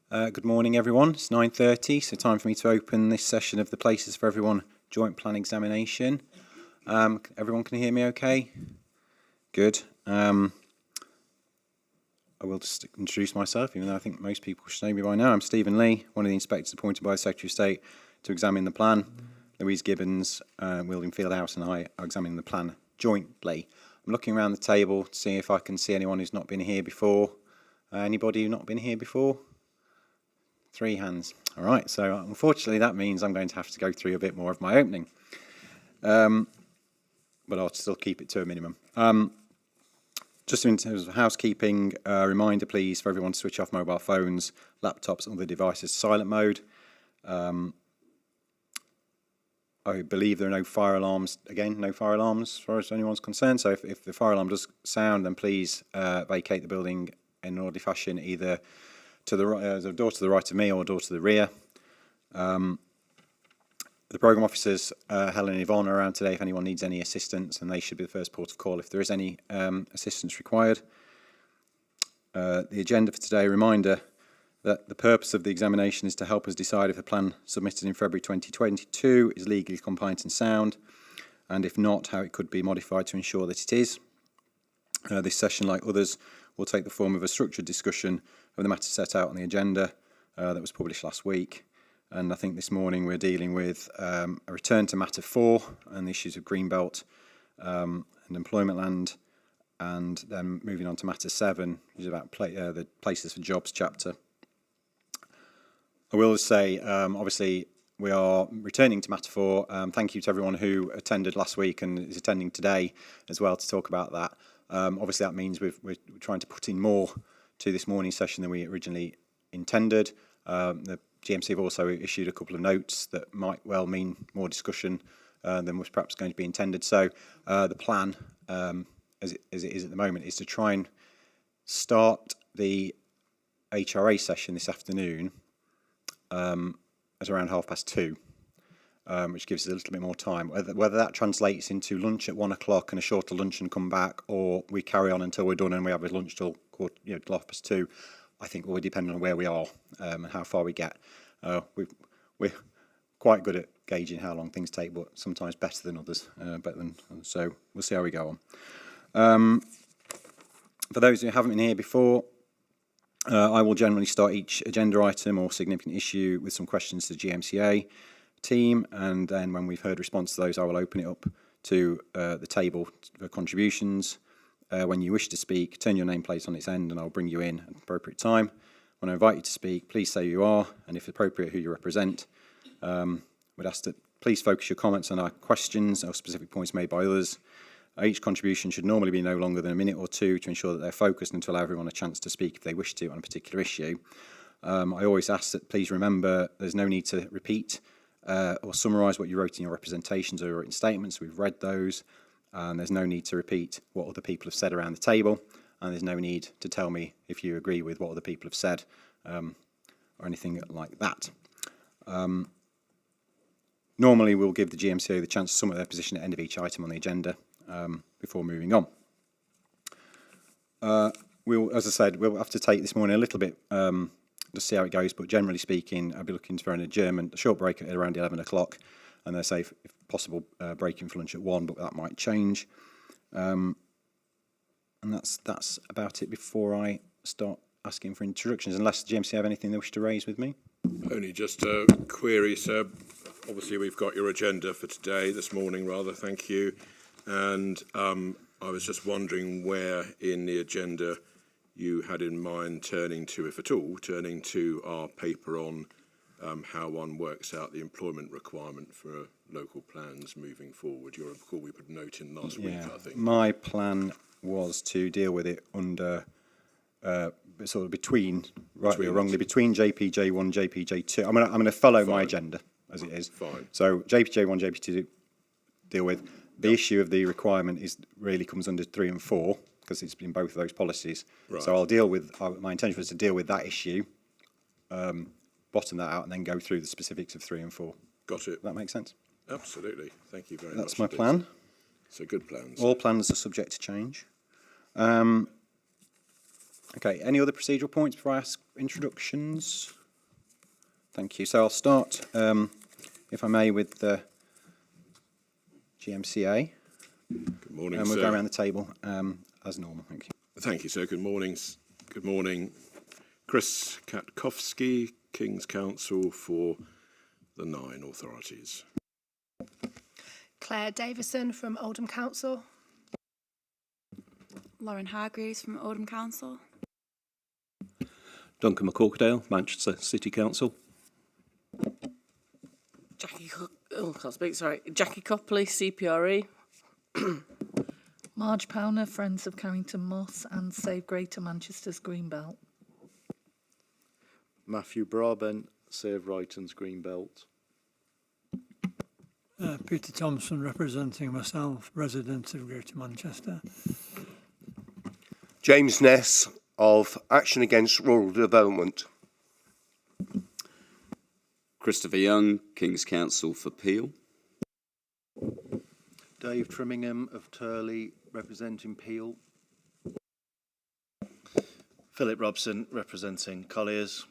Good morning, everyone. It's 9:30, so time for me to open this session of the Places for Everyone joint plan examination. Everyone can hear me okay? Good. I will just introduce myself, even though I think most people should know me by now. I'm Stephen Lee, one of the inspectors appointed by the Secretary of State to examine the plan. Louise Gibbons, Wilding Fieldhouse and I are examining the plan jointly. I'm looking around the table to see if I can see anyone who's not been here before. Anybody who's not been here before? 3 hands. All right, so unfortunately that means I'm going to have to go through a bit more of my opening. But I'll still keep it to a minimum. Just in terms of housekeeping, reminder please for everyone to switch off mobile phones, laptops and other devices silent mode. I believe there are no fire alarms, again, no fire alarms as far as anyone's concerned. So if the fire alarm does sound, then please vacate the building in an orderly fashion, either to the door to the right of me or door to the rear. The programme officers, Helen and Yvonne, are around today if anyone needs any assistance, and they should be the first port of call if there is any assistance required. The agenda for today, reminder that the purpose of the examination is to help us decide if the plan submitted in February 2022 is legally compliant and sound, and if not, how it could be modified to ensure that it is. This session, like others, will take the form of a structured discussion of the matter set out on the agenda that was published last week. And I think this morning we're dealing with a return to matter 4 and the issues of Greenbelt and employment land, and then moving on to matter 7, which is about the places for jobs chapter. I will say, obviously, we are returning to matter 4. Thank you to everyone who attended last week and is attending today as well to talk about that. Obviously, that means we're trying to put in more to this morning's session than we originally intended. The GMC have also issued a couple of notes that might well mean more discussion than was perhaps going to be intended. So the plan, as it is at the moment, is to try and start the HRA session this afternoon at around 2:30. Which gives us a little bit more time. Whether that translates into lunch at 1 o'clock and a shorter lunch and come back, or we carry on until we're done and we have a lunch till 2:30, I think will depend on where we are and how far we get. We're quite good at gauging how long things take, but sometimes better than others. So we'll see how we go on. For those who haven't been here before, I will generally start each agenda item or significant issue with some questions to the GMCA team, and then when we've heard response to those, I will open it up to the table for contributions. When you wish to speak, turn your nameplate on its end and I'll bring you in at the appropriate time. When I invite you to speak, please say who you are and, if appropriate, who you represent. We'd ask that please focus your comments on our questions or specific points made by others. Each contribution should normally be no longer than a minute or two to ensure that they're focused and to allow everyone a chance to speak if they wish to on a particular issue. I always ask that please remember there's no need to repeat or summarise what you wrote in your representations or written statements. We've read those, and there's no need to repeat what other people have said around the table, and there's no need to tell me if you agree with what other people have said or anything like that. Normally we'll give the GMCA the chance to sum up their position at the end of each item on the agenda before moving on. As I said, we'll have to take this morning a little bit just see how it goes, but generally speaking, I'll be looking for an adjournment, a short break at around 11 o'clock, and they say, if possible, breaking for lunch at 1, but that might change. And that's about it before I start asking for introductions, unless the GMC have anything they wish to raise with me. Only just a query, sir. Obviously, we've got your agenda for today, this morning rather, thank you. And I was just wondering where in the agenda you had in mind turning to, if at all, turning to our paper on how one works out the employment requirement for local plans moving forward. You'll recall we put a note in last week, I think. My plan was to deal with it under sort of between, rightly or wrongly, between JPJ1, JPJ2. I'm going to follow my agenda as it is. Fine. So JPJ1, JPJ2 deal with. The issue of the requirement really comes under 3 and 4 because it's in both of those policies. Right. So I'll deal with, my intention was to deal with that issue, bottom that out, and then go through the specifics of 3 and 4. Got it. Does that make sense? Absolutely. Thank you very much. That's my plan. So good plans. All plans are subject to change. Okay, any other procedural points before I ask introductions? Thank you. So I'll start, if I may, with the GMCA. Good morning, And we'll sir. go around the table as normal. Thank you. Thank you, sir. Good morning. Good morning. Chris Katkowski, King's Counsel for the 9 authorities. Claire Davison from Oldham Council. Lauren Hargreaves from Oldham Council. Duncan McCorkdale, Manchester City Council. Jackie Copley, CPRE. Marge Powner, Friends of Carrington Moss and Save Greater Manchester's Greenbelt. Matthew Brabant, Save Brighton's Greenbelt. Peter Thompson, representing myself, resident of Greater Manchester. James Ness of Action Against Rural Development. Christopher Young, King's Counsel for Peel. Dave Trimmingham of Turley, representing Peel. Philip Robson, representing Colliers.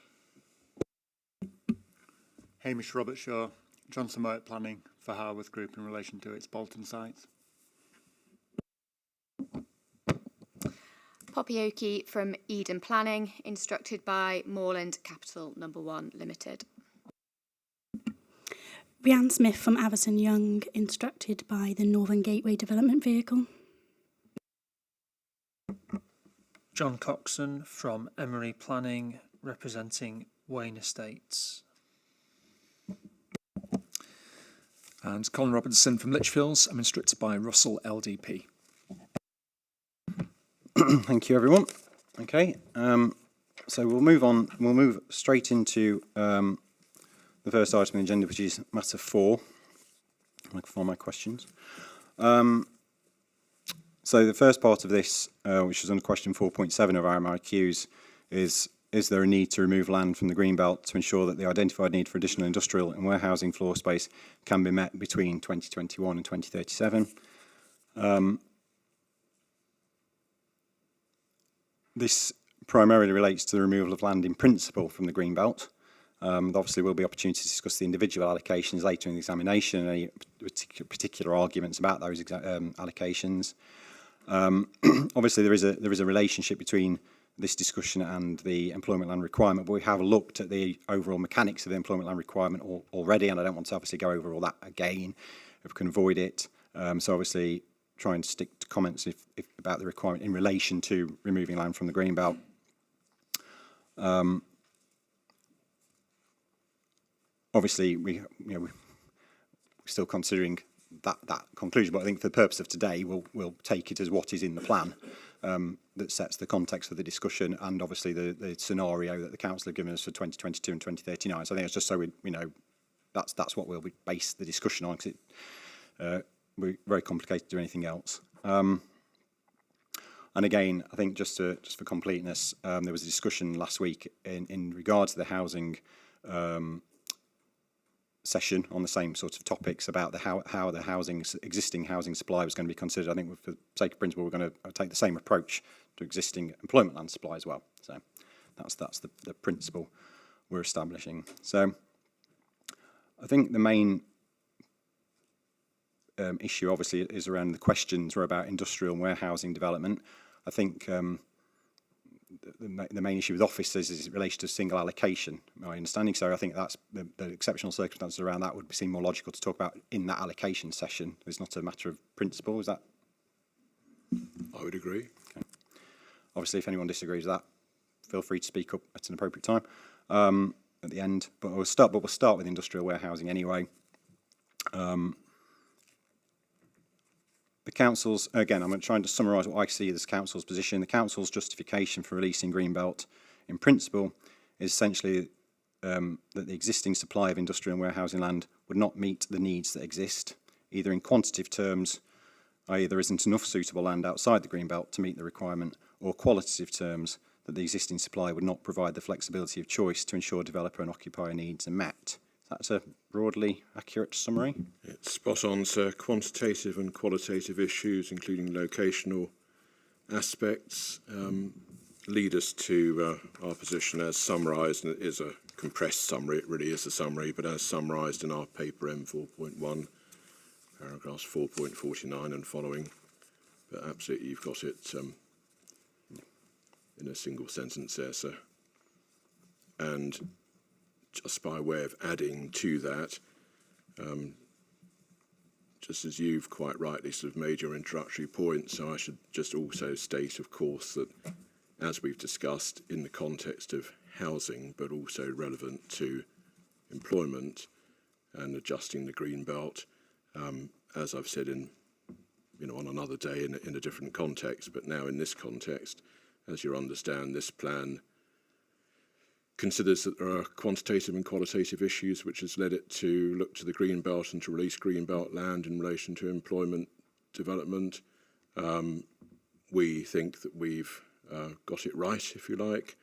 Hamish Robertshaw, Johnson Moat Planning for Harworth Group in relation to its Bolton site. Poppy Oakey from Eden Planning, instructed by Moorland Capital No. 1 Limited. Rhiann Smith from Averson Young, instructed by the Northern Gateway Development Vehicle. John Coxon from Emery Planning, representing Wayne Estates. And Colin Robinson from Lichfields. I'm instructed by Russell LDP. Thank you, everyone. Okay, so we'll move on. We'll move straight into the first item on the agenda, which is matter 4. For my questions. So the first part of this, which is under question 4.7 of our MIQs, is there a need to remove land from the Greenbelt to ensure that the identified need for additional industrial and warehousing floor space can be met between 2021 and 2037? This primarily relates to the removal of land in principle from the Greenbelt. Obviously, there will be opportunity to discuss the individual allocations later in the examination and any particular arguments about those allocations. Obviously, there is a relationship between this discussion and the employment land requirement, but we have looked at the overall mechanics of the employment land requirement already, and I don't want to obviously go over all that again if we can avoid it. So obviously, try and stick to comments if about the requirement in relation to removing land from the Greenbelt. Obviously, we're still considering that conclusion, but I think for the purpose of today, we'll take it as what is in the plan that sets the context for the discussion, and obviously the scenario that the council have given us for 2022 and 2039. So I think it's just so we know that's what we'll base the discussion on, because we're very complicated to do anything else. And again, I think just for completeness, there was a discussion last week in regards to the housing session on the same sort of topics about how the existing housing supply was going to be considered. I think for the sake of principle, we're going to take the same approach to existing employment land supply as well. So that's the principle we're establishing. So I think the main issue obviously is around the questions were about industrial and warehousing development. I think the main issue with offices is in relation to single allocation, my understanding. So I think that's the exceptional circumstances around that would seem more logical to talk about in that allocation session. It's not a matter of principle, is that? I would agree. Okay. Obviously, if anyone disagrees with that, feel free to speak up at an appropriate time at the end. But we'll start with industrial warehousing anyway. The council's, again, I'm trying to summarise what I see as council's position. The council's justification for releasing Greenbelt, in principle, is essentially that the existing supply of industrial and warehousing land would not meet the needs that exist, either in quantitative terms, i.e. there isn't enough suitable land outside the Greenbelt to meet the requirement, or qualitative terms, that the existing supply would not provide the flexibility of choice to ensure developer and occupier needs are met. That's a broadly accurate summary. It's spot on, sir. Quantitative and qualitative issues, including locational aspects, lead us to our position as summarised, and it is a compressed summary, it really is a summary, but as summarised in our paper M4.1, paragraphs 4.49 and following. But absolutely, you've got it in a single sentence there, sir. And just by way of adding to that, just as you've quite rightly sort of made your introductory point, so I should just also state, of course, that as we've discussed in the context of housing, but also relevant to employment and adjusting the green belt, as I've said on another day in a different context, but now in this context, as you understand, this plan considers that there are quantitative and qualitative issues which has led it to look to the green belt and to release green belt land in relation to employment development. We think that we've got it right, if you like,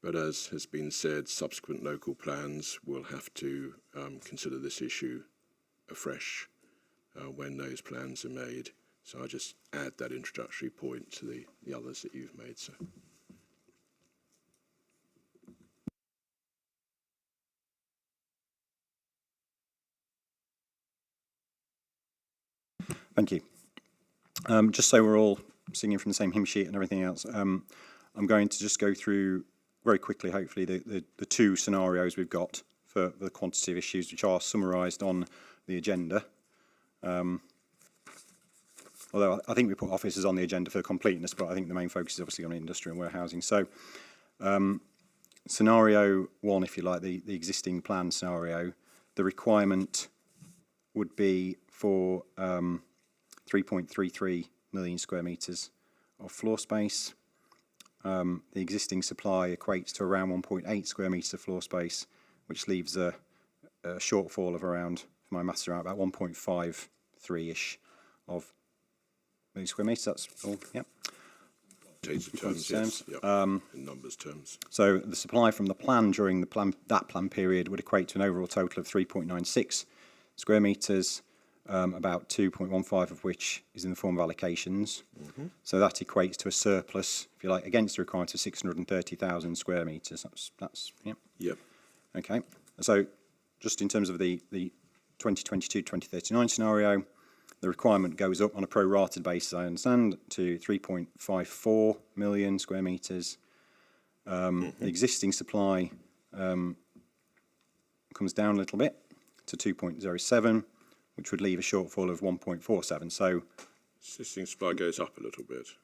but as has been said, subsequent local plans will have to consider this issue afresh when those plans are made. So I just add that introductory point to the others that you've made, sir. Thank you. Just so we're all singing from the same hymn sheet and everything else, I'm going to just go through very quickly, hopefully, the two scenarios we've got for the quantitative issues, which are summarised on the agenda. Although I think we put offices on the agenda for completeness, but I think the main focus is obviously on industry and warehousing. So scenario one, if you like, the existing plan scenario, the requirement would be for 3.33 million square metres of floor space. The existing supply equates to around 1.8 square metres of floor space, which leaves a shortfall of around, if my maths are right, about 1.53-ish of million square metres. That's all, yeah. Terms, yes. Yep. In numbers terms. So the supply from the plan during that plan period would equate to an overall total of 3.96 square metres, about 2.15 of which is in the form of allocations. Mm-hmm. So that equates to a surplus, if you like, against the requirement of 630,000 square metres. That's yeah. Yep. Okay. So just in terms of the 2022-2039 scenario, the requirement goes up on a pro-rated basis, I understand, to 3.54 million square metres. The existing supply comes down a little bit to 2.07, which would leave a shortfall of 1.47. So existing supply goes up a little bit.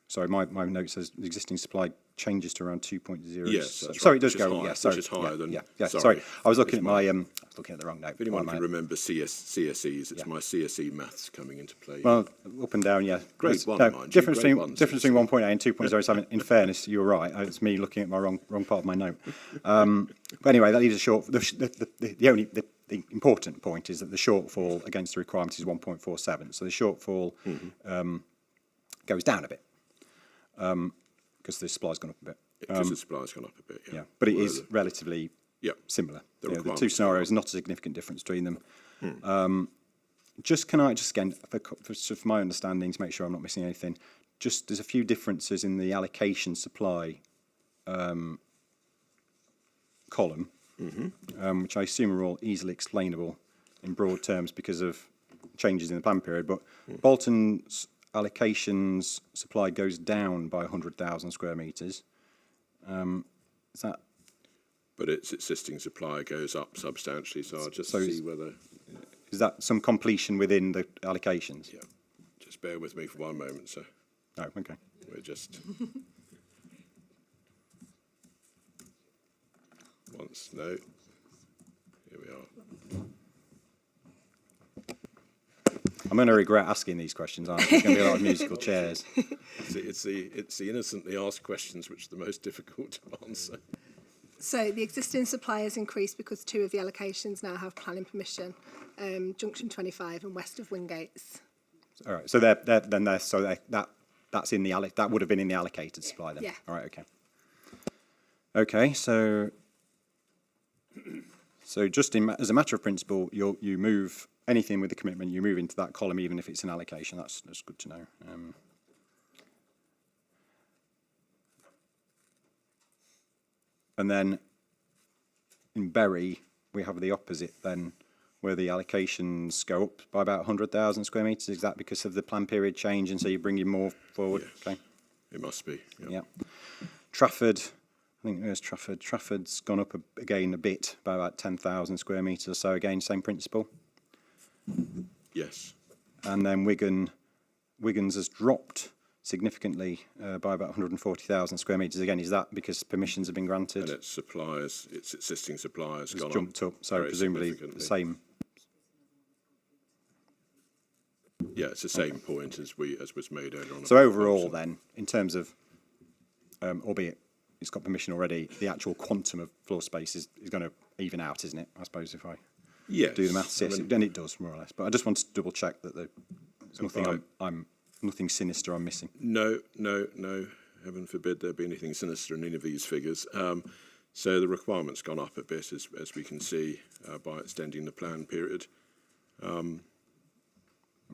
Sorry, my note says the existing supply changes to around 2.0. Yes, that's sorry, right, it does go. higher, yeah, sorry, which is higher than. Yeah. Sorry, I was looking at my. I was looking at the wrong note. If anyone can remember CSEs, it's my CSE maths coming into play. Well, up and down, yeah. Grade one, no, mind difference you. between 1.8 and 2.07. In fairness, you're right. It's me looking at my wrong part of my note. But anyway, that leaves a short. The important point is that the shortfall against the requirement is 1.47. So the shortfall goes down a bit. Because the supply's gone up a bit. Because the supply's gone up a bit, yeah. But it is relatively similar. The two scenarios, not a significant difference between them. Can I again, for my understanding, to make sure I'm not missing anything, there's a few differences in the allocation supply column, which I assume are all easily explainable in broad terms because of changes in the plan period. But Bolton's allocations supply goes down by 100,000 square metres. Is that? But its existing supply goes up substantially, so I'll just see whether... Is that some completion within the allocations? Yeah. Just bear with me for one moment, sir. Oh, okay. We're just... No. Here we are. I'm going to regret asking these questions, aren't I? There's going to be a lot of musical chairs. It's the innocently asked questions which are the most difficult to answer. So the existing supply has increased because two of the allocations now have planning permission, Junction 25 and west of Wingates. All right. So that's in the that would have been in the allocated supply then. Yeah. All right. Okay. Okay. So just as a matter of principle, you move anything with the commitment, you move into that column, even if it's an allocation. That's good to know. And then in Bury, we have the opposite then, where the allocations go up by about 100,000 square metres. Is that because of the plan period change, and so you're bringing more forward? Yes, okay. It must be. Yeah. Trafford, I think there's Trafford. Trafford's gone up again a bit, by about 10,000 square metres or so. Again, same principle. Yes. And then Wigan's has dropped significantly by about 140,000 square metres. Again, is that because permissions have been granted? And its existing suppliers Has gone jumped up, so presumably the same. Yeah, it's the same point as was made earlier on. So overall, then, in terms of, albeit it's got permission already, the actual quantum of floor space is going to even out, isn't it? I suppose if I do the maths, yes, then it does more or less. But I just wanted to double check that there's nothing nothing sinister I'm missing. No. Heaven forbid there be anything sinister in any of these figures. So the requirement's gone up a bit, as we can see, by extending the plan period.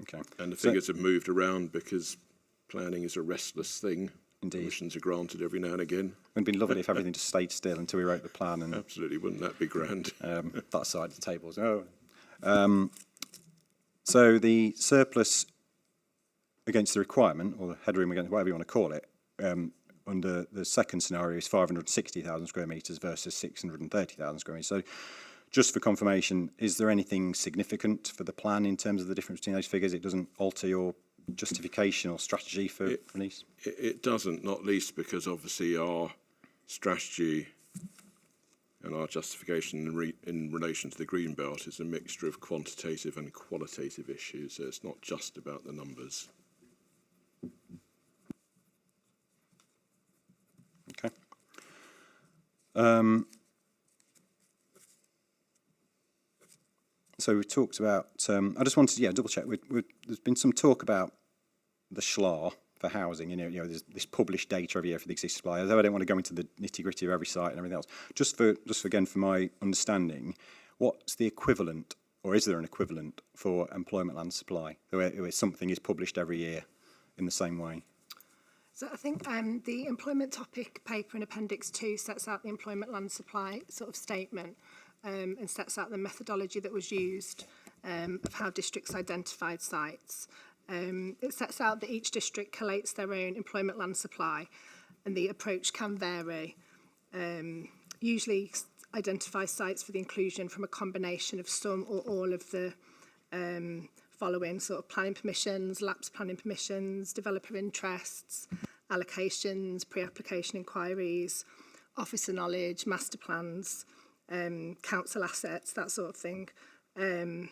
Okay. And the figures have moved around because planning is a restless thing. Indeed. Permissions are granted every now and again. It would be lovely if everything just stayed still until we wrote the plan. And absolutely, wouldn't that be grand? That side of the tables. So the surplus against the requirement, or the headroom against whatever you want to call it, under the second scenario is 560,000 square metres versus 630,000 square metres. So just for confirmation, is there anything significant for the plan in terms of the difference between those figures? It doesn't alter your justification or strategy for release? It doesn't, not least because obviously our strategy and our justification in relation to the green belt is a mixture of quantitative and qualitative issues. So it's not just about the numbers. Okay. So we talked about, I just wanted to double check. There's been some talk about the SHLA for housing. There's this published data every year for the existing supply. Although I don't want to go into the nitty gritty of every site and everything else. Just for my understanding, what's the equivalent, or is there an equivalent for employment land supply, where something is published every year in the same way? So I think the employment topic paper in Appendix 2 sets out the employment land supply sort of statement and sets out the methodology that was used of how districts identified sites. It sets out that each district collates their own employment land supply, and the approach can vary. Usually identify sites for the inclusion from a combination of some or all of the following sort of planning permissions, lapse planning permissions, developer interests, allocations, pre-application inquiries, officer knowledge, master plans, council assets, that sort of thing, in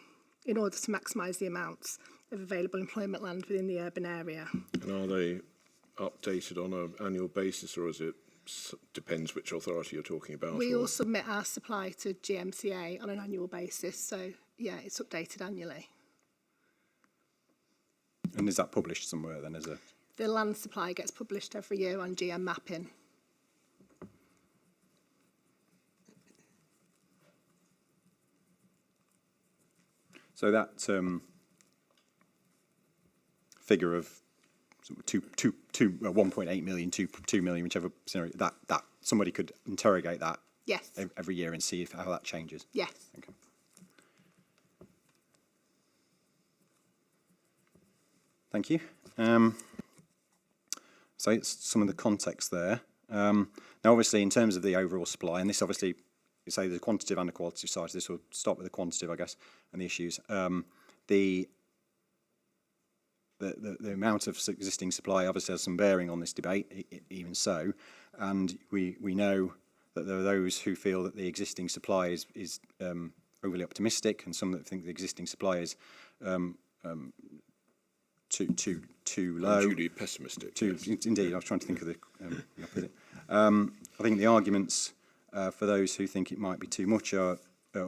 order to maximise the amounts of available employment land within the urban area. And are they updated on an annual basis, or is it depends which authority you're talking about? We all submit our supply to GMCA on an annual basis, so yeah, it's updated annually. And is that published somewhere then? The land supply gets published every year on GM Mapping. So that figure of 1.8 million, 2 million, whichever scenario, that somebody could interrogate that yes. every year and see how that changes. Yes. Okay. Thank you. So it's some of the context there. Now, obviously, in terms of the overall supply, and this obviously, you say there's a quantitative and a qualitative side. This will start with the quantitative, I guess, and the issues. The amount of existing supply obviously has some bearing on this debate, even so. And we know that there are those who feel that the existing supply is overly optimistic, and some that think the existing supply is too low. Unduly pessimistic. Yes. Indeed, I was trying to think of the opposite. I think the arguments for those who think it might be too much or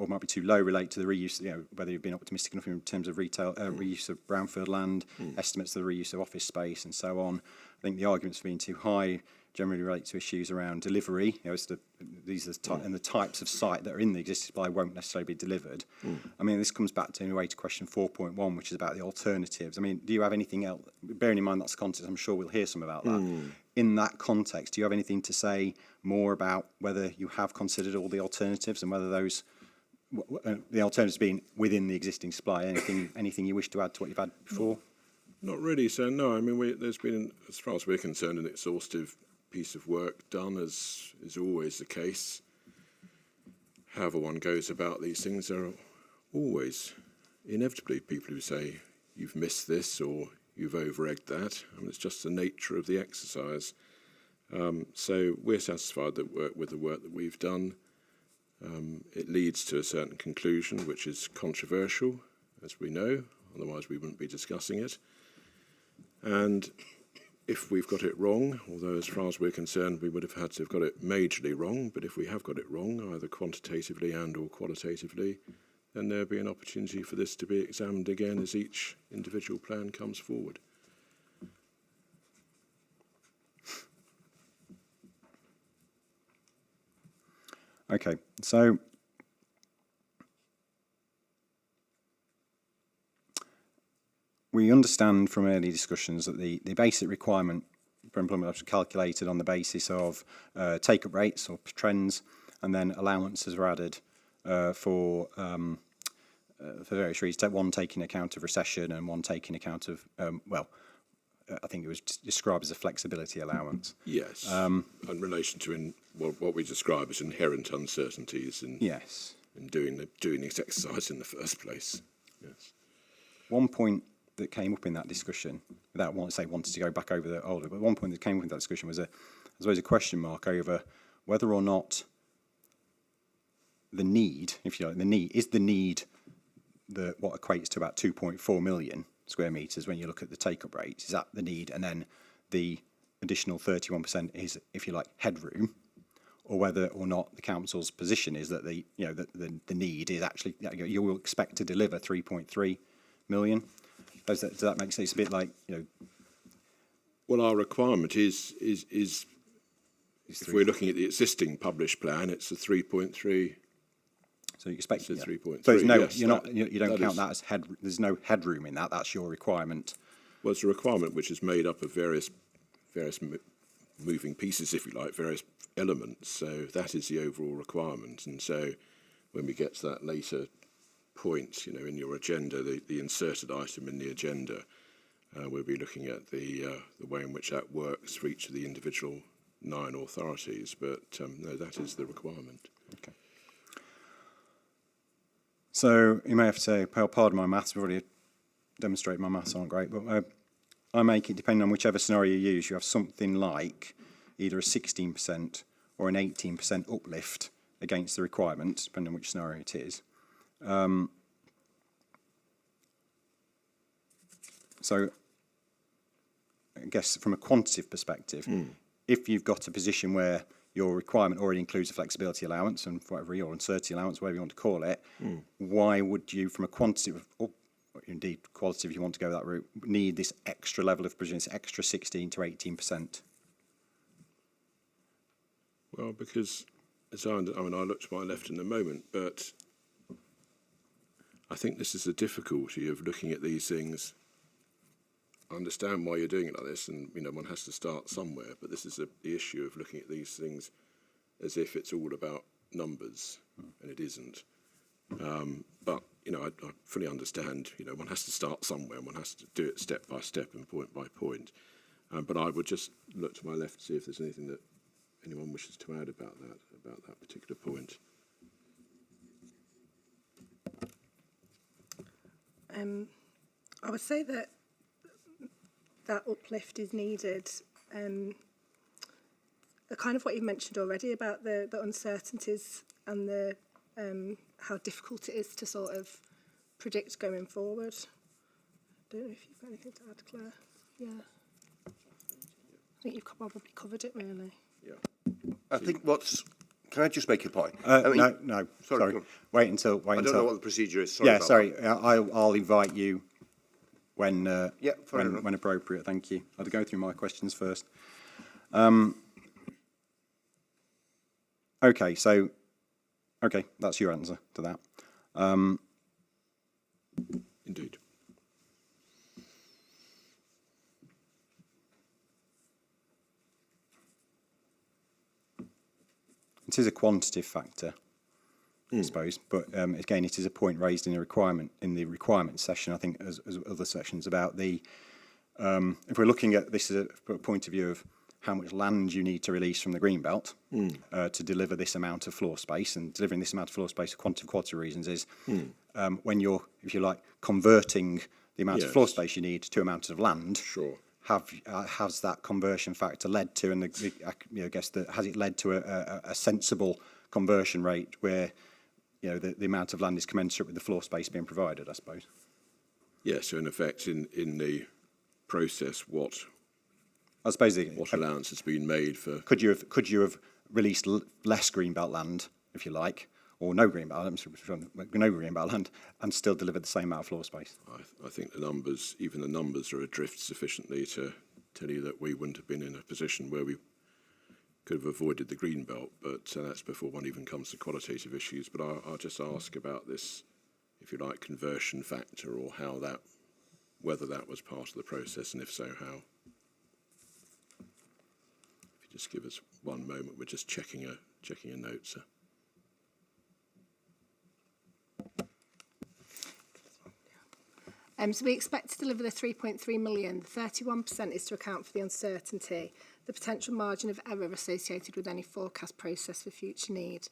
might be too low relate to the reuse, whether you've been optimistic enough in terms of retail reuse of brownfield land, estimates of the reuse of office space, and so on. I think the arguments for being too high generally relate to issues around delivery. It's the these are and the types of site that are in the existing supply won't necessarily be delivered. I mean, this comes back to, in a way, to question 4.1, which is about the alternatives. I mean, do you have anything else, bearing in mind that's the context, I'm sure we'll hear some about that. In that context, do you have anything to say more about whether you have considered all the alternatives and whether those, the alternatives being within the existing supply, anything you wish to add to what you've had before? Not really, so no. I mean, there's been, as far as we're concerned, an exhaustive piece of work done, as is always the case. However one goes about these things, there are always, inevitably, people who say, you've missed this or you've over-egged that. I mean, it's just the nature of the exercise. So we're satisfied that with the work that we've done. It leads to a certain conclusion, which is controversial, as we know, otherwise we wouldn't be discussing it. And if we've got it wrong, although as far as we're concerned we would have had to have got it majorly wrong, but if we have got it wrong, either quantitatively and or qualitatively, then there'll be an opportunity for this to be examined again as each individual plan comes forward. Okay, so we understand from early discussions that the basic requirement for employment was calculated on the basis of take-up rates or trends, and then allowances were added for various reasons. One taking account of recession and one taking account of, I think it was described as a flexibility allowance. Yes, in relation to what we describe as inherent uncertainties in doing this exercise in the first place. Yes. One point that came up in that discussion, without wanting to go back over the older, but one point that came up in that discussion was a question mark over whether or not the need, if you like, the need what equates to about 2.4 million square metres when you look at the take-up rates. Is that the need? And then the additional 31% is, if you like, headroom, or whether or not the council's position is that the need is actually, you will expect to deliver 3.3 million. Does that make sense? It's a bit like, Well, our requirement is if we're looking at the existing published plan, it's a 3.3. So you expect 3.3. So no, yes, you don't count that as there's no headroom in that. That's your requirement. Well, it's a requirement which is made up of various moving pieces, if you like, various elements. So that is the overall requirement. And so when we get to that later point, in your agenda, the inserted item in the agenda, we'll be looking at the way in which that works for each of the individual 9 authorities. But no, that is the requirement. Okay. So you may have to say, pardon my maths, I've already demonstrated my maths aren't great, but I make it, depending on whichever scenario you use, you have something like either a 16% or an 18% uplift against the requirement, depending on which scenario it is. So I guess from a quantitative perspective, if you've got a position where your requirement already includes a flexibility allowance and whatever your uncertainty allowance, whatever you want to call it, why would you, from a quantitative or indeed qualitative, if you want to go that route, need this extra level of provision, this extra 16 to 18%? Well, because I look to my left in a moment, but I think this is the difficulty of looking at these things. I understand why you're doing it like this, and one has to start somewhere. But this is the issue of looking at these things as if it's all about numbers, and it isn't. But I fully understand. One has to start somewhere, and one has to do it step by step and point by point. But I would just look to my left to see if there's anything that anyone wishes to add about that particular point. I would say that uplift is needed. Kind of what you mentioned already about the uncertainties and the how difficult it is to sort of predict going forward. I don't know if you've got anything to add, Claire. Yeah. I think you've probably covered it, really. Yeah. I think can I just make a point? No, sorry. Wait until. I don't know what the procedure is. Sorry. I'll invite you when appropriate. Thank you. I'll go through my questions first. Okay, so, okay, that's your answer to that. Indeed. It is a quantitative factor, I suppose, but again, it is a point raised in the requirement session, I think, as other sessions about the, if we're looking at this as a point of view of how much land you need to release from the Greenbelt to deliver this amount of floor space, and delivering this amount of floor space for quality reasons is when you're, if you like, converting the amount of floor space you need to amount of land. Sure. Has that conversion factor led to, and I guess has it led to a sensible conversion rate where the amount of land is commensurate with the floor space being provided, I suppose? Yeah. So in effect, in the process, what allowance has been made for? Could you have released less Greenbelt land, if you like, or no Greenbelt land, and still deliver the same amount of floor space? I think even the numbers are adrift sufficiently to tell you that we wouldn't have been in a position where we could have avoided the Greenbelt, but that's before one even comes to qualitative issues. But I'll just ask about this, if you like, conversion factor, or whether that was part of the process, and if so, how. If you just give us one moment, we're just checking a note, sir. So we expect to deliver the 3.3 million. 31% is to account for the uncertainty, the potential margin of error associated with any forecast process for future need,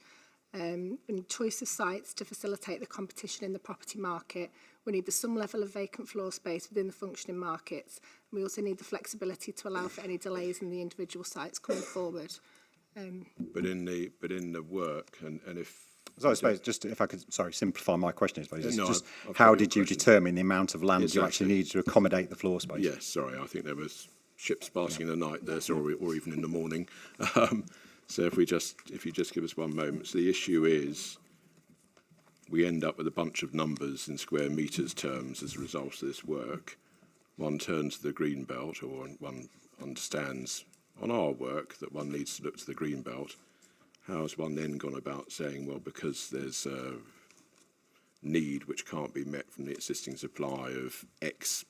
and choice of sites to facilitate the competition in the property market. We need some level of vacant floor space within the functioning markets. We also need the flexibility to allow for any delays in the individual sites coming forward. But in the work, and if. So I suppose, just if I could, simplify my question, I suppose, how did you determine the amount of land you actually need to accommodate the floor space? Yes, sorry, I think there was ships passing in the night there, or even in the morning. So if you just give us one moment. So the issue is, we end up with a bunch of numbers in square metres terms as a result of this work. One turns to the Greenbelt, or one understands on our work that one needs to look to the Greenbelt. How has one then gone about saying, well, because there's a need which can't be met from the existing supply of X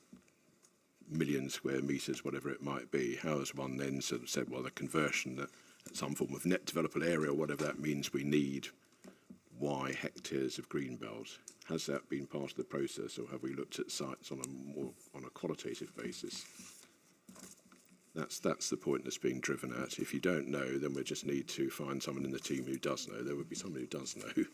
million square metres, whatever it might be, how has one then sort of said, well, the conversion, that at some form of net developable area, whatever that means, we need Y hectares of Greenbelt? Has that been part of the process, or have we looked at sites on a qualitative basis? That's the point that's being driven at. If you don't know, then we just need to find someone in the team who does know. There would be someone who does know.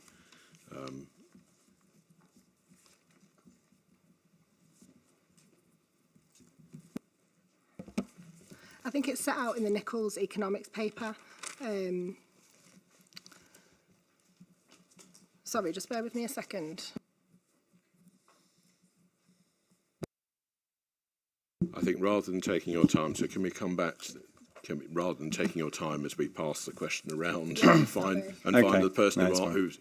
I think it's set out in the Nichols economics paper. Sorry, just bear with me a second. I think rather than taking your time, so can we come back to rather than taking your time as we pass the question around and find the person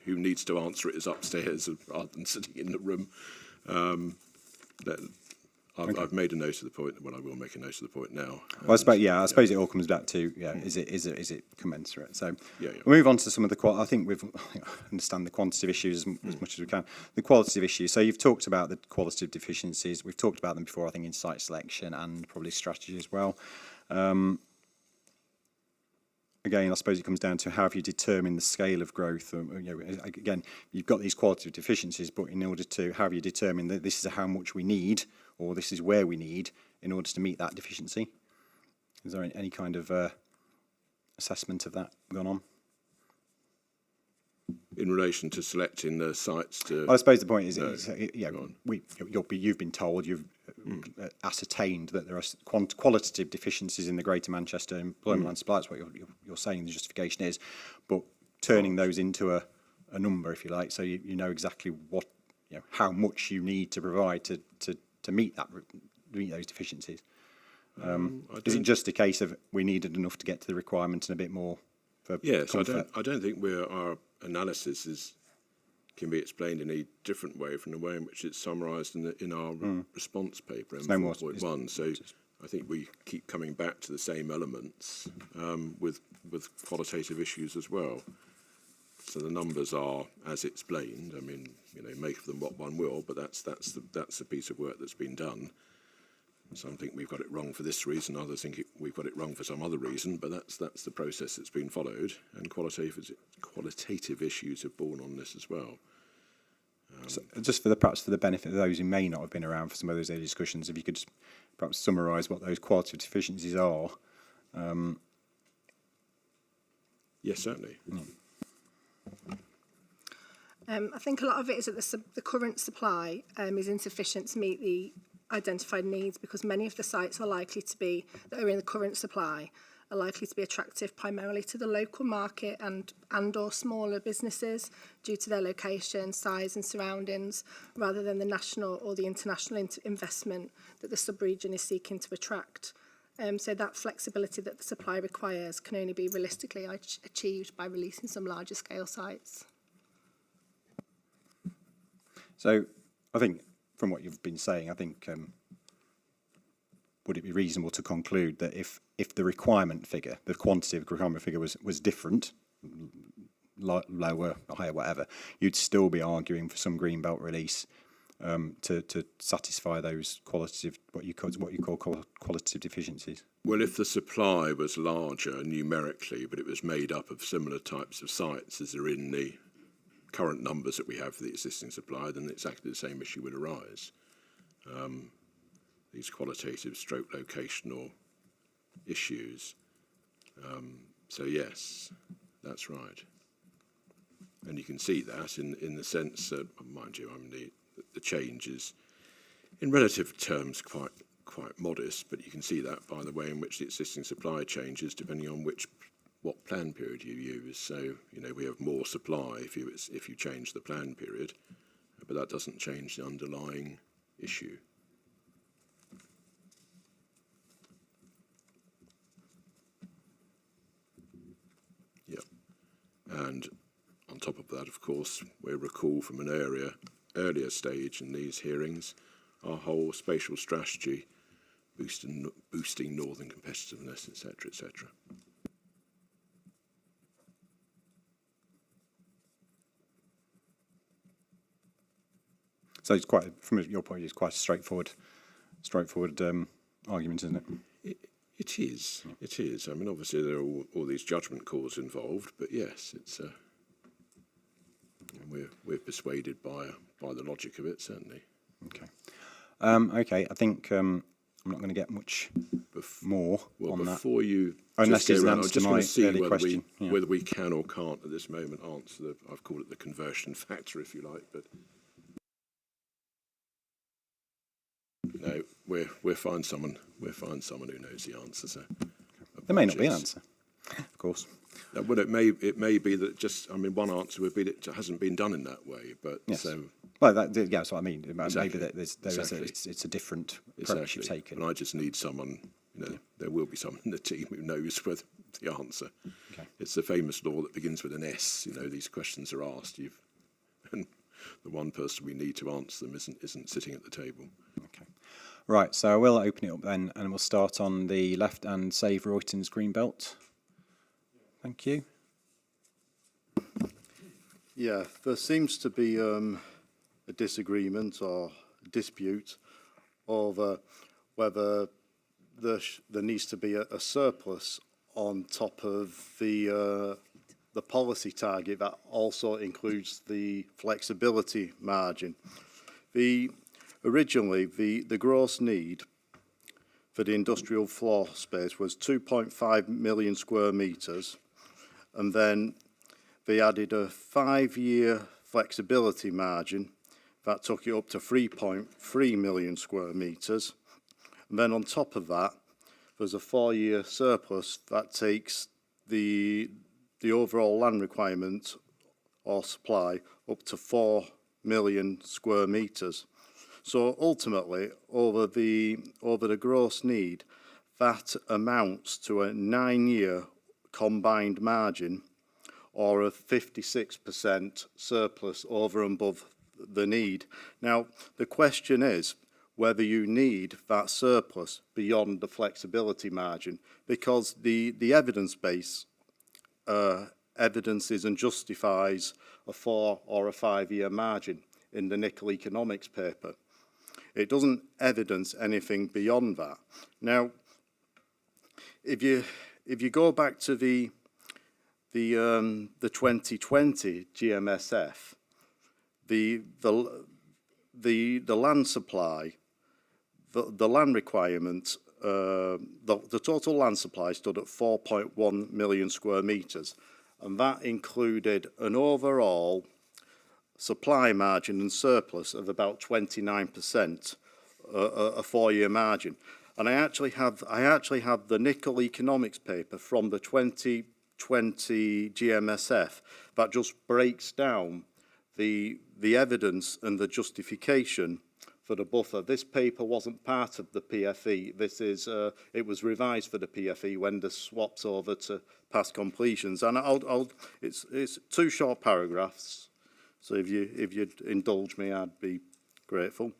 who needs to answer it is upstairs rather than sitting in the room. I've made a note of the point. Well, I will make a note of the point now. Well, I suppose it all comes back to is it commensurate? So we'll move on to some of the I think we understand the quantitative issues as much as we can. The qualitative issues. So you've talked about the qualitative deficiencies. We've talked about them before, I think, in site selection and probably strategy as well. Again, I suppose it comes down to how have you determined the scale of growth. Again, you've got these qualitative deficiencies, but in order to, how have you determined that this is how much we need, or this is where we need in order to meet that deficiency? Is there any kind of assessment of that going on? In relation to selecting the sites to... I suppose the point is, you've been told, you've ascertained that there are qualitative deficiencies in the Greater Manchester employment land supply. That's what you're saying the justification is, but turning those into a number, if you like, so you know exactly what, how much you need to provide to meet those deficiencies. Is it just a case of we needed enough to get to the requirement and a bit more for comfort? I don't think our analysis can be explained in a different way from the way in which it's summarised in our response paper, M4.1. So I think we keep coming back to the same elements with qualitative issues as well. So the numbers are as explained. I mean, make of them what one will, but that's the piece of work that's been done. Some think we've got it wrong for this reason, others think we've got it wrong for some other reason, but that's the process that's been followed, and qualitative issues have borne on this as well. So just perhaps for the benefit of those who may not have been around for some of those early discussions, if you could just perhaps summarise what those qualitative deficiencies are. Yes, certainly. I think a lot of it is that the current supply is insufficient to meet the identified needs, because many of the sites are likely to be, that are in the current supply, are likely to be attractive primarily to the local market and or smaller businesses due to their location, size and surroundings, rather than the national or the international investment that the sub-region is seeking to attract. So that flexibility that the supply requires can only be realistically achieved by releasing some larger scale sites. So I think from what you've been saying, I think would it be reasonable to conclude that if the requirement figure, the quantitative requirement figure was different, lower, higher, whatever, you'd still be arguing for some greenbelt release to satisfy those qualitative, what you call qualitative deficiencies? Well, if the supply was larger numerically, but it was made up of similar types of sites as are in the current numbers that we have for the existing supply, then exactly the same issue would arise. These qualitative stroke locational issues. So yes, that's right. And you can see that in the sense, mind you, I mean, the change is, in relative terms, quite modest, but you can see that by the way in which the existing supply changes depending on what plan period you use. So, we have more supply if you change the plan period, but that doesn't change the underlying issue. Yeah. And on top of that, of course, we recall from an earlier stage in these hearings our whole spatial strategy, boosting northern competitiveness, etc., etc. So it's quite, from your point of view, it's quite a straightforward argument, isn't it? It is. It is. I mean, obviously there are all these judgment calls involved, but yes, it's. We're persuaded by the logic of it, certainly. Okay. Okay. I think I'm not going to get much more on that. Before you, unless there's an I answer just to want my to see early question. whether we can or can't at this moment answer I've called it the conversion factor, if you like, but. No, we'll find someone who knows the answer. So there may not be an answer, of course. Well, it may be that one answer would be that it hasn't been done in that way. But yes. So well, that's what I mean. Exactly. Maybe it's a different approach you've taken. And I just need someone. There will be someone in the team who knows the answer. Okay. It's the famous law that begins with an S. These questions are asked. And the one person we need to answer them isn't sitting at the table. Okay. Right, so I will open it up then, and we'll start on the left and Save Royton's Greenbelt. Thank you. Yeah, there seems to be a disagreement or dispute over whether there needs to be a surplus on top of the policy target that also includes the flexibility margin. Originally, the gross need for the industrial floor space was 2.5 million square metres, and then they added a 5-year flexibility margin that took it up to 3.3 million square metres, and then on top of that, there's a 4-year surplus that takes the overall land requirement or supply up to 4 million square metres. So ultimately, over the gross need, that amounts to a 9-year combined margin, or a 56% surplus over and above the need. Now, the question is whether you need that surplus beyond the flexibility margin, because the evidence base evidences and justifies a 4 or a 5 year margin in the nickel economics paper. It doesn't evidence anything beyond that. Now, if you go back to the 2020 GMSF, the land supply, the land requirement, the total land supply stood at 4.1 million square metres, and that included an overall supply margin and surplus of about 29%, a 4-year margin. And I actually have the nickel economics paper from the 2020 GMSF that just breaks down the evidence and the justification for the buffer. This paper wasn't part of the PFE. It was revised for the PFE when the swaps over to past completions. And it's 2 short paragraphs. So if you'd indulge me, I'd be grateful.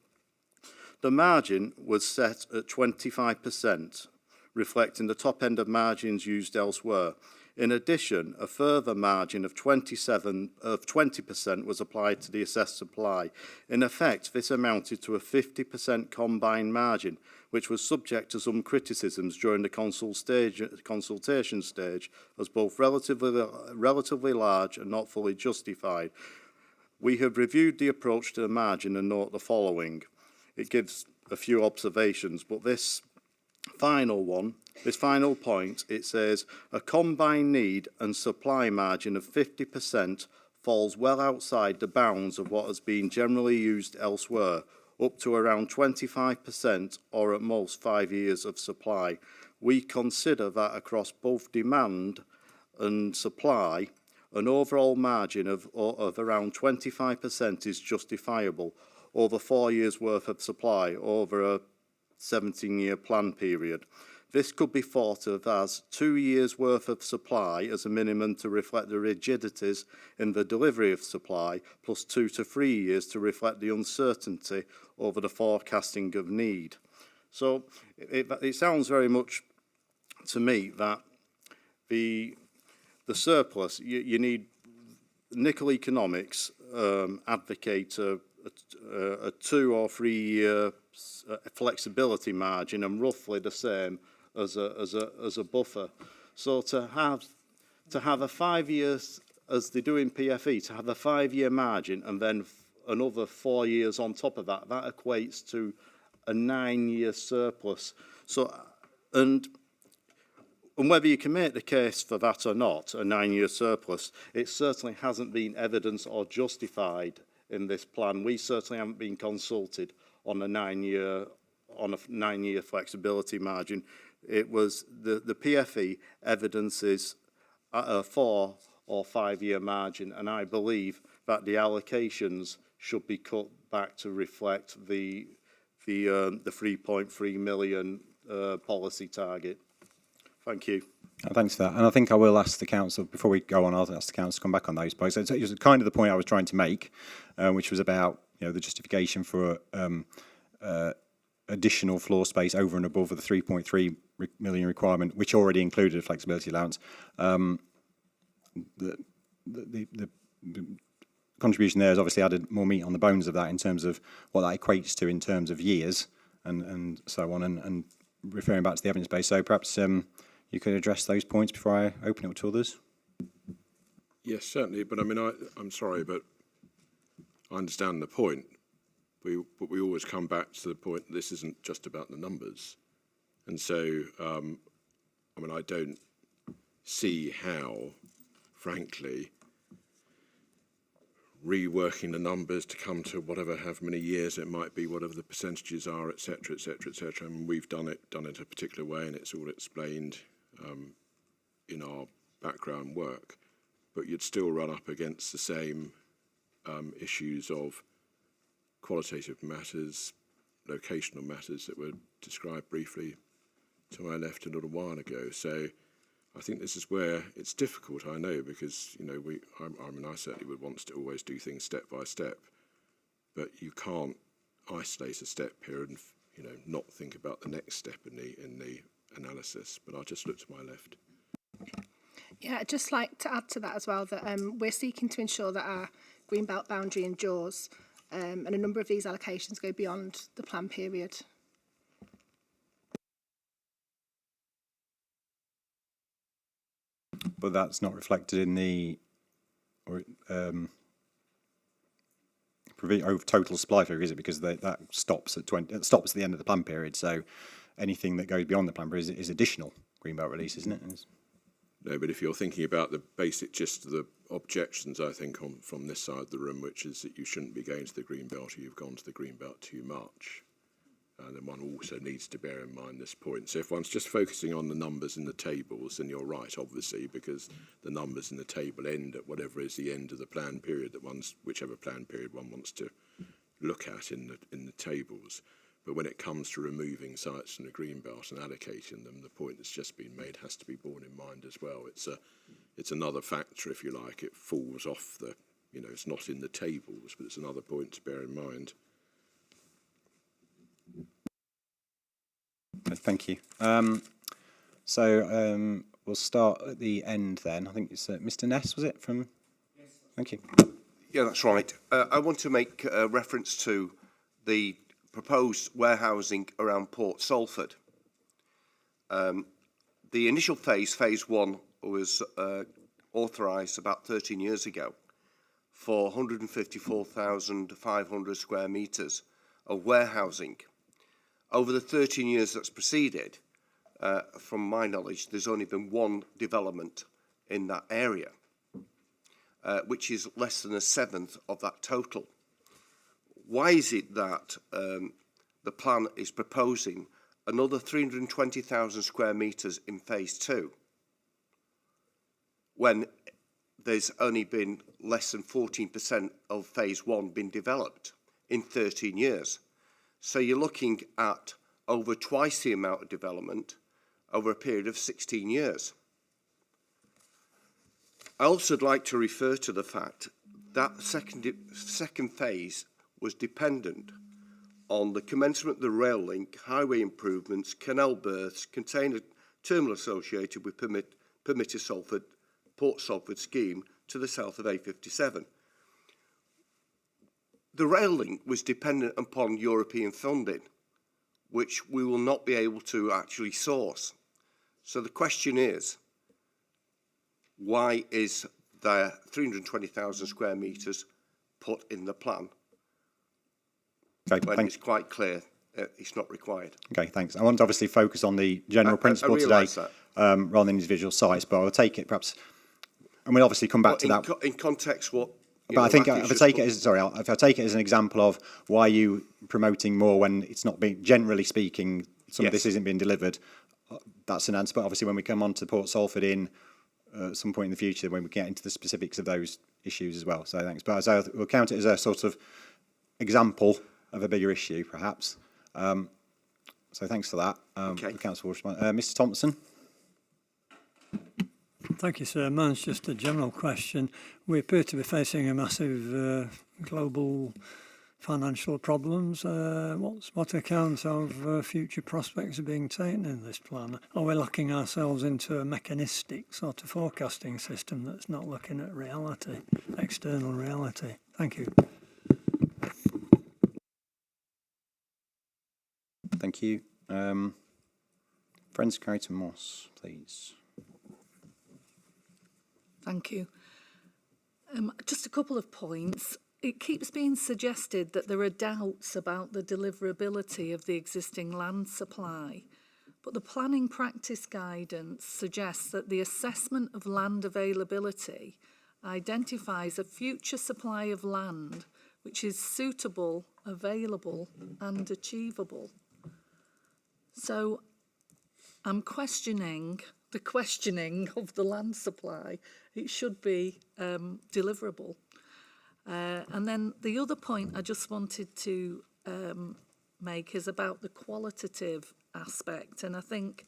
The margin was set at 25%, reflecting the top end of margins used elsewhere. In addition, a further margin of 20% was applied to the assessed supply. In effect, this amounted to a 50% combined margin, which was subject to some criticisms during the consultation stage as both relatively large and not fully justified. We have reviewed the approach to the margin and note the following. It gives a few observations, but this final point, it says, a combined need and supply margin of 50% falls well outside the bounds of what has been generally used elsewhere, up to around 25% or at most 5 years of supply. We consider that across both demand and supply, an overall margin of around 25% is justifiable over 4 years' worth of supply over a 17-year plan period. This could be thought of as 2 years' worth of supply as a minimum to reflect the rigidities in the delivery of supply, plus 2 to 3 years to reflect the uncertainty over the forecasting of need. So it sounds very much to me that the surplus, you need nickel economics advocate a 2 or 3 year flexibility margin and roughly the same as a buffer. So to have a 5 years, as they do in PFE, to have a 5 year margin and then another 4 years on top of that, that equates to a 9 year surplus. So and whether you can make the case for that or not, a 9 year surplus, it certainly hasn't been evidenced or justified in this plan. We certainly haven't been consulted on a 9 year flexibility margin. It was the PFE evidences a 4 or 5 year margin, and I believe that the allocations should be cut back to reflect the 3.3 million policy target. Thank you. Thanks for that. And I think I will ask the council, before we go on, I'll ask the council to come back on those points. It was kind of the point I was trying to make, which was about the justification for additional floor space over and above the 3.3 million requirement, which already included a flexibility allowance. The contribution there has obviously added more meat on the bones of that in terms of what that equates to in terms of years and so on, and referring back to the evidence base. So perhaps you could address those points before I open it up to others. Yes, certainly. But I mean, I'm sorry, but I understand the point. But we always come back to the point that this isn't just about the numbers. And so, I mean, I don't see how, frankly, reworking the numbers to come to whatever, however many years it might be, whatever the percentages are, etc., etc., etc. I mean, we've done it a particular way, and it's all explained in our background work. But you'd still run up against the same issues of qualitative matters, locational matters that were described briefly to my left a little while ago. So I think this is where it's difficult, I know, because, I mean, I certainly would want to always do things step by step, but you can't isolate a step here and, not think about the next step in the analysis. But I'll just look to my left. Yeah, I'd just like to add to that as well that we're seeking to ensure that our Greenbelt boundary endures, and a number of these allocations go beyond the plan period. But that's not reflected in the total supply figure, is it? Because that stops at stops at the end of the plan period. So anything that goes beyond the plan period is additional Greenbelt release, isn't it? No, but if you're thinking about the basic gist of the objections, I think, from this side of the room, which is that you shouldn't be going to the Greenbelt or you've gone to the Greenbelt too much. And then one also needs to bear in mind this point. So if one's just focusing on the numbers in the tables, then you're right, obviously, because the numbers in the table end at whatever is the end of the plan period whichever plan period one wants to look at in the tables. But when it comes to removing sites from the Greenbelt and allocating them, the point that's just been made has to be borne in mind as well. It's another factor, if you like. It falls off it's not in the tables, but it's another point to bear in mind. Thank you. We'll start at the end then. I think it's Mr. Ness, was it? Yes. Thank you. Yeah, that's right. I want to make reference to the proposed warehousing around Port Salford. The initial phase 1, was authorised about 13 years ago for 154,500 square metres of warehousing. Over the 13 years that's preceded, from my knowledge, there's only been one development in that area, which is less than a seventh of that total. Why is it that the plan is proposing another 320,000 square metres in phase 2 when there's only been less than 14% of phase 1 been developed in 13 years? So you're looking at over twice the amount of development over a period of 16 years. I also would like to refer to the fact that second phase was dependent on the commencement of the rail link, highway improvements, canal berths, container terminal associated with permitted Port Salford scheme to the south of A57. The rail link was dependent upon European funding, which we will not be able to actually source. So the question is, why is there 320,000 square metres put in the plan when it's quite clear it's not required? Okay, thanks. I want to obviously focus on the general principle today rather than individual sites, but I'll take it perhaps, and we'll obviously come back to that. In context, what? But I think if I take it as an example of why you promoting more when it's not being, generally speaking, some of this isn't being delivered, that's an answer. But obviously when we come on to Port Salford in some point in the future, when we get into the specifics of those issues as well. So thanks. But we'll count it as a sort of example of a bigger issue, perhaps. So thanks for that. The Council will respond. Mr. Thompson. Thank you, sir. Mine's just a general question. We appear to be facing a massive global financial problems. What account of future prospects are being taken in this plan? Are we locking ourselves into a mechanistic sort of forecasting system that's not looking at reality, external reality? Thank you. Thank you. Friends Carrington Moss, please. Thank you. Just a couple of points. It keeps being suggested that there are doubts about the deliverability of the existing land supply, but the planning practice guidance suggests that the assessment of land availability identifies a future supply of land which is suitable, available and achievable. So I'm questioning the questioning of the land supply. It should be deliverable. And then the other point I just wanted to make is about the qualitative aspect. And I think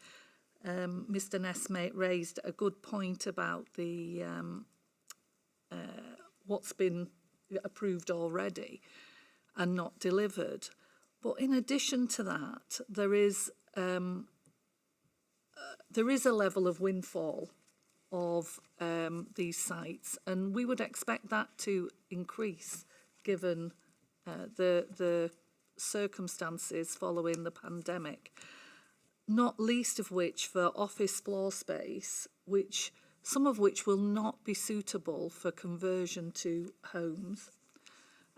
Mr. Ness raised a good point about the what's been approved already and not delivered. But in addition to that, there is a level of windfall of these sites, and we would expect that to increase given the circumstances following the pandemic, not least of which for office floor space, some of which will not be suitable for conversion to homes,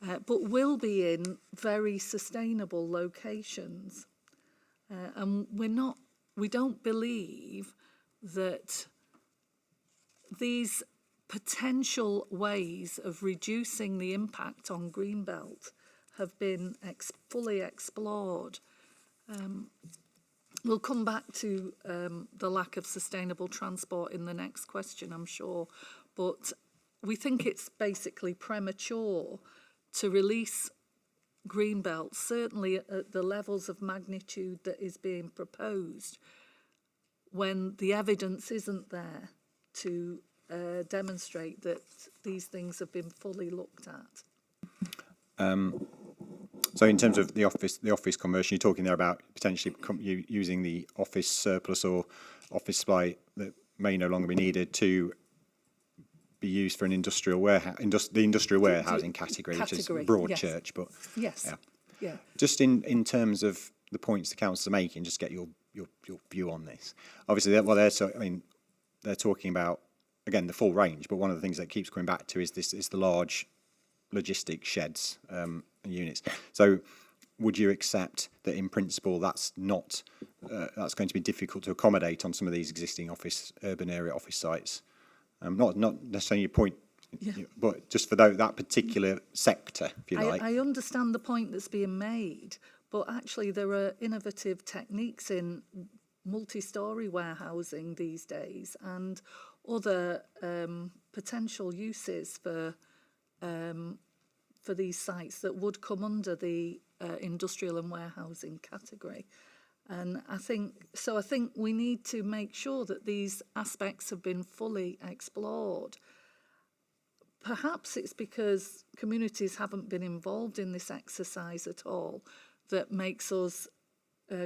but will be in very sustainable locations. And we don't believe that these potential ways of reducing the impact on Greenbelt have been fully explored. We'll come back to the lack of sustainable transport in the next question, I'm sure, but we think it's basically premature to release Greenbelt, certainly at the levels of magnitude that is being proposed, when the evidence isn't there to demonstrate that these things have been fully looked at. So in terms of the office conversion, you're talking there about potentially using the office surplus or office supply that may no longer be needed to be used for an industrial warehouse, the industrial warehousing category, which is Broadchurch. But yes, yeah. Just in terms of the points the council are making, just get your view on this. Obviously, they're talking about, again, the full range, but one of the things that keeps coming back to is the large logistics sheds and units. So would you accept that in principle that's not that's going to be difficult to accommodate on some of these existing urban area office sites? Not necessarily your point, but just for that particular sector, if you like. I understand the point that's being made, but actually there are innovative techniques in multi-storey warehousing these days and other potential uses for these sites that would come under the industrial and warehousing category. And I think we need to make sure that these aspects have been fully explored. Perhaps it's because communities haven't been involved in this exercise at all that makes us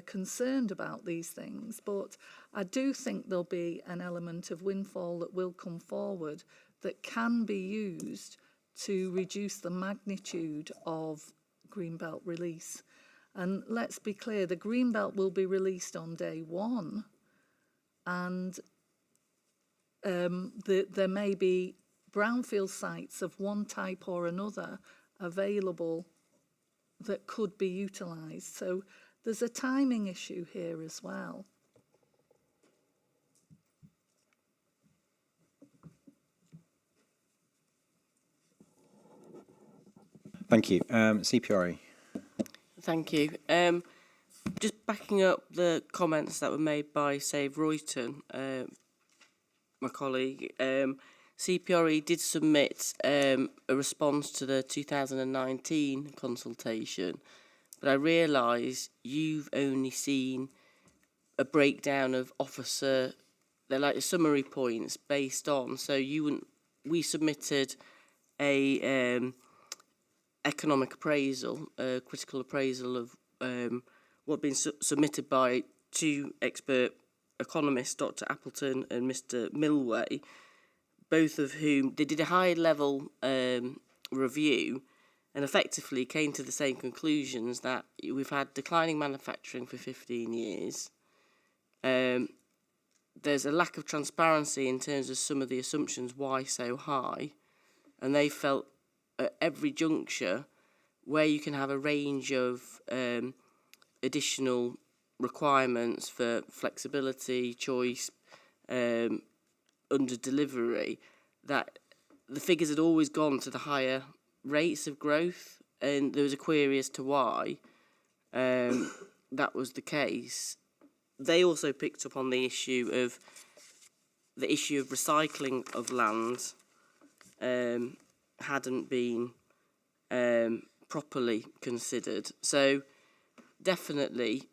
concerned about these things. But I do think there'll be an element of windfall that will come forward that can be used to reduce the magnitude of Greenbelt release. And let's be clear, the Greenbelt will be released on day one, and there may be brownfield sites of one type or another available that could be utilised. So there's a timing issue here as well. Thank you. CPRE. Thank you. Just backing up the comments that were made by Save Royton, my colleague, CPRE did submit a response to the 2019 consultation, but I realise you've only seen a breakdown of officer, they're like summary points based on, so we submitted a economic appraisal, critical appraisal of what had been submitted by two expert economists, Dr. Appleton and Mr. Milway, both of whom they did a high-level review and effectively came to the same conclusions that we've had declining manufacturing for 15 years. There's a lack of transparency in terms of some of the assumptions why so high, and they felt at every juncture where you can have a range of additional requirements for flexibility, choice, under delivery, that the figures had always gone to the higher rates of growth, and there was a query as to why that was the case. They also picked up on the issue of recycling of land hadn't been properly considered. So definitely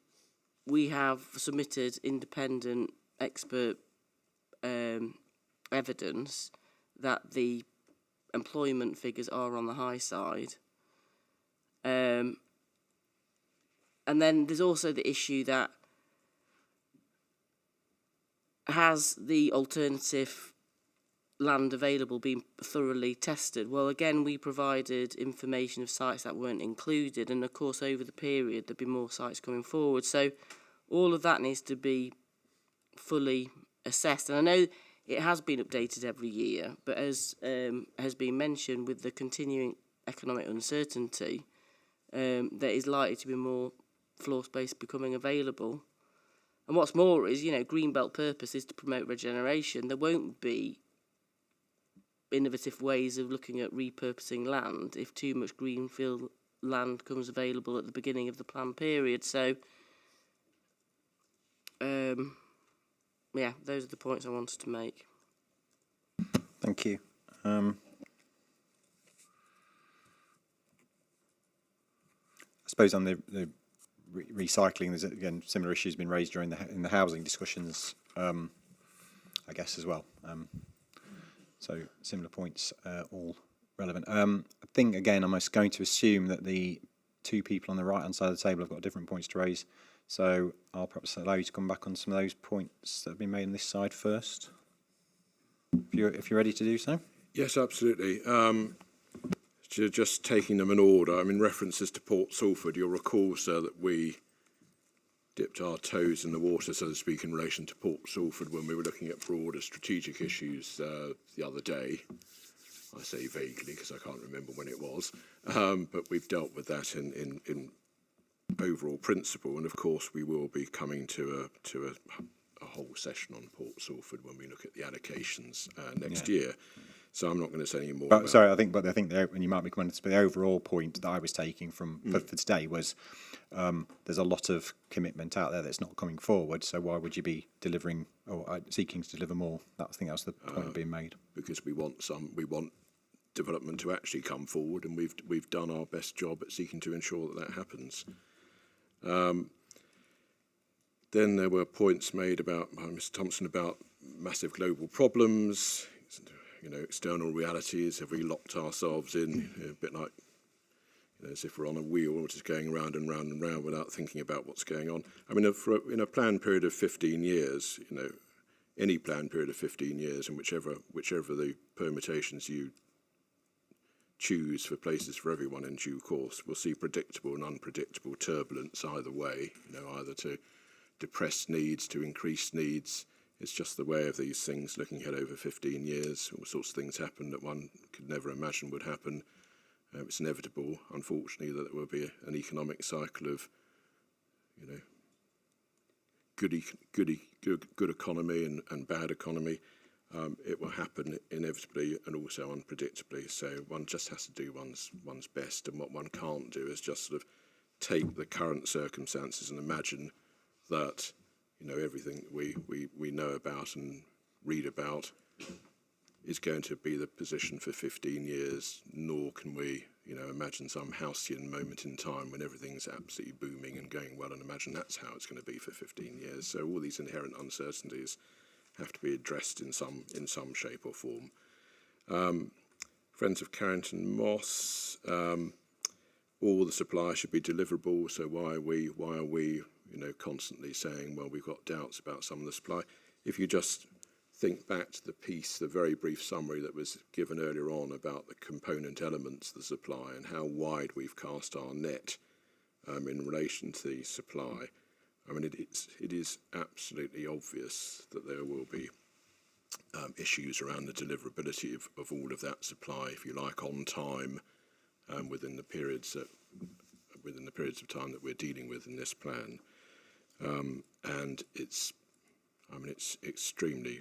we have submitted independent expert evidence that the employment figures are on the high side. And then there's also the issue that has the alternative land available being thoroughly tested. Well, again, we provided information of sites that weren't included, and of course over the period there'd be more sites coming forward. So all of that needs to be fully assessed. And I know it has been updated every year, but as has been mentioned, with the continuing economic uncertainty, there is likely to be more floor space becoming available. And what's more is, Greenbelt purpose is to promote regeneration. There won't be innovative ways of looking at repurposing land if too much greenfield land comes available at the beginning of the plan period. So, yeah, those are the points I wanted to make. Thank you. I suppose on the recycling, there's again similar issues been raised during in the housing discussions, I guess as well. So similar points, all relevant. I think again I'm going to assume that the two people on the right hand side of the table have got different points to raise. So I'll perhaps allow you to come back on some of those points that have been made on this side first, if you're ready to do so. Yes, absolutely. Just taking them in order, references to Port Salford, you'll recall, sir, that we dipped our toes in the water, so to speak, in relation to Port Salford when we were looking at broader strategic issues the other day. I say vaguely because I can't remember when it was, but we've dealt with that in overall principle, and of course we will be coming to a whole session on Port Salford when we look at the allocations next year. So I'm not going to say any more. But, sorry, I think and you might be coming to the overall point that I was taking from for today was there's a lot of commitment out there that's not coming forward. So why would you be delivering or seeking to deliver more? I think that's the point being made. Because we want development to actually come forward, and we've done our best job at seeking to ensure that happens. Then there were points made by Mr. Thompson about massive global problems. External realities. Have we locked ourselves in a bit like, as if we're on a wheel which is going round and round and round without thinking about what's going on? In a planned period of 15 years, any planned period of 15 years, and whichever the permutations you choose for places for everyone in due course, we'll see predictable and unpredictable turbulence either way. Either to depress needs, to increase needs. It's just the way of these things, looking ahead over 15 years. All sorts of things happen that one could never imagine would happen. It's inevitable, unfortunately, that there will be an economic cycle of, good economy and bad economy. It will happen inevitably and also unpredictably. So one just has to do one's best. And what one can't do is just sort of take the current circumstances and imagine that everything we know about and read about is going to be the position for 15 years, nor can we, imagine some halcyon moment in time when everything's absolutely booming and going well and imagine that's how it's going to be for 15 years. So all these inherent uncertainties have to be addressed in some shape or form. Friends of Carrington Moss, all the supply should be deliverable, so why are we constantly saying, well, we've got doubts about some of the supply? If you just think back to the very brief summary that was given earlier on about the component elements of the supply and how wide we've cast our net in relation to the supply, it is absolutely obvious that there will be issues around the deliverability of all of that supply, if you like, on time, within the periods of time that we're dealing with in this plan. And it's extremely,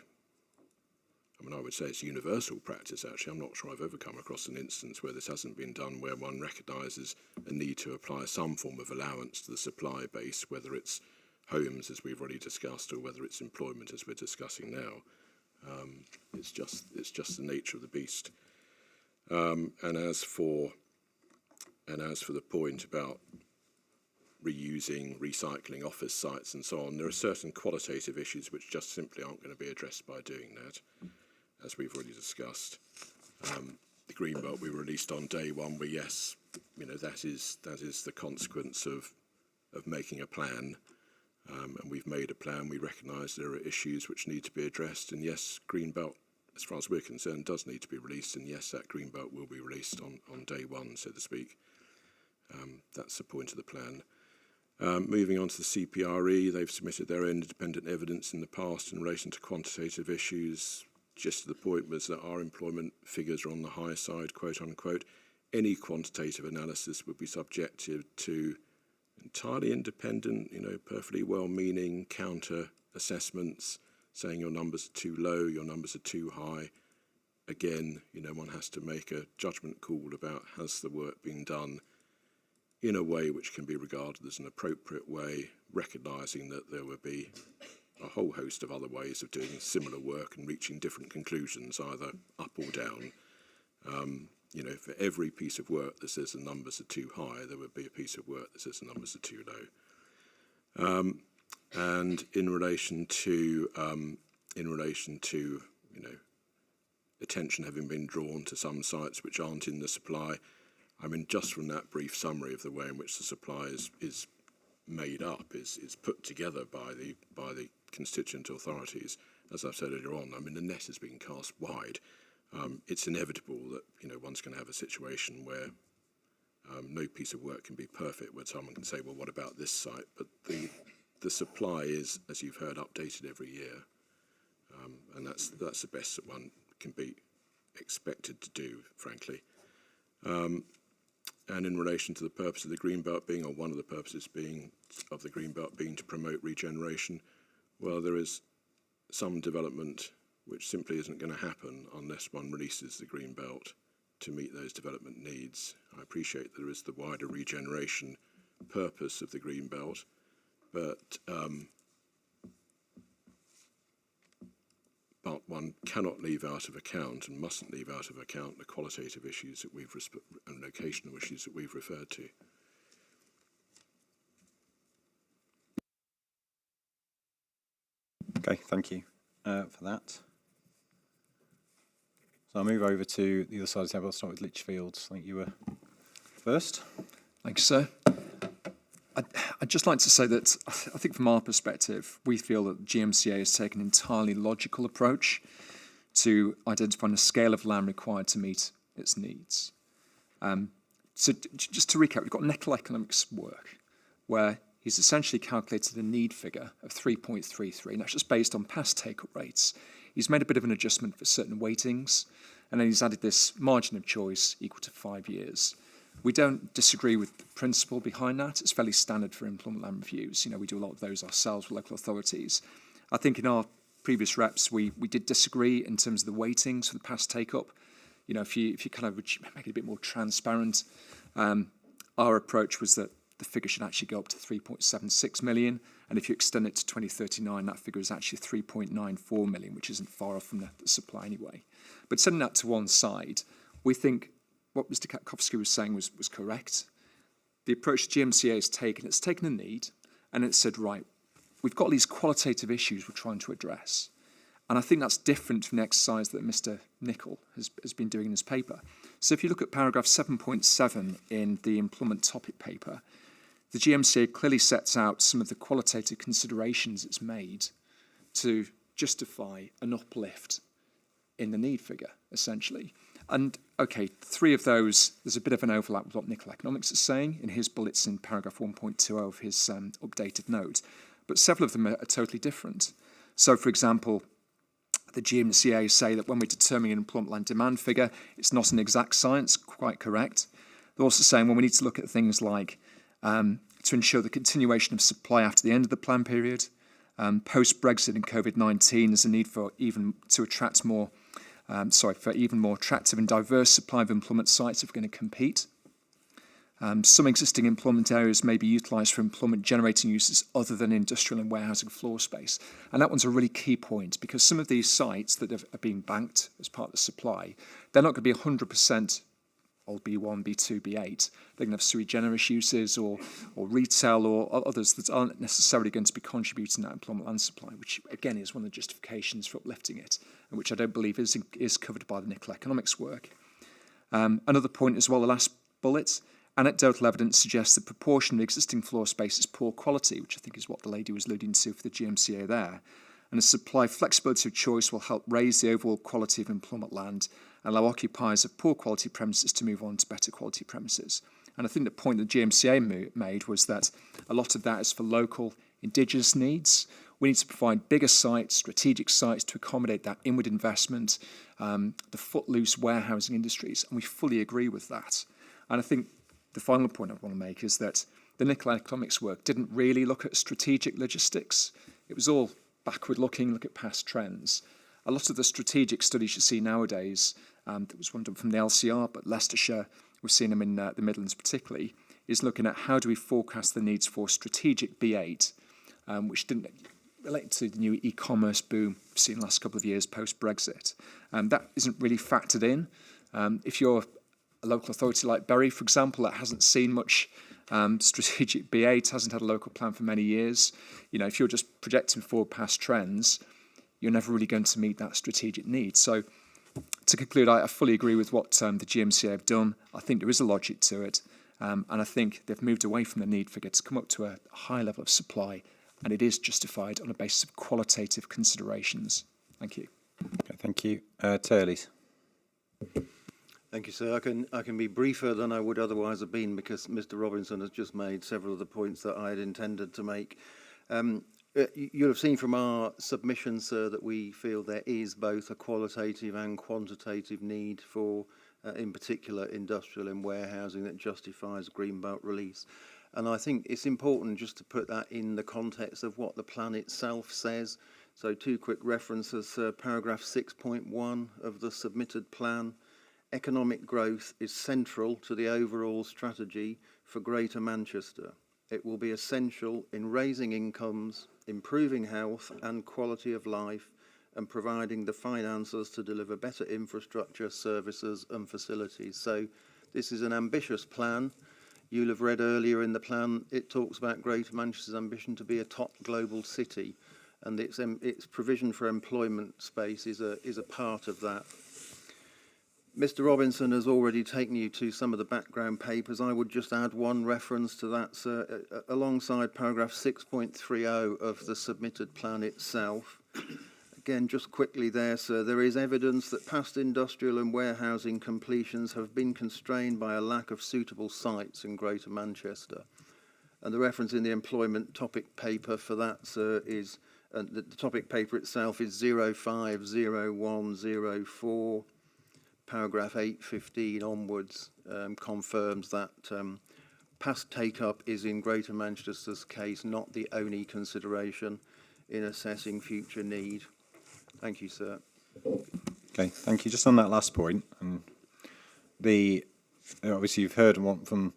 I would say it's universal practice, actually. I'm not sure I've ever come across an instance where this hasn't been done, where one recognises a need to apply some form of allowance to the supply base, whether it's homes, as we've already discussed, or whether it's employment, as we're discussing now. It's just the nature of the beast. And as for the point about reusing, recycling office sites and so on, there are certain qualitative issues which just simply aren't going to be addressed by doing that, as we've already discussed. The Greenbelt we released on day one, where yes, that is the consequence of making a plan, and we've made a plan. We recognise there are issues which need to be addressed, and yes, Greenbelt as far as we're concerned, does need to be released, and yes, that green belt will be released on day one, so to speak. That's the point of the plan. Moving on to the CPRE, they've submitted their own independent evidence in the past in relation to quantitative issues. Just to the point was that our employment figures are on the high side, quote unquote. Any quantitative analysis would be subjected to entirely independent, perfectly well-meaning counter assessments, saying your numbers are too low, your numbers are too high. Again, one has to make a judgment call about has the work been done in a way which can be regarded as an appropriate way, recognising that there would be a whole host of other ways of doing similar work and reaching different conclusions, either up or down. For every piece of work that says the numbers are too high, there would be a piece of work that says the numbers are too low. And in relation to attention having been drawn to some sites which aren't in the supply, just from that brief summary of the way in which the supply is made up, is put together by the constituent authorities, as I've said earlier on, the net has been cast wide. It's inevitable that one's going to have a situation where no piece of work can be perfect, where someone can say, well, what about this site? But the supply is, as you've heard, updated every year, and that's the best that one can be expected to do, frankly. And in relation to the purpose of the Greenbelt being, or one of the purposes of the Greenbelt being to promote regeneration, well, there is some development which simply isn't going to happen unless one releases the Greenbelt to meet those development needs. I appreciate there is the wider regeneration purpose of the Greenbelt, but one cannot leave out of account and mustn't leave out of account the qualitative issues that and locational issues that we've referred to. Okay, thank you for that. So I'll move over to the other side of the table. I'll start with Lichfields. I think you were first. Thanks, sir. I'd just like to say that I think from our perspective, we feel that GMCA has taken an entirely logical approach to identifying the scale of land required to meet its needs. So just to recap, we've got Nickel Economics work, where he's essentially calculated a need figure of 3.33, and that's just based on past take-up rates. He's made a bit of an adjustment for certain weightings, and then he's added this margin of choice equal to 5 years. We don't disagree with the principle behind that. It's fairly standard for employment land reviews. We do a lot of those ourselves with local authorities. I think in our previous reps, we did disagree in terms of the weightings for the past take-up. If you kind of make it a bit more transparent, our approach was that the figure should actually go up to 3.76 million, and if you extend it to 2039, that figure is actually 3.94 million, which isn't far off from the supply anyway. But setting that to one side, we think what Mr. Katkowski was saying was correct. The approach GMCA has taken, it's taken a need, and it said, right, we've got these qualitative issues we're trying to address. And I think that's different from the exercise that Mr. Nickel has been doing in his paper. So if you look at paragraph 7.7 in the employment topic paper, the GMCA clearly sets out some of the qualitative considerations it's made to justify an uplift in the need figure, essentially. And, okay, 3 of those, there's a bit of an overlap with what Nickel Economics is saying in his bullets in paragraph 1.20 of his updated note, but several of them are totally different. So, for example, the GMCA say that when we're determining an employment land demand figure, it's not an exact science, quite correct. They're also saying, well, we need to look at things like to ensure the continuation of supply after the end of the plan period, post-Brexit and COVID-19, there's a need for even more attractive and diverse supply of employment sites if we're going to compete. Some existing employment areas may be utilised for employment generating uses other than industrial and warehousing floor space. And that one's a really key point, because some of these sites that are being banked as part of the supply, they're not going to be 100% old B1, B2, B8. They're going to have sui generis uses or retail or others that aren't necessarily going to be contributing to that employment land supply, which again is one of the justifications for uplifting it, and which I don't believe is covered by the Nickel Economics work. Another point as well, the last bullet, anecdotal evidence suggests the proportion of existing floor space is poor quality, which I think is what the lady was alluding to for the GMCA there. And a supply flexibility of choice will help raise the overall quality of employment land and allow occupiers of poor quality premises to move on to better quality premises. And I think the point that GMCA made was that a lot of that is for local indigenous needs. We need to provide bigger sites, strategic sites to accommodate that inward investment, the footloose warehousing industries, and we fully agree with that. And I think the final point I want to make is that the nickel economics work didn't really look at strategic logistics. It was all backward looking, look at past trends. A lot of the strategic studies you see nowadays, there was one done from the LCR, but Leicestershire, we've seen them in the Midlands particularly, is looking at how do we forecast the needs for strategic B8, which didn't relate to the new e-commerce boom we've seen the last couple of years post-Brexit. That isn't really factored in. If you're a local authority like Bury, for example, that hasn't seen much strategic B8, hasn't had a local plan for many years, if you're just projecting forward past trends, you're never really going to meet that strategic need. So to conclude, I fully agree with what the GMCA have done. I think there is a logic to it, and I think they've moved away from the need for it to come up to a high level of supply, and it is justified on a basis of qualitative considerations. Thank you. Okay, thank you. Turleys. Thank you, sir. I can be briefer than I would otherwise have been because Mr. Robinson has just made several of the points that I had intended to make. You'll have seen from our submission, sir, that we feel there is both a qualitative and quantitative need for, in particular, industrial and warehousing that justifies Greenbelt release. And I think it's important just to put that in the context of what the plan itself says. So 2 quick references, paragraph 6.1 of the submitted plan. Economic growth is central to the overall strategy for Greater Manchester. It will be essential in raising incomes, improving health and quality of life, and providing the finances to deliver better infrastructure, services and facilities. So this is an ambitious plan. You'll have read earlier in the plan, it talks about Greater Manchester's ambition to be a top global city, and its provision for employment space is a part of that. Mr. Robinson has already taken you to some of the background papers. I would just add one reference to that, sir, alongside paragraph 6.30 of the submitted plan itself. Again, just quickly there, sir, there is evidence that past industrial and warehousing completions have been constrained by a lack of suitable sites in Greater Manchester. And the reference in the employment topic paper for that, sir, is, the topic paper itself is 050104. Paragraph 815 onwards confirms that past take-up is in Greater Manchester's case not the only consideration in assessing future need. Thank you, sir. Okay, thank you. Just on that last point, obviously you've heard one from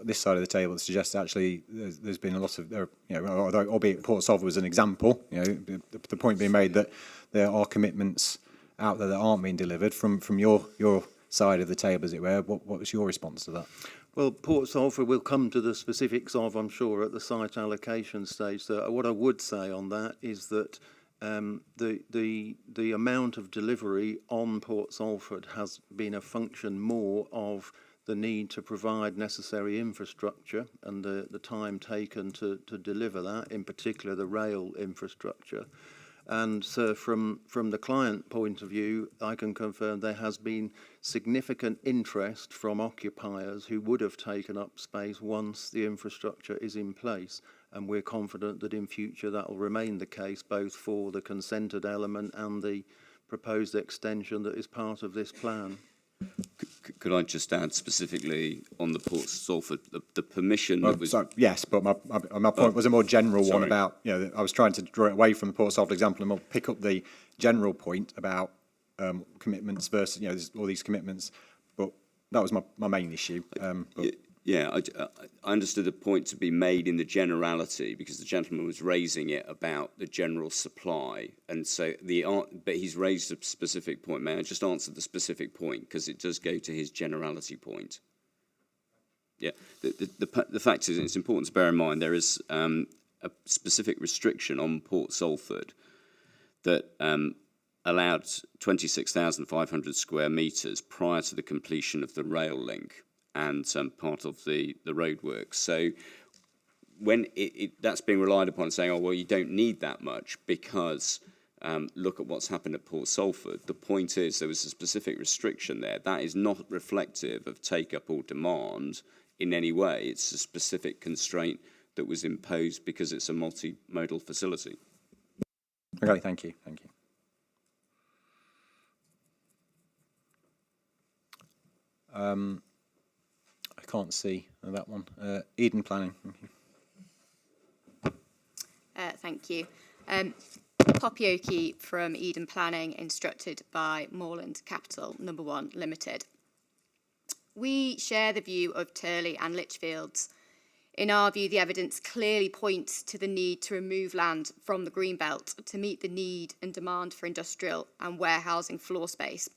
this side of the table that suggests actually there's been a lot of, albeit Port Salford was an example, the point being made that there are commitments out there that aren't being delivered from your side of the table, as it were. What was your response to that? Well, Port Salford will come to the specifics of, I'm sure, at the site allocation stage. So what I would say on that is that the amount of delivery on Port Salford has been a function more of the need to provide necessary infrastructure and the time taken to deliver that, in particular the rail infrastructure. And so from the client point of view, I can confirm there has been significant interest from occupiers who would have taken up space once the infrastructure is in place. And we're confident that in future that will remain the case, both for the consented element and the proposed extension that is part of this plan. Could I just add specifically on the Port Salford, the permission that was... Sorry, yes, but my point was a more general one about, I was trying to draw it away from the Port Salford example and we'll pick up the general point about commitments versus, there's all these commitments, but that was my main issue. I understood the point to be made in the generality because the gentleman was raising it about the general supply, and so but he's raised a specific point. May I just answer the specific point because it does go to his generality point? Yeah, the fact is, it's important to bear in mind there is a specific restriction on Port Salford that allowed 26,500 square metres prior to the completion of the rail link and part of the roadworks. So when that's being relied upon, saying, oh, well, you don't need that much because look at what's happened at Port Salford. The point is there was a specific restriction there. That is not reflective of take-up or demand in any way. It's a specific constraint that was imposed because it's a multimodal facility. Okay, thank you. Thank you. I can't see that one. Eden Planning. Thank you. Thank you. Poppy Oakey from Eden Planning, instructed by Moreland Capital Number 1 Limited. We share the view of Turley and Lichfields. In our view, the evidence clearly points to the need to remove land from the Greenbelt to meet the need and demand for industrial and warehousing floor space,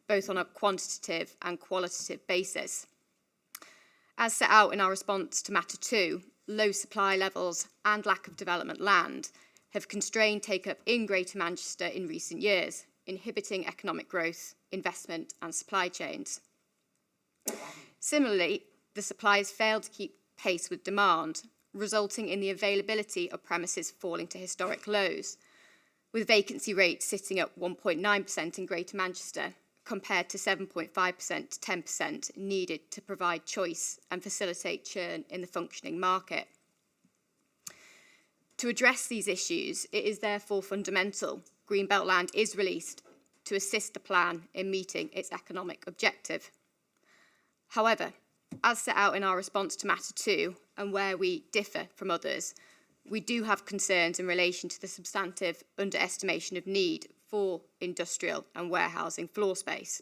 both on a quantitative and qualitative basis. As set out in our response to Matter 2, low supply levels and lack of development land have constrained take-up in Greater Manchester in recent years, inhibiting economic growth, investment and supply chains. Similarly, the supply has failed to keep pace with demand, resulting in the availability of premises falling to historic lows, with vacancy rates sitting at 1.9% in Greater Manchester, compared to 7.5% to 10% needed to provide choice and facilitate churn in the functioning market. To address these issues, it is therefore fundamental Greenbelt land is released to assist the plan in meeting its economic objective. However, as set out in our response to Matter 2, and where we differ from others, we do have concerns in relation to the substantive underestimation of need for industrial and warehousing floor space,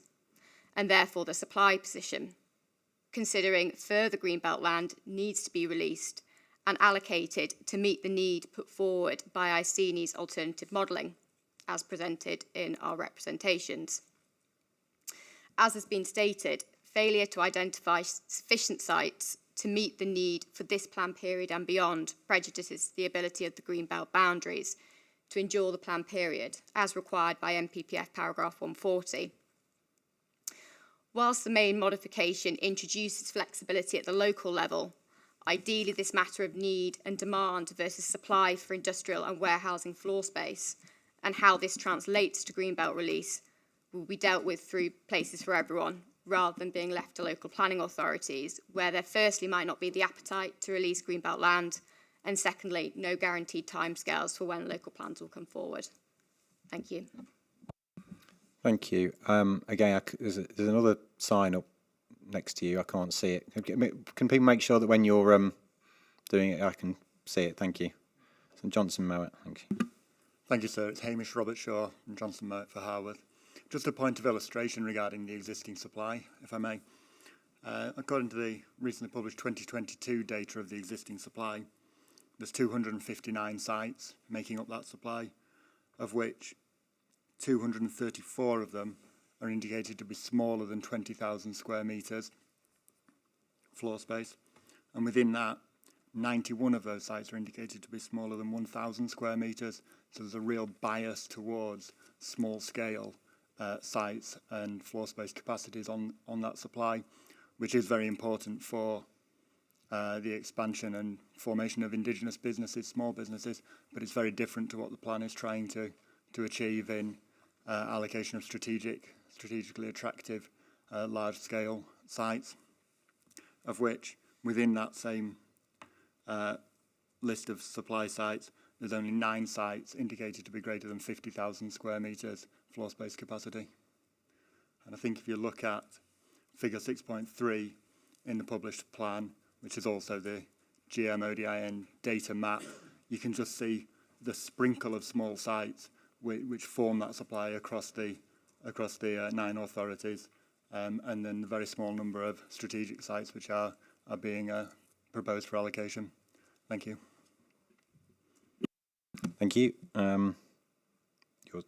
and therefore the supply position, considering further Greenbelt land needs to be released and allocated to meet the need put forward by Iceni's alternative modelling, as presented in our representations. As has been stated, failure to identify sufficient sites to meet the need for this plan period and beyond prejudices the ability of the Greenbelt boundaries to endure the plan period, as required by NPPF paragraph 140. Whilst the main modification introduces flexibility at the local level, ideally this matter of need and demand versus supply for industrial and warehousing floor space and how this translates to Greenbelt release will be dealt with through Places for Everyone, rather than being left to local planning authorities, where there firstly might not be the appetite to release Greenbelt land, and secondly, no guaranteed timescales for when local plans will come forward. Thank you. Thank you. Again, there's another sign up next to you. I can't see it. Can people make sure that when you're doing it, I can see it? Thank you. St Johnson Mowat. Thank you. Thank you, sir. It's Hamish Robert Shaw from Johnson Mowat for Harworth. Just a point of illustration regarding the existing supply, if I may. According to the recently published 2022 data of the existing supply, there's 259 sites making up that supply, of which 234 of them are indicated to be smaller than 20,000 square metres floor space. And within that, 91 of those sites are indicated to be smaller than 1,000 square metres. So there's a real bias towards small-scale sites and floor space capacities on that supply, which is very important for the expansion and formation of indigenous businesses, small businesses, but it's very different to what the plan is trying to achieve in allocation of strategically attractive large-scale sites, of which within that same list of supply sites, there's only 9 sites indicated to be greater than 50,000 square metres floor space capacity. And I think if you look at figure 6.3 in the published plan, which is also the GMODIN data map, you can just see the sprinkle of small sites which form that supply across the 9 authorities, and then the very small number of strategic sites which are being proposed for allocation. Thank you. Thank you. You're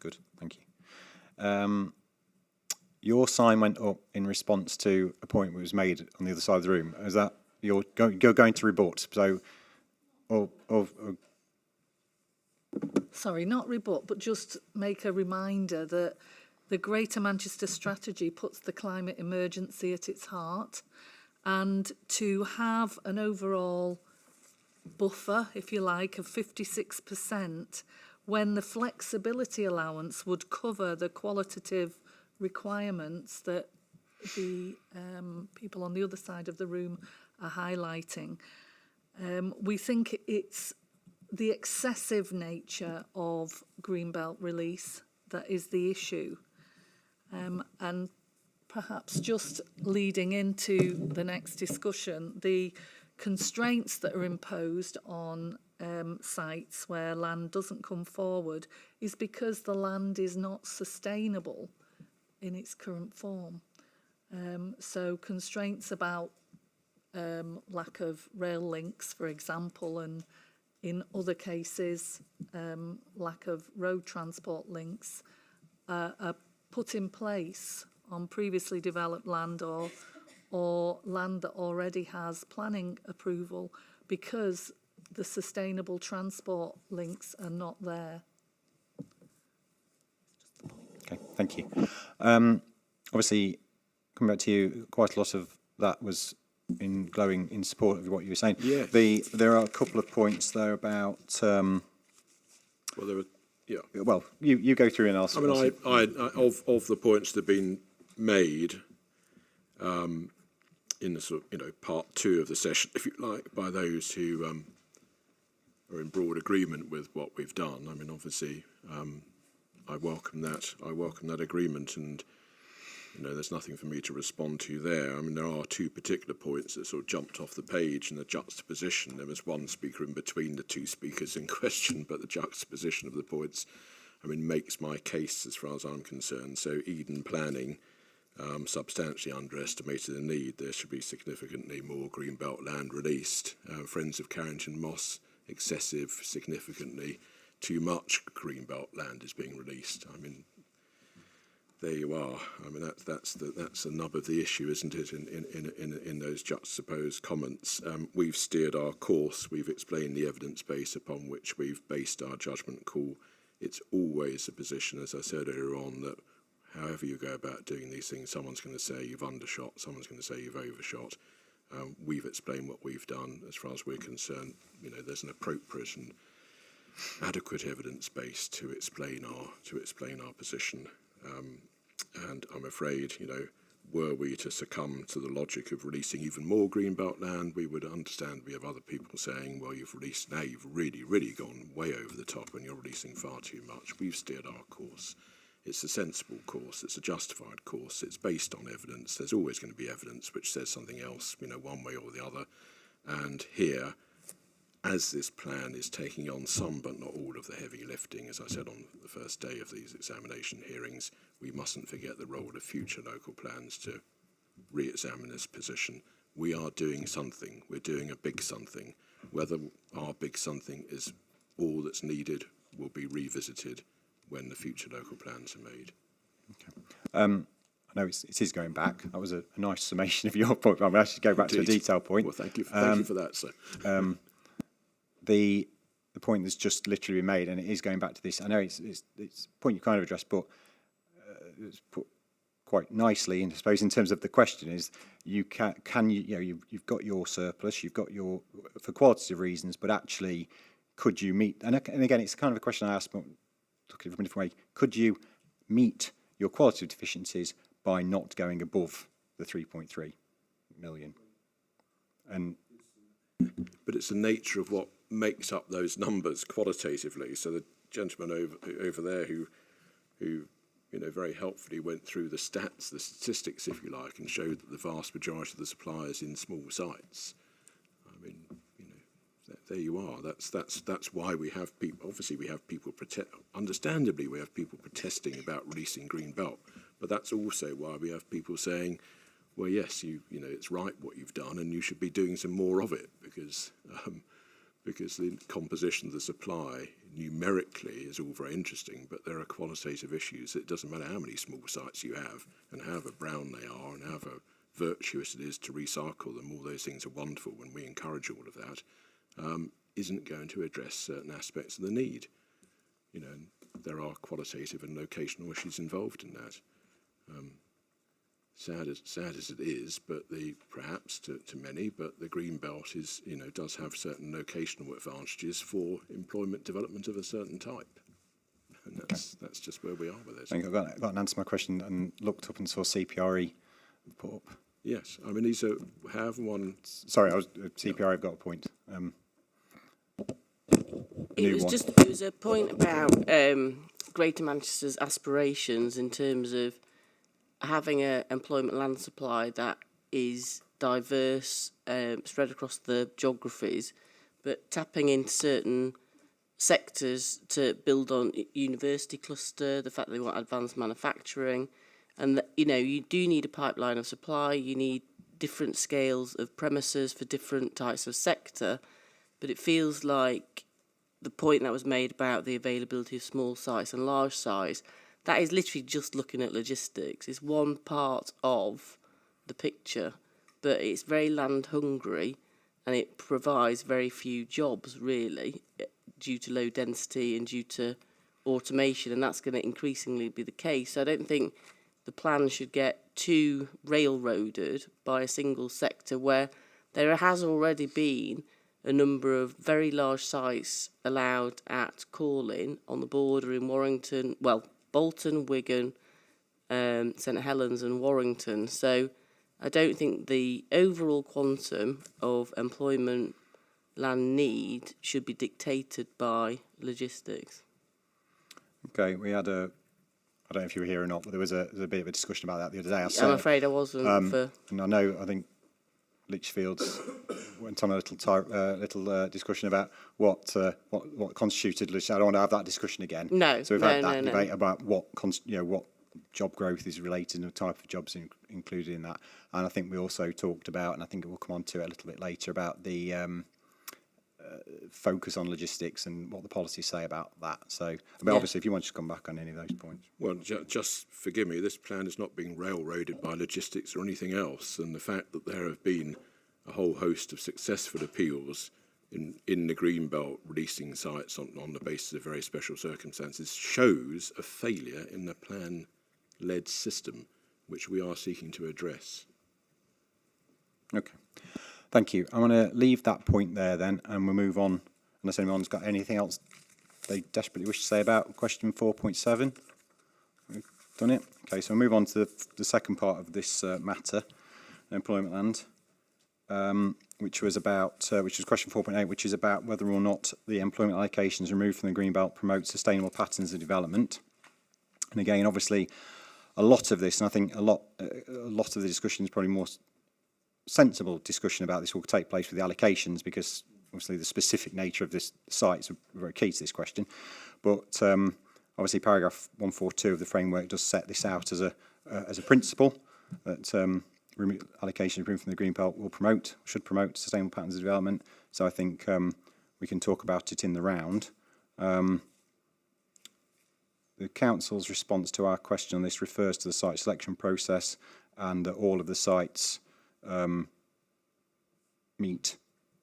good. Thank you. Your sign went up in response to a point that was made on the other side of the room. Is that you're going to rebut? So, Sorry, not rebut, but just make a reminder that the Greater Manchester Strategy puts the climate emergency at its heart, and to have an overall buffer, if you like, of 56% when the flexibility allowance would cover the qualitative requirements that the people on the other side of the room are highlighting. We think it's the excessive nature of Greenbelt release that is the issue. And perhaps just leading into the next discussion, the constraints that are imposed on sites where land doesn't come forward is because the land is not sustainable in its current form. So constraints about lack of rail links, for example, and in other cases, lack of road transport links are put in place on previously developed land or land that already has planning approval because the sustainable transport links are not there. Okay, thank you. Obviously, coming back to you, quite a lot of that was glowing in support of what you were saying. Yes. There are a couple of points there about. Well, there were. Yeah. Well, you go through and I'll. I mean, of the points that have been made, in the sort of, part two of the session, if you like, by those who are in broad agreement with what we've done. I mean, obviously, I welcome that. I welcome that agreement, and there's nothing for me to respond to there. I mean, there are two particular points that sort of jumped off the page in the juxtaposition. There was one speaker in between the two speakers in question, but the juxtaposition of the points, I mean, makes my case as far as I'm concerned. So Eden Planning substantially underestimated the need. There should be significantly more Greenbelt land released. Friends of Carrington Moss, excessive, significantly too much Greenbelt land is being released. I mean, there you are. I mean, that's the nub of the issue, isn't it? In those juxtaposed comments, we've steered our course. We've explained the evidence base upon which we've based our judgment call. It's always a position, as I said earlier on, that however you go about doing these things, someone's going to say you've undershot, someone's going to say you've overshot. We've explained what we've done. As far as we're concerned, there's an appropriate and adequate evidence base to explain our position. And I'm afraid, were we to succumb to the logic of releasing even more Greenbelt land, we would understand we have other people saying, well, you've really, really gone way over the top and you're releasing far too much. We've steered our course. It's a sensible course. It's a justified course. It's based on evidence. There's always going to be evidence which says something else, one way or the other. And here, as this plan is taking on some but not all of the heavy lifting, as I said on the first day of these examination hearings, we mustn't forget the role of future local plans to re-examine this position. We are doing something. We're doing a big something. Whether our big something is all that's needed will be revisited when the future local plans are made. Okay. I know it is going back. That was a nice summation of your point. I'm actually go back to a detail point. Well, thank you for that, sir. The point that's just literally been made, and it is going back to this. I know it's a point you kind of addressed, but it's put quite nicely. And I suppose in terms of the question is, you've got your surplus, you've got your for qualitative reasons, but actually, could you meet? And again, it's kind of a question I asked, but look at it from a different way. Could you meet your qualitative deficiencies by not going above the 3.3 million? But it's the nature of what makes up those numbers qualitatively. So the gentleman over there who very helpfully went through the stats, the statistics, if you like, and showed that the vast majority of the suppliers in small sites. I mean, there you are. That's why we have people. Obviously, we have people understandably, we have people protesting about releasing Greenbelt. But that's also why we have people saying, well, yes, it's right what you've done, and you should be doing some more of it, because the composition of the supply numerically is all very interesting, but there are qualitative issues. It doesn't matter how many small sites you have, and however brown they are, and however virtuous it is to recycle them. All those things are wonderful, and we encourage all of that. Isn't going to address certain aspects of the need. There are qualitative and locational issues involved in that. sad as it is, but perhaps to many, but the green belt is, does have certain locational advantages for employment development of a certain type. And that's just where we are with it. I think I've got an answer to my question and looked up and saw CPRE put up. Yes, I mean, these are, have one... Sorry, CPRE have got a point. It was a point about Greater Manchester's aspirations in terms of having an employment land supply that is diverse, spread across the geographies, but tapping into certain sectors to build on university cluster, the fact that they want advanced manufacturing, and that, you do need a pipeline of supply, you need different scales of premises for different types of sector, but it feels like the point that was made about the availability of small sites and large sites, that is literally just looking at logistics. It's one part of the picture, but it's very land hungry and it provides very few jobs, really, due to low density and due to automation, and that's going to increasingly be the case. So I don't think the plan should get too railroaded by a single sector where there has already been a number of very large sites allowed at Corlin on the border in Warrington, well, Bolton, Wigan, St Helens and Warrington. So I don't think the overall quantum of employment land need should be dictated by logistics. Okay, we had I don't know if you were here or not, but there was a bit of a discussion about that the other day. I'm afraid I wasn't. And I think Lichfields went on a little discussion about what constituted logistics. I don't want to have that discussion again. No. So we've had that debate about what job growth is related and the type of jobs included in that. And I think we also talked about, and I think we'll come on to it a little bit later, about the focus on logistics and what the policies say about that. So, obviously, if you want to come back on any of those points. Well, just forgive me, this plan is not being railroaded by logistics or anything else, and the fact that there have been a whole host of successful appeals in the Greenbelt releasing sites on the basis of very special circumstances shows a failure in the plan-led system, which we are seeking to address. Okay. Thank you. I'm going to leave that point there then, and we'll move on, unless anyone's got anything else they desperately wish to say about question 4.7. We've done it. Okay, so we'll move on to the second part of this matter, employment land, which was question 4.8, which is about whether or not the employment allocations removed from the Greenbelt promote sustainable patterns of development. And again, obviously, a lot of this, and I think a lot of the discussion is probably more sensible discussion about this will take place with the allocations, because obviously the specific nature of this site is very key to this question. But obviously paragraph 142 of the framework does set this out as a principle that allocations removed from the Greenbelt should promote sustainable patterns of development. So I think we can talk about it in the round. The council's response to our question on this refers to the site selection process, and that all of the sites meet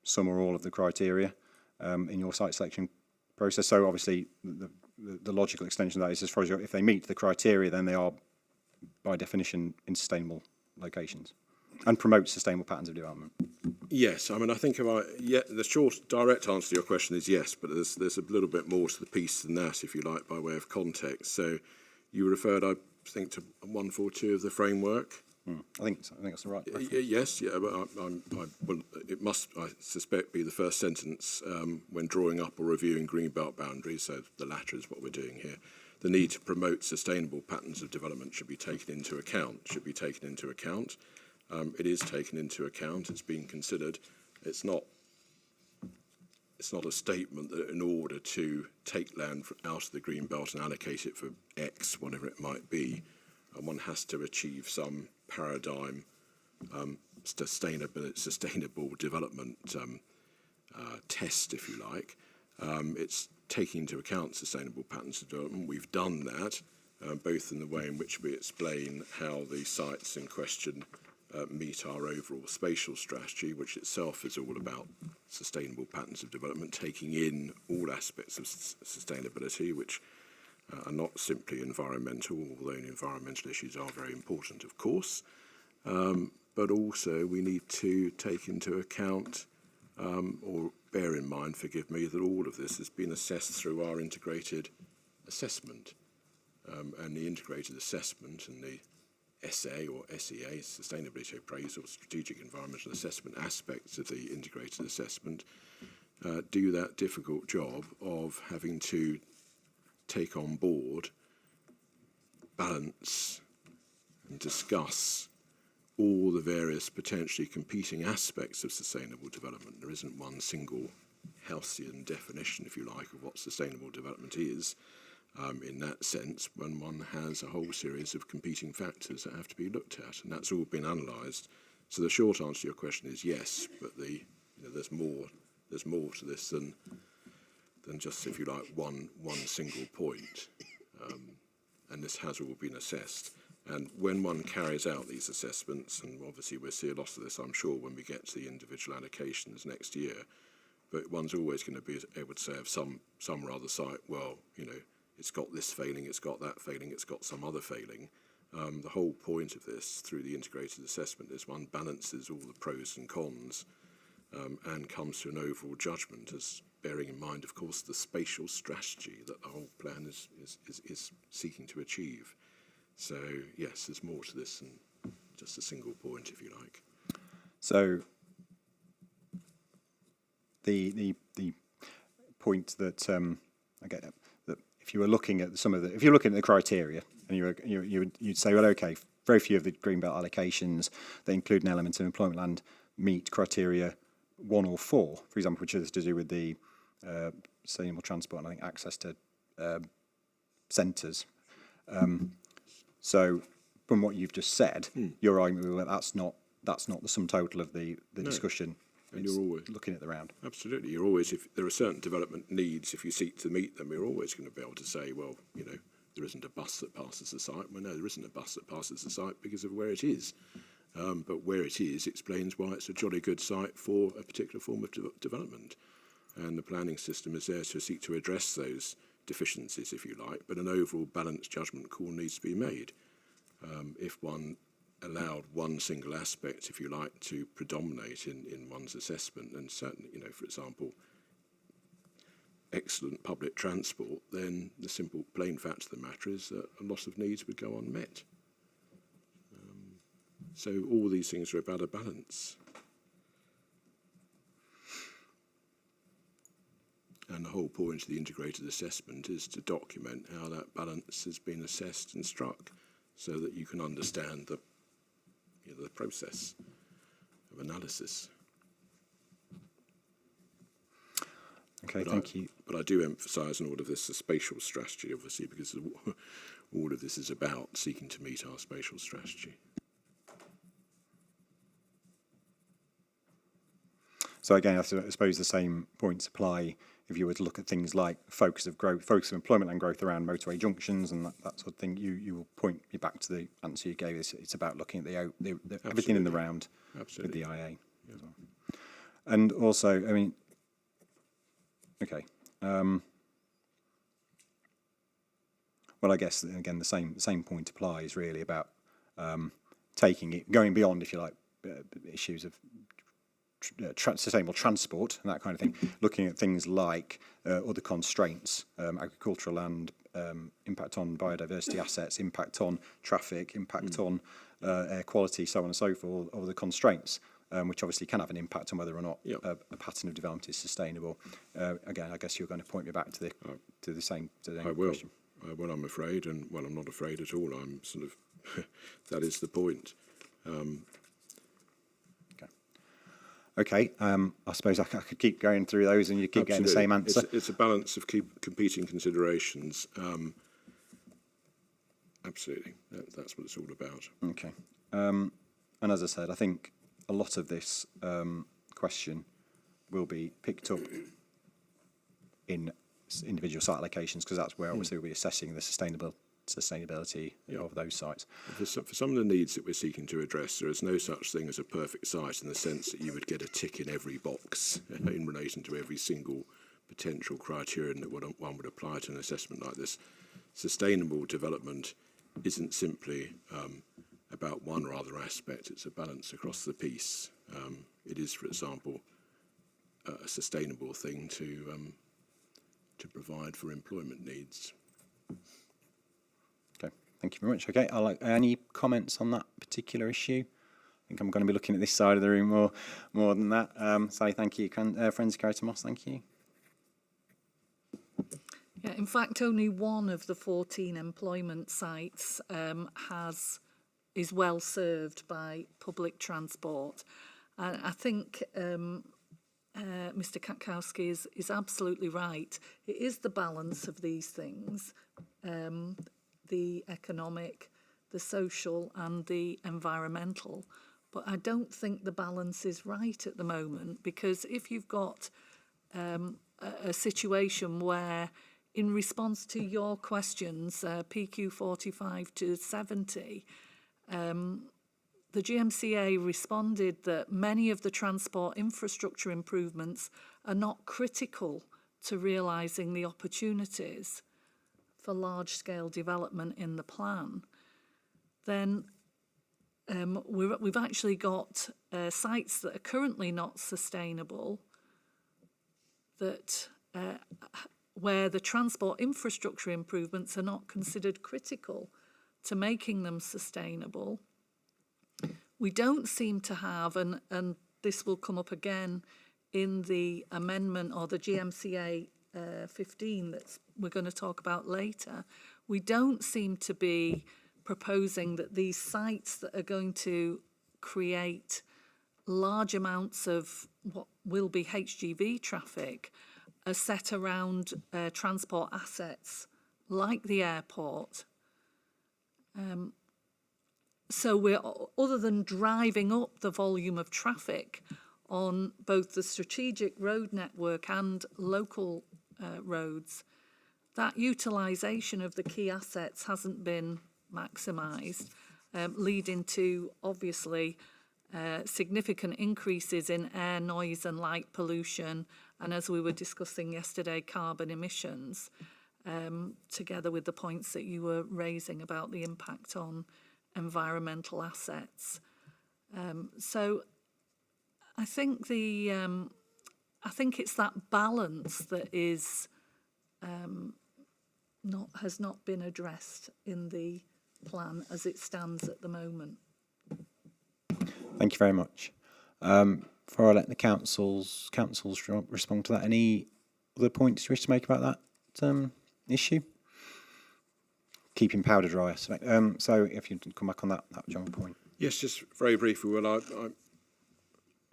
some or all of the criteria in your site selection process. So obviously the logical extension of that is, as far as if they meet the criteria, then they are by definition in sustainable locations and promote sustainable patterns of development. Yes, I mean, I think the short, direct answer to your question is yes, but there's a little bit more to the piece than that, if you like, by way of context. So you referred, I think, to 142 of the framework. I think that's the right reference. Yes, yeah, but it must, I suspect, be the first sentence when drawing up or reviewing Greenbelt boundaries, so the latter is what we're doing here. The need to promote sustainable patterns of development should be taken into account. It is taken into account, it's being considered. It's not a statement that in order to take land out of the Greenbelt and allocate it for X, whatever it might be, one has to achieve some paradigm sustainable development test, if you like. It's taking into account sustainable patterns of development. We've done that, both in the way in which we explain how the sites in question meet our overall spatial strategy, which itself is all about sustainable patterns of development, taking in all aspects of sustainability, which are not simply environmental, although environmental issues are very important, of course. but also we need to take into account or bear in mind, forgive me, that all of this has been assessed through our integrated assessment. And the integrated assessment and the SA or SEA, Sustainability Appraisal, Strategic Environmental Assessment aspects of the integrated assessment do that difficult job of having to take on board, balance and discuss all the various potentially competing aspects of sustainable development. There isn't one single halcyon definition, if you like, of what sustainable development is. In that sense, when one has a whole series of competing factors that have to be looked at, and that's all been analysed. So the short answer to your question is yes, but there's more to this than just, if you like, one single point. And this has all been assessed. And when one carries out these assessments, and obviously we'll see a lot of this, I'm sure, when we get to the individual allocations next year, but one's always going to be able to say of some rather site, well, it's got this failing, it's got that failing, it's got some other failing. The whole point of this, through the integrated assessment, is one balances all the pros and cons and comes to an overall judgment, as bearing in mind, of course, the spatial strategy that the whole plan is seeking to achieve. So, yes, there's more to this than just a single point, if you like. So, the point that I get that if you were looking at if you're looking at the criteria, and you'd say, well, okay, very few of the Greenbelt allocations that include an element of employment land meet criteria 1 or 4, for example, which is to do with the sustainable transport and I think access to centres. So, from what you've just said, your argument that that's not the sum total of the discussion. And you're always looking at the round. Absolutely, you're always, if there are certain development needs, if you seek to meet them, you're always going to be able to say, well, there isn't a bus that passes the site. Well, no, there isn't a bus that passes the site because of where it is. But where it is explains why it's a jolly good site for a particular form of development. And the planning system is there to seek to address those deficiencies, if you like, but an overall balanced judgment call needs to be made. If one allowed one single aspect, if you like, to predominate in one's assessment, and certainly, for example, excellent public transport, then the simple plain fact of the matter is that a lot of needs would go unmet. So all these things are about a balance. And the whole point of the integrated assessment is to document how that balance has been assessed and struck, so that you can understand the process of analysis. Okay, thank you. But I do emphasise in all of this the spatial strategy, obviously, because all of this is about seeking to meet our spatial strategy. So again, I suppose the same points apply if you were to look at things like focus of employment and growth around motorway junctions and that sort of thing. You will point me back to the answer you gave. It's about looking at the everything in the round with the IA. Yeah. As well. And also, I mean, okay. Well, I guess again the same point applies really about going beyond, if you like, issues of sustainable transport and that kind of thing, looking at things like other constraints, agricultural land, impact on biodiversity assets, impact on traffic, impact on air quality, so on and so forth, other constraints, which obviously can have an impact on whether or not a pattern of development is sustainable. Again, I guess you're going to point me back to the same I will. question. Well, I'm afraid, and well, I'm not afraid at all. I'm sort of that is the point. Okay, I suppose I could keep going through those and you keep getting the same answer. It's a balance of competing considerations. Absolutely, that's what it's all about. Okay, and as I said, I think a lot of this question will be picked up in individual site allocations, because that's where obviously we'll be assessing the sustainability of those sites. For some of the needs that we're seeking to address, there is no such thing as a perfect site in the sense that you would get a tick in every box in relation to every single potential criterion that one would apply to an assessment like this. Sustainable development isn't simply about one or other aspect. It's a balance across the piece. It is, for example, a sustainable thing to provide for employment needs. Okay, thank you very much. Okay, any comments on that particular issue? I think I'm going to be looking at this side of the room more than that. So thank you, Friends of Carrington Moss. Thank you. Yeah, in fact, only one of the 14 employment sites is well served by public transport. I think Mr. Katkowski is absolutely right. It is the balance of these things, the economic, the social and the environmental. But I don't think the balance is right at the moment, because if you've got a situation where, in response to your questions, PQ 45 to 70, the GMCA responded that many of the transport infrastructure improvements are not critical to realising the opportunities for large-scale development in the plan. Then we've actually got sites that are currently not sustainable, that where the transport infrastructure improvements are not considered critical to making them sustainable. We don't seem to have, and this will come up again in the amendment or the GMCA 15 that we're going to talk about later, we don't seem to be proposing that these sites that are going to create large amounts of what will be HGV traffic are set around transport assets like the airport. So we're, other than driving up the volume of traffic on both the strategic road network and local roads, that utilisation of the key assets hasn't been maximised, leading to obviously significant increases in air noise and light pollution, and as we were discussing yesterday, carbon emissions, together with the points that you were raising about the impact on environmental assets. So I think it's that balance that is has not been addressed in the plan as it stands at the moment. Thank you very much. Before I let the councils respond to that, any other points you wish to make about that issue? Keeping powder dry. So if you come back on that general point. Yes, just very briefly. Well,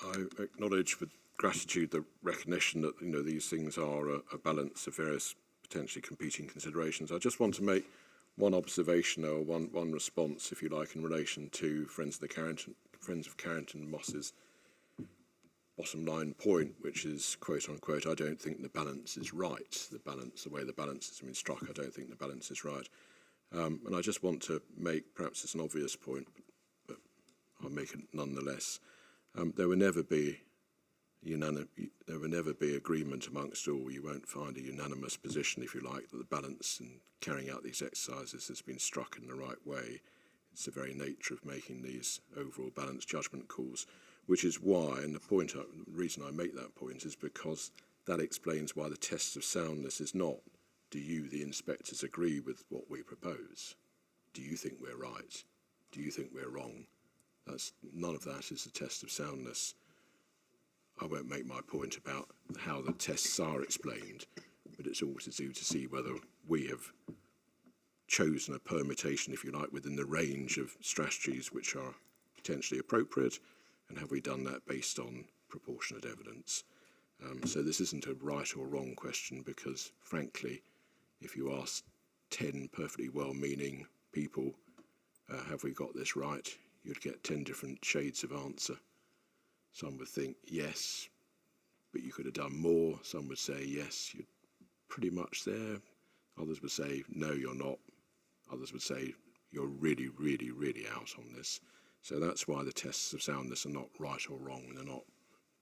I acknowledge with gratitude the recognition that these things are a balance of various potentially competing considerations. I just want to make one observation or one response, if you like, in relation to Friends of Carrington Moss's bottom line point, which is, quote unquote, I don't think the balance is right. The way the balance has been struck, I don't think the balance is right. And I just want to make, perhaps it's an obvious point, but I'll make it nonetheless. There will never be agreement amongst all. You won't find a unanimous position, if you like, that the balance in carrying out these exercises has been struck in the right way. It's the very nature of making these overall balanced judgment calls, which is why, and the reason I make that point is because that explains why the test of soundness is not, do you, the inspectors, agree with what we propose? Do you think we're right? Do you think we're wrong? None of that is a test of soundness. I won't make my point about how the tests are explained, but it's all to do to see whether we have chosen a permutation, if you like, within the range of strategies which are potentially appropriate, and have we done that based on proportionate evidence? So this isn't a right or wrong question, because frankly, if you ask 10 perfectly well-meaning people, have we got this right, you'd get 10 different shades of answer. Some would think yes, but you could have done more. Some would say yes, you're pretty much there. Others would say no, you're not. Others would say you're really, really, really out on this. So that's why the tests of soundness are not right or wrong. They're not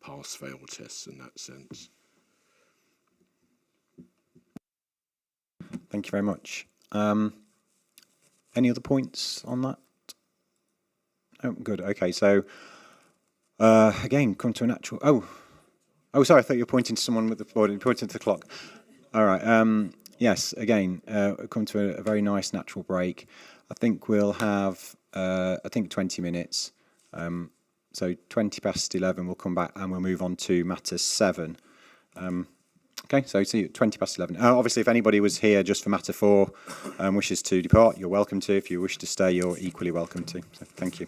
pass-fail tests in that sense. Thank you very much. Any other points on that? Oh, good. Okay, so again, come to a natural. Oh, sorry. I thought you were pointing to someone with the board. You're pointing to the clock. All right. Yes. Again, come to a very nice natural break. I think we'll have 20 minutes. So 11:20, we'll come back and we'll move on to matter 7. Okay, so see you at 11:20. Obviously, if anybody was here just for matter 4 and wishes to depart, you're welcome to. If you wish to stay, you're equally welcome to. So thank you.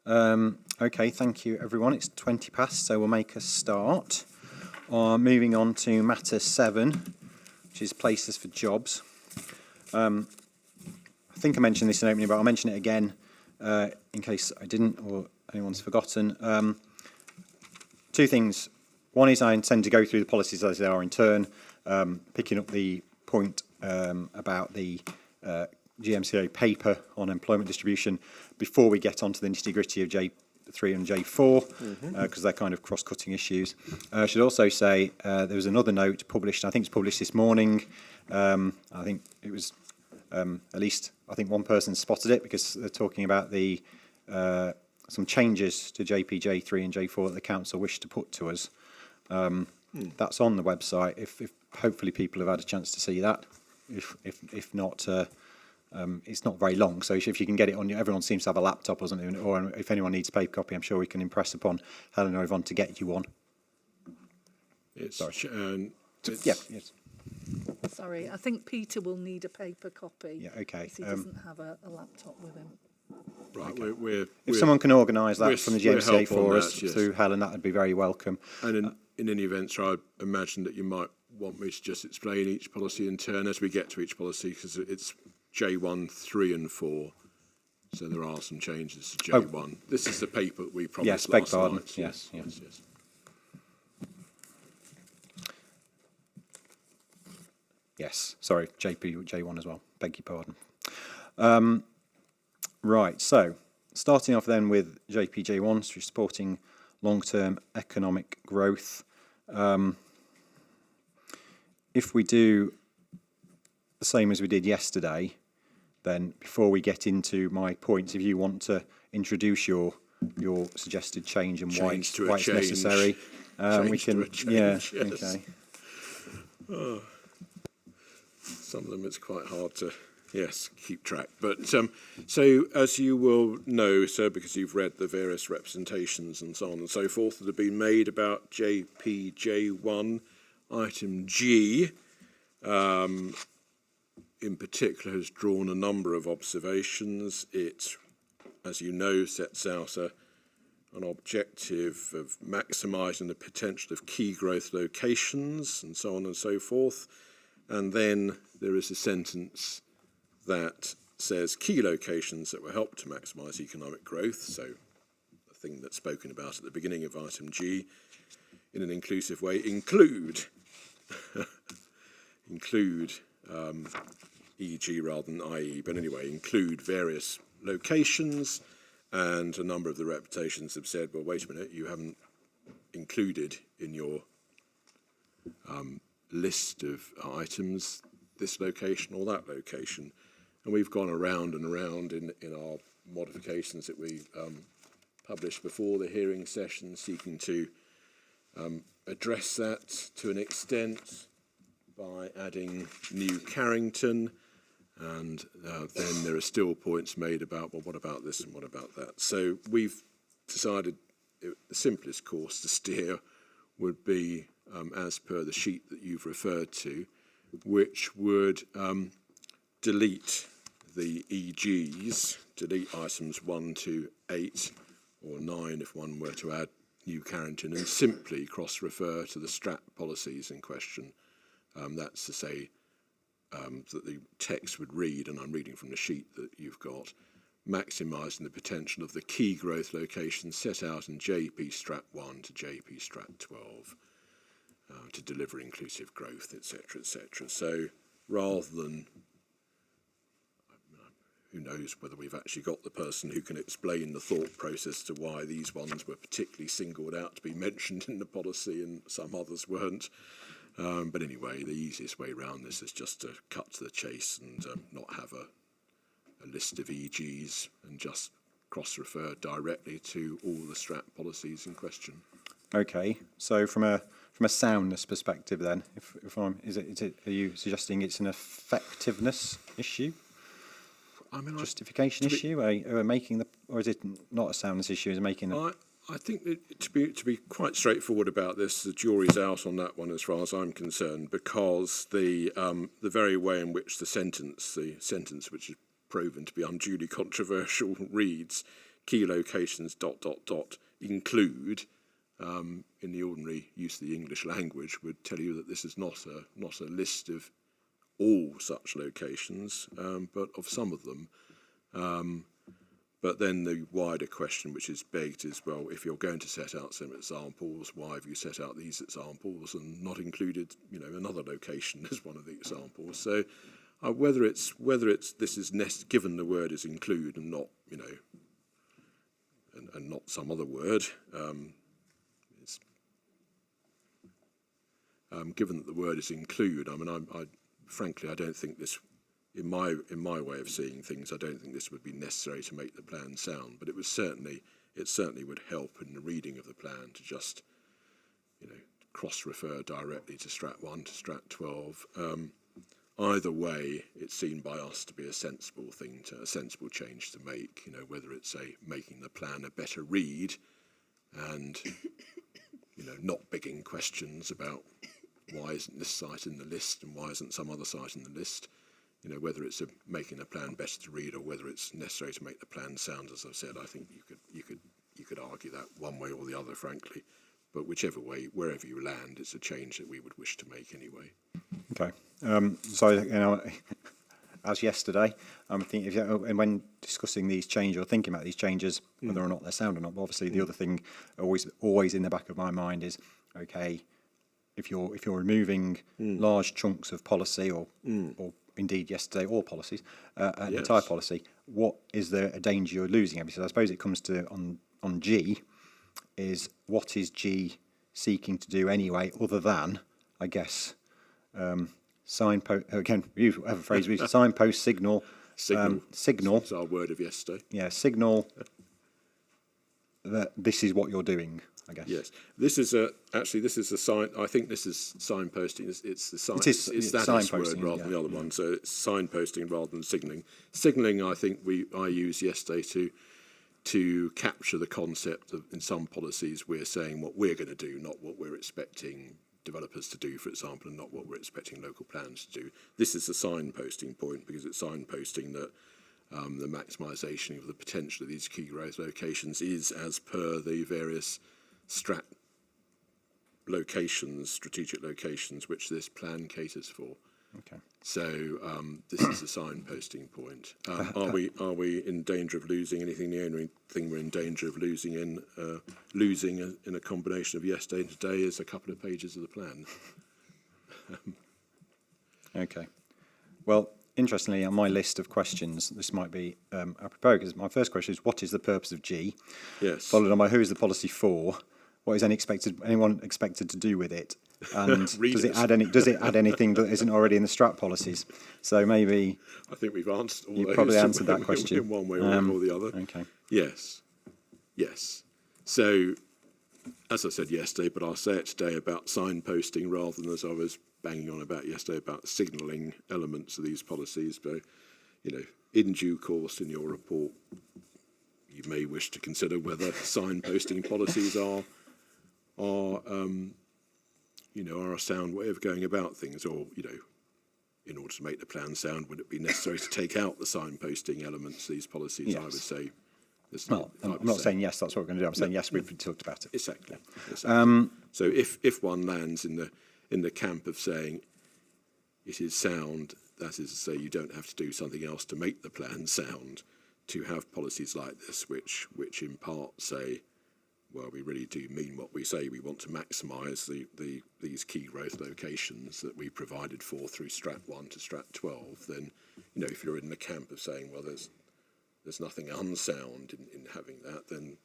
Okay, thank you everyone. It's 20 past, so we'll make a start. Moving on to matter 7, which is places for jobs. I think I mentioned this in opening, but I'll mention it again in case I didn't or anyone's forgotten. 2 things. One is I intend to go through the policies as they are in turn, picking up the point about the GMCA paper on employment distribution before we get onto the nitty-gritty of J3 and J4, because they're kind of cross-cutting issues. I should also say there was another note published, I think it's published this morning. I think it was at least, I think one person spotted it because they're talking about the some changes to JP, J3 and J4 that the council wished to put to us. That's on the website. If hopefully people have had a chance to see that. If not, it's not very long. So if you can get it on, everyone seems to have a laptop or something. Or if anyone needs a paper copy, I'm sure we can impress upon Helen or Yvonne to get you one. Sorry. Yes. Sorry, I think Peter will need a paper copy. Yeah. Okay. Because he doesn't have a laptop with him. Right. Okay. If someone can organise that from the GMCA for us through Helen, that would be very welcome. And in any event, so I imagine that you might want me to just explain each policy in turn as we get to each policy, because it's J1, 3 and 4. So there are some changes to J1. This is the paper that we promised last night. Yes. Yes, sorry, J1 as well. Beg your pardon. Right, so starting off then with JPJ1, so supporting long-term economic growth. If we do the same as we did yesterday, then before we get into my points, if you want to introduce your suggested change and why it's necessary, we can. Yes. Okay. Oh. Some of them it's quite hard to, keep track. But so as you will know, because you've read the various representations and so on and so forth that have been made about JPJ1, item G, in particular has drawn a number of observations. It, as you know, sets out an objective of maximising the potential of key growth locations and so on and so forth. And then there is a sentence that says key locations that will help to maximise economic growth. So the thing that's spoken about at the beginning of item G in an inclusive way include e.g. rather than i.e. But anyway, include various locations. And a number of the representations have said, well, wait a minute, you haven't included in your list of items this location or that location, and we've gone around and around in our modifications that we published before the hearing session, seeking to address that to an extent by adding New Carrington, and then there are still points made about, well, what about this and what about that? So we've decided the simplest course to steer would be as per the sheet that you've referred to, which would delete the EGs, delete items 1 to 8 or 9 if one were to add New Carrington, and simply cross-refer to the STRAT policies in question. That's to say that the text would read, and I'm reading from the sheet that you've got, maximising the potential of the key growth locations set out in JP Strat 1 to JP Strat 12. To deliver inclusive growth, etc., etc. So rather than, who knows whether we've actually got the person who can explain the thought process to why these ones were particularly singled out to be mentioned in the policy and some others weren't. But anyway, the easiest way around this is just to cut to the chase and not have a list of EGs and just cross-refer directly to all the STRAT policies in question. Okay, so from a soundness perspective, then, are you suggesting it's an effectiveness issue? I mean, justification issue? Or is it not a soundness issue? Is it making the... I think that to be quite straightforward about this, the jury's out on that one as far as I'm concerned, because the very way in which the sentence which is proven to be unduly controversial reads, key locations ... include, in the ordinary use of the English language, would tell you that this is not a list of all such locations, but of some of them. But then the wider question which is begged is, well, if you're going to set out some examples, why have you set out these examples and not included, another location as one of the examples? So whether it's this is given the word is include and not, and not some other word, given that the word is include, frankly, I don't think this, in my way of seeing things, I don't think this would be necessary to make the plan sound. But it certainly would help in the reading of the plan to just, cross-refer directly to Strat 1 to Strat 12. Either way, it's seen by us to be a sensible change to make. Whether it's making the plan a better read, and not begging questions about why isn't this site in the list and why isn't some other site in the list. Whether it's making the plan better to read or whether it's necessary to make the plan sound, as I've said, I think you could argue that one way or the other, frankly. But whichever way, wherever you land, it's a change that we would wish to make anyway. Okay. So, as yesterday, I'm thinking, and when discussing these changes or thinking about these changes, whether or not they're sound or not, but obviously the other thing always in the back of my mind is, okay, if you're removing large chunks of policy or indeed yesterday all policies, an entire policy, what is there a danger you're losing? Because I suppose it comes to on G, is what is G seeking to do anyway, other than, I guess, signpost, again, you have a phrase, signpost, signal. Signal. That's our word of yesterday. Yeah, signal that this is what you're doing, I guess. Yes, this is a sign. I think this is signposting. It's the sign. It's that S word rather than the other one. So it's signposting rather than signalling. Signalling, I think I used yesterday to capture the concept of, in some policies, we're saying what we're going to do, not what we're expecting developers to do, for example, and not what we're expecting local plans to do. This is a signposting point because it's signposting that the maximisation of the potential of these key growth locations is as per the various strategic locations which this plan caters for. Okay. So this is a signposting point. Are we in danger of losing anything? The only thing we're in danger of losing in a combination of yesterday and today is a couple of pages of the plan. Okay. Well, interestingly, on my list of questions, this might be apropos, because my first question is, what is the purpose of G? Yes. Followed on by, who is the policy for? What is anyone expected to do with it? And does it add anything that isn't already in the Strat policies? So maybe I think we've answered all you've those. probably answered that question in one way or the other. Okay. Yes. So, as I said yesterday, but I'll say it today about signposting rather than as I was banging on about yesterday about signalling elements of these policies. But in due course in your report, you may wish to consider whether signposting policies are a sound way of going about things, or in order to make the plan sound, would it be necessary to take out the signposting elements of these policies? Yes. I would say. I'm not saying yes, that's what we're going to do. I'm saying yes, we've talked about it. Exactly. So if one lands in the camp of saying it is sound, that is to say you don't have to do something else to make the plan sound, to have policies like this which in part say, well, we really do mean what we say. We want to maximise these key growth locations that we provided for through Strat 1 to Strat 12. Then, if you're in the camp of saying, well, there's nothing unsound in having that, then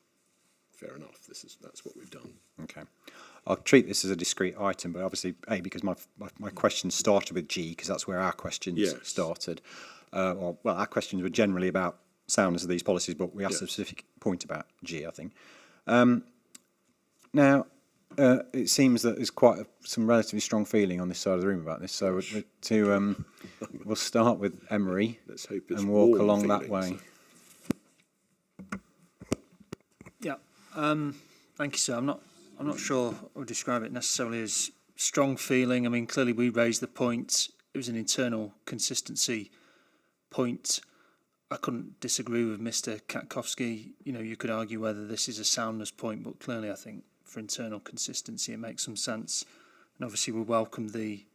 fair enough. That's what we've done. Okay. I'll treat this as a discrete item, but obviously, because my questions started with G, because that's where our questions started. Our questions were generally about soundness of these policies, but we asked a specific point about G, I think. Now, it seems that there's quite some relatively strong feeling on this side of the room about this. So we'll start with Emery and walk along that way. Yeah, thank you, sir. I'm not sure I would describe it necessarily as strong feeling. I mean, clearly we raised the point. It was an internal consistency point. I couldn't disagree with Mr. Katkowski. You know, you could argue whether this is a soundness point, but clearly I think for internal consistency it makes some sense. And obviously we welcome the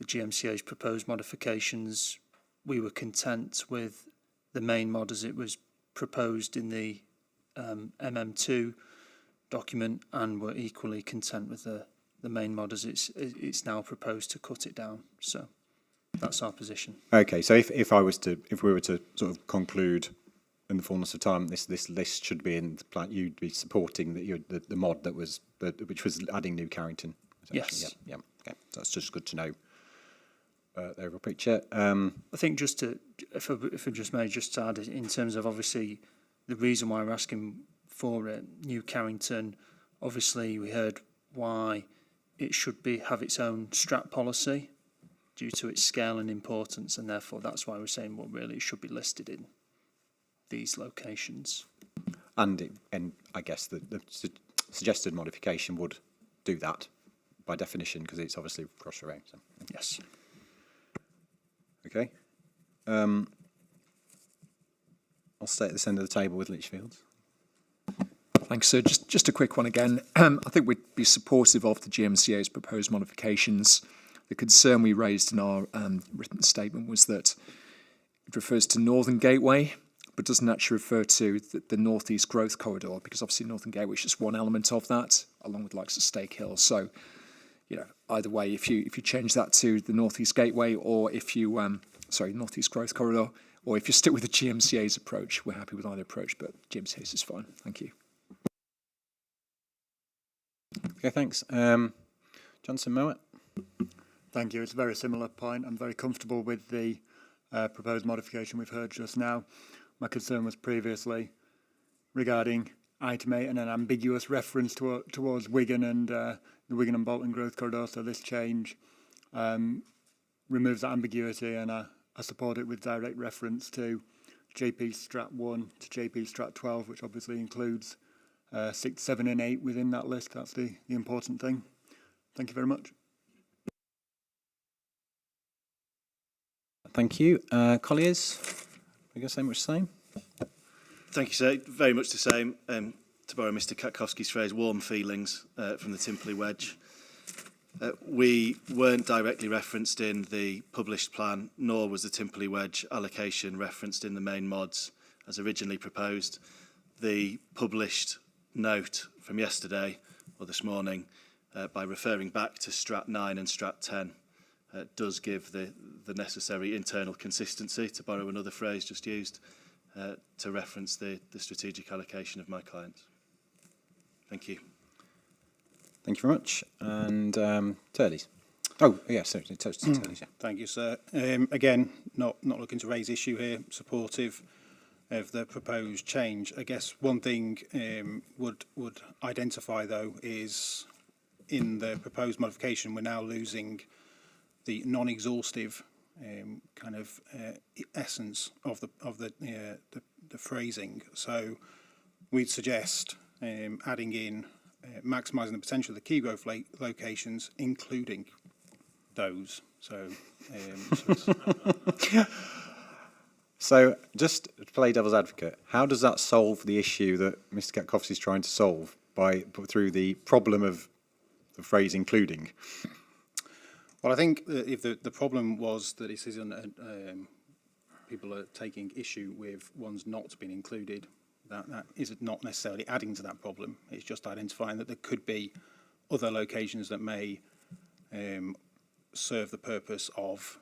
GMCA's proposed modifications. We were content with the main mod as it was proposed in the MM2 document, and we're equally content with the main mod as it's now proposed to cut it down. So that's our position. Okay, so if we were to sort of conclude in the fullness of time, this list should be in the plan. You'd be supporting the mod that was which was adding New Carrington. Yes. Yeah. Okay, so that's just good to know. The overall picture. I think just to, if I just may just add, in terms of obviously the reason why we're asking for it, New Carrington, obviously we heard why it should have its own strat policy due to its scale and importance, and therefore that's why we're saying, well, really it should be listed in these locations. And I guess the suggested modification would do that by definition, because it's obviously across the road. So. Yes. Okay. I'll stay at this end of the table with Lichfields. Thanks, sir. Just a quick one again. I think we'd be supportive of the GMCA's proposed modifications. The concern we raised in our written statement was that it refers to Northern Gateway, but doesn't actually refer to the North East Growth Corridor, because obviously Northern Gateway is just one element of that, along with likes of Stake Hill. So, you know, either way, if you change that to the North East Gateway, or if you North East Growth Corridor, or if you stick with the GMCA's approach, we're happy with either approach, but GMCA's is fine. Thank you. Okay, thanks. Johnson Mowat. Thank you. It's a very similar point. I'm very comfortable with the proposed modification we've heard just now. My concern was previously regarding item 8 and an ambiguous reference towards Wigan and the Wigan and Bolton Growth Corridor. So this change removes that ambiguity, and I support it with direct reference to JP Strat 1 to JP Strat 12, which obviously includes 6, 7 and 8 within that list. That's the important thing. Thank you very much. Thank you. Colliers, are you going to say much the same? Thank you, sir. Very much the same. To borrow Mr. Katkowski's phrase, warm feelings from the Timperley Wedge. We weren't directly referenced in the published plan, nor was the Timperley Wedge allocation referenced in the main mods as originally proposed. The published note from yesterday, or this morning, by referring back to Strat 9 and Strat 10, does give the necessary internal consistency, to borrow another phrase just used, to reference the strategic allocation of my clients. Thank you. Thank you very much. And Turleys. Oh, yes, certainly. Turleys, yeah. Thank you, sir. Again, not looking to raise issue here, supportive of the proposed change. I guess one thing would identify, though, is in the proposed modification, we're now losing the non-exhaustive kind of essence of the phrasing. So we'd suggest adding in maximising the potential of the key growth locations, including those. So, so just to play devil's advocate, how does that solve the issue that Mr. Katkowski is trying to solve through the problem of the phrase including? Well, I think that if the problem was that this isn't people are taking issue with ones not being included, that is not necessarily adding to that problem. It's just identifying that there could be other locations that may serve the purpose of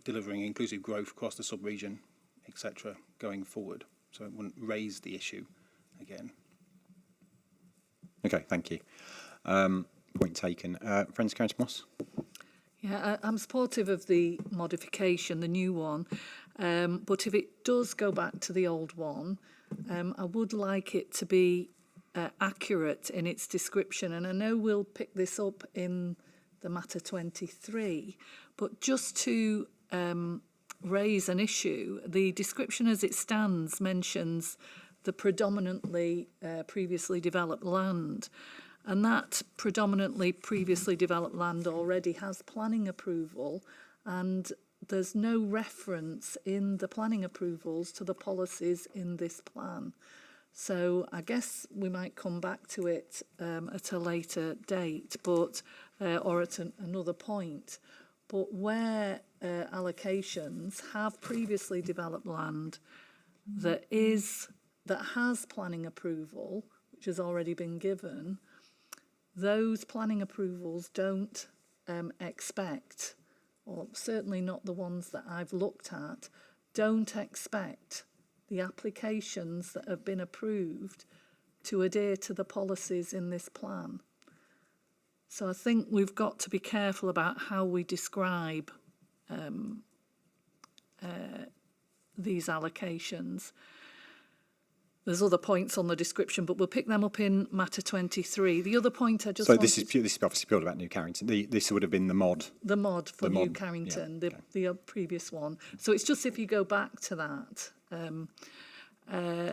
delivering inclusive growth across the sub-region, etc., going forward. So it wouldn't raise the issue again. Okay, thank you. Point taken. Friends, Karen Moss. Yeah, I'm supportive of the modification, the new one, but if it does go back to the old one, I would like it to be accurate in its description, and I know we'll pick this up in the Matter 23, but just to raise an issue, the description as it stands mentions the predominantly previously developed land, and that predominantly previously developed land already has planning approval, and there's no reference in the planning approvals to the policies in this plan. So I guess we might come back to it at a later date, but or at another point. But where allocations have previously developed land that has planning approval, which has already been given, those planning approvals don't expect, or certainly not the ones that I've looked at, don't expect the applications that have been approved to adhere to the policies in this plan. So I think we've got to be careful about how we describe these allocations. There's other points on the description, but we'll pick them up in matter 23. The other point I just so this is obviously purely about New Carrington. This would have been the mod. The mod for the New mod, Carrington, yeah, the previous one. So it's just if you go back to that.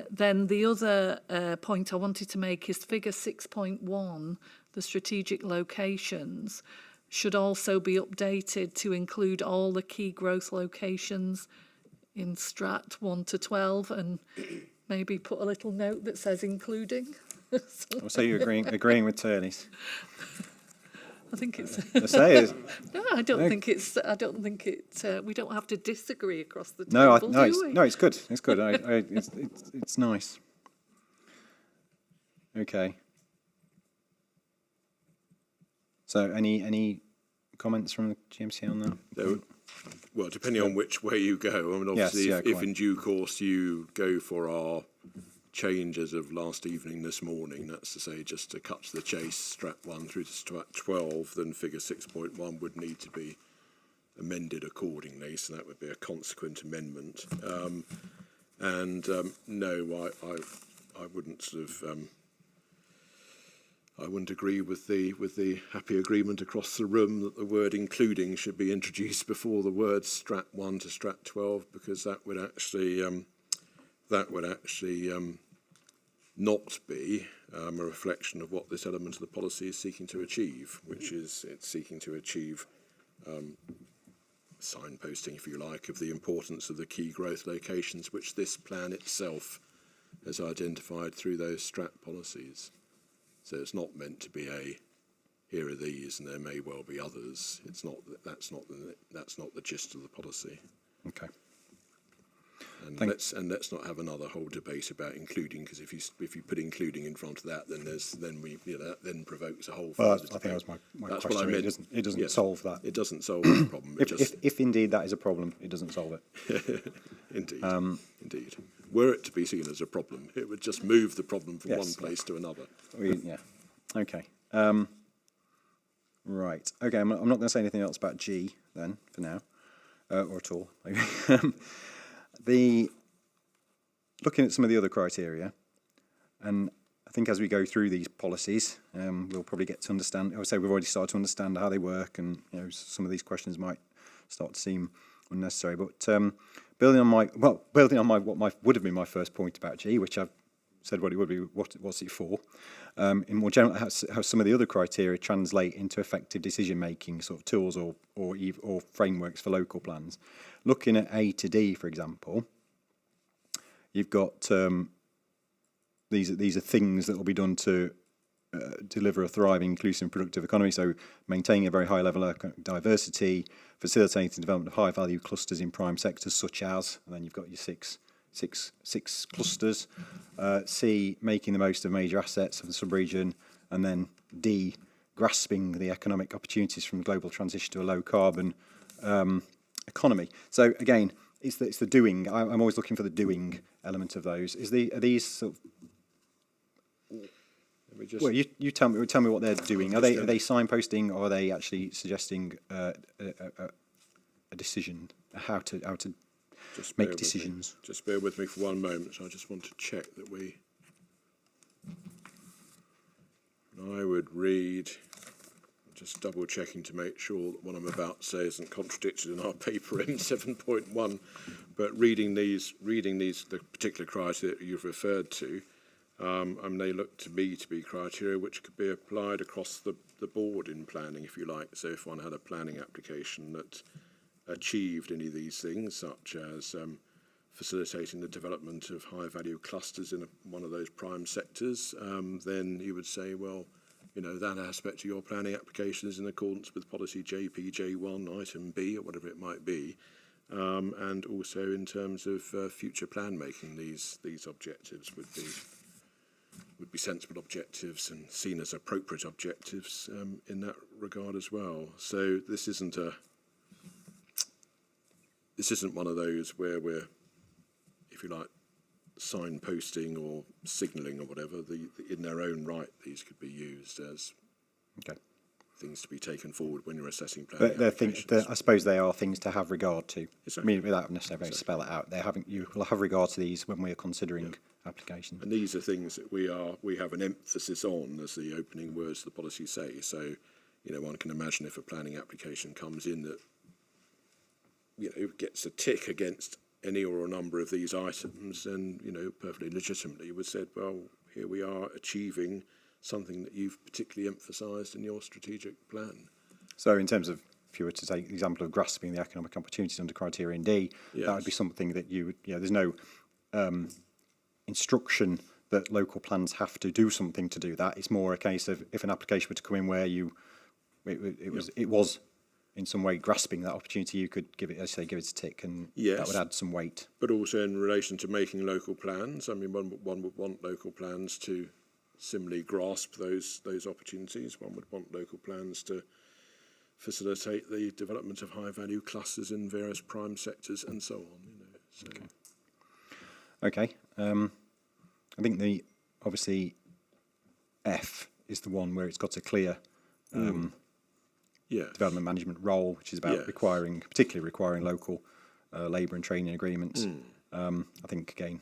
Then the other point I wanted to make is figure 6.1, the strategic locations, should also be updated to include all the key growth locations in Strat 1 to 12 and maybe put a little note that says including. So you're agreeing with Turney's? I think it's. No, I don't think it's. I don't think it. We don't have to disagree across the No, table. no, it's good. It's good. It's nice. Okay. So, any comments from the GMC on that? No. Well, depending on which way you go. I mean, obviously, yes, if in due course you go for our changes of last evening, this morning, that's to say, just to cut to the chase, Strat 1 through to Strat 12, then figure 6.1 would need to be amended accordingly, so that would be a consequent amendment. No, I wouldn't sort of. I wouldn't agree with the happy agreement across the room that the word including should be introduced before the words Strat 1 to Strat 12, because that would actually not be a reflection of what this element of the policy is seeking to achieve, which is it's seeking to achieve signposting, if you like, of the importance of the key growth locations which this plan itself has identified through those Strat policies. So it's not meant to be here are these and there may well be others. It's not that's not the gist of the policy. Okay. And let's not have another whole debate about including, because if you put including in front of that, then that then provokes a whole. Well, I think that was my that's question. What I meant. It doesn't solve that. It doesn't solve that problem. If indeed that is a problem, it doesn't solve it. Indeed. Indeed. Were it to be seen as a problem, it would just move the problem from one place to another. Yeah. Okay. Right. Okay. I'm not going to say anything else about G then for now, or at all. Maybe. Looking at some of the other criteria, and I think as we go through these policies, we'll probably get to understand. I would say we've already started to understand how they work, and some of these questions might start to seem unnecessary. But building on what would have been my first point about G, which I've said what it would be, what's it for? In more general, how some of the other criteria translate into effective decision-making sort of tools or frameworks for local plans. Looking at A to D, for example, you've got these are things that will be done to deliver a thriving, inclusive, and productive economy. So maintaining a very high level of diversity, facilitating development of high-value clusters in prime sectors, such as, and then you've got your six clusters. C, making the most of major assets of the sub-region, and then D, grasping the economic opportunities from global transition to a low-carbon economy. So again, it's the doing. I'm always looking for the doing element of those. Are these sort of? Well, you tell me what they're doing. Are they signposting, or are they actually suggesting a decision, how to make decisions? Just bear with me for one moment. I just want to check that I would read, just double checking to make sure that what I'm about to say isn't contradicted in our paper M7.1, but reading these, the particular criteria that you've referred to, they look to me to be criteria which could be applied across the board in planning, if you like. So if one had a planning application that achieved any of these things, such as facilitating the development of high-value clusters in one of those prime sectors, then you would say, well, you know, that aspect of your planning application is in accordance with policy JPJ1 item B or whatever it might be, and also in terms of future plan making, these objectives would be sensible objectives and seen as appropriate objectives in that regard as well. So this isn't one of those where we're, if you like, signposting or signalling or whatever. In their own right, these could be used as things to be taken forward when you're assessing planning applications. I suppose they are things to have regard to. Exactly. I mean, without necessarily having to spell it out, you will have regard to these when we are considering applications. And these are things that we have an emphasis on, as the opening words of the policy say. So, you know, one can imagine if a planning application comes in that, you know, gets a tick against any or a number of these items, and, you know, perfectly legitimately would said, well, here we are achieving something that you've particularly emphasised in your strategic plan. So in terms of, if you were to take the example of grasping the economic opportunities under criterion D, that would be something that you would, you know, there's no instruction that local plans have to do something to do that. It's more a case of if an application were to come in where it was in some way grasping that opportunity, you could give it, as I say, give it a tick, and that would add some weight. But also in relation to making local plans, I mean, one would want local plans to similarly grasp those opportunities. One would want local plans to facilitate the development of high-value clusters in various prime sectors and so on. You know, so. Okay. I think obviously F is the one where it's got a clear development management role, which is about particularly requiring local labour and training agreements. I think, again,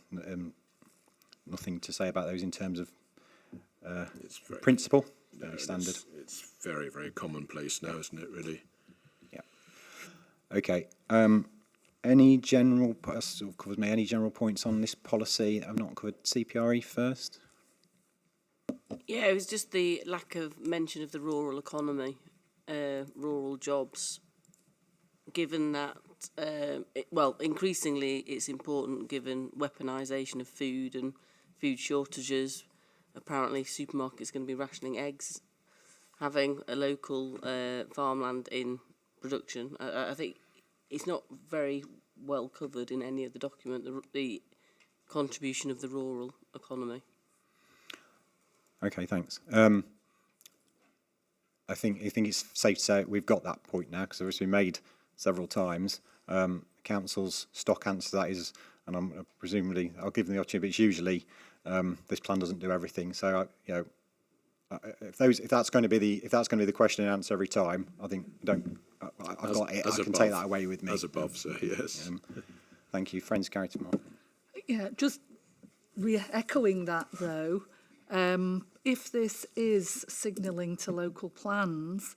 nothing to say about those in terms of principle, very standard. It's very, very commonplace now, isn't it, really? Yeah. Okay. Any general points on this policy? I've not covered CPRE first. Yeah, it was just the lack of mention of the rural economy, rural jobs. Given that, increasingly it's important given weaponisation of food and food shortages. Apparently, supermarkets are going to be rationing eggs. Having a local farmland in production, I think it's not very well covered in any of the document, the contribution of the rural economy. Okay, thanks. I think it's safe to say we've got that point now, because it's been made several times. Council's stock answer to that is, and I'm presumably I'll give them the opportunity, but it's usually this plan doesn't do everything. So if that's going to be the question and answer every time, I think I've got it. I can take that away with me. As above, sir. Yes. Thank you, friends. Carry tomorrow. Yeah, just echoing that though. If this is signalling to local plans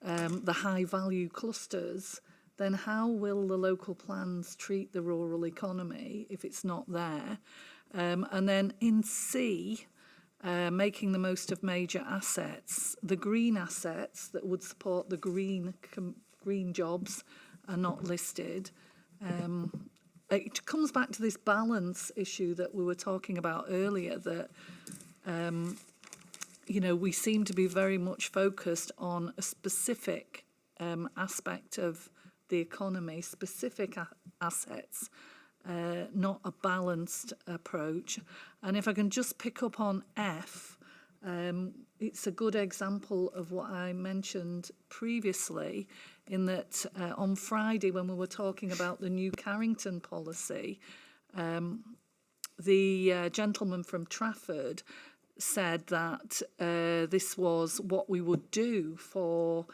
the high-value clusters, then how will the local plans treat the rural economy if it's not there? And then in C, making the most of major assets, the green assets that would support the green jobs are not listed. It comes back to this balance issue that we were talking about earlier, that we seem to be very much focused on a specific aspect of the economy, specific assets, not a balanced approach. And if I can just pick up on F, it's a good example of what I mentioned previously, in that on Friday when we were talking about the new Carrington policy, the gentleman from Trafford said that this was what we would do for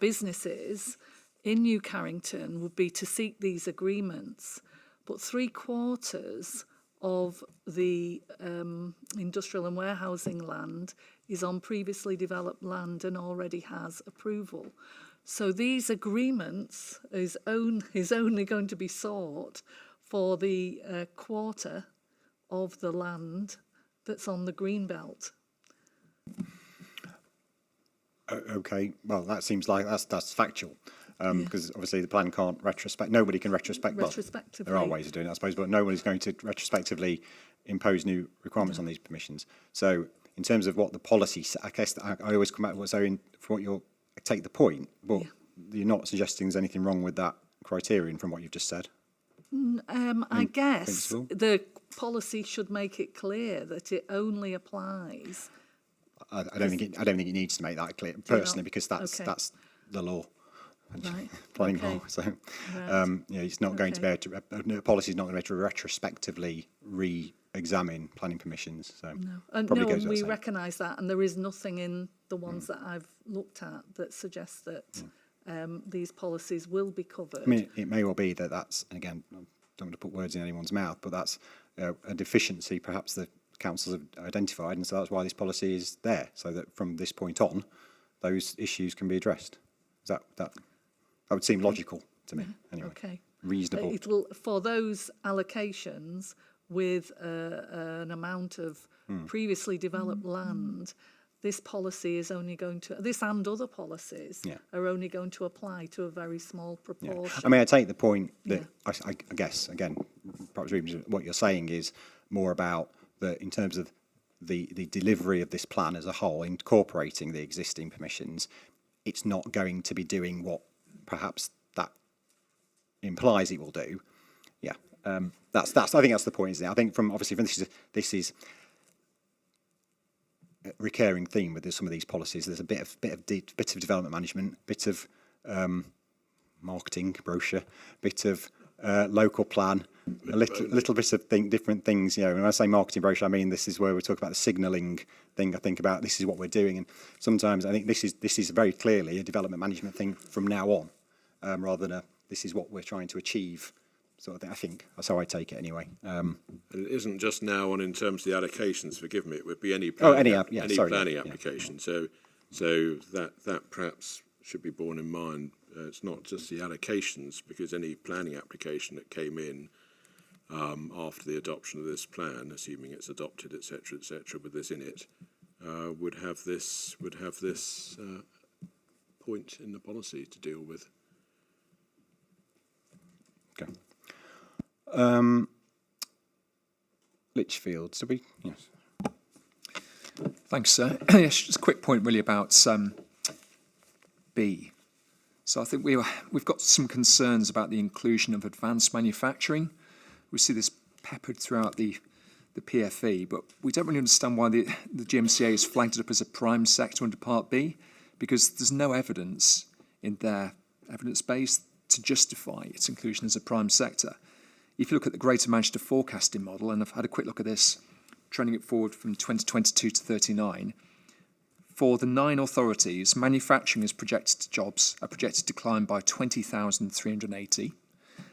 businesses in New Carrington, would be to seek these agreements. But 3/4 of the industrial and warehousing land is on previously developed land and already has approval. So these agreements is only going to be sought for the quarter of the land that's on the green belt. Okay, well, that seems like that's factual. because obviously the plan can't nobody can retrospectively. There are ways of doing it, I suppose, but nobody's going to retrospectively impose new requirements on these permissions. So in terms of what the policy, I guess I always come back to for what you're, I take the point, but you're not suggesting there's anything wrong with that criterion from what you've just said. I guess principle? the policy should make it clear that it only applies. I don't think it needs to make that clear personally, because that's the law. Right. Planning law. So, it's not going to be able to. The policy is not going to be able to retrospectively re-examine planning permissions. So, and we recognise that, and there is nothing in the ones that I've looked at that suggests that these policies will be covered. I mean, it may well be that that's, and again, I don't want to put words in anyone's mouth, but that's a deficiency perhaps the councils have identified, and so that's why this policy is there, so that from this point on, those issues can be addressed. Is that would seem logical to me, anyway. Okay. Reasonable. It'll, for those allocations with an amount of previously developed land, this policy is only going to, this and other policies are only going to apply to a very small proportion. I mean, I take the point that I guess, again, perhaps what you're saying is more about that in terms of the delivery of this plan as a whole, incorporating the existing permissions, it's not going to be doing what perhaps that implies it will do. Yeah, that's. I think that's the point, isn't it? I think from this is a recurring theme with some of these policies. There's a bit of development management, bit of marketing brochure, bit of local plan, a little bit of different things. You know, when I say marketing brochure, I mean this is where we talk about the signalling thing. I think about this is what we're doing, and sometimes I think this is very clearly a development management thing from now on, rather than this is what we're trying to achieve sort of thing. I think that's how I take it anyway. And it isn't just now on in terms of the allocations. Forgive me, it would be any planning, planning application. So that perhaps should be borne in mind. It's not just the allocations, because any planning application that came in after the adoption of this plan, assuming it's adopted, etc., with this in it, would have this point in the policy to deal with. Okay. Litchfield, so yes. Thanks, sir. Yes, just a quick point really about B. So I think we've got some concerns about the inclusion of advanced manufacturing. We see this peppered throughout the PFE, but we don't really understand why the GMCA has flagged it up as a prime sector under Part B, because there's no evidence in their evidence base to justify its inclusion as a prime sector. If you look at the Greater Manchester forecasting model, and I've had a quick look at this, trending it forward from 2022 to 39, for the 9 authorities, manufacturing jobs are projected to decline by 20,380,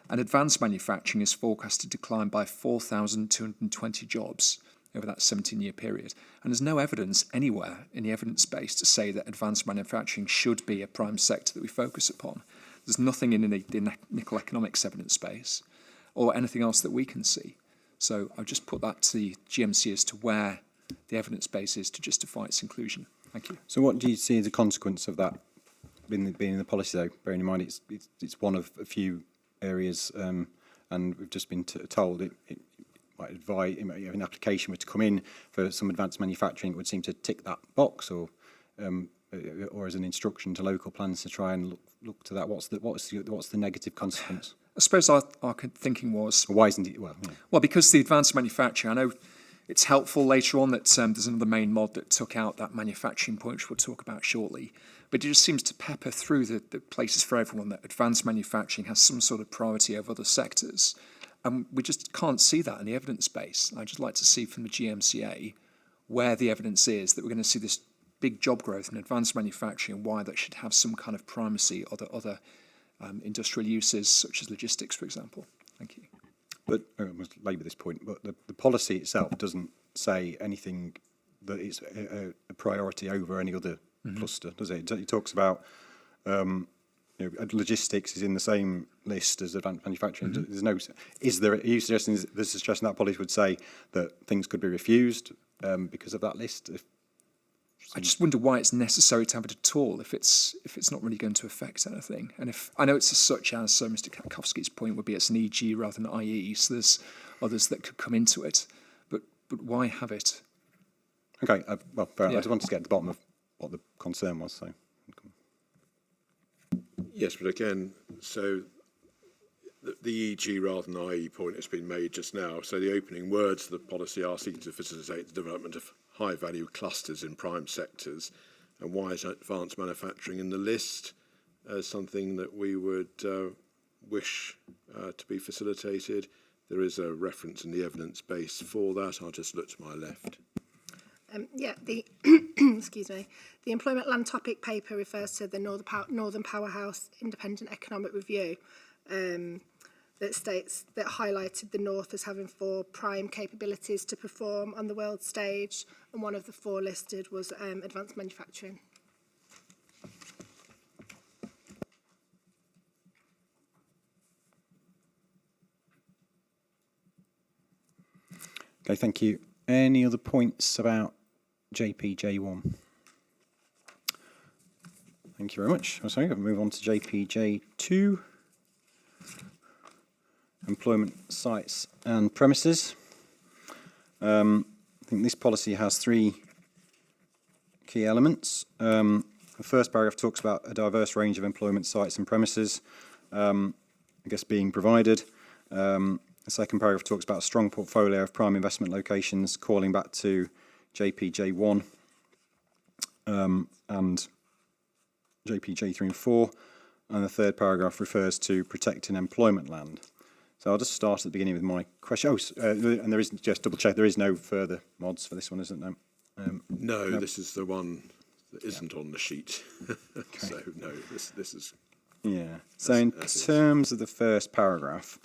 and advanced manufacturing is forecast to decline by 4,220 jobs over that 17-year period. And there's no evidence anywhere in the evidence base to say that advanced manufacturing should be a prime sector that we focus upon. There's nothing in the nickel economics evidence base or anything else that we can see. So I've just put that to the GMC as to where the evidence base is to justify its inclusion. Thank you. So what do you see as a consequence of that being in the policy, though, bearing in mind it's one of a few areas, and we've just been told it might advise, if an application were to come in for some advanced manufacturing, it would seem to tick that box, or as an instruction to local plans to try and look to that. What's the negative consequence? I suppose our thinking was... Why isn't it... Well, yeah. Well, because the advanced manufacturing, I know it's helpful later on that there's another main mod that took out that manufacturing point, which we'll talk about shortly. But it just seems to pepper through the places for everyone that advanced manufacturing has some sort of priority over other sectors. And we just can't see that in the evidence base. I'd just like to see from the GMCA where the evidence is that we're going to see this big job growth in advanced manufacturing, and why that should have some kind of primacy or other industrial uses, such as logistics, for example. Thank you. But I must labour this point, but the policy itself doesn't say anything that it's a priority over any other cluster, does it? It talks about logistics is in the same list as advanced manufacturing. There's no. Are you suggesting that policy would say that things could be refused because of that list? I just wonder why it's necessary to have it at all if it's not really going to affect anything. And if I know it's such as Mr. Katkowski's point would be it's an EG rather than IE, so there's others that could come into it. But why have it? Okay, well, fair enough. I just wanted to get to the bottom of what the concern was. So. Yes, but again, so the EG rather than IE point has been made just now. So the opening words of the policy are seeking to facilitate the development of high-value clusters in prime sectors. And why is advanced manufacturing in the list as something that we would wish to be facilitated? There is a reference in the evidence base for that. I'll just look to my left. The excuse me. The employment land topic paper refers to the Northern Powerhouse Independent Economic Review that states that highlighted the North as having 4 prime capabilities to perform on the world stage, and one of the 4 listed was advanced manufacturing. Okay, thank you. Any other points about JPJ1? Thank you very much. Sorry, we'll move on to JPJ2. Employment sites and premises. I think this policy has 3 key elements. The first paragraph talks about a diverse range of employment sites and premises, I guess being provided. The second paragraph talks about a strong portfolio of prime investment locations, calling back to JPJ1 and JPJ3 and 4. And the third paragraph refers to protecting employment land. So I'll just start at the beginning with my question. And there is, just double check, there is no further mods for this one, isn't there? No, this is the one that isn't on the sheet. Okay. So no, this is... Yeah. So in terms of the first paragraph,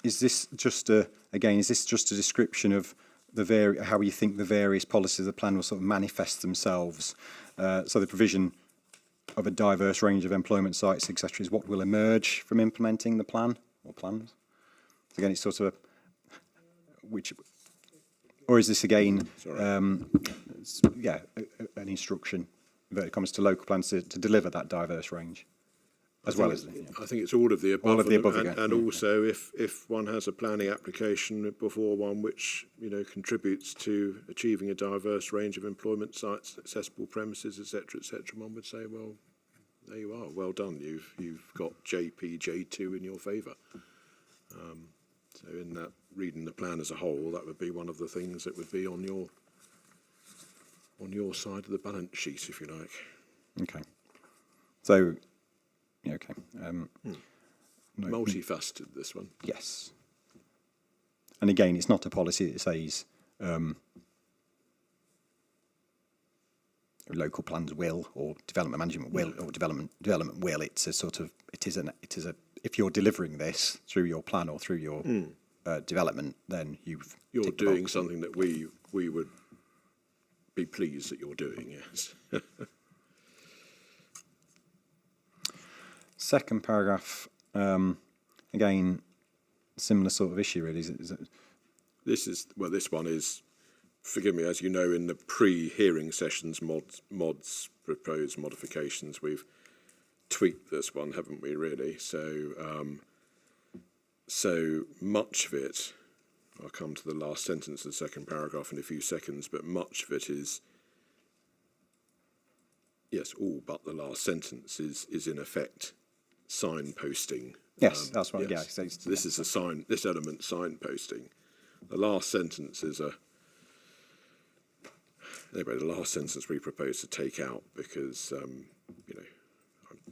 is this just a description of how you think the various policies of the plan will sort of manifest themselves? So the provision of a diverse range of employment sites, etc., is what will emerge from implementing the plan or plans? So again, it's sort of or is this again, an instruction, inverted commas, to local plans to deliver that diverse range? I think it's all of the above. All of the above again. And also, if one has a planning application before one which contributes to achieving a diverse range of employment sites, accessible premises, etc., one would say, well, there you are, well done. You've got JPJ2 in your favour. So in that, reading the plan as a whole, that would be one of the things that would be on your side of the balance sheet, if you like. Okay. So. Okay. Multifaceted, this one. Yes. And again, it's not a policy that says local plans will, or development management will, or development will. It's a sort of if you're delivering this through your plan or through your development, then you're doing something that we would be pleased that you're doing. Yes. Second paragraph, again, similar sort of issue, really. This one is, forgive me, as you know, in the pre-hearing sessions, mods proposed modifications, we've tweaked this one, haven't we, really? So much of it, I'll come to the last sentence of the second paragraph in a few seconds, but much of it is, yes, all but the last sentence is in effect signposting. Yes, that's right. Yes. Yeah. So this is this element signposting. The last sentence is anyway. The last sentence we propose to take out because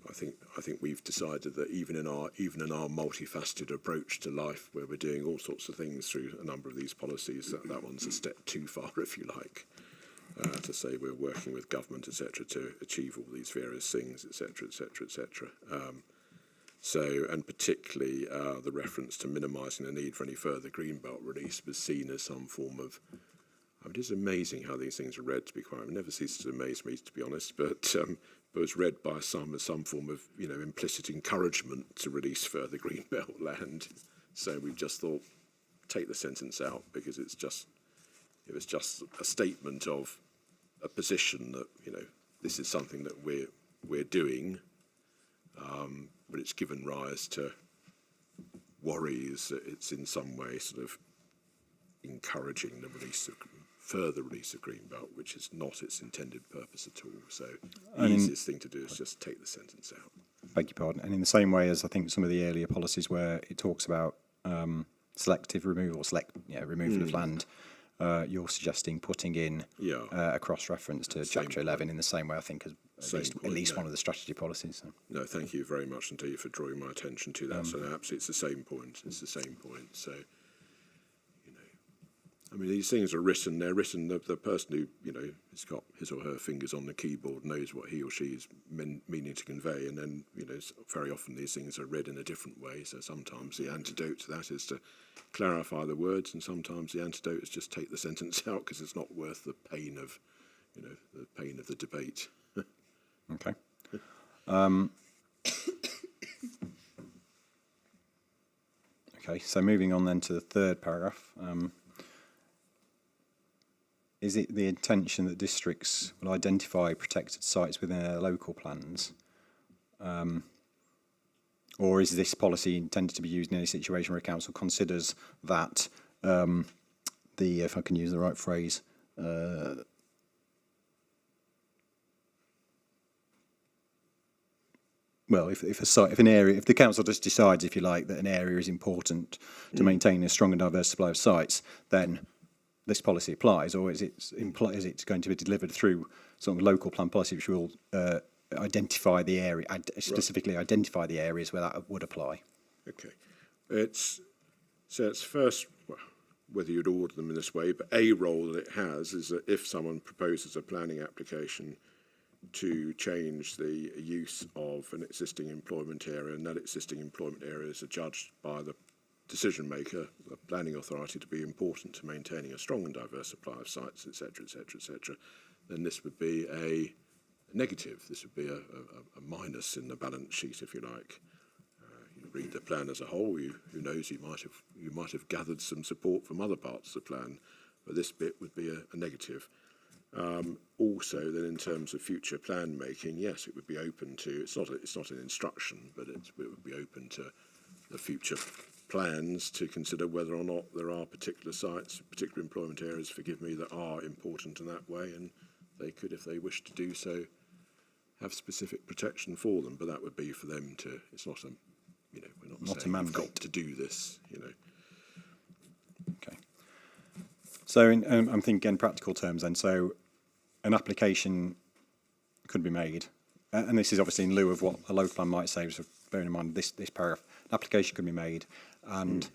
I think we've decided that even in our multifaceted approach to life, where we're doing all sorts of things through a number of these policies, that one's a step too far, if you like. To say we're working with government, etc., to achieve all these various things, etc., etc., etc. So, and particularly the reference to minimising the need for any further greenbelt release was seen as some form of. I mean, it's amazing how these things are read. To be quite, it never ceases to amaze me, to be honest. But was read by some as some form of implicit encouragement to release further greenbelt land. So we just thought, take the sentence out because it was just a statement of a position that, you know, this is something that we're doing, but it's given rise to worries that it's in some way sort of encouraging the further release of Greenbelt, which is not its intended purpose at all. So the easiest thing to do is just take the sentence out. Beg your pardon. And in the same way as I think some of the earlier policies where it talks about selective removal, removal of land, you're suggesting putting in a cross-reference to Chapter 11 in the same way, I think, as at least one of the strategy policies. So. No, thank you very much indeed for drawing my attention to that. So absolutely, it's the same point. It's the same point. So, you know, I mean, these things are written. They're written. The person who, you know, has got his or her fingers on the keyboard knows what he or she is meaning to convey. And then, you know, very often these things are read in a different way. So sometimes the antidote to that is to clarify the words, and sometimes the antidote is just take the sentence out because it's not worth the pain of, you know, the pain of the debate. Okay. Okay, so moving on then to the third paragraph. Is it the intention that districts will identify protected sites within their local plans? Or is this policy intended to be used in any situation where a council considers that if I can use the right phrase, well, if the council just decides, if you like, that an area is important to maintain a strong and diverse supply of sites, then this policy applies, or is it going to be delivered through sort of local plan policy, which will identify the area, specifically identify the areas where that would apply? Okay, it's first, well, whether you'd order them in this way, but a role that it has is that if someone proposes a planning application to change the use of an existing employment area, and that existing employment area is judged by the decision maker, the planning authority, to be important to maintaining a strong and diverse supply of sites, etc., etc., etc., then this would be a negative. This would be a minus in the balance sheet, if you like. You read the plan as a whole. Who knows? You might have gathered some support from other parts of the plan, but this bit would be a negative. Also, then, in terms of future plan making, yes, it would be open to. It's not an instruction, but it would be open to the future plans to consider whether or not there are particular sites, particular employment areas, forgive me, that are important in that way, and they could, if they wish to do so, have specific protection for them. But that would be for them to. It's not a, you know, we're not saying you've got to do this, you know. Okay. So I'm thinking in practical terms then, so an application could be made, and this is obviously in lieu of what a local plan might say, so bearing in mind this paragraph, an application could be made, and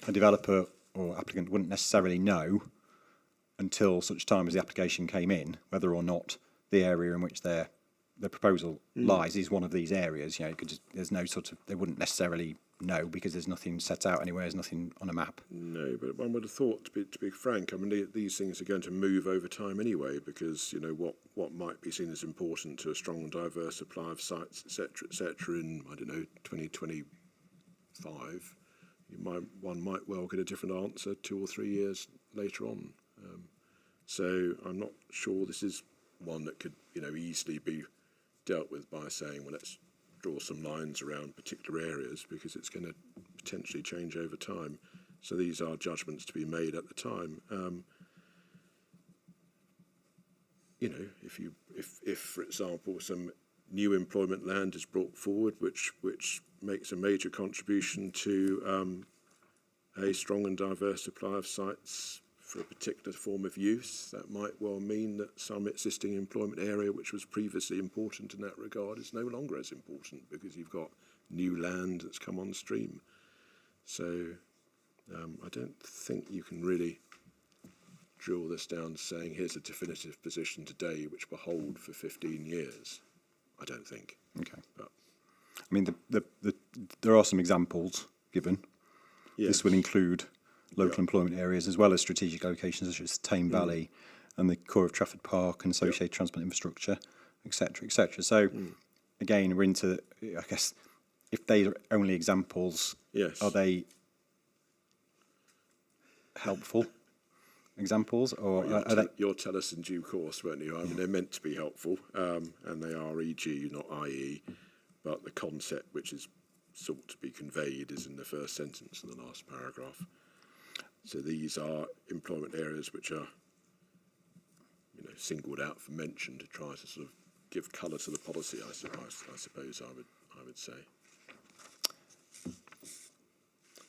a developer or applicant wouldn't necessarily know until such time as the application came in whether or not the area in which the proposal lies is one of these areas. You know, there's no sort of, they wouldn't necessarily know because there's nothing set out anywhere, there's nothing on a map. No, but one would have thought, to be frank, I mean, these things are going to move over time anyway, because, you know, what might be seen as important to a strong and diverse supply of sites, etc., in, I don't know, 2025, one might well get a different answer 2 or 3 years later on. So I'm not sure this is one that could, you know, easily be dealt with by saying, well, let's draw some lines around particular areas, because it's going to potentially change over time. So these are judgments to be made at the time. You know, if for example some new employment land is brought forward, which makes a major contribution to a strong and diverse supply of sites for a particular form of use, that might well mean that some existing employment area which was previously important in that regard is no longer as important, because you've got new land that's come on stream. So I don't think you can really drill this down to saying here's a definitive position today which will hold for 15 years. I don't think. Okay. But I mean, there are some examples given. Yes. This will include local employment areas as well as strategic locations such as Tame Valley and the core of Trafford Park and associated transport infrastructure, etc., etc. So again, we're into, I guess, if they are only examples, are they helpful? examples, or are they? You'll tell us in due course, won't you? I mean, they're meant to be helpful, and they are e.g., not i.e., but the concept which is sought to be conveyed is in the first sentence of the last paragraph. So these are employment areas which are, singled out for mention to try to sort of give colour to the policy. I suppose I would say.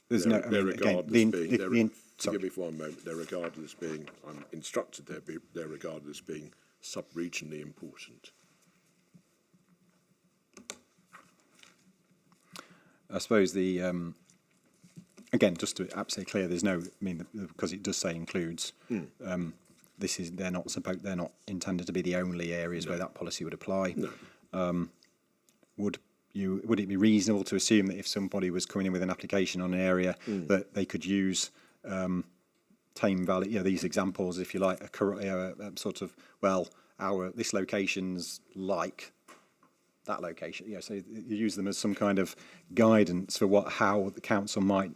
There's they're regarded as being. Forgive me for one moment. They're regarded as being. I'm instructed they're regarded as being sub-regionally important. I suppose the again, just to be absolutely clear, there's no. I mean, because it does say includes. They're not intended to be the only areas where that policy would apply. No. Would it be reasonable to assume that if somebody was coming in with an application on an area that they could use Tame Valley, these examples, if you like, a sort of, this location's like that location. So you use them as some kind of guidance for how the council might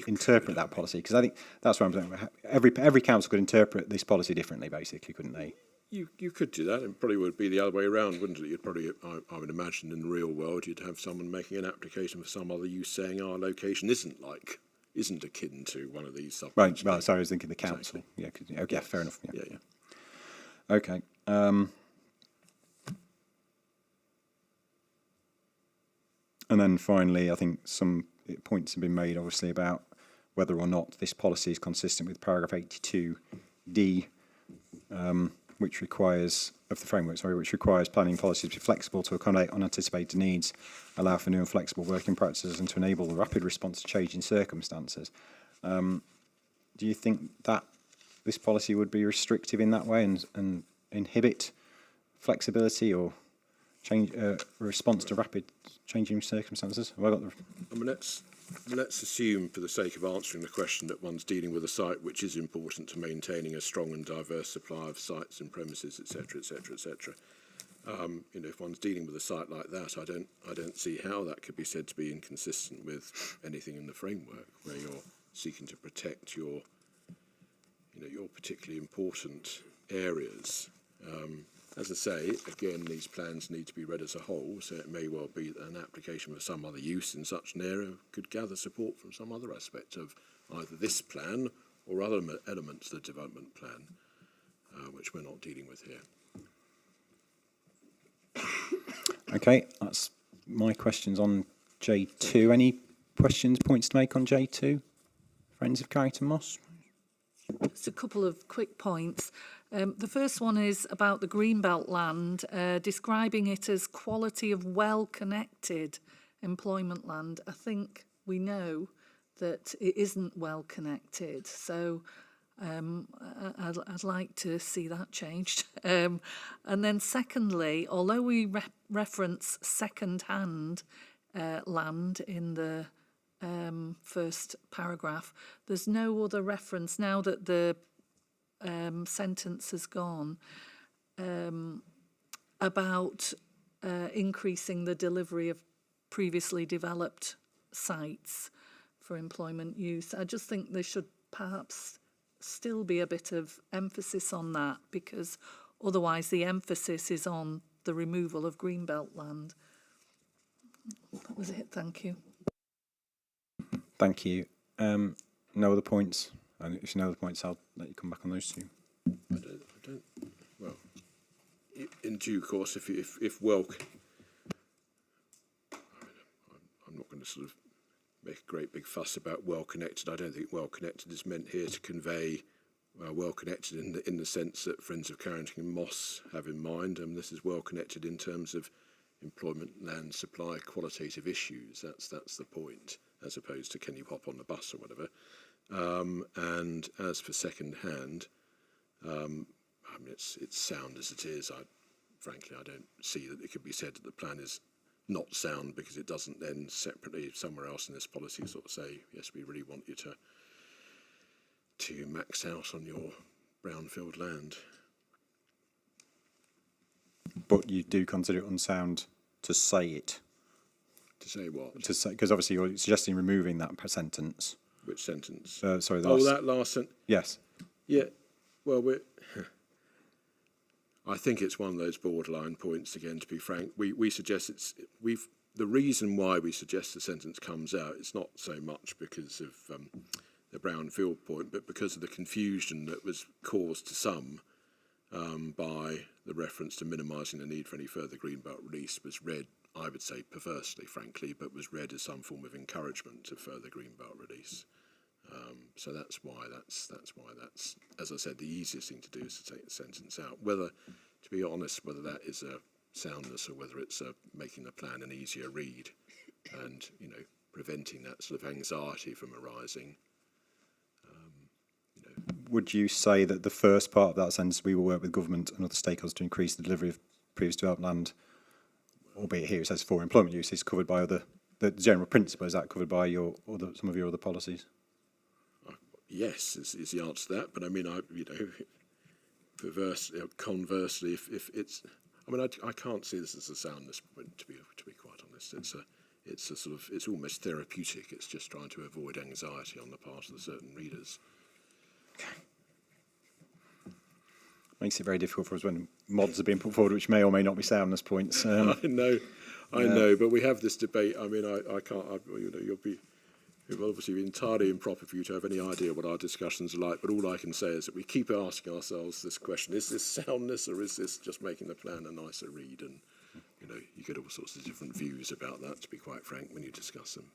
interpret that policy, because I think that's what I'm saying. Every council could interpret this policy differently, basically, couldn't they? You could do that. It probably would be the other way around, wouldn't it? You'd probably, I would imagine, in the real world, you'd have someone making an application for some other use saying our location isn't akin to one of these sub. Right. Well, sorry, I was thinking the council. Exactly. Yeah. Fair enough. Yeah. Okay. And then finally, I think some points have been made, obviously, about whether or not this policy is consistent with paragraph 82D, which requires planning policies to be flexible to accommodate unanticipated needs, allow for new and flexible working practices, and to enable the rapid response to changing circumstances. Do you think that this policy would be restrictive in that way and inhibit flexibility or change response to rapid changing circumstances? Have I got the? I mean, let's assume, for the sake of answering the question, that one's dealing with a site which is important to maintaining a strong and diverse supply of sites and premises, etc., etc., etc. If one's dealing with a site like that, I don't see how that could be said to be inconsistent with anything in the framework, where you're seeking to protect your particularly important areas. As I say, again, these plans need to be read as a whole, so it may well be that an application for some other use in such an area could gather support from some other aspect of either this plan or other elements of the development plan, which we're not dealing with here. Okay, that's my questions on J2. Any questions, points to make on J2? Friends of Carrington Moss? Just a couple of quick points. The first one is about the Greenbelt land, describing it as quality of well-connected employment land. I think we know that it isn't well-connected, so I'd like to see that changed. And then secondly, although we reference second-hand land in the first paragraph, there's no other reference, now that the sentence has gone, about increasing the delivery of previously developed sites for employment use. I just think there should perhaps still be a bit of emphasis on that, because otherwise the emphasis is on the removal of Greenbelt land. That was it, thank you. Thank you. No other points? And if no other points, I'll let you come back on those two. I don't. Well, in due course, if well, I'm not going to sort of make a great big fuss about well connected. I don't think well connected is meant here to convey well connected in the sense that Friends of Carrington Moss have in mind. This is well connected in terms of employment, land supply, qualitative issues. That's the point, as opposed to can you hop on the bus or whatever. And as for second hand, it's sound as it is. Frankly, I don't see that it could be said that the plan is not sound, because it doesn't then separately somewhere else in this policy sort of say, yes, we really want you to max out on your brownfield land. But you do consider it unsound to say it? To say what? To say, because obviously you're suggesting removing that sentence. Which sentence? Sorry, that last sentence. Yes. Yeah. Well, I think it's one of those borderline points, again, to be frank. We suggest the reason why we suggest the sentence comes out, it's not so much because of the brownfield point, but because of the confusion that was caused to some by the reference to minimising the need for any further greenbelt release was read, I would say perversely, frankly, but was read as some form of encouragement to further greenbelt release. So that's why that's, as I said, the easiest thing to do is to take the sentence out. Whether, to be honest, whether that is a soundness or whether it's making the plan an easier read and, you know, preventing that sort of anxiety from arising. Would you say that the first part of that sentence, we will work with government and other stakeholders to increase the delivery of previous developed land, albeit here it says for employment use, is covered by the general principle, is that covered by some of your other policies? Yes, is the answer to that. But I mean, conversely, if it's, I mean, I can't see this as a soundness point, to be quite honest. It's a sort of, it's almost therapeutic. It's just trying to avoid anxiety on the part of the certain readers. Makes it very difficult for us when mods are being put forward, which may or may not be soundness points. I know, but we have this debate. I mean, I can't. It will obviously be entirely improper for you to have any idea what our discussions are like. But all I can say is that we keep asking ourselves this question: is this soundness, or is this just making the plan a nicer read? And you know, you get all sorts of different views about that. To be quite frank, when you discuss them.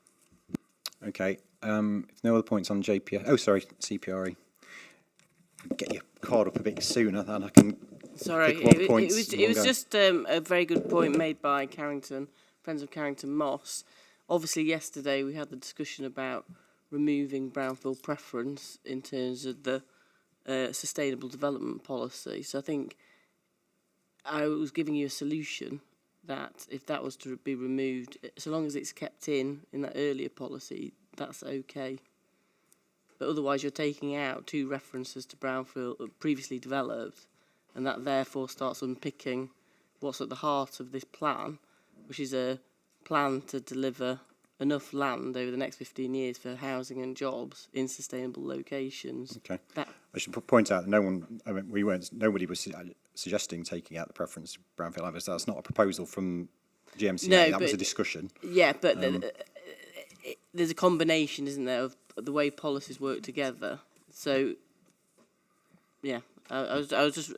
Okay. If no other points on CPRE. Get your card up a bit sooner, then I can. Sorry, pick what points it was just a very good point made by Carrington, Friends of Carrington Moss. Obviously, yesterday we had the discussion about removing brownfield preference in terms of the sustainable development policy. So I think I was giving you a solution that if that was to be removed, so long as it's kept in that earlier policy, that's okay. But otherwise, you're taking out two references to brownfield previously developed, and that therefore starts unpicking what's at the heart of this plan, which is a plan to deliver enough land over the next 15 years for housing and jobs in sustainable locations. Okay. I should point out that nobody was suggesting taking out the preference to brownfield land. That's not a proposal from GMCA. No, that was a discussion. Yeah, but there's a combination, isn't there, of the way policies work together. So, yeah, I was just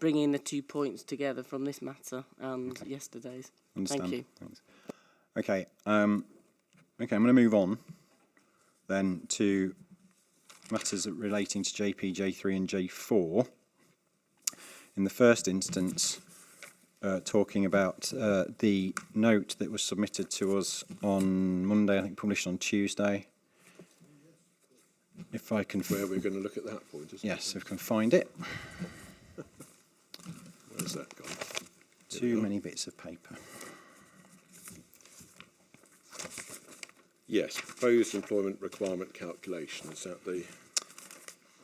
bringing the 2 points together from this matter and yesterday's. Understand. Thank you. Thanks. Okay. I'm going to move on then to matters relating to JP, J3 and J4. In the first instance, talking about the note that was submitted to us on Monday, I think published on Tuesday. If I can... Where we're going to look at that point, isn't it? Yes, if I can find it. Where's that gone? Too many bits of paper. Yes, proposed employment requirement calculation. Is that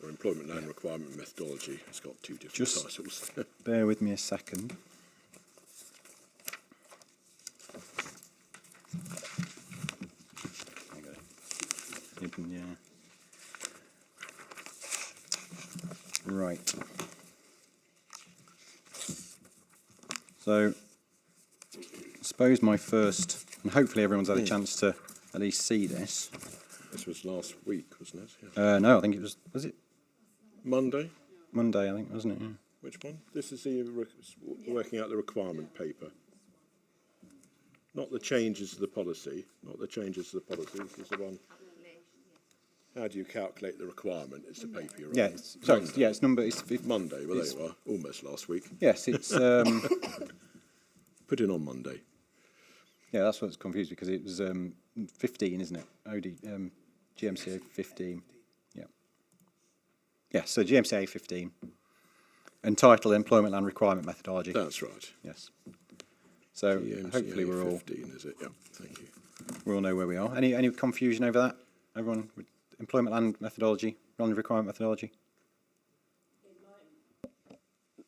or employment land requirement methodology? It's got two different titles. Bear with me a second. Yeah. Right. So, I suppose my first, and hopefully everyone's had a chance to at least see this. This was last week, wasn't it? Yeah. No, I think it was it? Monday? Monday, I think, wasn't it? Yeah. Which one? This is the working out the requirement paper. Not the changes to the policy. Not the changes to the policy. This is the one. How do you calculate the requirement? It's the paper you're on. Yeah, it's Monday. Well, there you are. Almost last week. Yes, it's... Put in on Monday. Yeah, that's what's confused because it was 15, isn't it? GMCA 15. Yeah. Yeah, so GMCA 15. Entitled Employment Land Requirement Methodology. That's right. Yes. So GMCA hopefully we're 15, is it? Yeah, thank you. We all know where we are. Any confusion over that? Everyone? Employment land methodology, land requirement methodology?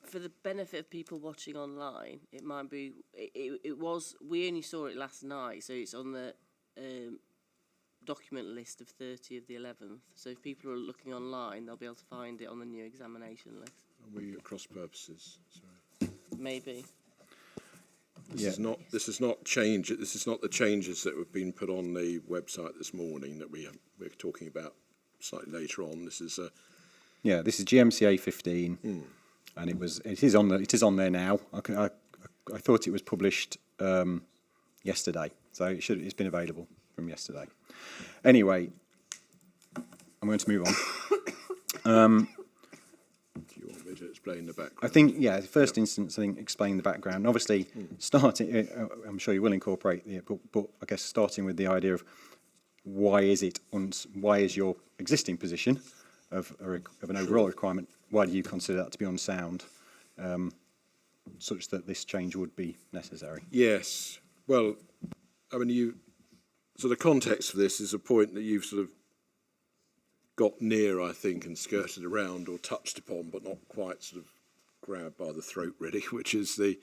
For the benefit of people watching online, it might be, it was, we only saw it last night, so it's on the document list of 30 of the 11th. So if people are looking online, they'll be able to find it on the new examination list. Are we at cross purposes? Sorry. Maybe. This is not change. This is not the changes that have been put on the website this morning that we're talking about slightly later on. This is this is GMCA 15, and it is on there now. I thought it was published yesterday, so it's been available from yesterday. Anyway, I'm going to move on. Do you want me to explain the background? I think, the first instance, I think, explain the background. Obviously, starting, I'm sure you will incorporate but I guess starting with the idea of why is your existing position of an overall requirement, why do you consider that to be unsound, such that this change would be necessary? Yes. Well, I mean, so the context of this is a point that you've sort of got near, I think, and skirted around or touched upon, but not quite sort of grabbed by the throat, really, which is the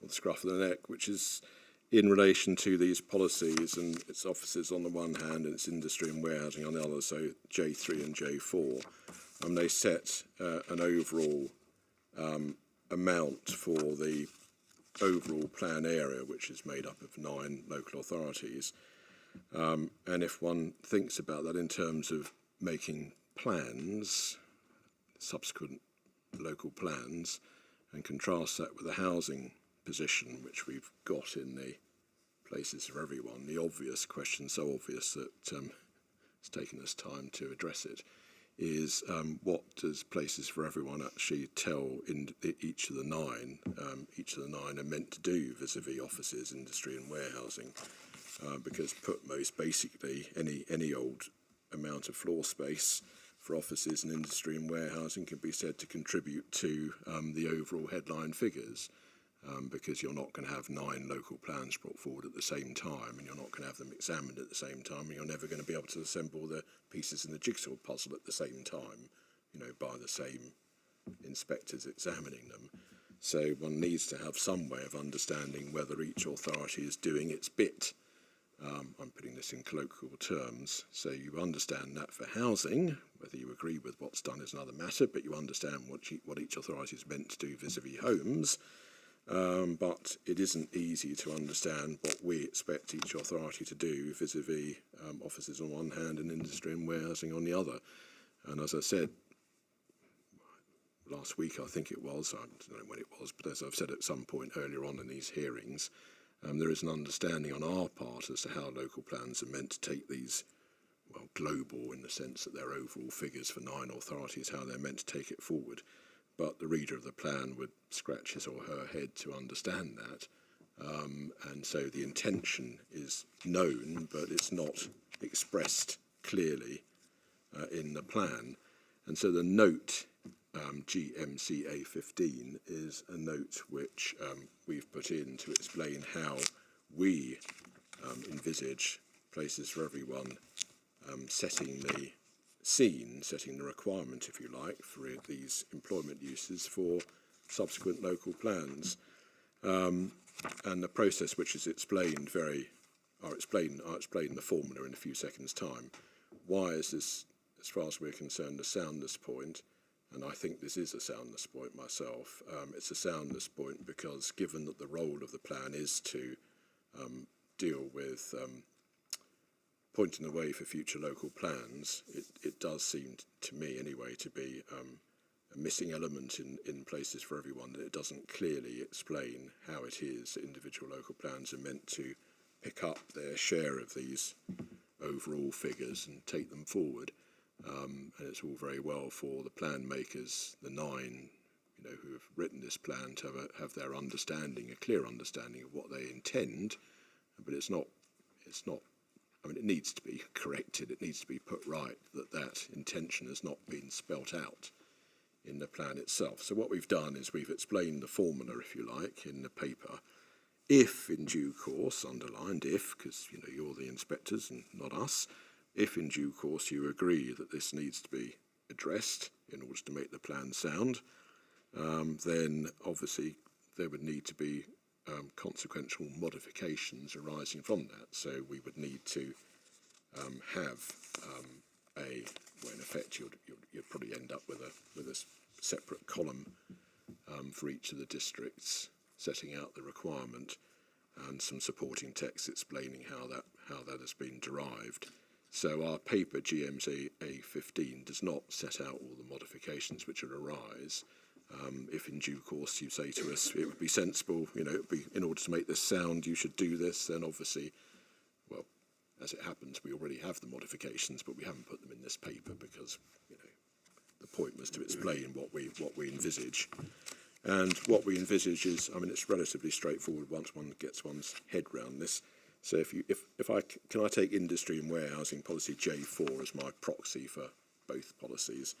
scruff of the neck, which is in relation to these policies and its offices on the one hand and its industry and warehousing on the other, so J3 and J4. They set an overall amount for the overall plan area, which is made up of 9 local authorities. And if one thinks about that in terms of making plans, subsequent local plans, and contrast that with the housing position which we've got in the places for everyone, the obvious question, so obvious that it's taken us time to address it, is what does places for everyone actually tell in each of the 9? Each of the 9 are meant to do vis-a-vis offices, industry and warehousing, because put most basically, any old amount of floor space for offices and industry and warehousing can be said to contribute to the overall headline figures, because you're not going to have 9 local plans brought forward at the same time, and you're not going to have them examined at the same time, and you're never going to be able to assemble the pieces in the jigsaw puzzle at the same time, by the same inspectors examining them. So one needs to have some way of understanding whether each authority is doing its bit. I'm putting this in colloquial terms, so you understand that for housing. Whether you agree with what's done is another matter, but you understand what each authority is meant to do vis-a-vis homes. But it isn't easy to understand what we expect each authority to do vis-a-vis offices on one hand and industry and warehousing on the other. And as I said last week, I think it was, I don't know when it was, but as I've said at some point earlier on in these hearings, there is an understanding on our part as to how local plans are meant to take these, global in the sense that they're overall figures for 9 authorities, how they're meant to take it forward. But the reader of the plan would scratch his or her head to understand that. And so the intention is known, but it's not expressed clearly in the plan. And so the note, GMCA 15, is a note which we've put in to explain how we envisage places for everyone setting the scene, setting the requirement, if you like, for these employment uses for subsequent local plans. And the process which is explained I'll explain the formula in a few seconds' time. Why is this, as far as we're concerned, a soundness point? And I think this is a soundness point myself. It's a soundness point because given that the role of the plan is to deal with pointing the way for future local plans, it does seem to me anyway to be a missing element in places for everyone, that it doesn't clearly explain how it is that individual local plans are meant to pick up their share of these overall figures and take them forward. And it's all very well for the plan makers, the 9, who have written this plan, to have their understanding, a clear understanding of what they intend, but it's not. I mean, it needs to be corrected. It needs to be put right that intention has not been spelt out in the plan itself. So what we've done is we've explained the formula, if you like, in the paper. If in due course, underlined if, because you're the inspectors and not us, if in due course you agree that this needs to be addressed in order to make the plan sound, then obviously there would need to be consequential modifications arising from that. So we would need to have well, in effect, you'd probably end up with a separate column for each of the districts, setting out the requirement, and some supporting text explaining how that has been derived. So our paper GMC A15 does not set out all the modifications which would arise. If in due course you say to us it would be sensible, it would be, in order to make this sound, you should do this, then obviously, well, as it happens, we already have the modifications, but we haven't put them in this paper because, the point was to explain what we envisage. And what we envisage is, it's relatively straightforward once one gets one's head round this. So can I take industry and warehousing policy J4 as my proxy for both policies?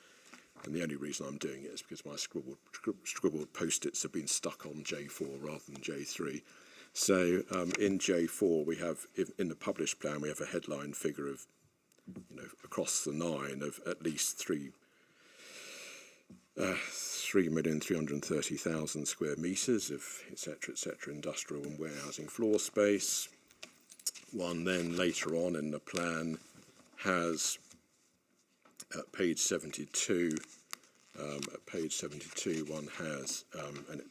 And the only reason I'm doing it is because my scribbled post-its have been stuck on J4 rather than J3. So in J4, we have, in the published plan, we have a headline figure of, across the 9 of at least 3,330,000 square metres of et cetera, industrial and warehousing floor space. One then later on in the plan has, at page 72, one has, and it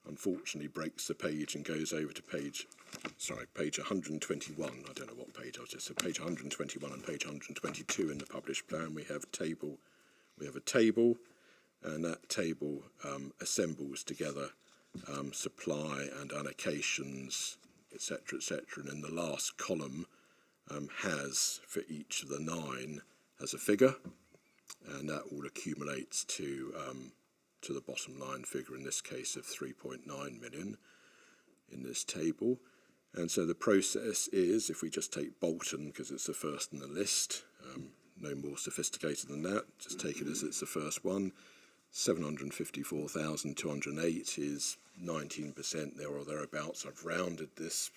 unfortunately breaks the page and goes over to page 121. I don't know what page I was just, so page 121 and page 122 in the published plan, we have a table, and that table assembles together supply and allocations, etc., and in the last column has, for each of the 9, has a figure, and that all accumulates to the bottom line figure, in this case of 3.9 million in this table. And so the process is, if we just take Bolton, because it's the first in the list, no more sophisticated than that, just take it as it's the first one, 754,208 is 19% there or thereabouts. I've rounded this,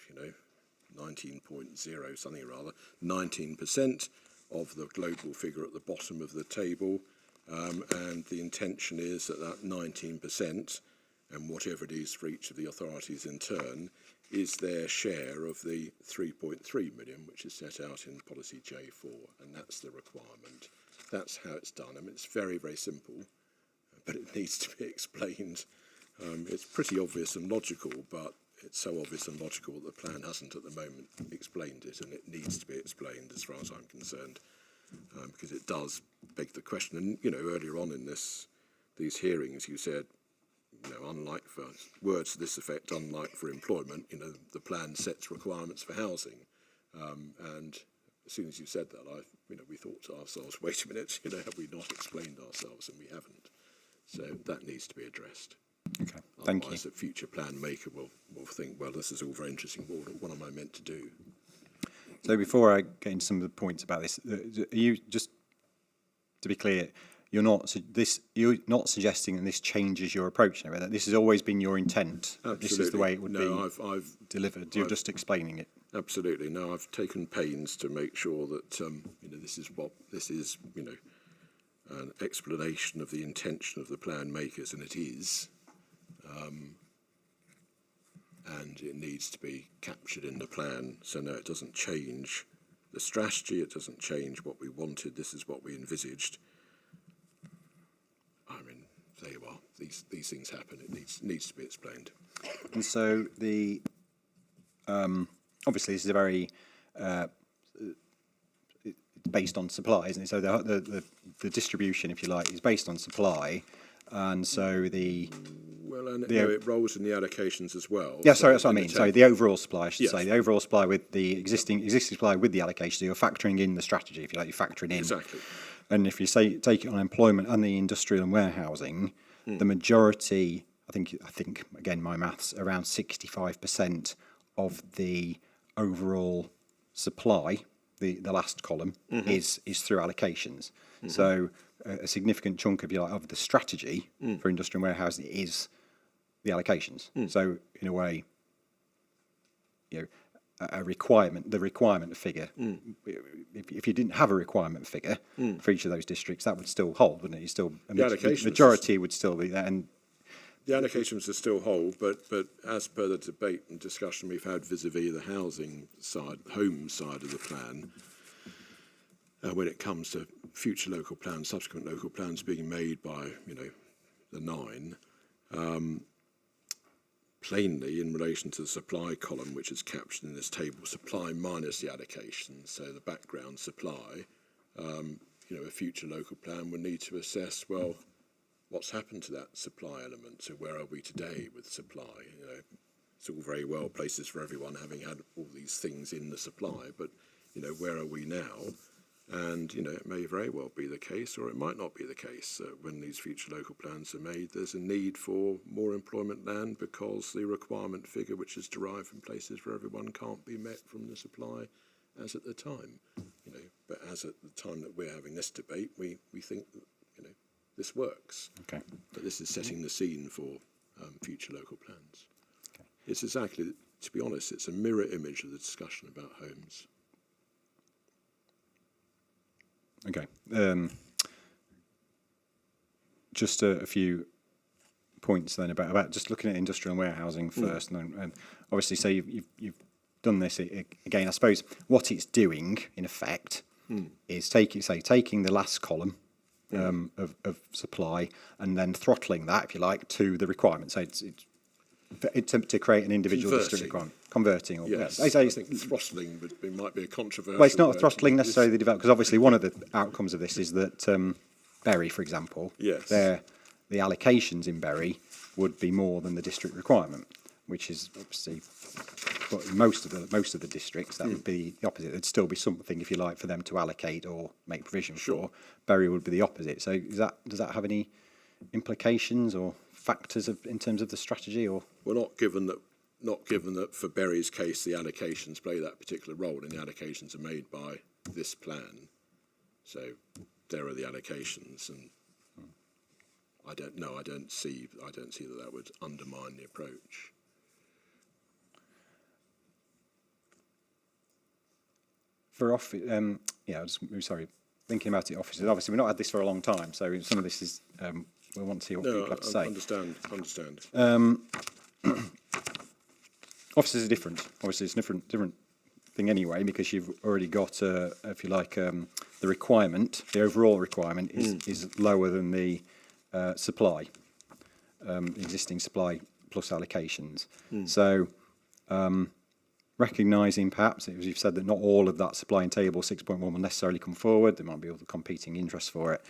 19.0 something or other, 19% of the global figure at the bottom of the table, and the intention is that 19%, and whatever it is for each of the authorities in turn, is their share of the 3.3 million, which is set out in policy J4, and that's the requirement. That's how it's done. It's very, very simple, but it needs to be explained. It's pretty obvious and logical, but it's so obvious and logical that the plan hasn't at the moment explained it, and it needs to be explained as far as I'm concerned, because it does beg the question. And, earlier on in these hearings, you said, unlike for words to this effect, unlike for employment, the plan sets requirements for housing. And as soon as you said that, we thought to ourselves, wait a minute, have we not explained ourselves? And we haven't. So that needs to be addressed. Okay, thank Otherwise, you. the future plan maker will think, well, this is all very interesting, but what am I meant to do? So before I get into some of the points about this, are you, just to be clear, you're not suggesting that this changes your approach, that this has always been your intent. Absolutely. This is the way it would be I've delivered. You're just explaining it. Absolutely. No, I've taken pains to make sure that this is an explanation of the intention of the plan makers, and it is, and it needs to be captured in the plan. So no, it doesn't change the strategy. It doesn't change what we wanted. This is what we envisaged. There you are. These things happen. It needs to be explained. And so the obviously this is a very based on supply, isn't it? So the distribution, if you like, is based on supply, and so it rolls in the allocations as well. Yeah, sorry, that's what I mean. Sorry, the overall supply, I should say, the overall supply with the existing supply with the allocation. So you're factoring in the strategy, if you like, you're factoring in. Exactly. And if you take it on employment and the industrial and warehousing, the majority, I think again, my maths, around 65% of the overall supply, the last column, is through allocations. So a significant chunk of the strategy for industrial and warehousing is the allocations. So in a way, a requirement, the requirement figure. If you didn't have a requirement figure for each of those districts, that would still hold, wouldn't it? The majority would still be there, and The allocations are still whole, but as per the debate and discussion we've had vis-à-vis the housing side, home side of the plan, when it comes to future local plans, subsequent local plans being made by, the 9, plainly in relation to the supply column, which is captured in this table, supply minus the allocation, so the background supply, a future local plan would need to assess, well, what's happened to that supply element? So where are we today with supply? It's all very well places for everyone having had all these things in the supply, but, where are we now? And, it may very well be the case, or it might not be the case, when these future local plans are made, there's a need for more employment land because the requirement figure, which is derived from places where everyone can't be met from the supply as at the time. But as at the time that we're having this debate, we think that, this works. Okay. But this is setting the scene for future local plans. Okay. It's exactly, to be honest, it's a mirror image of the discussion about homes. Okay. Just a few points then about just looking at industrial and warehousing first, and then obviously, so you've done this again. I suppose what it's doing, in effect, is taking the last column of supply and then throttling that, if you like, to the requirement. So it's to create an individual district requirement. Converting. Or, yes, I think throttling might be a controversial. Well, it's not throttling necessarily the development, because obviously one of the outcomes of this is that Bury, for example, the allocations in Bury would be more than the district requirement, which is obviously, but in most of the districts that would be the opposite. There'd still be something, if you like, for them to allocate or make provision for. Bury would be the opposite. So does that have any implications or factors in terms of the strategy? Or well, not given that for Bury's case the allocations play that particular role, and the allocations are made by this plan. So there are the allocations, and I don't see that would undermine the approach. For office, thinking about it, offices. Obviously, we've not had this for a long time, so some of this is we want to see what people have to say. Understand. Offices are different. Obviously, it's a different thing anyway, because you've already got, if you like, the requirement. The overall requirement is lower than the supply, existing supply plus allocations. So, recognising perhaps, as you've said, that not all of that supply in table 6.1 will necessarily come forward. There might be other competing interests for it.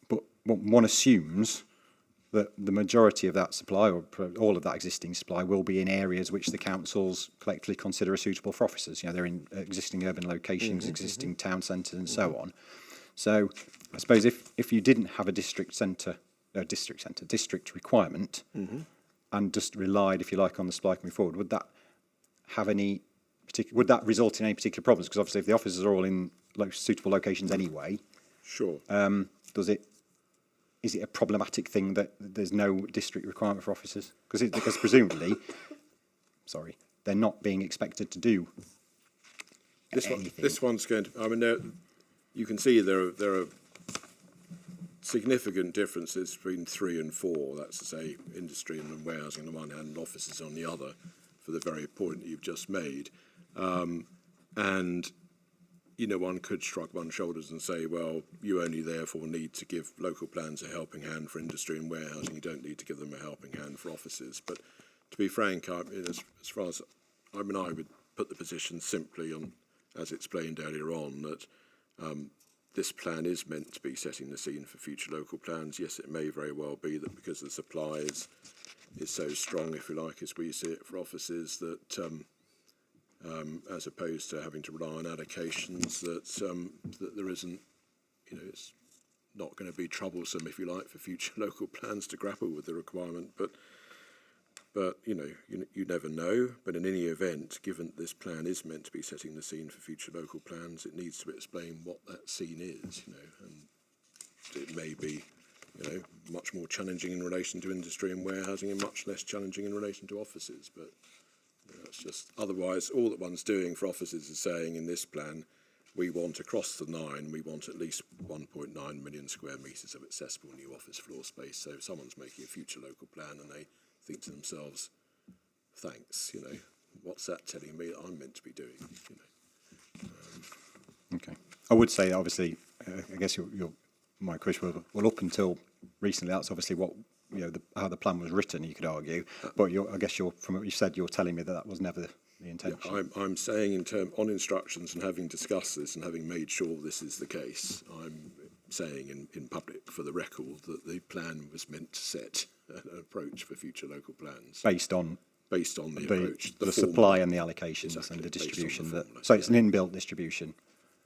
But one assumes that the majority of that supply, or all of that existing supply, will be in areas which the councils collectively consider are suitable for offices. They're in existing urban locations, existing town centres, and so on. So I suppose if you didn't have a district requirement, and just relied, if you like, on the supply coming forward, would that have any would that result in any particular problems? Because obviously, if the offices are all in suitable locations anyway, is it a problematic thing that there's no district requirement for offices? Because presumably, they're not being expected to do anything. This one's going to. I mean, you can see there are significant differences between 3 and 4. That's to say, industry and warehousing on the one hand, and offices on the other, for the very point that you've just made. And one could shrug one's shoulders and say, well, you only therefore need to give local plans a helping hand for industry and warehousing. You don't need to give them a helping hand for offices. But to be frank, as far as I would put the position simply on, as explained earlier on, that this plan is meant to be setting the scene for future local plans. Yes, it may very well be that because the supply is so strong, if you like, as we see it for offices, that as opposed to having to rely on allocations, that there isn't, it's not going to be troublesome, if you like, for future local plans to grapple with the requirement. But you never know. But in any event, given that this plan is meant to be setting the scene for future local plans, it needs to explain what that scene is, and it may be, much more challenging in relation to industry and warehousing and much less challenging in relation to offices. But it's just, otherwise, all that one's doing for offices is saying in this plan, we want across the 9, we want at least 1.9 million square metres of accessible new office floor space. So if someone's making a future local plan and they think to themselves, thanks, you know, what's that telling me that I'm meant to be doing, you know? Okay. I would say, obviously, I guess my question well, up until recently, that's obviously what, you know, how the plan was written, you could argue. But I guess from what you said, you're telling me that was never the intention. Yeah, I'm saying on instructions, and having discussed this and having made sure this is the case, I'm saying in public for the record that the plan was meant to set an approach for future local plans. Based on the approach. The supply and the allocations, exactly, and the distribution. Formula, so it's an inbuilt distribution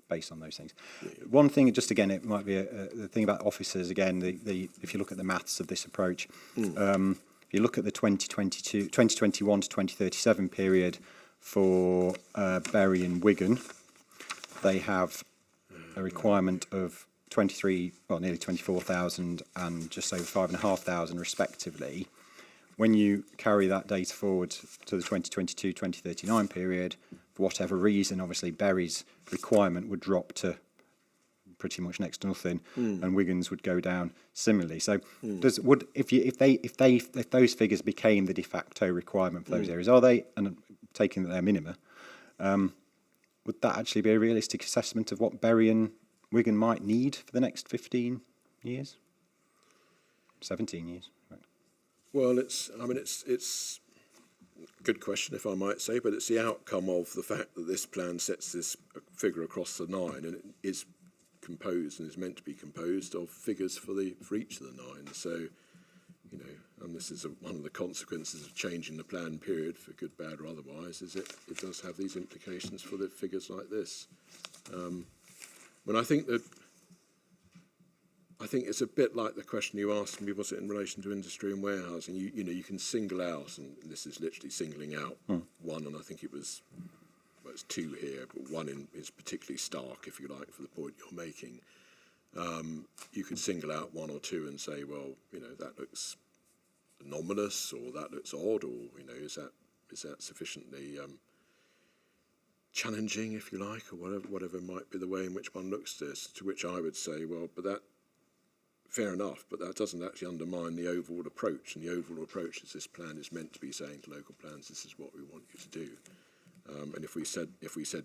based on those things. Yeah. One thing, just again, it might be the thing about officers, again, if you look at the maths of this approach, if you look at the 2021 to 2037 period for Bury and Wigan, they have a requirement of nearly 24,000 and just over 5,500 respectively. When you carry that data forward to the 2022-2039 period, for whatever reason, obviously Bury's requirement would drop to pretty much next to nothing, and Wigan's would go down similarly. So, if those figures became the de facto requirement for those areas, are they, and taking that they're minima, would that actually be a realistic assessment of what Bury and Wigan might need for the next 15 years, 17 years? Right. Well, it's a good question, if I might say, but it's the outcome of the fact that this plan sets this figure across the 9, and it is composed and is meant to be composed of figures for each of the 9. So, you know, and this is one of the consequences of changing the plan period, for good, bad, or otherwise, is it does have these implications for the figures like this. When I think it's a bit like the question you asked me, was it in relation to industry and warehousing? You know, you can single out, and this is literally singling out one, and I think it's 2 here, but one is particularly stark, if you like, for the point you're making. You could single out 1 or 2 and say, well, you know, that looks anomalous, or that looks odd, or, you know, is that sufficiently challenging, if you like, or whatever might be the way in which one looks at this, to which I would say, well, but that, fair enough, but that doesn't actually undermine the overall approach, and the overall approach is this plan is meant to be saying to local plans, this is what we want you to do. And if we said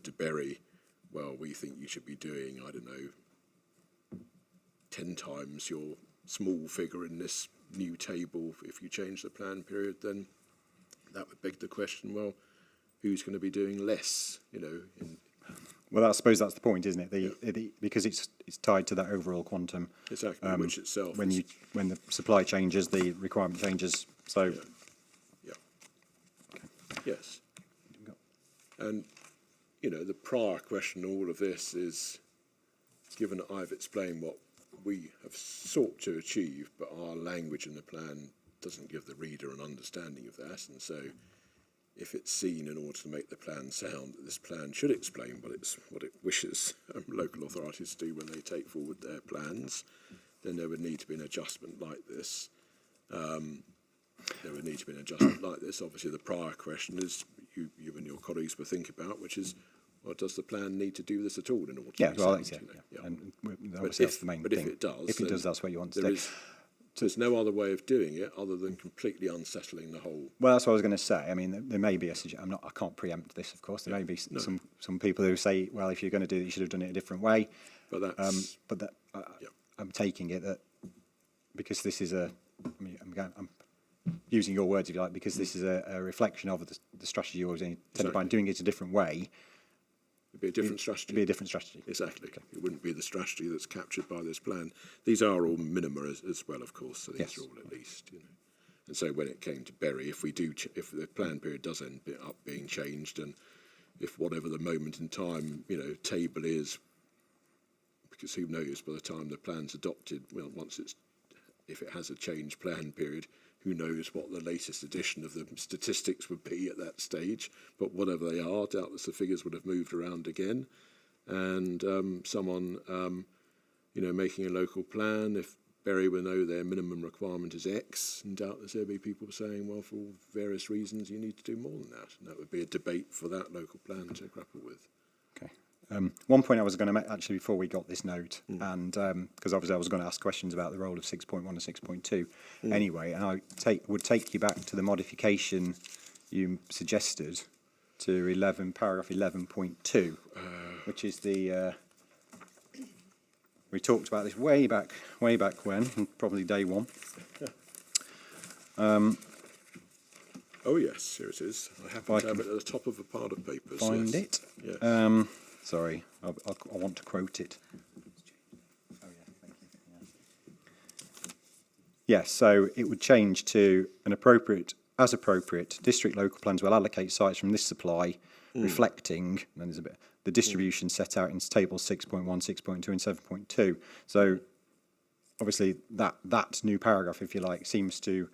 to Bury, well, we think you should be doing, I don't know, 10 times your small figure in this new table if you change the plan period, then that would beg the question, well, who's going to be doing less, you know? Well, I suppose that's the point, isn't it? Because it's tied to that overall quantum. Exactly, which itself. When the supply changes, the requirement changes. So. Yeah. Okay. Yes. And, you know, the prior question, all of this is, given that I've explained what we have sought to achieve, but our language in the plan doesn't give the reader an understanding of that, and so if it's seen in order to make the plan sound that this plan should explain what it wishes local authorities to do when they take forward their plans, then there would need to be an adjustment like this. Obviously, the prior question is you and your colleagues will think about, which is, well, does the plan need to do this at all in order to be sound? Yeah. And obviously that's the main thing. But if it does, that's what you want to do. There's no other way of doing it other than completely unsettling the whole. Well, that's what I was going to say. I mean, there may be I can't preempt this, of course. There may be some people who say, well, if you're going to do it, you should have done it a different way. But I'm taking it that because this is I'm using your words, if you like, because this is a reflection of the strategy you always intended by doing it a different way. It'd be a different strategy. It'd be a different strategy. Exactly. Okay. It wouldn't be the strategy that's captured by this plan. These are all minima as well, of course. So these are all at least, you know. And so when it came to Bury, if the plan period does end up being changed, and if whatever the moment in time, you know, table is, because who knows by the time the plan's adopted, well, if it has a changed plan period, who knows what the latest edition of the statistics would be at that stage. But whatever they are, doubtless the figures would have moved around again. And someone, you know, making a local plan, if Bury will know their minimum requirement is X, and doubtless there'll be people saying, well, for all various reasons, you need to do more than that. And that would be a debate for that local plan to grapple with. Okay. One point I was going to make, actually, before we got this note, and because obviously I was going to ask questions about the role of 6.1 and 6.2 anyway, and I would take you back to the modification you suggested to paragraph 11.2, which is the, we talked about this way back when, probably day one. Oh yes, here it is. I happen to have it at the top of a pile of papers. Find yes. it. Yes. Sorry, I want to quote it. Oh yeah, thank you. Yes, so it would change to as appropriate, district local plans will allocate sites from this supply, reflecting, and then there's a bit, the distribution set out in tables 6.1, 6.2 and 7.2. So obviously that new paragraph, if you like, seems to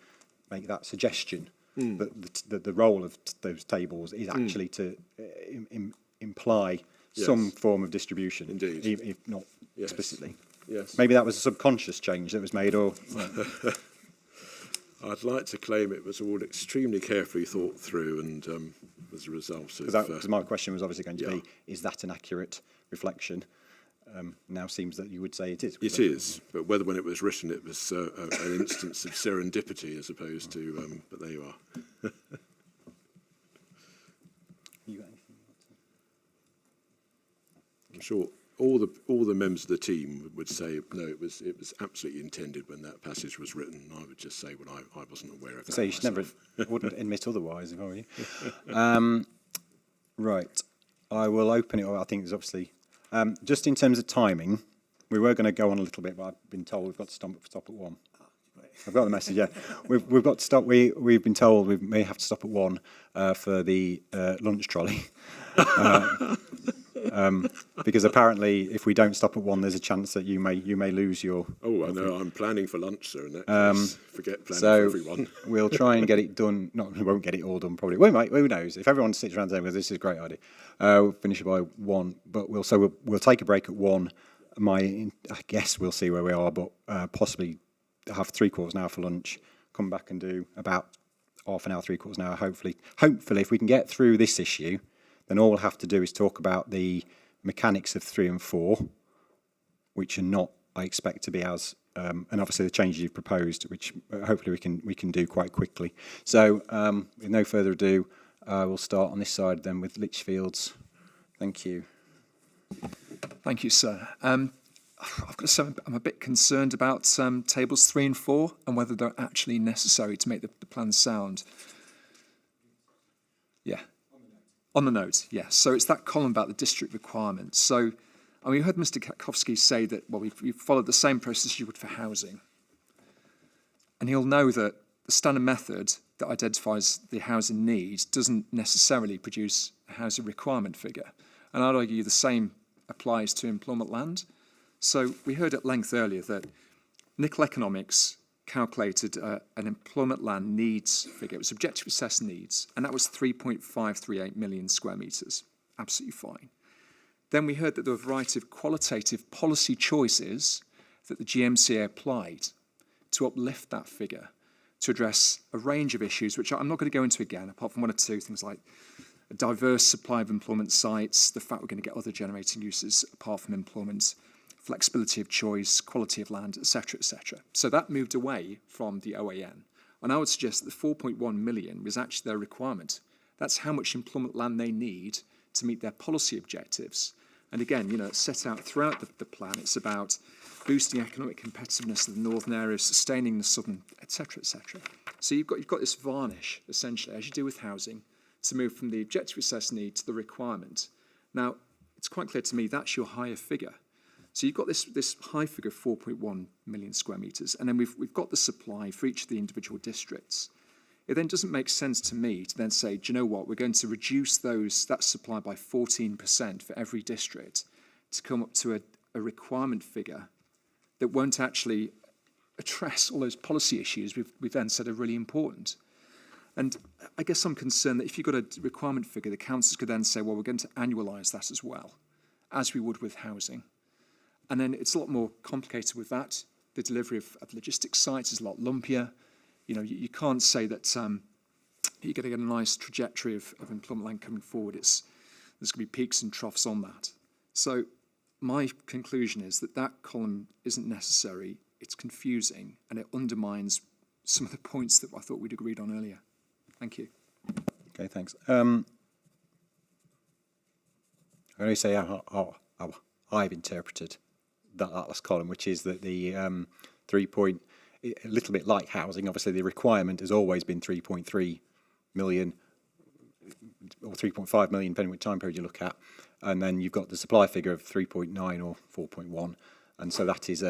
make that suggestion that the role of those tables is actually to imply some form of distribution, indeed, if not explicitly. Yes. Maybe that was a subconscious change that was made, or. I'd like to claim it was all extremely carefully thought through, and as a result of. Because my question was obviously going to be: is that an accurate reflection? Now seems that you would say it is. It is, but whether when it was written it was an instance of serendipity as opposed to. But there you are. I'm sure all the members of the team would say no. It was absolutely intended when that passage was written. I would just say, well, I wasn't aware of that. So you should never wouldn't admit otherwise, if I were you. Right, I will open it. I think there's obviously just in terms of timing, we were going to go on a little bit, but I've been told we've got to stop at 1. I've got the message. Yeah, we've got to stop. We've been told we may have to stop at 1 for the lunch trolley. Because apparently, if we don't stop at 1, there's a chance that you may lose your. Oh, I know. I'm planning for lunch, sir. In that case, forget planning for everyone. We'll try and get it done. No, we won't get it all done. Probably we might. Who knows? If everyone sits around saying, "Well, this is a great idea," we'll finish it by 1. But we'll take a break at 1. I guess we'll see where we are, but possibly have 3/4 an hour for lunch. Come back and do about half an hour, 3/4 an hour. Hopefully, if we can get through this issue, then all we'll have to do is talk about the mechanics of 3 and 4, which are not, I expect, to be as, and obviously the changes you've proposed, which hopefully we can do quite quickly. So, with no further ado, we'll start on this side then with Lichfields. Thank you. Thank you, sir. I've got to say I'm a bit concerned about tables 3 and 4 and whether they're actually necessary to make the plan sound. Yeah. On the note, yes. So it's that column about the district requirements. So, I mean, we heard Mr. Katkowski say that, well, we've followed the same process you would for housing. And he'll know that the standard method that identifies the housing needs doesn't necessarily produce a housing requirement figure. And I'd argue the same applies to employment land. So we heard at length earlier that Nickel Economics calculated an employment land needs figure. It was objectively assessed needs, and that was 3.538 million square metres. Absolutely fine. Then we heard that there were a variety of qualitative policy choices that the GMCA applied to uplift that figure to address a range of issues, which I'm not going to go into again, apart from 1 or 2 things like a diverse supply of employment sites, the fact we're going to get other generating uses apart from employment, flexibility of choice, quality of land, etc., etc. So that moved away from the OAN. And I would suggest that the 4.1 million was actually their requirement. That's how much employment land they need to meet their policy objectives. And again, it's set out throughout the plan. It's about boosting economic competitiveness of the northern areas, sustaining the southern, etc., etc. So you've got this varnish, essentially, as you do with housing, to move from the objective assessed need to the requirement. Now, it's quite clear to me that's your higher figure. So you've got this high figure of 4.1 million square metres, and then we've got the supply for each of the individual districts. It then doesn't make sense to me to then say, do you know what, we're going to reduce that supply by 14% for every district to come up to a requirement figure that won't actually address all those policy issues we've then said are really important. And I guess I'm concerned that if you've got a requirement figure, the councils could then say, well, we're going to annualise that as well, as we would with housing. And then it's a lot more complicated with that. The delivery of logistics sites is a lot lumpier. You can't say that you're going to get a nice trajectory of employment land coming forward. There's going to be peaks and troughs on that. So my conclusion is that that column isn't necessary, it's confusing, and it undermines some of the points that I thought we'd agreed on earlier. Thank you. Okay, thanks. I'm going to say how I've interpreted that last column, which is that the 3 point, a little bit like housing, obviously the requirement has always been 3.3 million or 3.5 million, depending which time period you look at. And then you've got the supply figure of 3.9 or 4.1. And so that is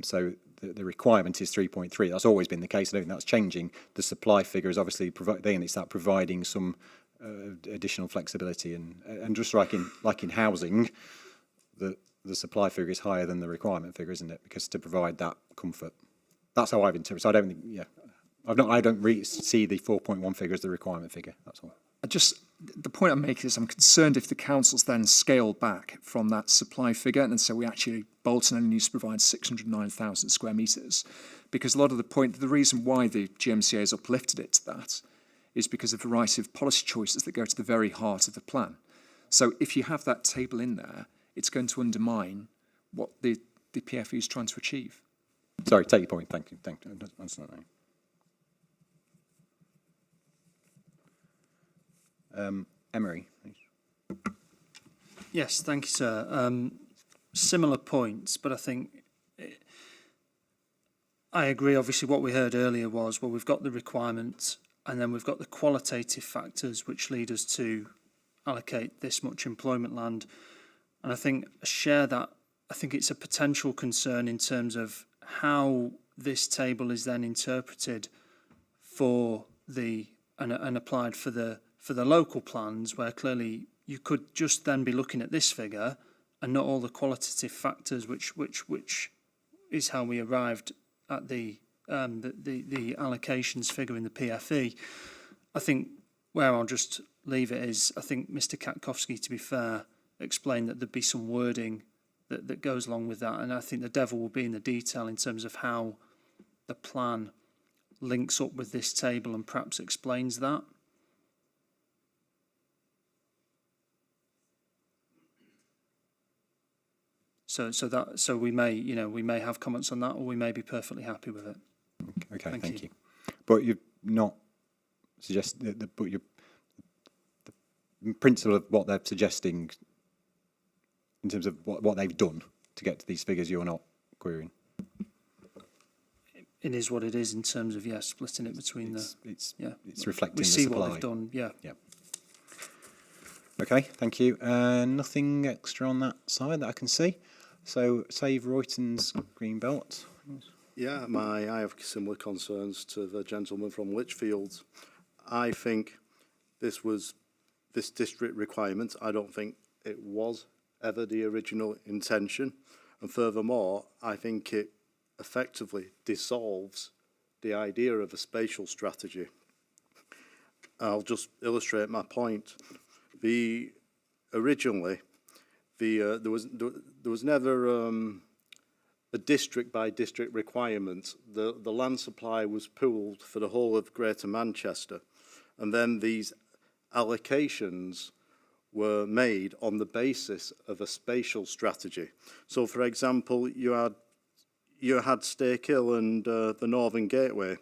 so the requirement is 3.3. That's always been the case. I don't think that's changing. The supply figure is obviously it's that providing some additional flexibility, and just like in housing, the supply figure is higher than the requirement figure, isn't it? Because to provide that comfort, that's how I've interpreted. So I don't think, I don't really see the 4.1 figure as the requirement figure. That's all. The point I'm making is I'm concerned if the council's then scaled back from that supply figure, and so we actually, Bolton only needs to provide 609,000 square metres, because a lot of the reason why the GMCA has uplifted it to that is because of a variety of policy choices that go to the very heart of the plan. So if you have that table in there, it's going to undermine what the PFE is trying to achieve. Sorry, take your point. Thank you. That's not right. Emery, please. Yes, thank you, sir. Similar points, but I think I agree. Obviously, what we heard earlier was, well, we've got the requirement, and then we've got the qualitative factors which lead us to allocate this much employment land. And I think I share that. I think it's a potential concern in terms of how this table is then interpreted for and applied for the local plans, where clearly you could just then be looking at this figure and not all the qualitative factors, which is how we arrived at the allocations figure in the PFE. I think where I'll just leave it is, I think Mr. Katkowski, to be fair, explained that there'd be some wording that goes along with that, and I think the devil will be in the detail in terms of how the plan links up with this table and perhaps explains that. So we may have comments on that, or we may be perfectly happy with it. Okay, thank you. But you've not suggested the principle of what they're suggesting in terms of what they've done to get to these figures, you're not querying. It is what it is in terms of splitting it between it's reflecting we the see supply. what they've done. Yeah. Okay, thank you. Nothing extra on that side that I can see. So, Save Royton's Green Belt. Yeah, I have similar concerns to the gentleman from Lichfield. I think this district requirement, I don't think it was ever the original intention. And furthermore, I think it effectively dissolves the idea of a spatial strategy. I'll just illustrate my point. Originally, there was never a district by district requirement. The land supply was pooled for the whole of Greater Manchester, and then these allocations were made on the basis of a spatial strategy. So, for example, you had Stake Hill and the Northern Gateway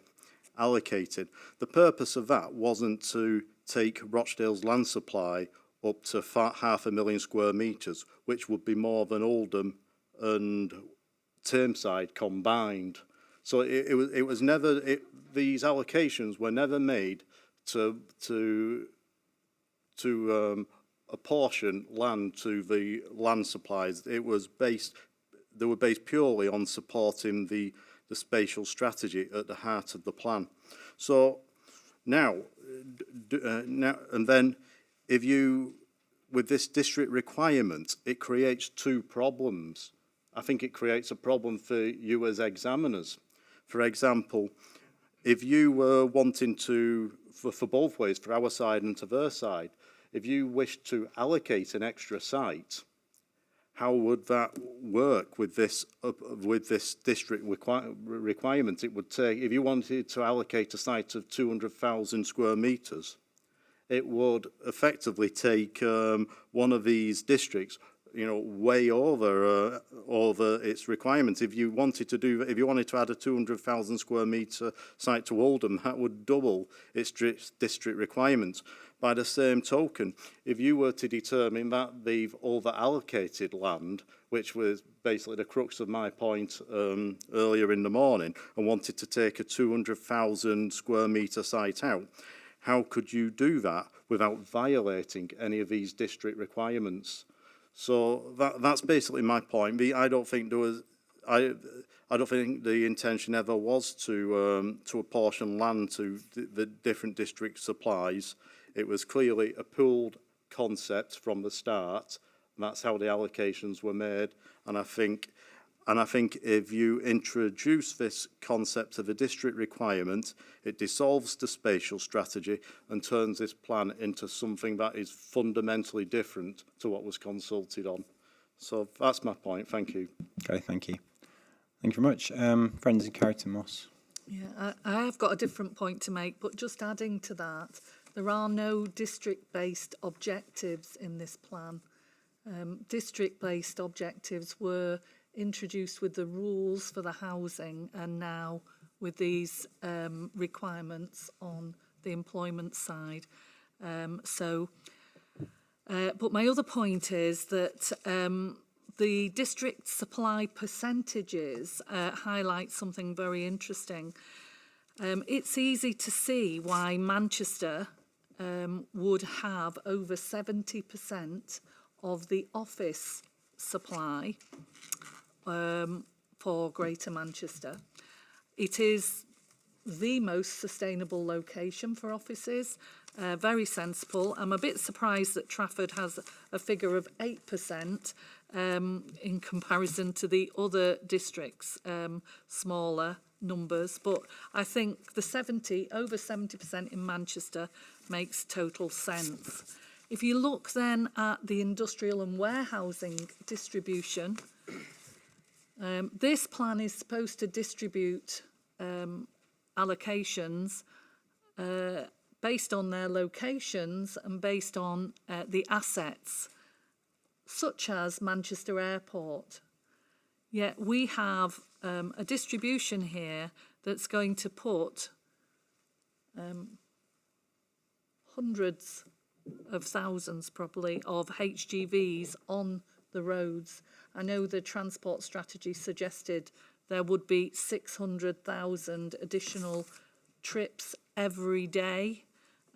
allocated. The purpose of that wasn't to take Rochdale's land supply up to 500,000 square metres, which would be more than Oldham and Tameside combined. So it was never, these allocations were never made to apportion land to the land supplies. They were based purely on supporting the spatial strategy at the heart of the plan. So now and then, if you, with this district requirement, it creates two problems. I think it creates a problem for you as examiners. For example, if you were wanting to, for both ways, for our side and to their side, if you wish to allocate an extra site, how would that work with this district requirement? It would take, if you wanted to allocate a site of 200,000 square metres, it would effectively take one of these districts way over its requirements. If you wanted to add a 200,000 square metre site to Oldham, that would double its district requirements. By the same token, if you were to determine that they've over-allocated land, which was basically the crux of my point earlier in the morning, and wanted to take a 200,000 square metre site out, how could you do that without violating any of these district requirements? So that's basically my point. I don't think there was. I don't think the intention ever was to apportion land to the different district supplies. It was clearly a pooled concept from the start. And that's how the allocations were made. And I think if you introduce this concept of a district requirement, it dissolves the spatial strategy and turns this plan into something that is fundamentally different to what was consulted on. So that's my point. Thank you. Okay, thank you. Thank you very much. Friends in Carrington Moss. Yeah, I have got a different point to make, but just adding to that, there are no district-based objectives in this plan. District-based objectives were introduced with the rules for the housing and now with these requirements on the employment side. But my other point is that the district supply percentages highlight something very interesting. It's easy to see why Manchester would have over 70% of the office supply for Greater Manchester. It is the most sustainable location for offices, very sensible. I'm a bit surprised that Trafford has a figure of 8% in comparison to the other districts, smaller numbers, but I think the over 70% in Manchester makes total sense. If you look then at the industrial and warehousing distribution, this plan is supposed to distribute allocations based on their locations and based on the assets, such as Manchester Airport. Yet we have a distribution here that's going to put hundreds of thousands probably of HGVs on the roads. I know the transport strategy suggested there would be 600,000 additional trips every day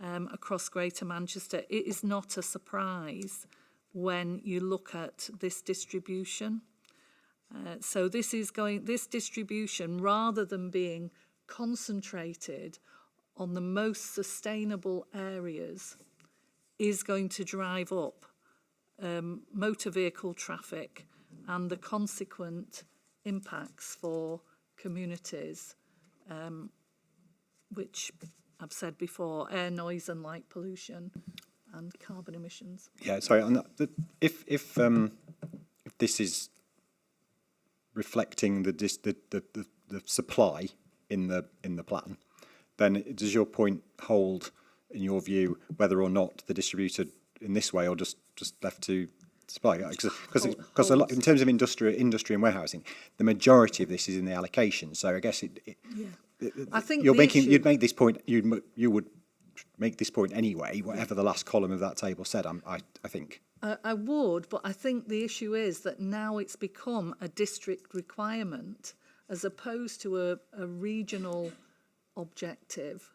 across Greater Manchester. It is not a surprise when you look at this distribution. So this distribution, rather than being concentrated on the most sustainable areas, is going to drive up motor vehicle traffic and the consequent impacts for communities, which I've said before, air noise and light pollution and carbon emissions. Yeah, sorry. On that, if this is reflecting the supply in the plan, then does your point hold in your view whether or not they're distributed in this way or just left to supply? Because in terms of industry and warehousing, the majority of this is in the allocation. So I guess I think you'd make this point. You would make this point anyway, whatever the last column of that table said. I think. I would, but I think the issue is that now it's become a district requirement as opposed to a regional objective.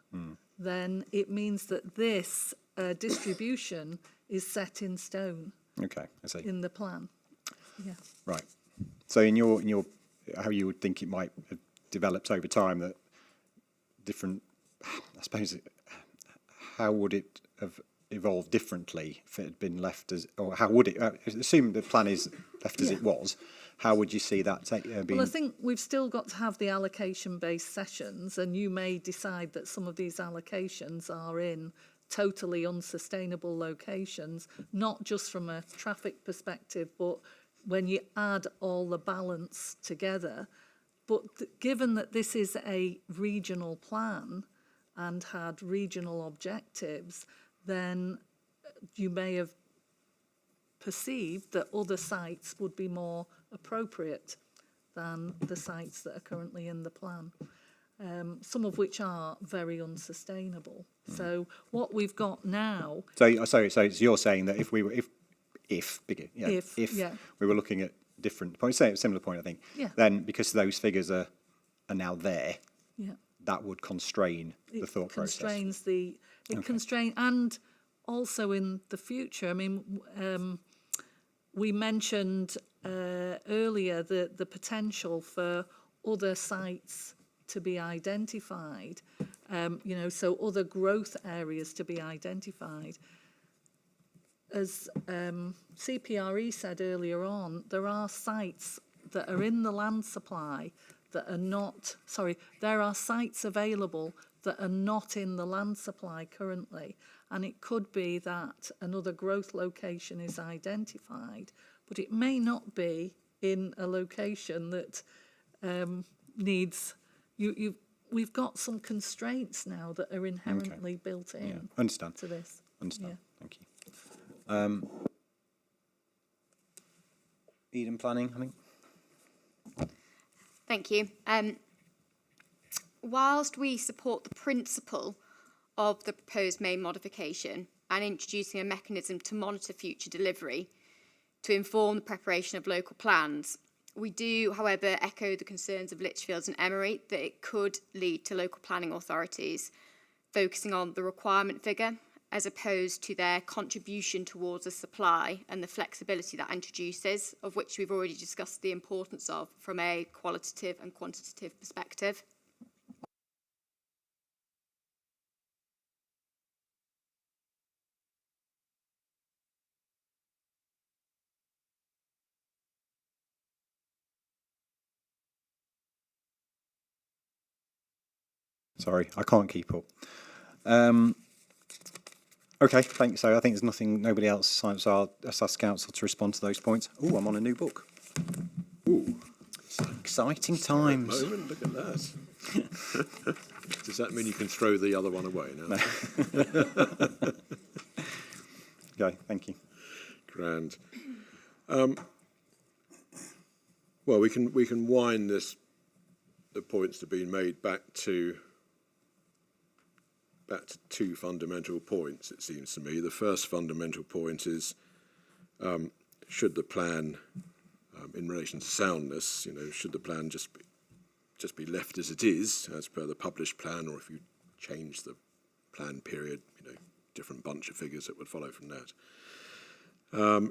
Then it means that this distribution is set in stone. Okay, I see. In the plan. Yeah. Right. So in your how you would think it might have developed over time, that different, I suppose, how would it have evolved differently if it had been left as, or how would it, assume the plan is left as it was, how would you see that being? Well, I think we've still got to have the allocation-based sessions, and you may decide that some of these allocations are in totally unsustainable locations, not just from a traffic perspective, but when you add all the balance together. But given that this is a regional plan and had regional objectives, then you may have perceived that other sites would be more appropriate than the sites that are currently in the plan, some of which are very unsustainable. So what we've got now... So you're saying that if we were, if yeah. we were looking at different points, say a similar point, I think, Yeah. then because those figures are now there, Yeah. that would constrain the thought process. It constrains, and also in the future. I mean, we mentioned earlier the potential for other sites to be identified. So other growth areas to be identified. As CPRE said earlier on, there are sites that are in the land supply that are not, there are sites available that are not in the land supply currently. And it could be that another growth location is identified, but it may not be in a location that needs, we've got some constraints now that are inherently built in Understand. to this. Understand. Thank you. Eden Planning, I think. Thank you. Whilst we support the principle of the proposed main modification and introducing a mechanism to monitor future delivery to inform the preparation of local plans, we do, however, echo the concerns of Lichfields and Emery that it could lead to local planning authorities focusing on the requirement figure as opposed to their contribution towards the supply and the flexibility that introduces, of which we've already discussed the importance of from a qualitative and quantitative perspective. Sorry, I can't keep up. Okay, thanks. So I think there's nobody else, so I'll ask council to respond to those points. Oh, I'm on a new book. Ooh, exciting times. Moment, look at that. Does that mean you can throw the other one away now? Okay, thank you. Grand. Well, we can wind the points that have been made back to two fundamental points, it seems to me. The first fundamental point is, should the plan, in relation to soundness, should the plan just be left as it is, as per the published plan, or if you change the plan period, different bunch of figures that would follow from that.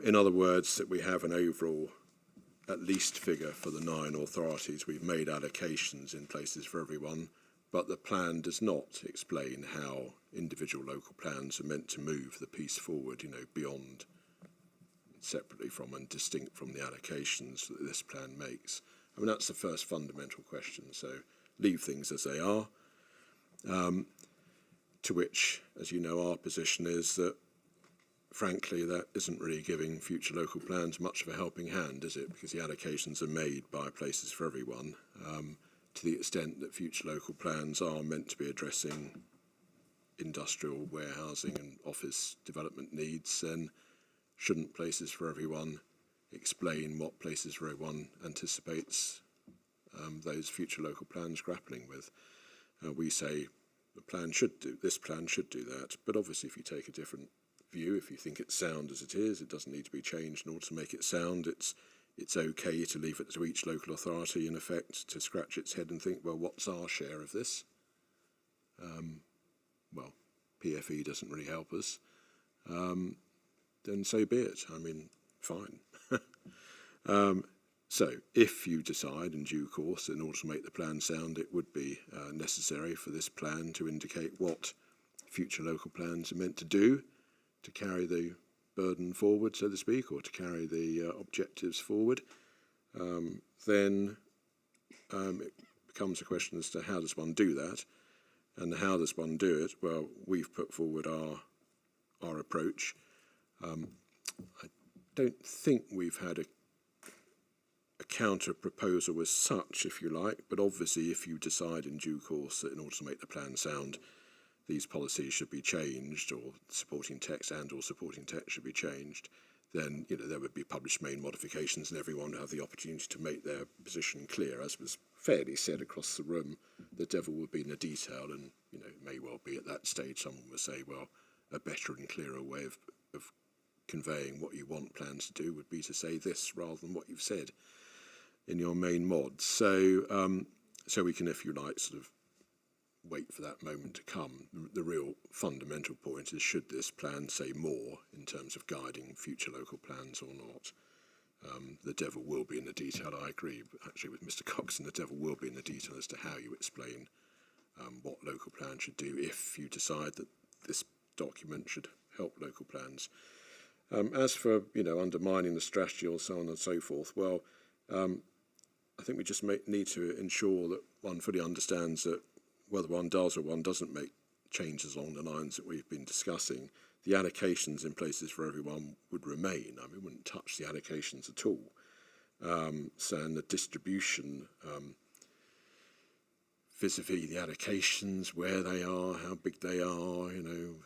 In other words, that we have an overall at least figure for the 9 authorities. We've made allocations in places for everyone, but the plan does not explain how individual local plans are meant to move the piece forward, beyond, separately from and distinct from the allocations that this plan makes. I mean, that's the first fundamental question. So leave things as they are, to which, as you know, our position is that, frankly, that isn't really giving future local plans much of a helping hand, is it? Because the allocations are made by Places for Everyone. To the extent that future local plans are meant to be addressing industrial, warehousing and office development needs, then shouldn't Places for Everyone explain what Places for Everyone anticipates those future local plans grappling with? We say this plan should do that, but obviously if you take a different view, if you think it's sound as it is, it doesn't need to be changed in order to make it sound. It's okay to leave it to each local authority, in effect, to scratch its head and think, well, what's our share of this? Well, PFE doesn't really help us. Then so be it. I mean, fine. So if you decide in due course, in order to make the plan sound, it would be necessary for this plan to indicate what future local plans are meant to do to carry the burden forward, so to speak, or to carry the objectives forward, then it becomes a question as to how does one do that, and how does one do it? Well, we've put forward our approach. I don't think we've had a counter proposal as such, if you like, but obviously if you decide in due course that in order to make the plan sound, these policies should be changed, or supporting text should be changed, then there would be published main modifications, and everyone would have the opportunity to make their position clear. As was fairly said across the room, the devil would be in the detail, and it may well be at that stage someone would say, well, a better and clearer way of conveying what you want plans to do would be to say this rather than what you've said in your main mod. So we can, if you like, sort of wait for that moment to come. The real fundamental point is, should this plan say more in terms of guiding future local plans or not? The devil will be in the detail. I agree actually with Mr. Coxon, the devil will be in the detail as to how you explain what local plans should do if you decide that this document should help local plans. As for undermining the strategy or so on and so forth, well, I think we just need to ensure that one fully understands that whether one does or one doesn't make changes along the lines that we've been discussing, the allocations in places for everyone would remain. I mean, we wouldn't touch the allocations at all. So in the distribution, vis-a-vis the allocations, where they are, how big they are,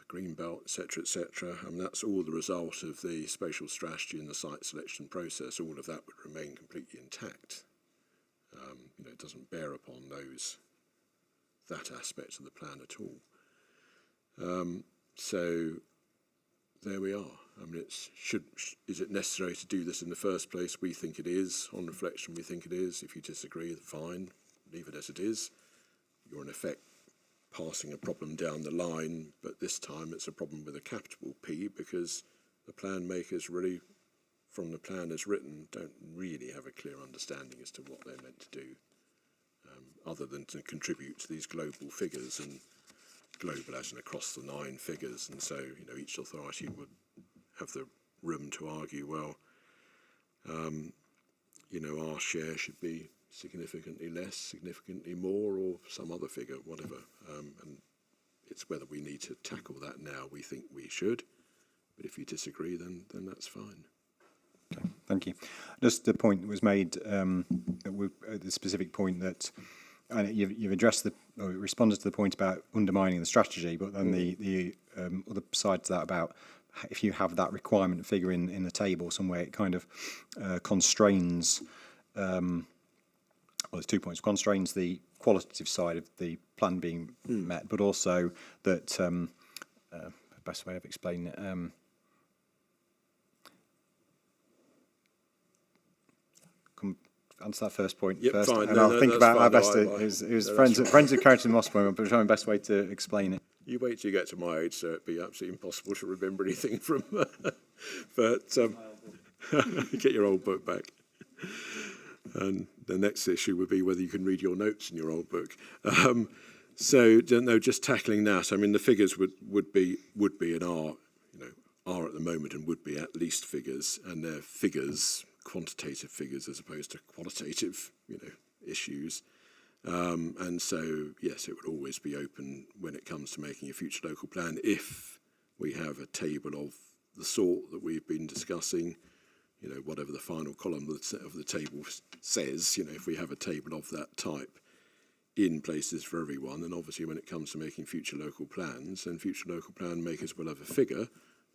green belt, etc., and that's all the result of the spatial strategy and the site selection process. All of that would remain completely intact. It doesn't bear upon that aspect of the plan at all. So there we are. I mean, is it necessary to do this in the first place? We think it is. On reflection, we think it is. If you disagree, fine, leave it as it is. You're in effect passing a problem down the line, but this time it's a problem with a capital P, because the plan makers really, from the plan as written, don't really have a clear understanding as to what they're meant to do, other than to contribute to these global figures, and global as in across the 9 figures. And so, each authority would have the room to argue, well, our share should be significantly less, significantly more, or some other figure, whatever. And it's whether we need to tackle that now. We think we should, but if you disagree, then that's fine. Okay, thank you. Just the point that was made, the specific point that, and you've addressed or responded to the point about undermining the strategy, but then the other side to that about if you have that requirement figure in the table somewhere, it kind of constrains. Well, there's 2 points. Constrains the qualitative side of the plan being met, but also that the best way of explaining it. Answer that first point first, fine. and No, I'll think that's about fine. how best No, it was no, friends that's of Carrington Moss point, but trying best way to explain it. You wait till you get to my age, so it'd be absolutely impossible to remember anything from. But get your old book back. And the next issue would be whether you can read your notes in your old book. So no, just tackling that. I mean, the figures would be and are at the moment, and would be at least figures, and they're figures, quantitative figures as opposed to qualitative, issues. And so, yes, it would always be open when it comes to making a future local plan. If we have a table of the sort that we've been discussing, whatever the final column of the table says, if we have a table of that type in places for everyone, then obviously when it comes to making future local plans, then future local plan makers will have a figure,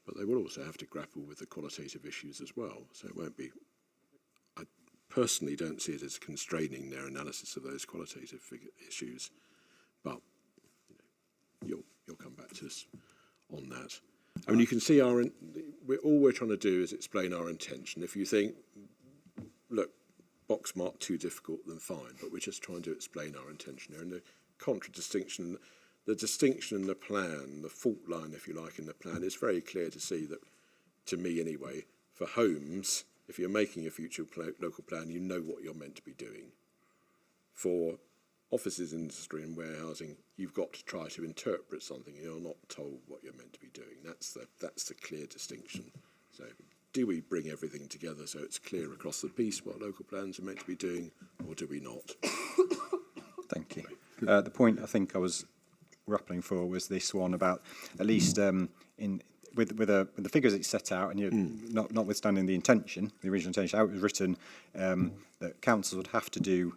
but they will also have to grapple with the qualitative issues as well. So it won't be, I personally don't see it as constraining their analysis of those qualitative issues, but you'll come back to us on that. I mean, you can see all we're trying to do is explain our intention. If you think, look, box mark too difficult, then fine, but we're just trying to explain our intention here. And the distinction in the plan, the fault line, if you like, in the plan is very clear to see that, to me anyway, for homes, if you're making a future local plan, you know what you're meant to be doing. For offices, industry and warehousing, you've got to try to interpret something. You're not told what you're meant to be doing. That's the clear distinction. So do we bring everything together so it's clear across the piece what local plans are meant to be doing, or do we not? Thank you. The point I think I was grappling for was this one about, at least with the figures it's set out, and you're notwithstanding the intention, the original intention, how it was written, that councils would have to do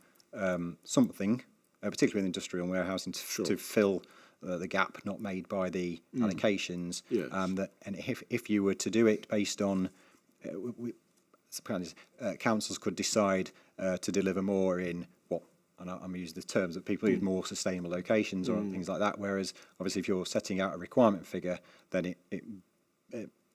something, particularly in industrial and warehousing, to fill the gap not made by the allocations. Yes. And if you were to do it based on councils could decide to deliver more in what, and I'm using the terms that people use, more sustainable locations or things like that. Whereas obviously if you're setting out a requirement figure, then it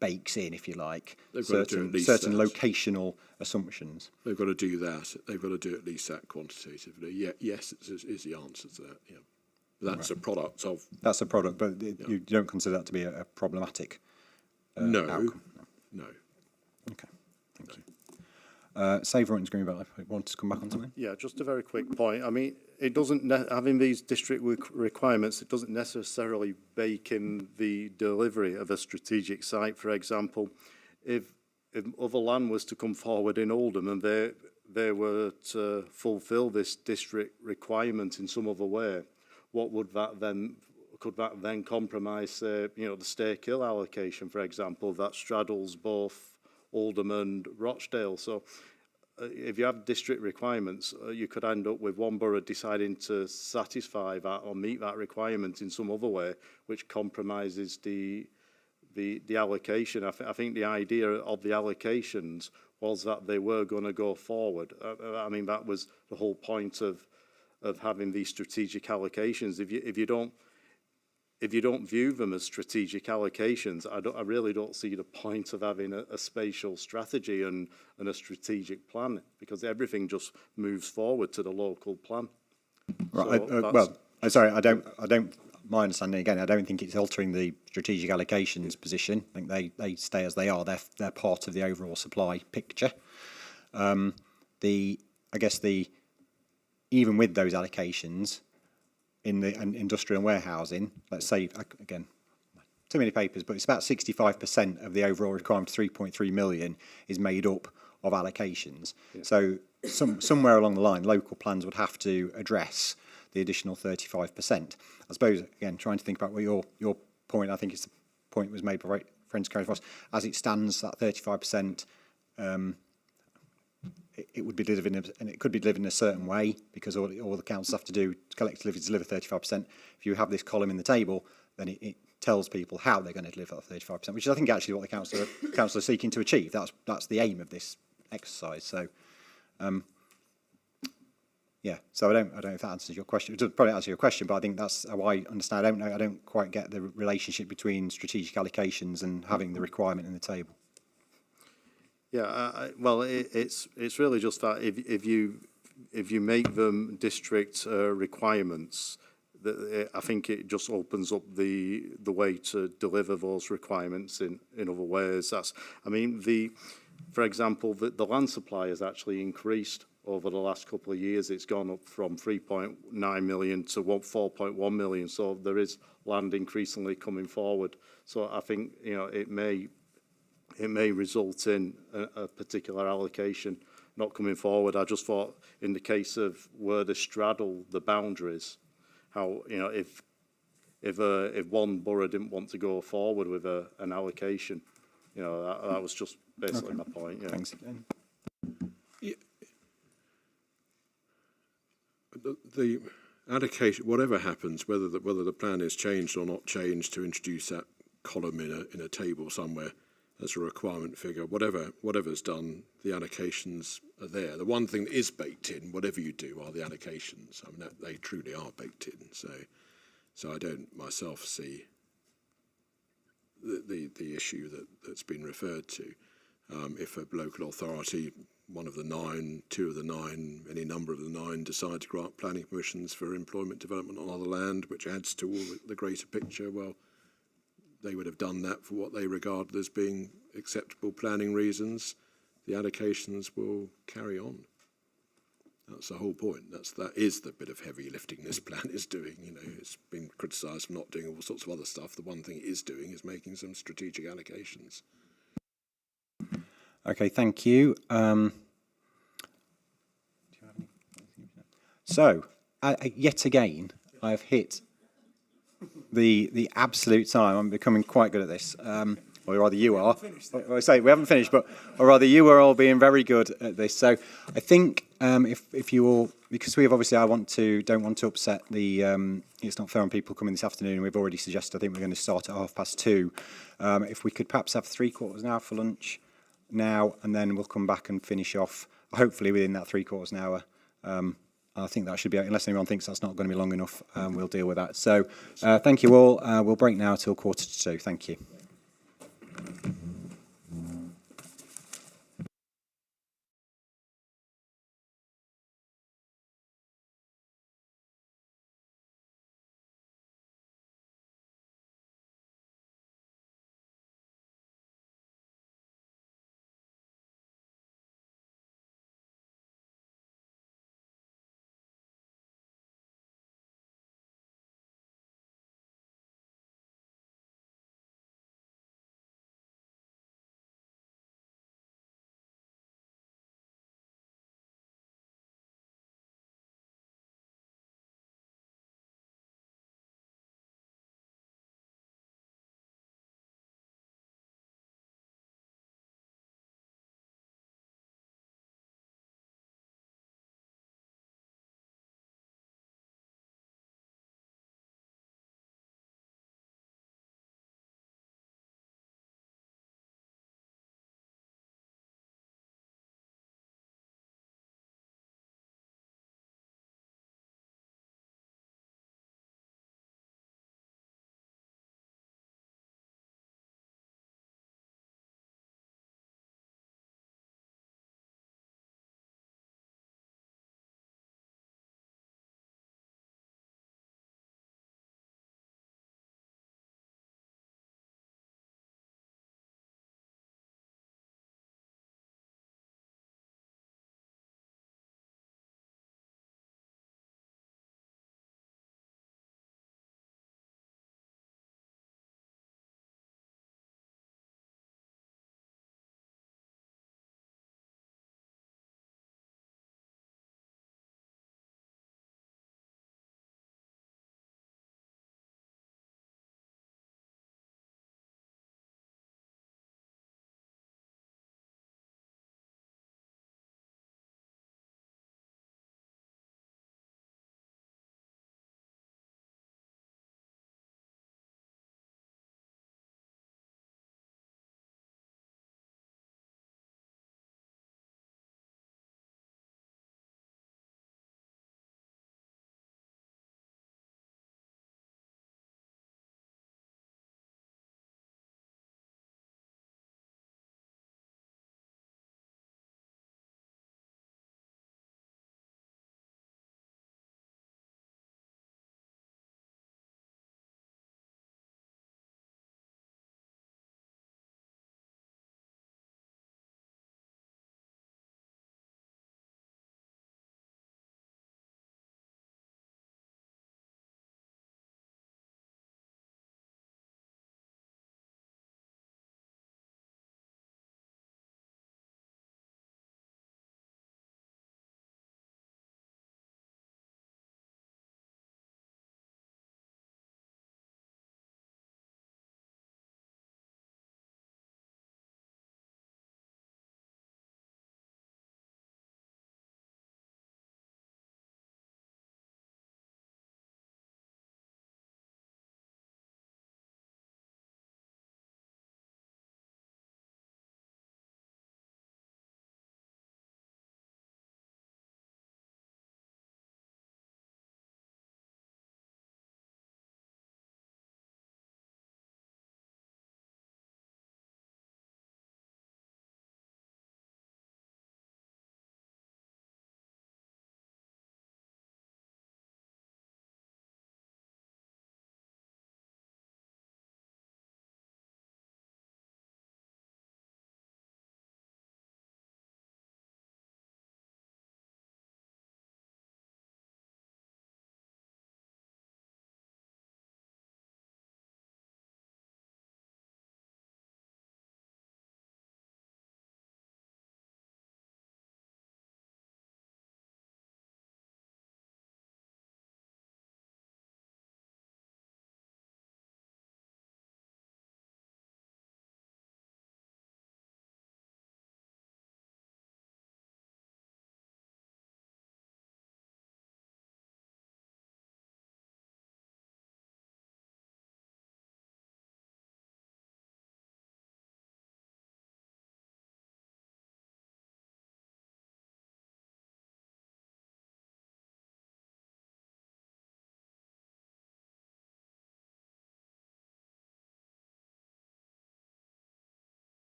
bakes in, if you like, certain locational assumptions. They've got to do that. They've got to do at least that quantitatively. Yeah, yes, is the answer to that. Yeah, but that's a product of. That's a product, but you don't consider that to be a problematic outcome. No. Okay, thank you. Save Royton's Greenbelt, I want to come back on something. Yeah, just a very quick point. I mean, it doesn't having these district requirements. It doesn't necessarily bake in the delivery of a strategic site. For example, if other land was to come forward in Oldham and they were to fulfil this district requirement in some other way, what would that then? Could that then compromise, the Stakehill allocation, for example, that straddles both Oldham and Rochdale? So if you have district requirements, you could end up with one borough deciding to satisfy that or meet that requirement in some other way, which compromises the allocation. I think the idea of the allocations was that they were going to go forward. I mean, that was the whole point of having these strategic allocations. If you don't view them as strategic allocations, I really don't see the point of having a spatial strategy and a strategic plan, because everything just moves forward to the local plan. Right. I don't. My understanding again, I don't think it's altering the strategic allocations position. I think they stay as they are. They're part of the overall supply picture. Even with those allocations, in the industrial and warehousing, let's say, again, too many papers, but it's about 65% of the overall requirement, 3.3 million, is made up of allocations. Yeah. So somewhere along the line, local plans would have to address the additional 35%. I suppose, again, trying to think about what your point, I think it's the point was made by Friends Carry Frost, as it stands, that 35%, it would be delivered and it could be delivered in a certain way, because all the councils have to do collectively to deliver 35%. If you have this column in the table, then it tells people how they're going to deliver that 35%, which is, I think, actually what the council are seeking to achieve. That's the aim of this exercise. So, so I don't know if that answers your question. It does probably answer your question, but I think that's how I understand. I don't quite get the relationship between strategic allocations and having the requirement in the table. Yeah, it's really just that if you make them district requirements, I think it just opens up the way to deliver those requirements in other ways. For example, the land supply has actually increased over the last couple of years. It's gone up from 3.9 million to 4.1 million. So there is land increasingly coming forward. So I think it may result in a particular allocation not coming forward. I just thought, in the case of where they straddle the boundaries, how if one borough didn't want to go forward with an allocation, that was just basically my point. Yeah. Thanks again. Yeah. The allocation, whatever happens, whether the plan is changed or not changed, to introduce that column in a table somewhere as a requirement figure, whatever's done, the allocations are there. The one thing that is baked in, whatever you do, are the allocations. I mean, they truly are baked in. So I don't myself see the issue that's been referred to. If a local authority, one of the 9, 2 of the 9, any number of the 9, decide to grant planning permissions for employment development on other land, which adds to all the greater picture, well, they would have done that for what they regarded as being acceptable planning reasons. The allocations will carry on. That's the whole point. That is the bit of heavy lifting this plan is doing. It's been criticised for not doing all sorts of other stuff. The one thing it is doing is making some strategic allocations. Okay, thank you. So, yet again, I've hit the absolute time. I'm becoming quite good at this. Or rather you are. I say we haven't finished, or rather you are all being very good at this. So I think if you all, because we have obviously, don't want to upset the, it's not fair on people coming this afternoon. We've already suggested, I think we're going to start at 2:30. If we could perhaps have 3/4 an hour for lunch now, and then we'll come back and finish off, hopefully within that 3/4 an hour. I think that should be, unless anyone thinks that's not going to be long enough, we'll deal with that. So thank you all. We'll break now till 1:45. Thank you.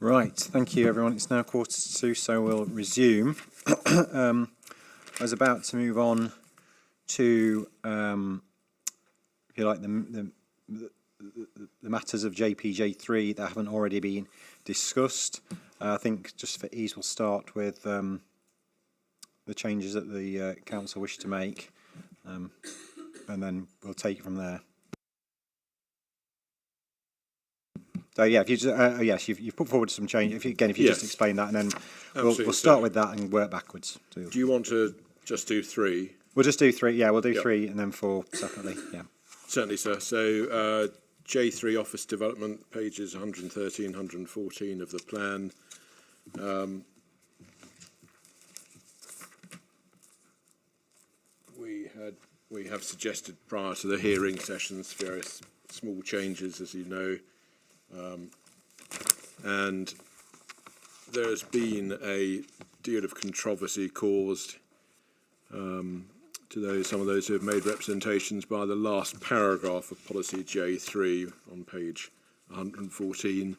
Right, thank you everyone. It's now 1:45, so we'll resume. I was about to move on to, if you like, the matters of JPJ3 that haven't already been discussed. I think just for ease, we'll start with the changes that the council wish to make, and then we'll take it from there. So yeah, if you just, yes, you've put forward some change. If you just explain that, and then we'll start with that and work backwards. Do you want to just do 3? We'll just do 3. Yeah, we'll do 3 and then 4 separately. Yeah. Certainly, sir. So J3 office development, pages 113, 114 of the plan. We have suggested prior to the hearing sessions various small changes, as you know. And there has been a deal of controversy caused to some of those who have made representations by the last paragraph of policy J3 on page 114.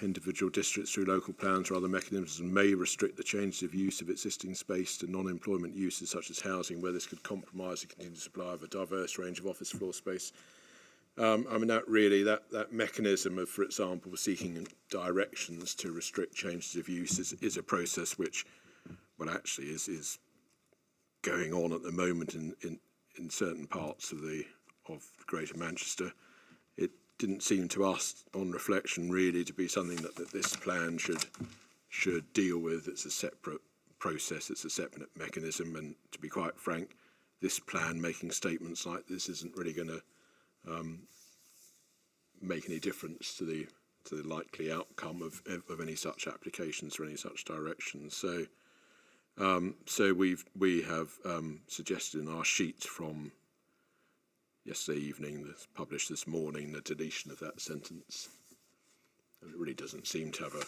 Individual districts through local plans or other mechanisms may restrict the changes of use of existing space to non-employment uses such as housing, where this could compromise the continued supply of a diverse range of office floor space. I mean, that mechanism of, for example, seeking directions to restrict changes of use is a process which, well, actually is going on at the moment in certain parts of Greater Manchester. It didn't seem to us, on reflection, really to be something that this plan should deal with. It's a separate process. It's a separate mechanism, and to be quite frank, this plan making statements like this isn't really going to make any difference to the likely outcome of any such applications or any such directions. So we have suggested in our sheet from yesterday evening, that's published this morning, the deletion of that sentence. And it really doesn't seem to have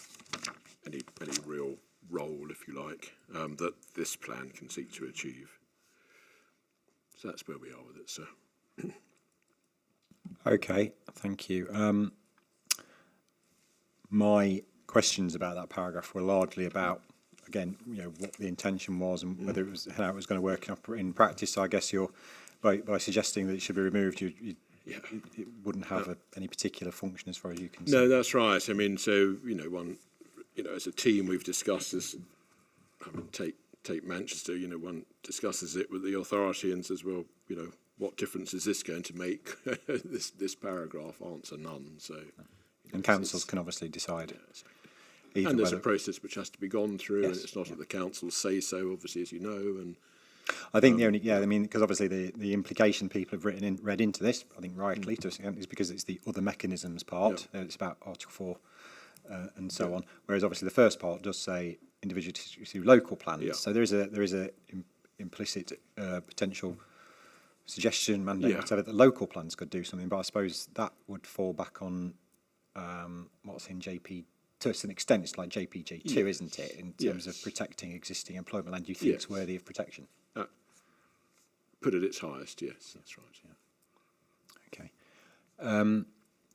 any real role, if you like, that this plan can seek to achieve. So that's where we are with it, sir. Okay, thank you. My questions about that paragraph were largely about, again, what the intention was and whether it was how it was going to work in practice. So I guess you're by suggesting that it should be removed, it wouldn't have any particular function as far as you can see. No, that's right. I mean, so as a team, we've discussed this. I mean, take Manchester. One discusses it with the authority and says, well, what difference is this going to make? this paragraph, answer none. So, and councils can obviously decide. Yeah, exactly. And there's a process which has to be gone through, and it's not at the council's say so, obviously, as you know. And I think because obviously the implication people have read into this, I think rightly to an extent, is because it's the other mechanisms part. Yeah. It's about Article 4 and so on. Whereas obviously the first part does say individual through local plans. Yeah. So there is a implicit potential suggestion mandate whatever that local plans could do something, but I suppose that would fall back on what's in JP. To an extent, it's like JPJ2, isn't it, in terms of protecting existing employment land? Do you think it's worthy of protection? Put at its highest, yes, that's right. Yeah. Okay.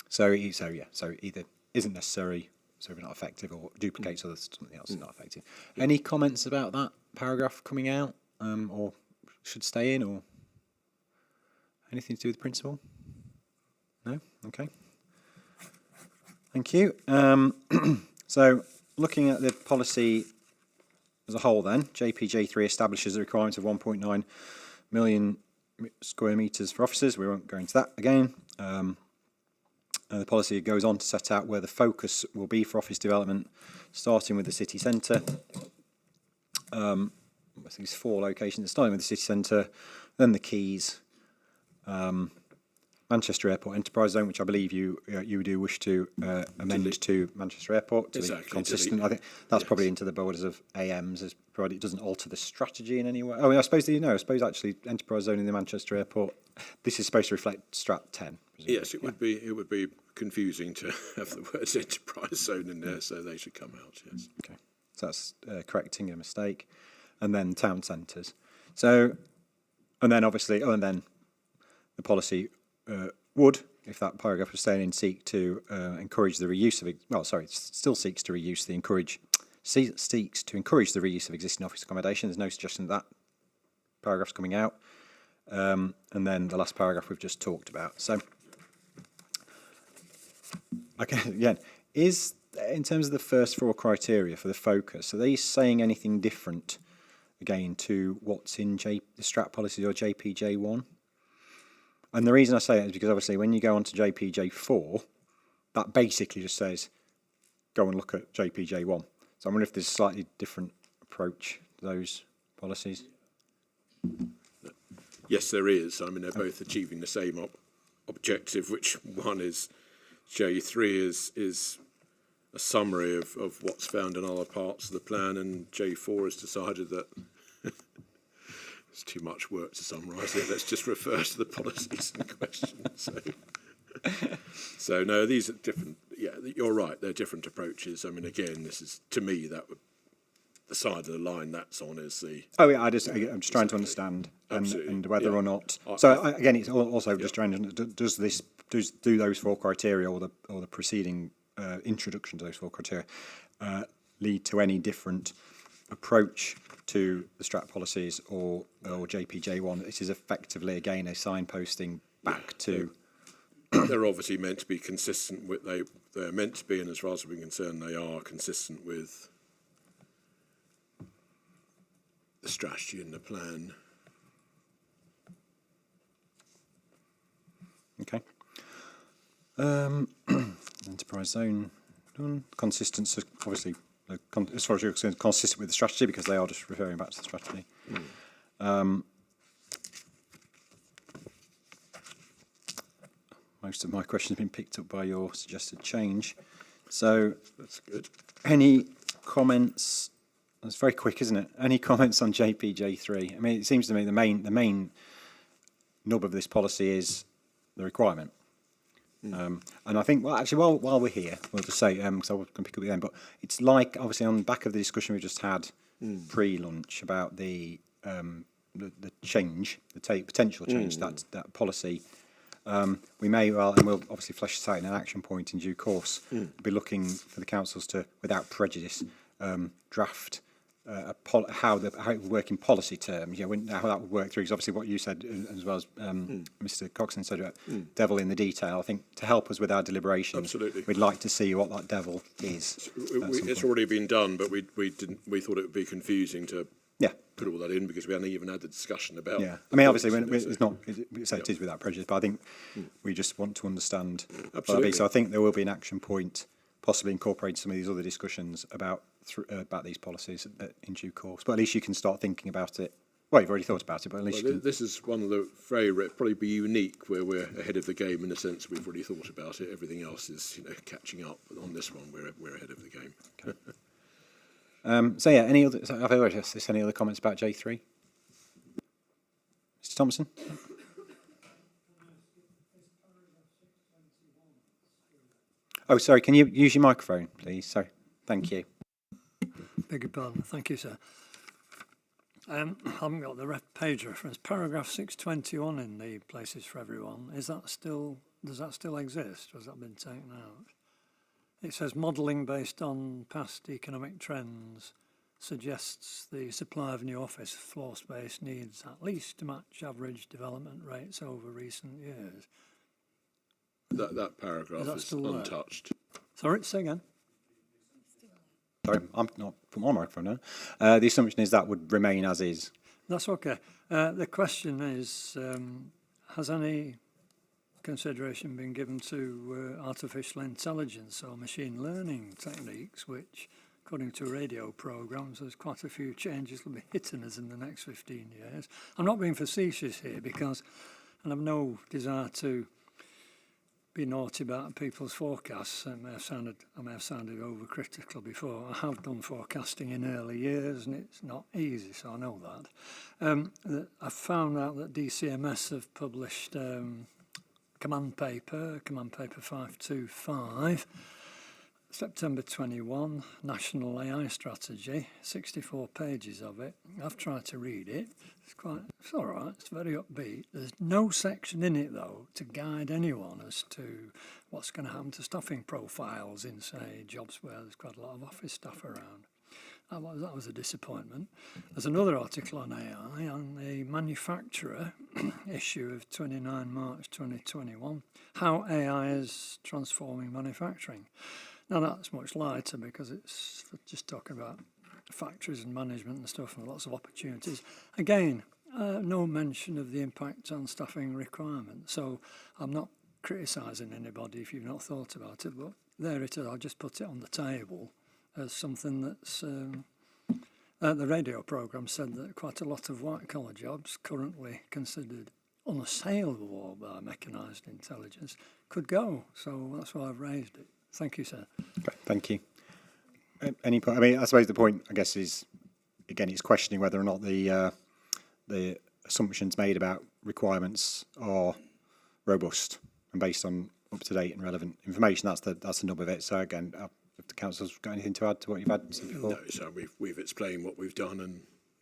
So either isn't necessary, so not effective, or duplicates or something else is not effective. Any comments about that paragraph coming out, or should stay in, or anything to do with the principle? No. Okay. Thank you. So looking at the policy as a whole then, JPJ3 establishes a requirement of 1.9 million square metres for offices. We won't go into that again. The policy goes on to set out where the focus will be for office development, starting with the city centre. I think it's 4 locations, starting with the city centre, then the Quays, Manchester Airport Enterprise Zone, which I believe you do wish to amend to Manchester Airport to be consistent. I think that's probably into the borders of AMs, as provided it doesn't alter the strategy in any way. I mean, I suppose actually Enterprise Zone in the Manchester Airport. This is supposed to reflect Strat 10. Yes, it would be confusing to have the words Enterprise Zone in there, so they should come out. Yes. Okay, so that's correcting a mistake, and then town centres. So, and then obviously, and then the policy would if that paragraph was staying in, seek to encourage the reuse of, still seeks to reuse the seeks to encourage the reuse of existing office accommodation. There's no suggestion that paragraph's coming out. And then the last paragraph we've just talked about. So, okay, again, is, in terms of the first four criteria for the focus, are they saying anything different, again, to what's in the Strat policies or JPJ1? And the reason I say that is because obviously when you go on to JPJ4, that basically just says, go and look at JPJ1. So I wonder if there's a slightly different approach to those policies. Yes, there is. I mean, they're both achieving the same objective, which one is J3 is a summary of what's found in other parts of the plan, and J4 has decided that it's too much work to summarise it. Let's just refer to the policies in question. So no, these are different. Yeah, you're right. They're different approaches. I mean, again, this is, to me, that would, the side of the line that's on is the... Oh, yeah, I'm just trying to understand and whether or not... So, again, it's also just trying to... Do those four criteria or the preceding introduction to those four criteria lead to any different approach to the Strat policies or JPJ1? This is effectively, again, a signposting back to... They're obviously meant to be consistent with... They're meant to be, and as far as we're concerned, they are consistent with the strategy and the plan. Okay. Enterprise zone done. Consistency, obviously, as far as you're concerned, consistent with the strategy because they are just referring back to the strategy. Most of my questions have been picked up by your suggested change. So that's good. Any comments? It's very quick, isn't it? Any comments on JPJ3? I mean, it seems to me the main nub of this policy is the requirement. And I think, well, actually, while we're here, we'll just say, because I was going to pick up the end, but it's like, obviously, on the back of the discussion we just had pre-lunch about the change, the potential change, that policy, we may well, and we'll obviously flesh this out in an action point in due course, be looking for the councils to, without prejudice, draft how it would work in policy terms, how that would work through, because obviously what you said, as well as Mr. Coxon said about devil in the detail, I think to help us with our deliberations, absolutely, we'd like to see what that devil is. It's already been done, but we thought it would be confusing to put all that in because we hadn't even had the discussion about. Yeah, I mean, obviously, it's not. It is without prejudice, but I think we just want to understand. Absolutely. So I think there will be an action point, possibly incorporating some of these other discussions about these policies in due course. But at least you can start thinking about it. Well, you've already thought about it, but at least you can. This is one of the probably be unique where we're ahead of the game in the sense we've already thought about it. Everything else is catching up. But on this one, we're ahead of the game. Okay. So yeah, any other? Have I already asked this? Any other comments about J3? Mr. Thompson. Oh, sorry. Can you use your microphone, please? Sorry. Thank you. Beg your pardon. Thank you, sir. I haven't got the page reference. Paragraph 621 in the Places for Everyone. Does that still exist? Or has that been taken out? It says modelling based on past economic trends suggests the supply of new office floor space needs at least to match average development rates over recent years. That paragraph is untouched. Sorry, say again. Sorry, I'm not from my microphone now. The assumption is that would remain as is. That's okay. The question is, has any consideration been given to artificial intelligence or machine learning techniques, which, according to radio programmes, there's quite a few changes will be hitting us in the next 15 years. I'm not being facetious here because, and I've no desire to be naughty about people's forecasts. I may have sounded overcritical before. I have done forecasting in early years, and it's not easy, so I know that. I found out that DCMS have published command paper 525, September 21, National AI Strategy, 64 pages of it. I've tried to read it. It's all right, it's very upbeat. There's no section in it, though, to guide anyone as to what's going to happen to staffing profiles in, say, jobs where there's quite a lot of office staff around. That was a disappointment. There's another article on AI on the manufacturer issue of 29 March 2021, how AI is transforming manufacturing. Now that's much lighter because it's just talking about factories and management and stuff and lots of opportunities. Again, no mention of the impact on staffing requirements. So I'm not criticising anybody if you've not thought about it, but there it is. I'll just put it on the table as something that's the radio programme said that quite a lot of white-collar jobs currently considered unassailable by mechanised intelligence could go. So that's why I've raised it. Thank you, sir. Okay, thank you. Any point? I mean, I suppose the point, I guess, is again, it's questioning whether or not the assumptions made about requirements are robust and based on up-to-date and relevant information. That's the nub of it. So again, if the council's got anything to add to what you've had before? No, so we've explained what we've done, and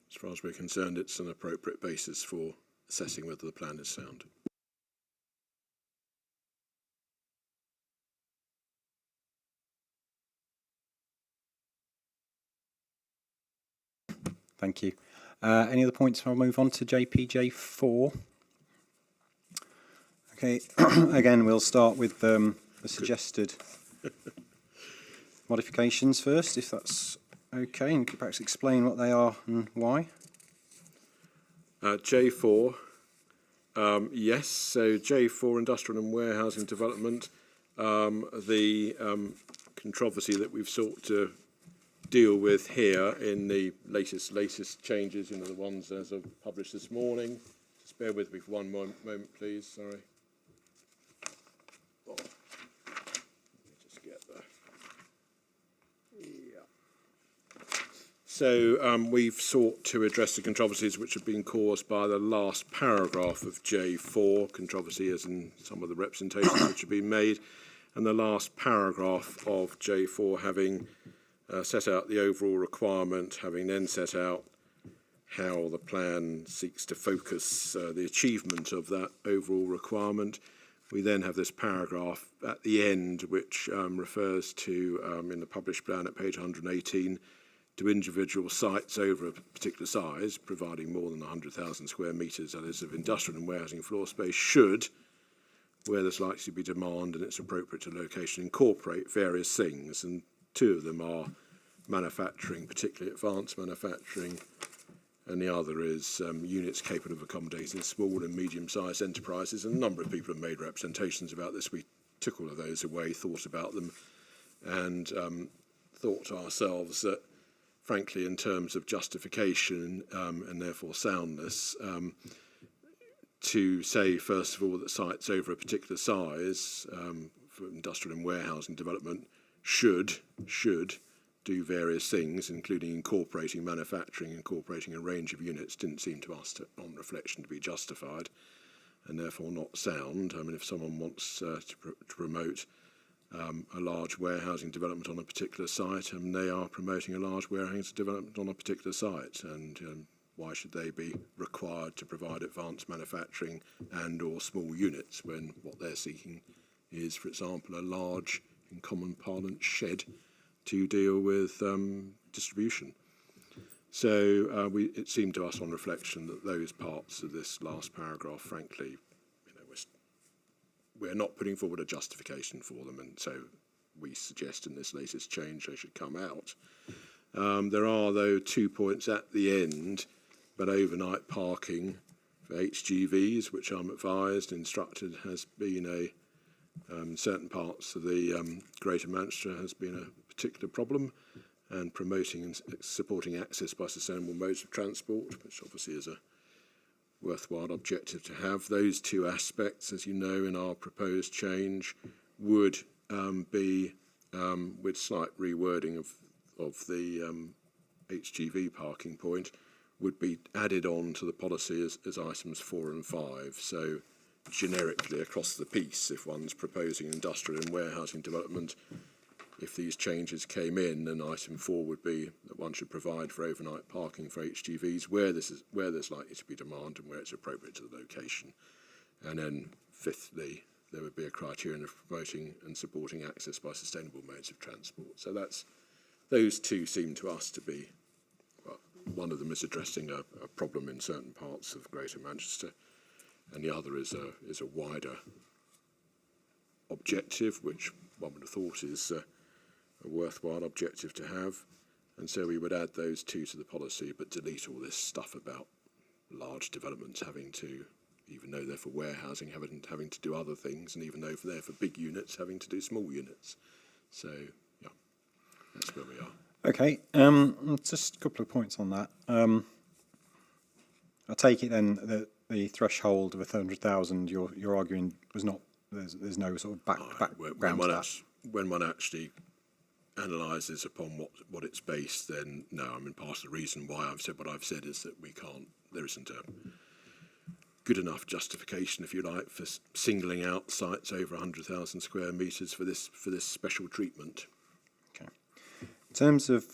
as far as we're concerned, it's an appropriate basis for assessing whether the plan is sound. Thank you. Any other points? I'll move on to JPJ4. Okay, again, we'll start with the suggested modifications first, if that's okay, and you could perhaps explain what they are and why. J4, yes, so J4, industrial and warehousing development, the controversy that we've sought to deal with here in the latest changes, the ones as of published this morning. Just bear with me for one moment, please, sorry. Oh. Let me just get there. Yeah. So we've sought to address the controversies which have been caused by the last paragraph of J4, controversy as in some of the representations which have been made, and the last paragraph of J4 having set out the overall requirement, having then set out how the plan seeks to focus the achievement of that overall requirement. We then have this paragraph at the end which refers to, in the published plan at page 118, to individual sites over a particular size, providing more than 100,000 square metres, that is, of industrial and warehousing floor space, should, where there's likely to be demand and it's appropriate to location, incorporate various things. And two of them are manufacturing, particularly advanced manufacturing, and the other is units capable of accommodating small and medium-sized enterprises. And a number of people have made representations about this. We took all of those away, thought about them, and thought to ourselves that, frankly, in terms of justification and therefore soundness, to say, first of all, that sites over a particular size for industrial and warehousing development should do various things, including incorporating manufacturing, incorporating a range of units, didn't seem to us, on reflection, to be justified and therefore not sound. I mean, if someone wants to promote a large warehousing development on a particular site, and they are promoting a large warehousing development on a particular site, and why should they be required to provide advanced manufacturing and or small units when what they're seeking is, for example, a large, in common parlance, shed to deal with distribution. So it seemed to us on reflection that those parts of this last paragraph, frankly, we're not putting forward a justification for them, and so we suggest in this latest change they should come out. There are, though, 2 points at the end, but overnight parking for HGVs, which I'm advised, instructed, has been certain parts of the Greater Manchester has been a particular problem, and promoting and supporting access by sustainable modes of transport, which obviously is a worthwhile objective to have. Those two aspects, as you know, in our proposed change would be, with slight rewording of the HGV parking point, would be added on to the policy as items 4 and 5. So generically across the piece, if one's proposing industrial and warehousing development, if these changes came in, then item 4 would be that one should provide for overnight parking for HGVs where there's likely to be demand and where it's appropriate to the location. And then fifthly, there would be a criterion of promoting and supporting access by sustainable modes of transport. So those two seem to us to be, well, one of them is addressing a problem in certain parts of Greater Manchester, and the other is a wider objective, which one would have thought is a worthwhile objective to have. And so we would add those two to the policy, but delete all this stuff about large developments having to, even though they're for warehousing, having to do other things, and even though they're for big units, having to do small units. So, yeah, that's where we are. Okay, just a couple of points on that. I take it then that the threshold of 100,000 you're arguing was not, there's no sort of background to that. When one actually analyses upon what it's based, then no. I mean, part of the reason why I've said what I've said is that there isn't a good enough justification, if you like, for singling out sites over 100,000 square metres for this special treatment. Okay. In terms of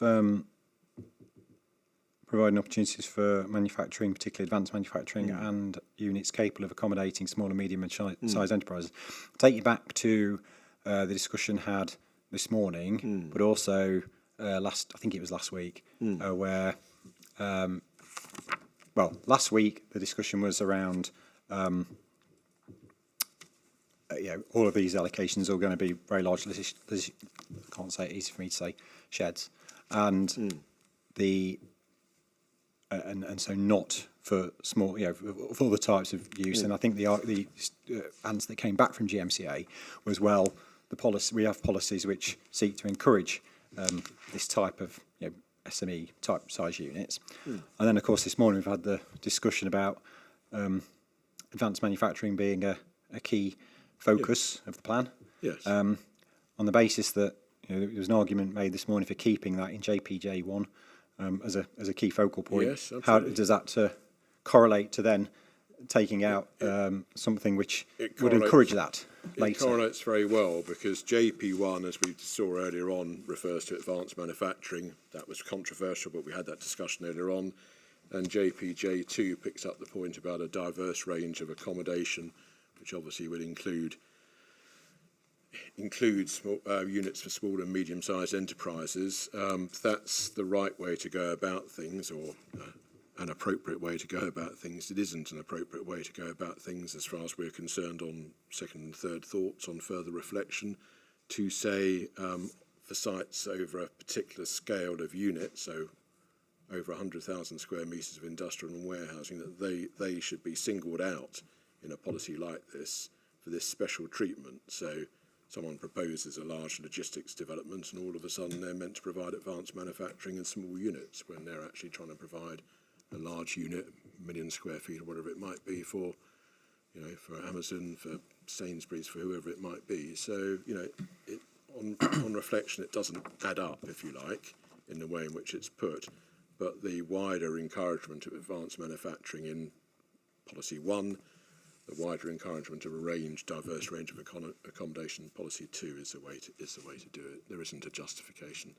providing opportunities for manufacturing, particularly advanced manufacturing, and units capable of accommodating small and medium and sized enterprises, I'll take you back to the discussion had this morning, but also I think it was last week, where last week the discussion was around all of these allocations are going to be very large, I can't say it, easy for me to say, sheds, and and so not for small, for other types of use. And I think the answer that came back from GMCA was, well, we have policies which seek to encourage this type of SME type size units. And then, of course, this morning we've had the discussion about advanced manufacturing being a key focus of the plan. Yes. On the basis that there was an argument made this morning for keeping that in JPJ1 as a key focal point. Yes, absolutely. How does that correlate to then taking out something which would encourage that later? It correlates very well, because JP1, as we saw earlier on, refers to advanced manufacturing. That was controversial, but we had that discussion earlier on. And JPJ2 picks up the point about a diverse range of accommodation, which obviously would include units for small and medium-sized enterprises. That's the right way to go about things, or an appropriate way to go about things. It isn't an appropriate way to go about things as far as we're concerned on second and third thoughts, on further reflection, to say for sites over a particular scale of units, so over 100,000 square metres of industrial and warehousing, that they should be singled out in a policy like this for this special treatment. So someone proposes a large logistics development, and all of a sudden they're meant to provide advanced manufacturing in small units, when they're actually trying to provide a large unit, 1 million square feet or whatever it might be, for Amazon, for Sainsbury's, for whoever it might be. So on reflection, it doesn't add up, if you like, in the way in which it's put. But the wider encouragement of advanced manufacturing in Policy 1, the wider encouragement of a diverse range of accommodation in Policy 2 is the way to do it. There isn't a justification.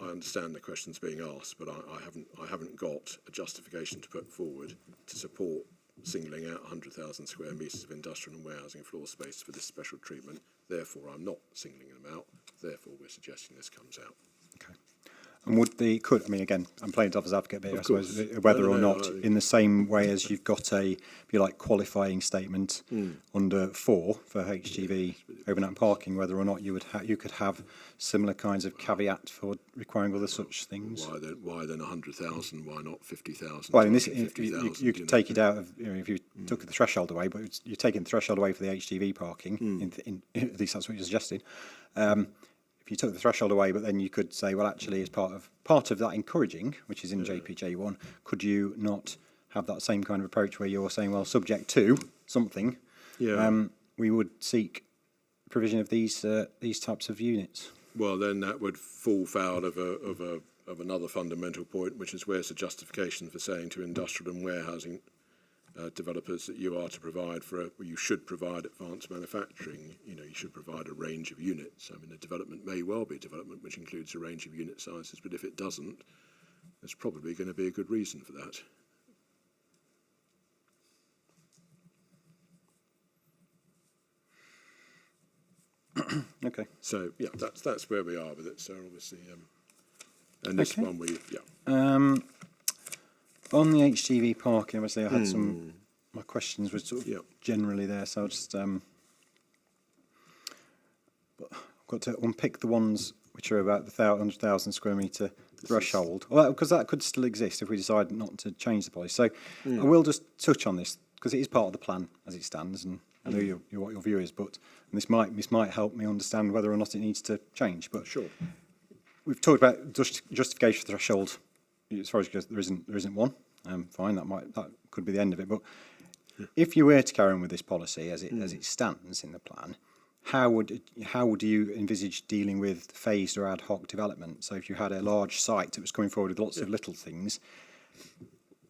I understand the questions being asked, but I haven't got a justification to put forward to support singling out 100,000 square metres of industrial and warehousing floor space for this special treatment. Therefore, I'm not singling them out. Therefore, we're suggesting this comes out. Okay. And again, I'm playing devil's advocate here, I suppose, whether or not, in the same way as you've got if you like, qualifying statement under 4 for HGV overnight parking, whether or not you could have similar kinds of caveat for requiring other such things. Why then 100,000? Why not 50,000? Well, in this, you could take it out of, if you took the threshold away, but you're taking the threshold away for the HGV parking. At least that's what you're suggesting. If you took the threshold away, but then you could say, well, actually, as part of that encouraging, which is in JPJ1, could you not have that same kind of approach where you're saying, well, subject to something, we would seek provision of these types of units? Well, then that would fall foul of another fundamental point, which is, where's the justification for saying to industrial and warehousing developers that you are to provide you should provide advanced manufacturing. You know, you should provide a range of units. I mean, a development may well be a development which includes a range of unit sizes, but if it doesn't, there's probably going to be a good reason for that. Okay. So yeah, that's where we are with it. So obviously, and this Okay. one On the HGV parking, obviously, I had my questions were sort of generally there, so I'll just I've got to unpick the ones which are about the 100,000 square metre threshold. Well, because that could still exist if we decide not to change the policy. So I will just touch on this because it is part of the plan as it stands, and I know what your view is, but this might help me understand whether or not it needs to change. But sure, we've talked about justification threshold. As far as there isn't one. Fine, that could be the end of it. But if you were to carry on with this policy as it stands in the plan, how would you envisage dealing with phased or ad hoc development? So if you had a large site that was coming forward with lots of little things,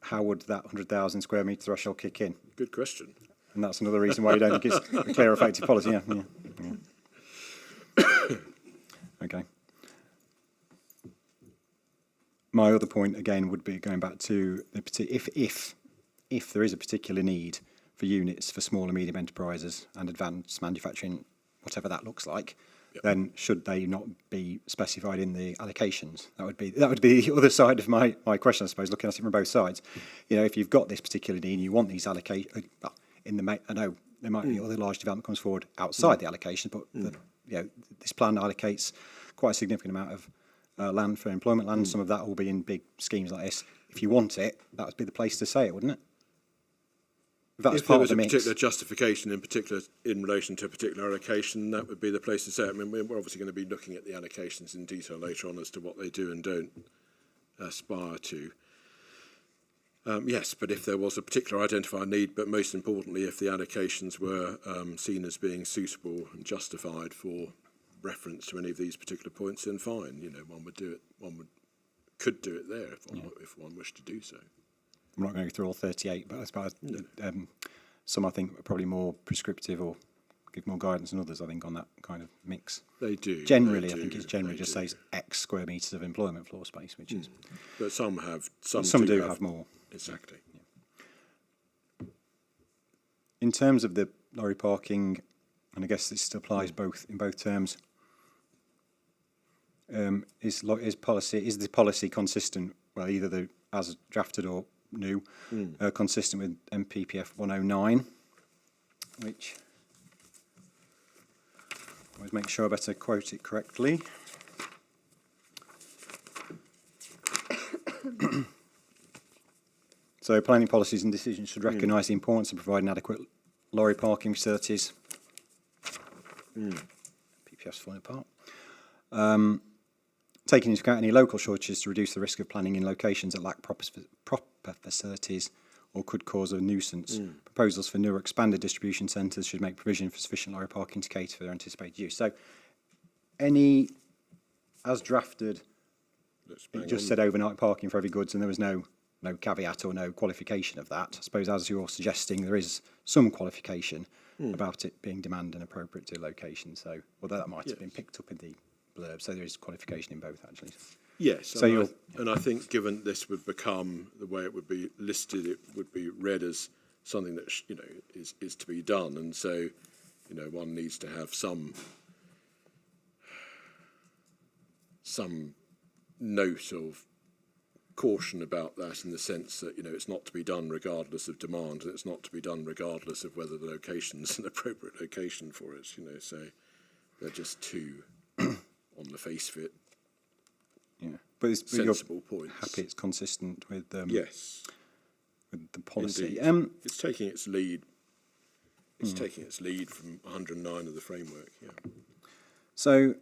how would that 100,000 square metre threshold kick in? Good question. And that's another reason why you don't think it's a clear, effective policy. Yeah. Okay. My other point again would be going back to if there is a particular need for units for small and medium enterprises and advanced manufacturing, whatever that looks like, then should they not be specified in the allocations? That would be the other side of my question, I suppose, looking at it from both sides. You know, if you've got this particular need and you want these allocations, I know there might be other large development comes forward outside the allocation, but this plan allocates quite a significant amount of land for employment land. Some of that will be in big schemes like this. If you want it, that would be the place to say it, wouldn't it? If there was a particular justification, in particular in relation to a particular allocation, that would be the place to say it. I mean, we're obviously going to be looking at the allocations in detail later on as to what they do and don't aspire to. Yes, but if there was a particular identified need, but most importantly, if the allocations were seen as being suitable and justified for reference to any of these particular points, then fine. You know, one would do it. Could do it there if one wished to do so. I'm not going to go through all 38, but I suppose some I think are probably more prescriptive or give more guidance than others, I think, on that kind of mix. They do. Generally, I think it's generally just says X square metres of employment floor space, which is... But some do have more. Exactly. Yeah. In terms of the lorry parking, and I guess this applies in both terms, is the policy consistent, well, either as drafted or new, consistent with MPPF 109, which always make sure I better quote it correctly. So planning policies and decisions should recognise the importance of providing adequate lorry parking facilities. PPF's falling apart. Taking into account any local shortages to reduce the risk of planning in locations that lack proper facilities or could cause a nuisance. Proposals for new or expanded distribution centres should make provision for sufficient lorry parking to cater for their anticipated use. So, as drafted, it just said overnight parking for heavy goods, and there was no caveat or no qualification of that. I suppose, as you're suggesting, there is some qualification about it being demand and appropriate to location. So, although that might have been picked up in the blurb, so there is qualification in both, actually. Yes, so and I think given this would become the way it would be listed, it would be read as something that is to be done, and so one needs to have some note of caution about that, in the sense that it's not to be done regardless of demand, and it's not to be done regardless of whether the location is an appropriate location for it. So they're just too on the face of it. Yeah, but sensible points. Happy it's consistent with yes, with the policy. It's taking its lead. It's taking its lead from 109 of the framework. Yeah. So,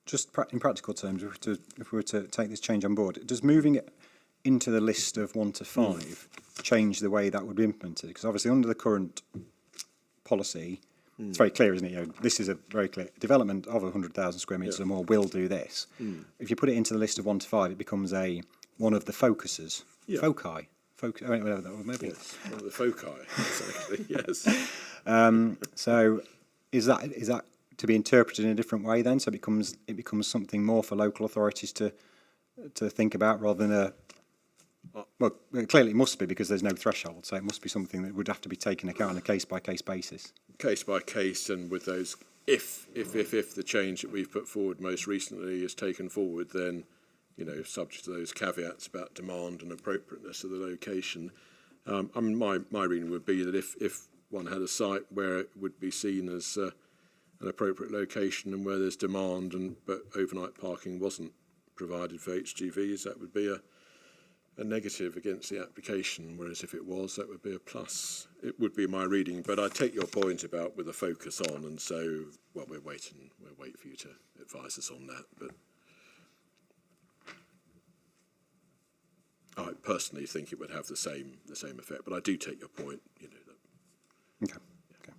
just in practical terms, if we were to take this change on board, does moving it into the list of 1 to 5 change the way that would be implemented? Because obviously, under the current policy, it's very clear, isn't it? This is a very clear development of 100,000 square metres or more will do this. If you put it into the list of 1 to 5, it becomes one of the foci focus. I mean, maybe yes, one of the foci, exactly. Yes. So, is that to be interpreted in a different way then? So it becomes something more for local authorities to think about rather than well, clearly it must be because there's no threshold. So it must be something that would have to be taken account on a case by case basis. Case by case, and with those, if the change that we've put forward most recently is taken forward, then, you know, subject to those caveats about demand and appropriateness of the location. I mean, my reading would be that if one had a site where it would be seen as an appropriate location and where there's demand but overnight parking wasn't provided for HGVs, that would be a negative against the application, whereas if it was, that would be a plus. It would be my reading, but I take your point about with a focus on, and so, well, we'll wait for you to advise us on that, but I personally think it would have the same effect, but I do take your point, you know. That, okay.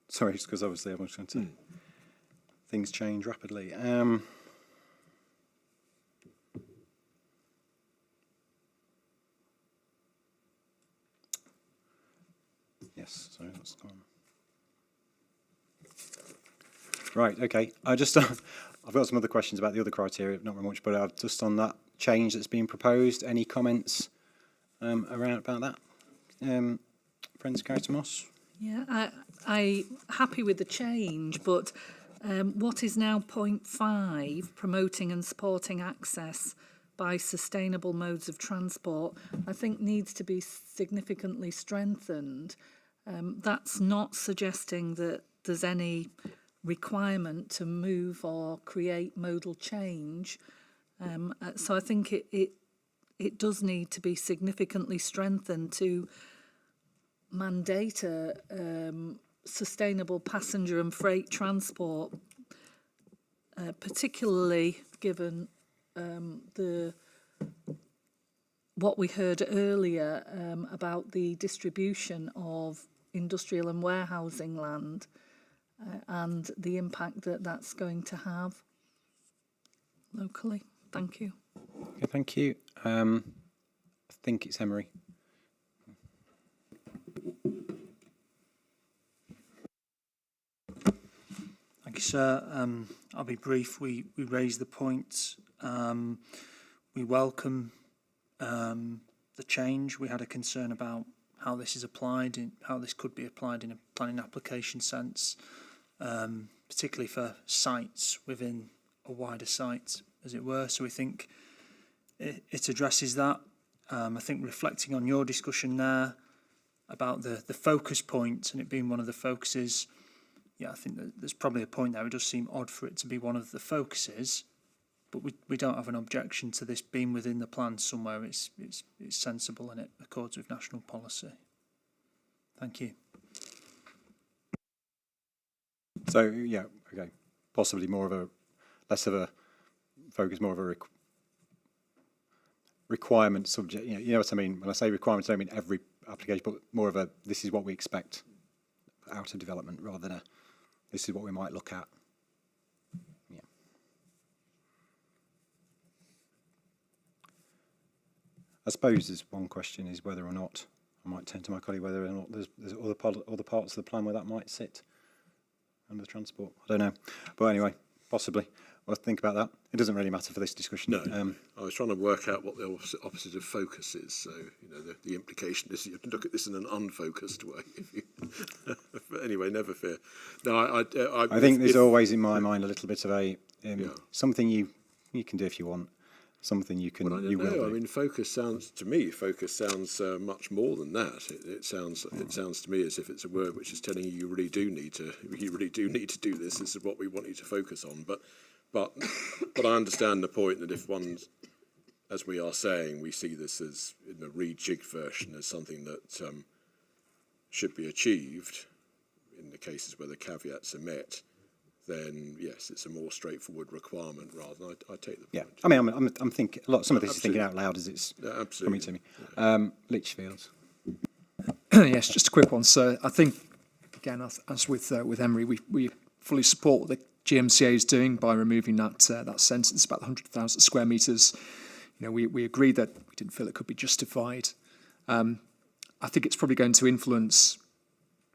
Sorry, just because obviously everyone's trying to... Things change rapidly. Yes, sorry, that's gone. Right, okay. I've got some other questions about the other criteria, not very much, but I've just on that change that's being proposed. Any comments around about that? Friends, Moss? Yeah, I'm happy with the change, but what is now point 5, promoting and supporting access by sustainable modes of transport, I think needs to be significantly strengthened. That's not suggesting that there's any requirement to move or create modal change. So I think it does need to be significantly strengthened to mandate a sustainable passenger and freight transport, particularly given what we heard earlier about the distribution of industrial and warehousing land and the impact that that's going to have locally. Thank you. Okay, thank you. I think it's Emery. Thank you, sir. I'll be brief. We raised the point. We welcome the change. We had a concern about how this is applied, how this could be applied in a planning application sense, particularly for sites within a wider site, as it were. So we think it addresses that. I think reflecting on your discussion there about the focus point and it being one of the focuses, yeah, I think that there's probably a point there. It does seem odd for it to be one of the focuses, but we don't have an objection to this being within the plan somewhere. It's sensible and it accords with national policy. Thank you. So yeah, okay, possibly less of a focus, more of a requirement subject. You know what I mean when I say requirements. I don't mean every application, but more of a this is what we expect out of development rather than this is what we might look at. Yeah. I suppose there's one question is whether or not, I might turn to my colleague, whether or not there's other parts of the plan where that might sit under transport. I don't know. But anyway, possibly. We'll think about that. It doesn't really matter for this discussion. No, I was trying to work out what the opposite of focus is. So, you know, the implication is you can look at this in an unfocused way. But anyway, never fear. No, I think there's always in my mind a little bit of a something you can do if you want, something you can you will do. I mean, focus sounds much more than that. It sounds to me as if it's a word which is telling you really do need to do this. This is what we want you to focus on. But I understand the point that if one, as we are saying, we see this as in the rejigged version as something that should be achieved in the cases where the caveats are met, then yes, it's a more straightforward requirement rather than I take the point. Yeah, I mean, I'm thinking a lot. Some of this is thinking out loud as it's coming to me. Lichfield. Yes, just a quick one. So I think again, as with Emery, we fully support the GMCA is doing by removing that sentence about the 100,000 square metres. You know, we agreed that we didn't feel it could be justified. I think it's probably going to influence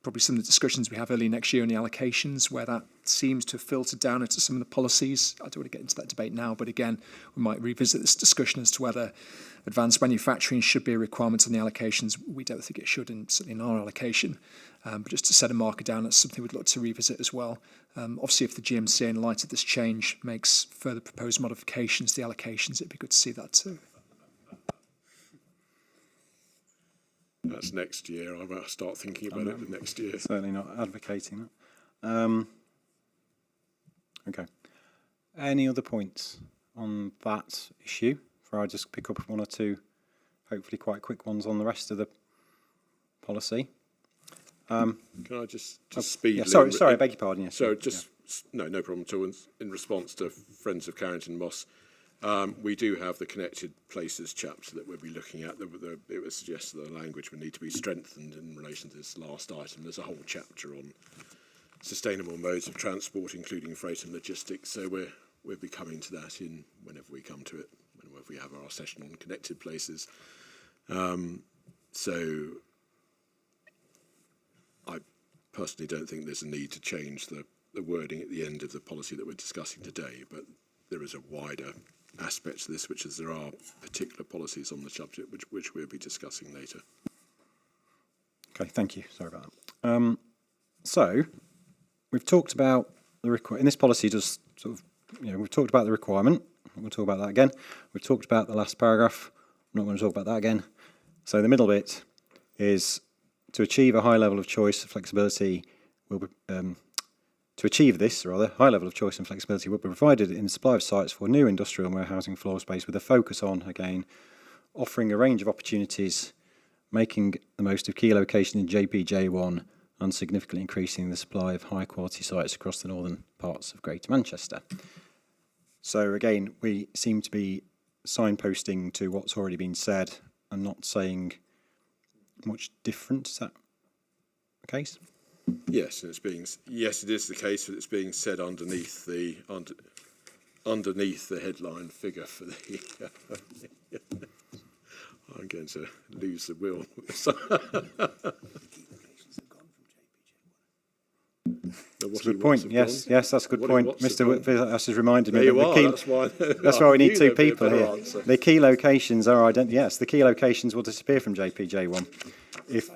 probably some of the discussions we have early next year on the allocations, where that seems to have filtered down into some of the policies. I don't want to get into that debate now, but again, we might revisit this discussion as to whether advanced manufacturing should be a requirement on the allocations. We don't think it should, certainly in our allocation. But just to set a marker down, that's something we'd look to revisit as well. Obviously, if the GMCA, in light of this change, makes further proposed modifications to the allocations, it'd be good to see that too. That's next year. I might start thinking about it the next year. Certainly not advocating that. Okay. Any other points on that issue? Before I just pick up one or two, hopefully quite quick ones on the rest of the policy. Can I just speed? Yeah, sorry, I beg your pardon. Yes. So no problem at all. In response to Friends of Carrington Moss, we do have the connected places chapter that we'll be looking at. It was suggested that the language would need to be strengthened in relation to this last item. There's a whole chapter on sustainable modes of transport, including freight and logistics. So we'll be coming to that in whenever we come to it, whenever we have our session on connected places. So I personally don't think there's a need to change the wording at the end of the policy that we're discussing today, but there is a wider aspect to this, which is there are particular policies on the subject which we'll be discussing later. Okay, thank you. Sorry about that. So we've talked about in this policy does sort of, we've talked about the requirement. We'll talk about that again. We've talked about the last paragraph. I'm not going to talk about that again. So the middle bit is to achieve a high level of choice and flexibility to achieve this, high level of choice and flexibility will be provided in the supply of sites for new industrial and warehousing floor space with a focus on, again, offering a range of opportunities, making the most of key location in JPJ1 and significantly increasing the supply of high quality sites across the northern parts of Greater Manchester. So again, we seem to be signposting to what's already been said and not saying much different. Is that the case? Yes, and it is the case that it's being said underneath the headline figure for the. I'm going to lose the will. That's a good point. Yes, that's a good point. Mr. Whitfield has reminded me That's why we need two people here. Answer. The key locations are identified. Yes, the key locations will disappear from JPJ1. If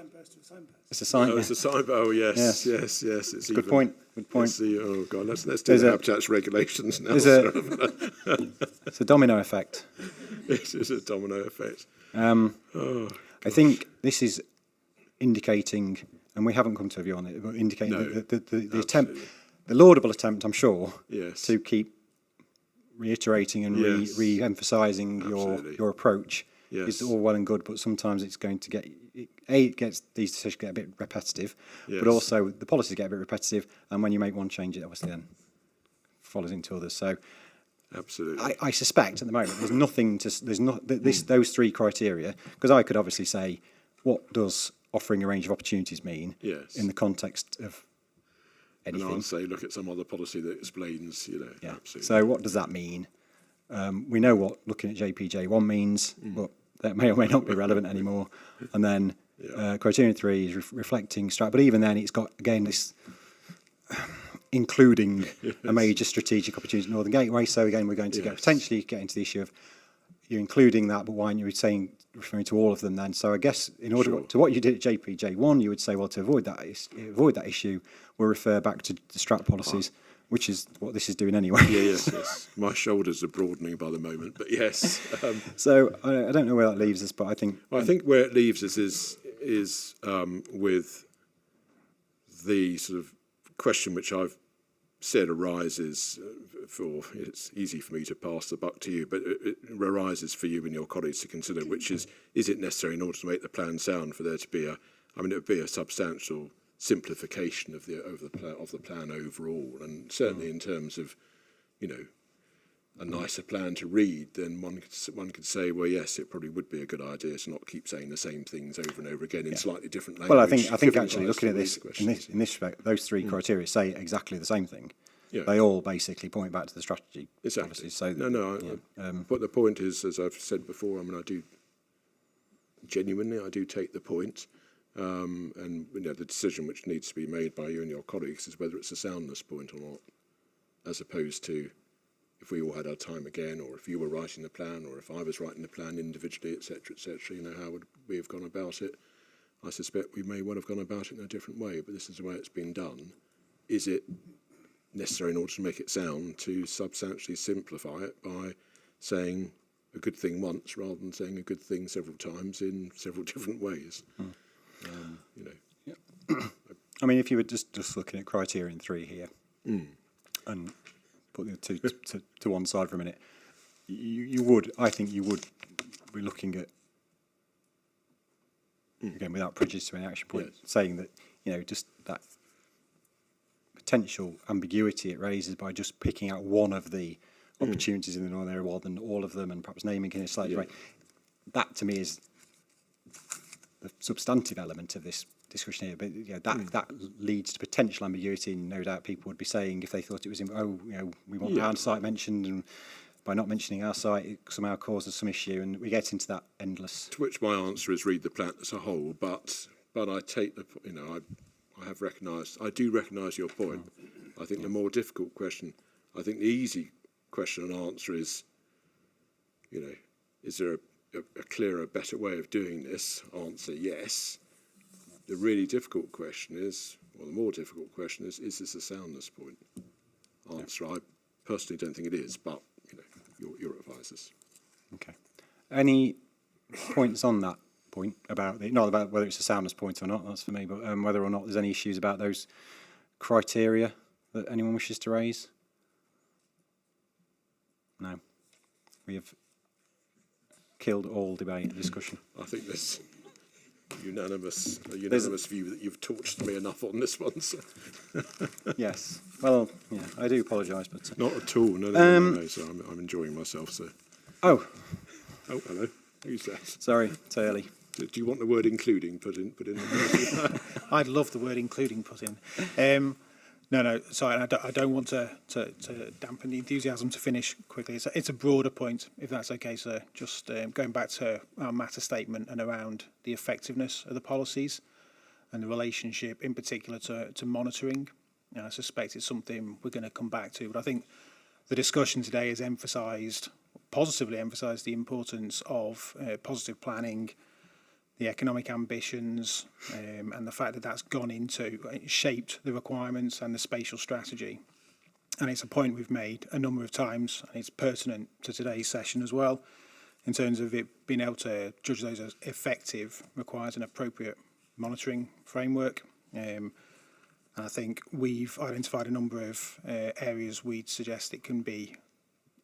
it's a sign. It's a sign. Oh yes. It's good point. Good point. Oh God, let's do the habitats regulations now. It's a domino effect. It is a domino effect. I think this is indicating, and we haven't come to a view on it, but indicating the attempt, the laudable attempt, I'm sure, to keep reiterating and re-emphasising your approach is all well and good, but sometimes it's going to get these decisions get a bit repetitive, but also the policies get a bit repetitive, and when you make one change, it obviously then follows into others. So, absolutely, I suspect at the moment those three criteria, because I could obviously say, what does offering a range of opportunities mean in the context of anything? And I'll say, look at some other policy that explains, absolutely. So what does that mean? We know what looking at JPJ1 means, but that may or may not be relevant anymore. And then criterion 3 is reflecting strat, but even then it's got, again, this including a major strategic opportunity, Northern Gateway. So again, we're going to potentially get into the issue of you're including that, but why aren't you referring to all of them then? So I guess in order to what you did at JPJ1, you would say, well, to avoid that issue, we'll refer back to the strat policies, which is what this is doing anyway. Yes. My shoulders are broadening by the moment, but yes. So I don't know where that leaves us, but I think... I think where it leaves us is with the sort of question which I've said arises it's easy for me to pass the buck to you, but it arises for you and your colleagues to consider, which is it necessary in order to make the plan sound for there to be it would be a substantial simplification of the plan overall, and certainly in terms of, a nicer plan to read, then one could say, well, yes, it probably would be a good idea to not keep saying the same things over and over again in slightly different language. Well, I think actually looking at this in this respect, those three criteria say exactly the same thing. Yeah. they all basically point back to the strategy. Exactly. Obviously. So But the point is, as I've said before, I mean, I do take the point, and the decision which needs to be made by you and your colleagues is whether it's a soundness point or not, as opposed to if we all had our time again, or if you were writing the plan, or if I was writing the plan individually, etc., how would we have gone about it? I suspect we may well have gone about it in a different way, but this is the way it's been done. Is it necessary in order to make it sound to substantially simplify it by saying a good thing once rather than saying a good thing several times in several different ways? I mean, if you were just looking at criterion 3 here and put the two to one side for a minute, I think you would be looking at, again, without prejudice to any action point, saying that, just that potential ambiguity it raises by just picking out one of the opportunities in the Northern Area rather than all of them, and perhaps naming in a slightly way. That, to me, is the substantive element of this discussion here. But that leads to potential ambiguity, and no doubt people would be saying, if they thought it was, we want our site mentioned, and by not mentioning our site, it somehow causes some issue, and we get into that endless. To which my answer is read the plan as a whole, but I take the, I do recognise your point. I think the more difficult question, I think the easy question and answer is, is there a clearer, better way of doing this? Answer, yes. The really difficult question is, or the more difficult question is this a soundness point? Answer, I personally don't think it is, but, your advisors. Okay. Any points on that point about not about whether it's a soundness point or not, that's for me, but whether or not there's any issues about those criteria that anyone wishes to raise? No. We have killed all debate and discussion. I think there's a unanimous view that you've tortured me enough on this one. So. Yes. Well, I do apologise, but not at all. No. So I'm enjoying myself. So. Oh, hello. Who's that? Sorry, it's early. Do you want the word including put in? I'd love the word including put in. No, sorry, I don't want to dampen the enthusiasm to finish quickly. It's a broader point, if that's okay, sir. Just going back to our matter statement and around the effectiveness of the policies and the relationship in particular to monitoring. I suspect it's something we're going to come back to, but I think the discussion today has positively emphasised the importance of positive planning, the economic ambitions, and the fact that that's gone into, it shaped the requirements and the spatial strategy. And it's a point we've made a number of times, and it's pertinent to today's session as well, in terms of it being able to judge those as effective requires an appropriate monitoring framework. And I think we've identified a number of areas we'd suggest it can be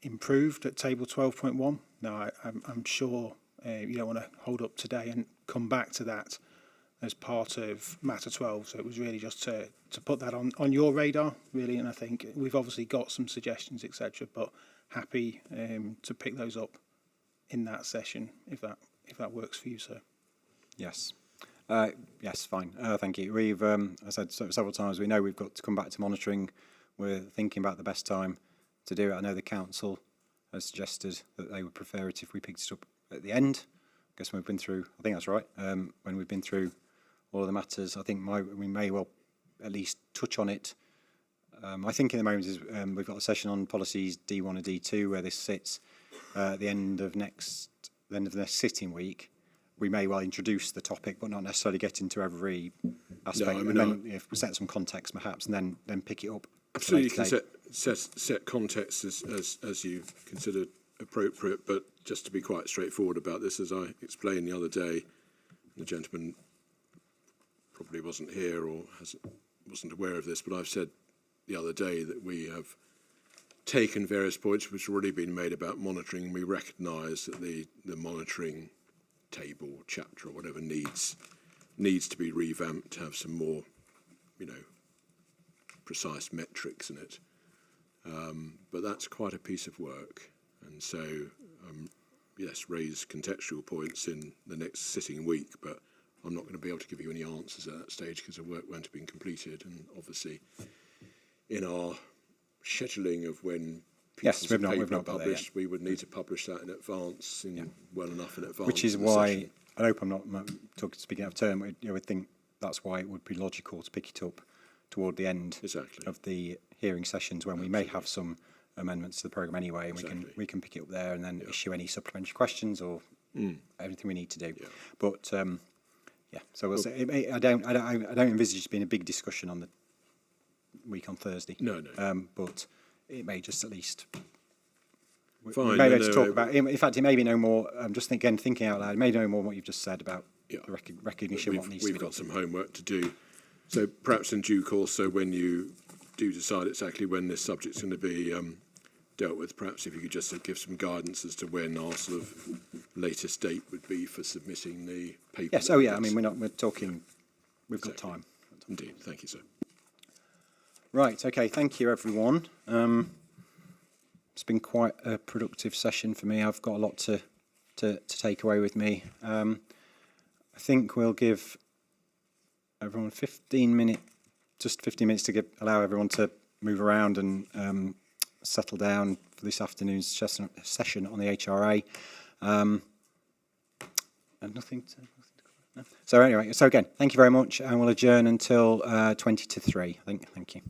improved at table 12.1. Now, I'm sure you don't want to hold up today and come back to that as part of matter 12. So it was really just to put that on your radar, really. And I think we've obviously got some suggestions, etc., but happy to pick those up in that session if that works for you, sir. Yes. Yes, fine. Thank you. We've, I said several times, we know we've got to come back to monitoring. We're thinking about the best time to do it. I know the council has suggested that they would prefer it if we picked it up at the end. I guess when we've been through, I think that's right, when we've been through all of the matters, I think we may well at least touch on it. I think in the moment is we've got a session on policies D1 and D2 where this sits at the end of next sitting week. We may well introduce the topic, but not necessarily get into every aspect. And then set some context, perhaps, and then pick it up. Absolutely, you can set context as you consider appropriate. But just to be quite straightforward about this, as I explained the other day, the gentleman probably wasn't here or wasn't aware of this, but I've said the other day that we have taken various points which have already been made about monitoring, and we recognise that the monitoring table, chapter, or whatever needs to be revamped to have some more, precise metrics in it. But that's quite a piece of work, and so yes, raise contextual points in the next sitting week, but I'm not going to be able to give you any answers at that stage because the work won't have been completed, and obviously in our scheduling of when Yes, pieces we've of not- paper we've not are got there published, we would need to publish that in advance, well enough in advance. Which is of the why, session. I hope I'm not speaking out of turn, but I would think that's why it would be logical to pick it up toward the end of the hearing sessions when we may have some amendments to the programme anyway, and we can pick it up there and then issue any supplementary questions or everything we need to do. But so we'll see. I don't envisage it being a big discussion on the week on Thursday. No. But it may just at least. Fine, We may be able to talk about. In fact, it may be no more. I'm just thinking out loud. It may be no more what you've just said about the recognition of what needs to be done. We've got some homework to do. So perhaps in due course, so when you do decide exactly when this subject's going to be dealt with, perhaps if you could just give some guidance as to when our sort of latest date would be for submitting the paper. Yes. Oh, yeah. I mean, we're talking. We've got time. Indeed. Thank you, sir. Right. Okay. Thank you, everyone. It's been quite a productive session for me. I've got a lot to take away with me. I think we'll give everyone 15 minutes to allow everyone to move around and settle down for this afternoon's session on the HRA. And nothing to no. So anyway, again, thank you very much, and we'll adjourn until 20 to 3. Thank you.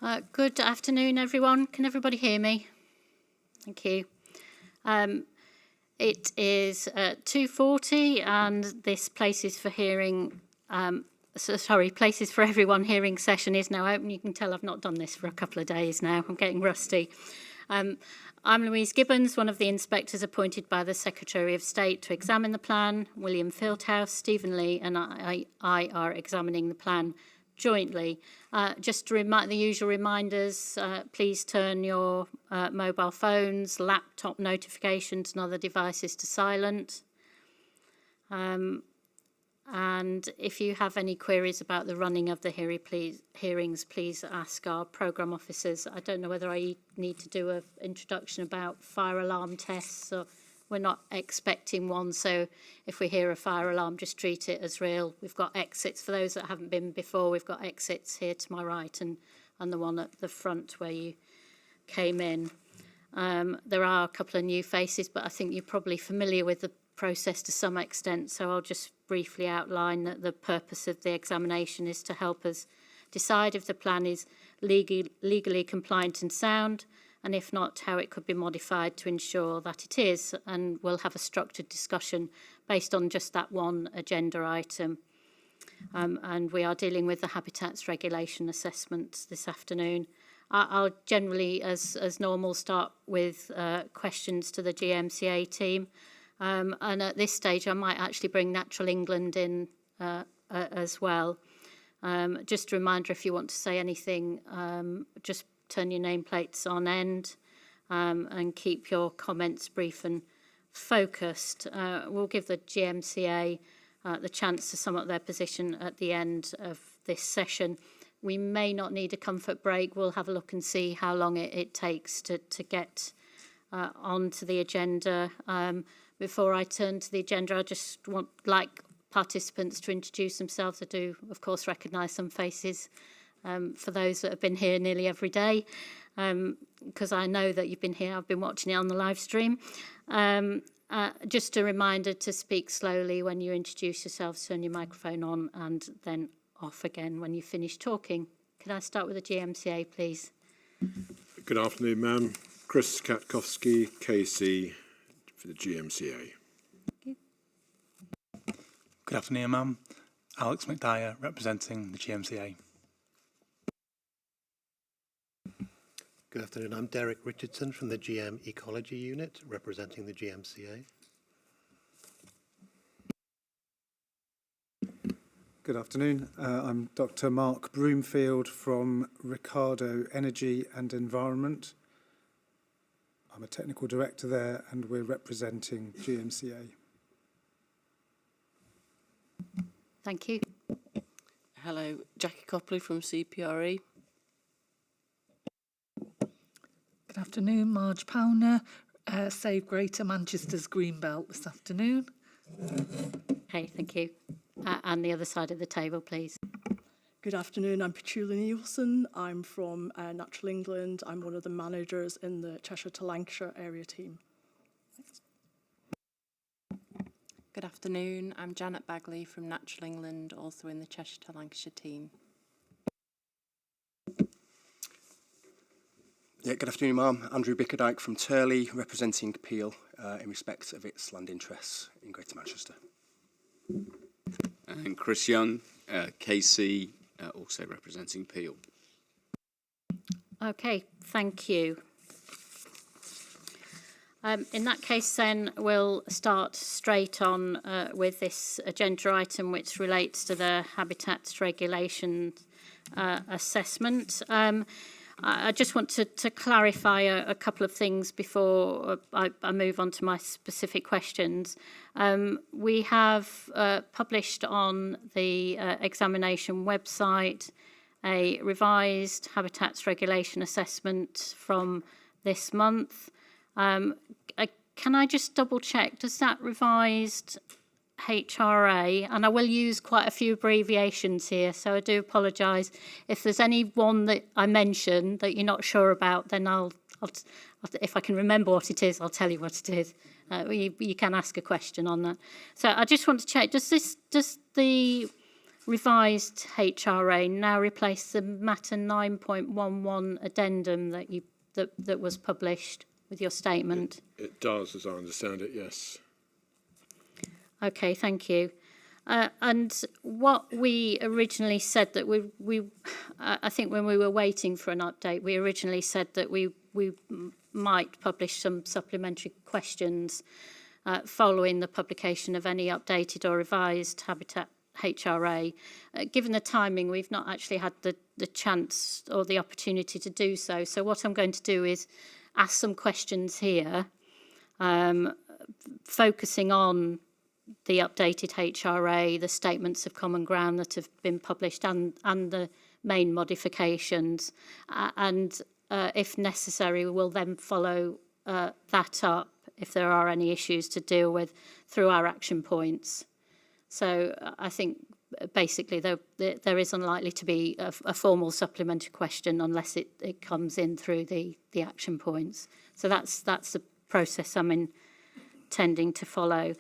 Good afternoon, everyone. Can everybody hear me? Thank you. It is 2:40, and this Places for Hearing, Places for Everyone hearing session is now open. You can tell I've not done this for a couple of days now. I'm getting rusty. I'm Louise Gibbons, one of the inspectors appointed by the Secretary of State to examine the plan. William Fieldhouse, Stephen Lee and I are examining the plan jointly. Just to remind the usual reminders, please turn your mobile phones, laptop notifications and other devices to silent. And if you have any queries about the running of the hearings, please ask our programme officers. I don't know whether I need to do an introduction about fire alarm tests. Or we're not expecting one, so if we hear a fire alarm, just treat it as real. We've got exits. For those that haven't been before, we've got exits here to my right and the one at the front where you came in. There are a couple of new faces, but I think you're probably familiar with the process to some extent, so I'll just briefly outline that the purpose of the examination is to help us decide if the plan is legally compliant and sound, and if not, how it could be modified to ensure that it is, and we'll have a structured discussion based on just that one agenda item. And we are dealing with the Habitats Regulation Assessment this afternoon. I'll generally, as normal, start with questions to the GMCA team. And at this stage, I might actually bring Natural England in as well. Just a reminder, if you want to say anything, just turn your nameplates on end and keep your comments brief and focused. We'll give the GMCA the chance to sum up their position at the end of this session. We may not need a comfort break. We'll have a look and see how long it takes to get onto the agenda. Before I turn to the agenda, I just like participants to introduce themselves. I do, of course, recognise some faces for those that have been here nearly every day, because I know that you've been here. I've been watching it on the live stream. Just a reminder to speak slowly when you introduce yourselves, turn your microphone on and then off again when you finish talking. Can I start with the GMCA, please? Good afternoon, ma'am. Chris Katkowski, KC, for the GMCA. Good afternoon, ma'am. Alex McDyer, representing the GMCA. Good afternoon. I'm Derek Richardson from the GM Ecology Unit, representing the GMCA. Good afternoon. I'm Dr. Mark Broomfield from Ricardo Energy and Environment. I'm a technical director there, and we're representing GMCA. Thank you. Hello, Jackie Copley from CPRE. Good afternoon, Marge Powner, Save Greater Manchester's Greenbelt this afternoon. Okay, thank you. And the other side of the table, please. Good afternoon, I'm Petula Nielsen. I'm from Natural England. I'm one of the managers in the Cheshire to Lancashire area team. Thanks. Good afternoon, I'm Janet Bagley from Natural England, also in the Cheshire to Lancashire team. Yeah, good afternoon, ma'am. Andrew Bickerdike from Turley, representing Peel in respect of its land interests in Greater Manchester. And Chris Young, KC, also representing Peel. Okay, thank you. In that case, then, we'll start straight on with this agenda item, which relates to the Habitats Regulation assessment. I just want to clarify a couple of things before I move on to my specific questions. We have published on the examination website a revised Habitats Regulation assessment from this month. Can I just double check, does that revised HRA, and I will use quite a few abbreviations here, so I do apologise. If there's any one that I mention that you're not sure about, then I'll if I can remember what it is, I'll tell you what it is. You can ask a question on that. So I just want to check, does the revised HRA now replace the Matter 9.11 addendum that was published with your statement? It does, as I understand it, yes. Okay, thank you. And what we originally said that I think when we were waiting for an update, we originally said that we might publish some supplementary questions following the publication of any updated or revised Habitat HRA. Given the timing, we've not actually had the chance or the opportunity to do so. So what I'm going to do is ask some questions here, focusing on the updated HRA, the statements of common ground that have been published and the main modifications. And if necessary, we will then follow that up if there are any issues to deal with through our action points. So I think basically there is unlikely to be a formal supplementary question unless it comes in through the action points. So that's the process I'm intending to follow.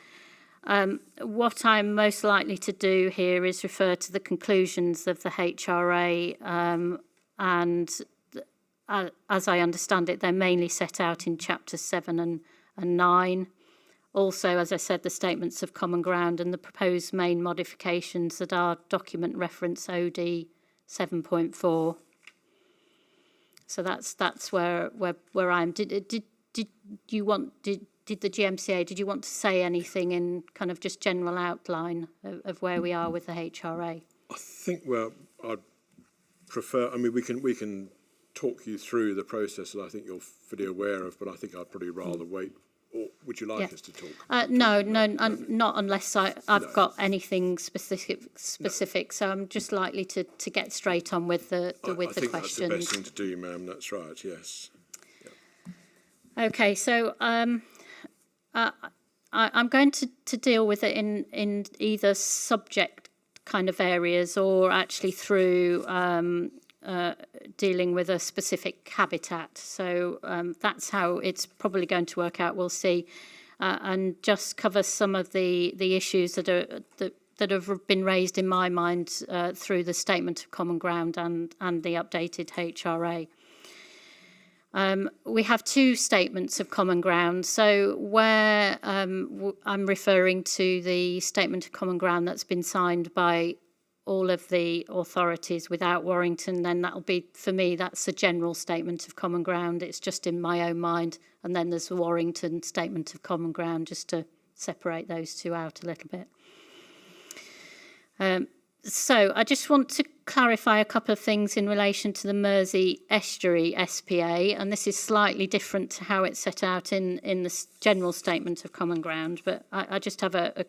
What I'm most likely to do here is refer to the conclusions of the HRA, and as I understand it, they're mainly set out in chapters 7 and 9. Also, as I said, the statements of common ground and the proposed main modifications that are document reference OD 7.4. So that's where I am. Did you want did the GMCA, did you want to say anything in kind of just general outline of where we are with the HRA? I think, well, I'd prefer, I mean, we can talk you through the process that I think you're fully aware of, but I think I'd probably rather wait. Or would you like us to talk? No, not unless I've got anything specific. So I'm just likely to get straight on with the questions. I think that's the best thing to do, ma'am. That's right, yes. Okay, so I'm going to deal with it in either subject kind of areas or actually through dealing with a specific habitat. So that's how it's probably going to work out. We'll see, and just cover some of the issues that have been raised in my mind through the Statement of Common Ground and the updated HRA. We have two statements of common ground. So where I'm referring to the Statement of Common Ground that's been signed by all of the authorities without Warrington, then that'll be, for me, that's a general statement of common ground. It's just in my own mind. And then there's the Warrington Statement of Common Ground, just to separate those two out a little bit. So I just want to clarify a couple of things in relation to the Mersey Estuary SPA, and this is slightly different to how it's set out in the general Statement of Common Ground, but I just have a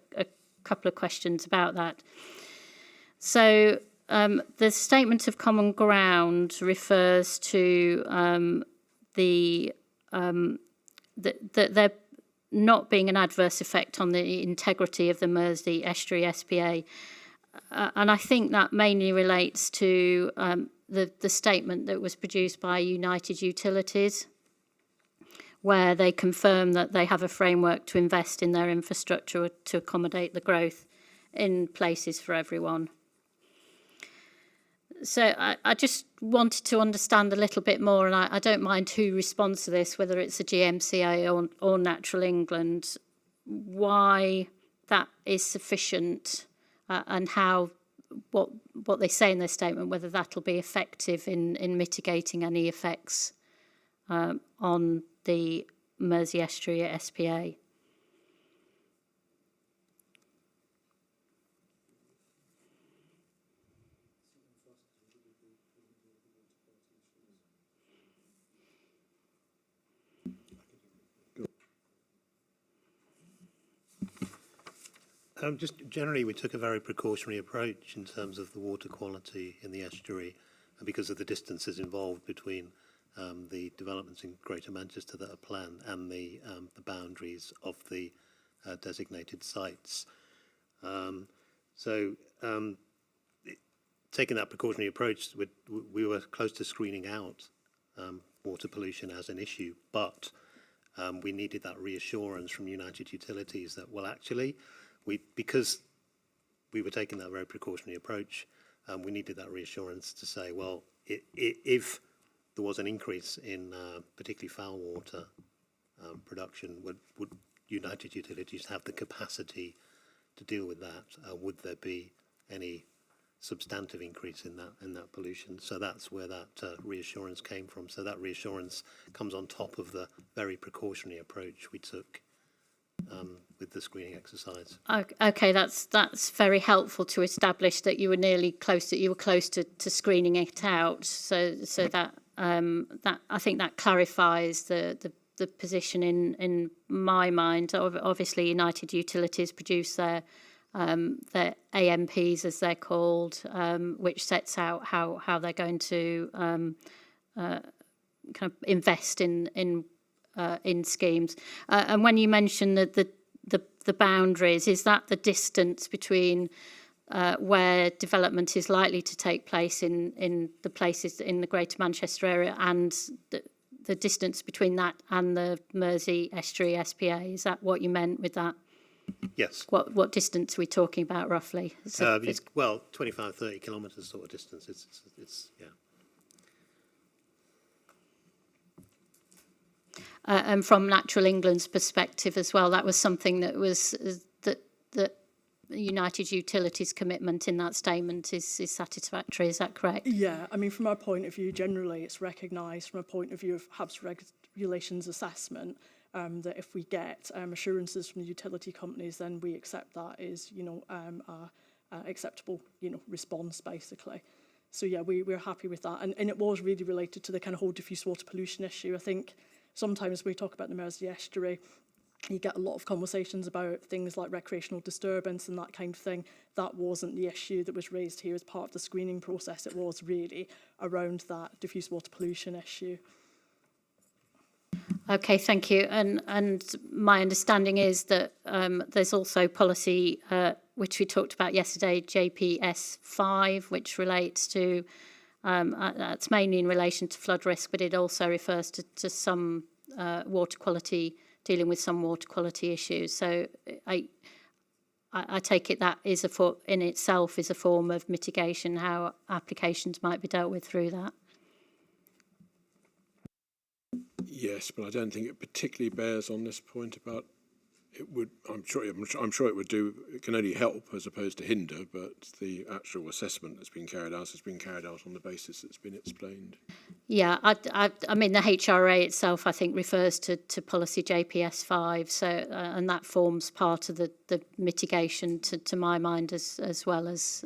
couple of questions about that. So the Statement of Common Ground refers to there not being an adverse effect on the integrity of the Mersey Estuary SPA. And I think that mainly relates to the statement that was produced by United Utilities, where they confirm that they have a framework to invest in their infrastructure to accommodate the growth in places for everyone. So I just wanted to understand a little bit more, and I don't mind who responds to this, whether it's the GMCA or Natural England, why that is sufficient and how what they say in their statement, whether that'll be effective in mitigating any effects on the Mersey Estuary SPA. Just generally, we took a very precautionary approach in terms of the water quality in the estuary, and because of the distances involved between the developments in Greater Manchester that are planned and the boundaries of the designated sites. Taking that precautionary approach, we were close to screening out water pollution as an issue, but we needed that reassurance from United Utilities that, well, actually, because we were taking that very precautionary approach. We needed that reassurance to say, well, if there was an increase in particularly foul water production, would United Utilities have the capacity to deal with that? Would there be any substantive increase in that pollution? So that's where that reassurance came from. So that reassurance comes on top of the very precautionary approach we took with the screening exercise. Okay, that's very helpful to establish that you were close to screening it out. So that that I think that clarifies the position in my mind. Obviously, United Utilities produce their AMPs, as they're called, which sets out how they're going to kind of invest in schemes. And when you mention the boundaries, is that the distance between where development is likely to take place in the places in the Greater Manchester area and the distance between that and the Mersey Estuary SPA? Is that what you meant with that? Yes. What distance are we talking about roughly? Well, 25, 30 kilometres sort of distance. It's yeah. And from Natural England's perspective as well, that was something that was that United Utilities' commitment in that statement is satisfactory. Is that correct? Yeah, I mean, from our point of view, generally, it's recognised from a point of view of HAB's regulations assessment that if we get assurances from the utility companies, then we accept that as acceptable response basically. So yeah, we're happy with that, and it was really related to the kind of whole diffuse water pollution issue. I think sometimes we talk about the Mersey Estuary, you get a lot of conversations about things like recreational disturbance and that kind of thing. That wasn't the issue that was raised here as part of the screening process. It was really around that diffuse water pollution issue. Okay, thank you. And my understanding is that there's also policy, which we talked about yesterday, JPS 5, which relates to, it's mainly in relation to flood risk, but it also refers to some water quality, dealing with some water quality issues. So I take it that is in itself is a form of mitigation, how applications might be dealt with through that. Yes, but I don't think it particularly bears on this point about it would. I'm sure it would do. It can only help as opposed to hinder. But the actual assessment that's been carried out has been carried out on the basis that's been explained. Yeah, I mean the HRA itself, I think, refers to policy JPS 5. So and that forms part of the mitigation to my mind as well as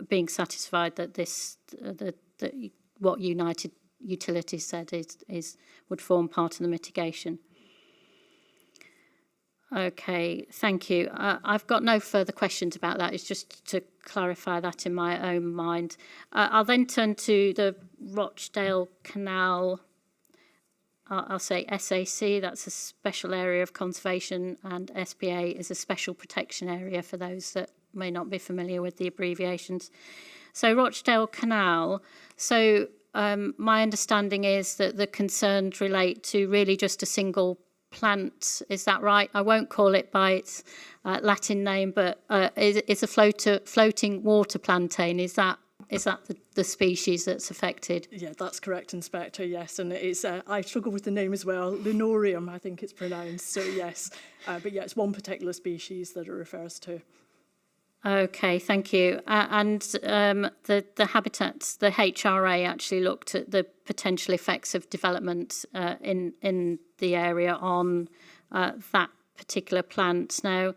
being satisfied that that what United Utilities said would form part of the mitigation. Okay, thank you. I've got no further questions about that. It's just to clarify that in my own mind. I'll then turn to the Rochdale Canal, I'll say SAC, that's a special area of conservation, and SPA is a special protection area for those that may not be familiar with the abbreviations. So Rochdale Canal, my understanding is that the concerns relate to really just a single plant. Is that right? I won't call it by its Latin name, but it's a floating water plantain. Is that the species that's affected? Yeah, that's correct, Inspector. Yes, and it's I struggle with the name as well. Lunorium, I think it's pronounced. So yes, but yeah, it's one particular species that it refers to. Okay, thank you. And the habitats, the HRA actually looked at the potential effects of development in the area on that particular plant. Now,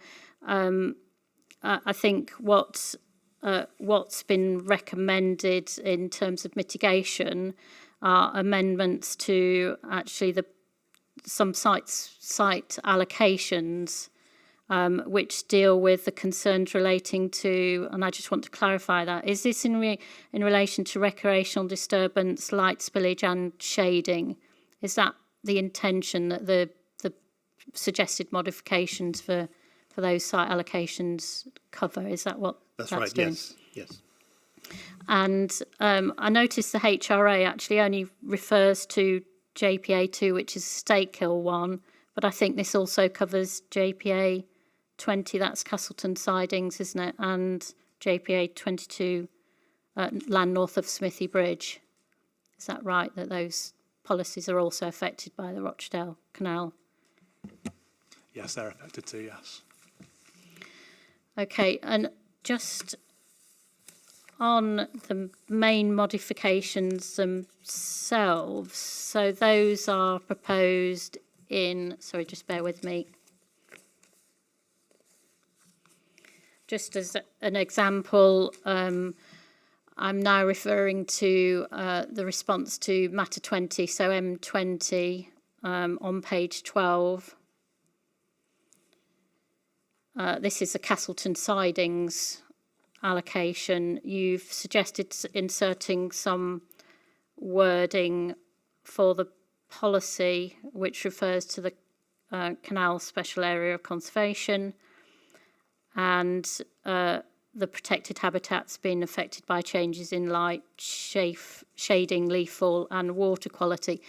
I think what's been recommended in terms of mitigation are amendments to actually some site allocations. Which deal with the concerns relating to, and I just want to clarify that, is this in relation to recreational disturbance, light spillage and shading? Is that the intention that the suggested modifications for those site allocations cover? Is that what that's right, doing? Yes. And I noticed the HRA actually only refers to JPA 2, which is Stakehill 1, but I think this also covers JPA M20, that's Castleton Sidings, isn't it? And JPA 22, land north of Smithy Bridge. Is that right, that those policies are also affected by the Rochdale Canal? Yes, they're affected too, yes. Okay, and just on the main modifications themselves, so those are proposed in, sorry, just bear with me. Just as an example, I'm now referring to the response to matter 20, so M20 on page 12. This is the Castleton Sidings allocation. You've suggested inserting some wording for the policy which refers to the canal special area of conservation and the protected habitats being affected by changes in light, shading, leaf fall and water quality.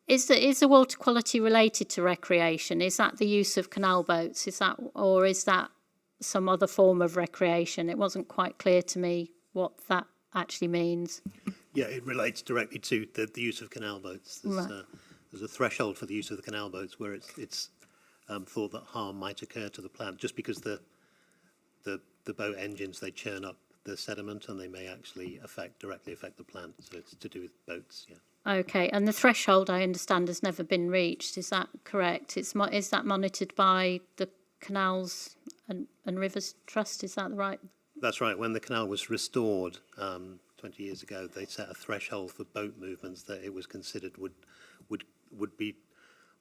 Is the water quality related to recreation? Is that the use of canal boats? Or is that some other form of recreation? It wasn't quite clear to me what that actually means. Yeah, it relates directly to the use of canal boats. There's a threshold for the use of the canal boats where it's thought that harm might occur to the plant just because the boat engines, they churn up the sediment and they may actually directly affect the plant. So it's to do with boats, yeah. Okay, and the threshold, I understand, has never been reached. Is that correct? Is that monitored by the Canals and Rivers Trust? Is that right? That's right. When the canal was restored 20 years ago, they set a threshold for boat movements that it was considered would be,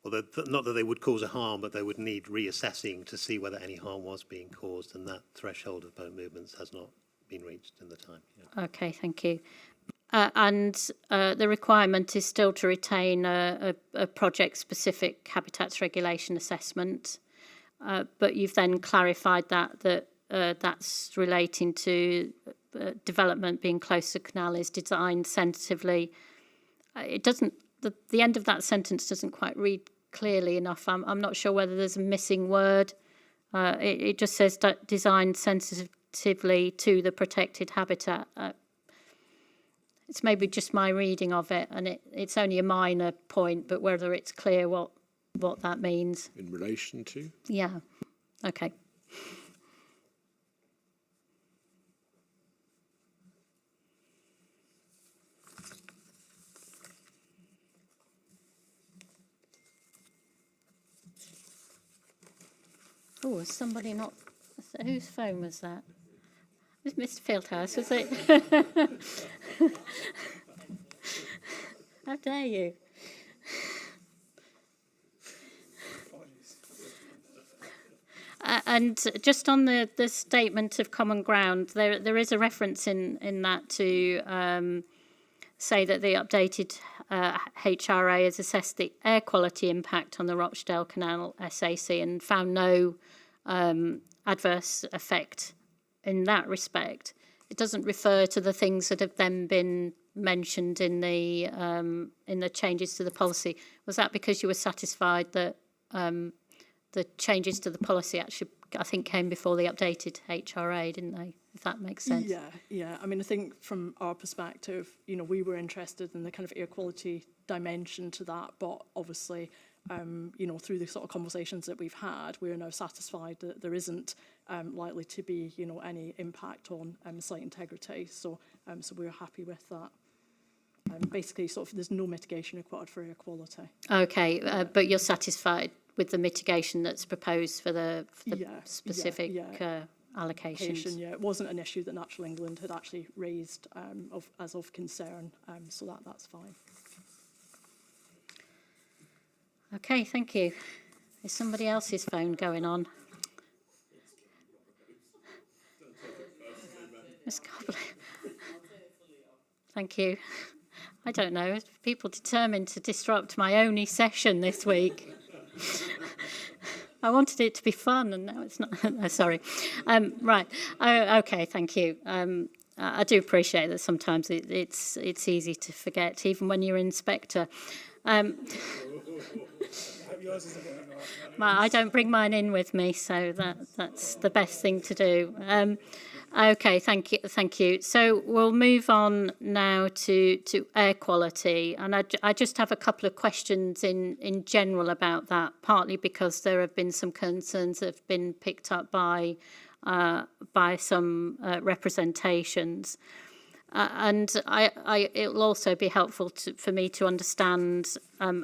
well, not that they would cause a harm, but they would need reassessing to see whether any harm was being caused, and that threshold of boat movements has not been reached in the time. Yeah. Okay, thank you. And the requirement is still to retain a project-specific habitats regulation assessment, but you've then clarified that that's relating to development being close to canal is designed sensitively. It doesn't. The end of that sentence doesn't quite read clearly enough. I'm not sure whether there's a missing word. It just says designed sensitively to the protected habitat. It's maybe just my reading of it, and it's only a minor point, but whether it's clear what that means. In relation to? Yeah. Okay. Oh, is somebody not... Whose phone was that? It was Mr. Fieldhouse, was it? How dare you? And just on the statement of common ground, there is a reference in that to say that the updated HRA has assessed the air quality impact on the Rochdale Canal SAC and found no adverse effect in that respect. It doesn't refer to the things that have then been mentioned in the changes to the policy. Was that because you were satisfied that the changes to the policy actually, I think, came before the updated HRA, didn't they? If that makes sense. Yeah. I mean, I think from our perspective, we were interested in the kind of air quality dimension to that, but obviously, through the sort of conversations that we've had, we're now satisfied that there isn't likely to be, any impact on site integrity. So we're happy with that. Basically, there's no mitigation required for air quality. Okay, but you're satisfied with the mitigation that's proposed for the specific allocations? Yeah, it wasn't an issue that Natural England had actually raised as of concern, so that's fine. Okay, thank you. Is somebody else's phone going on? Ms. Cobley. Thank you. I don't know. People determined to disrupt my only session this week. I wanted it to be fun, and now it's not. Sorry. Right. Okay. Thank you. I do appreciate that sometimes it's easy to forget, even when you're inspector. yours is a bit of I don't bring mine in with me, so that's the best thing to do. Okay, thank you. So we'll move on now to air quality, and I just have a couple of questions in general about that, partly because there have been some concerns that have been picked up by some representations. And it'll also be helpful for me to understand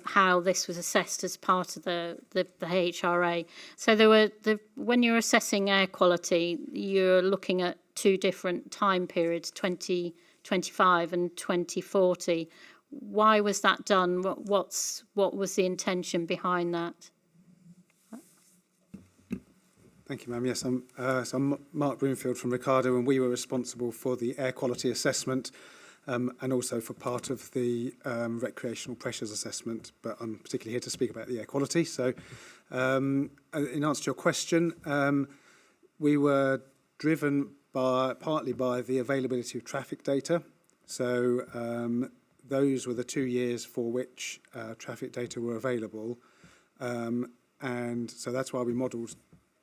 how this was assessed as part of the HRA. So when you're assessing air quality, you're looking at two different time periods, 2025 and 2040. Why was that done? What was the intention behind that? Thank you, ma'am. Yes, I'm Mark Broomfield from Ricardo, and we were responsible for the air quality assessment and also for part of the recreational pressures assessment, but I'm particularly here to speak about the air quality. So in answer to your question, we were driven partly by the availability of traffic data. So those were the 2 years for which traffic data were available. And so that's why we modelled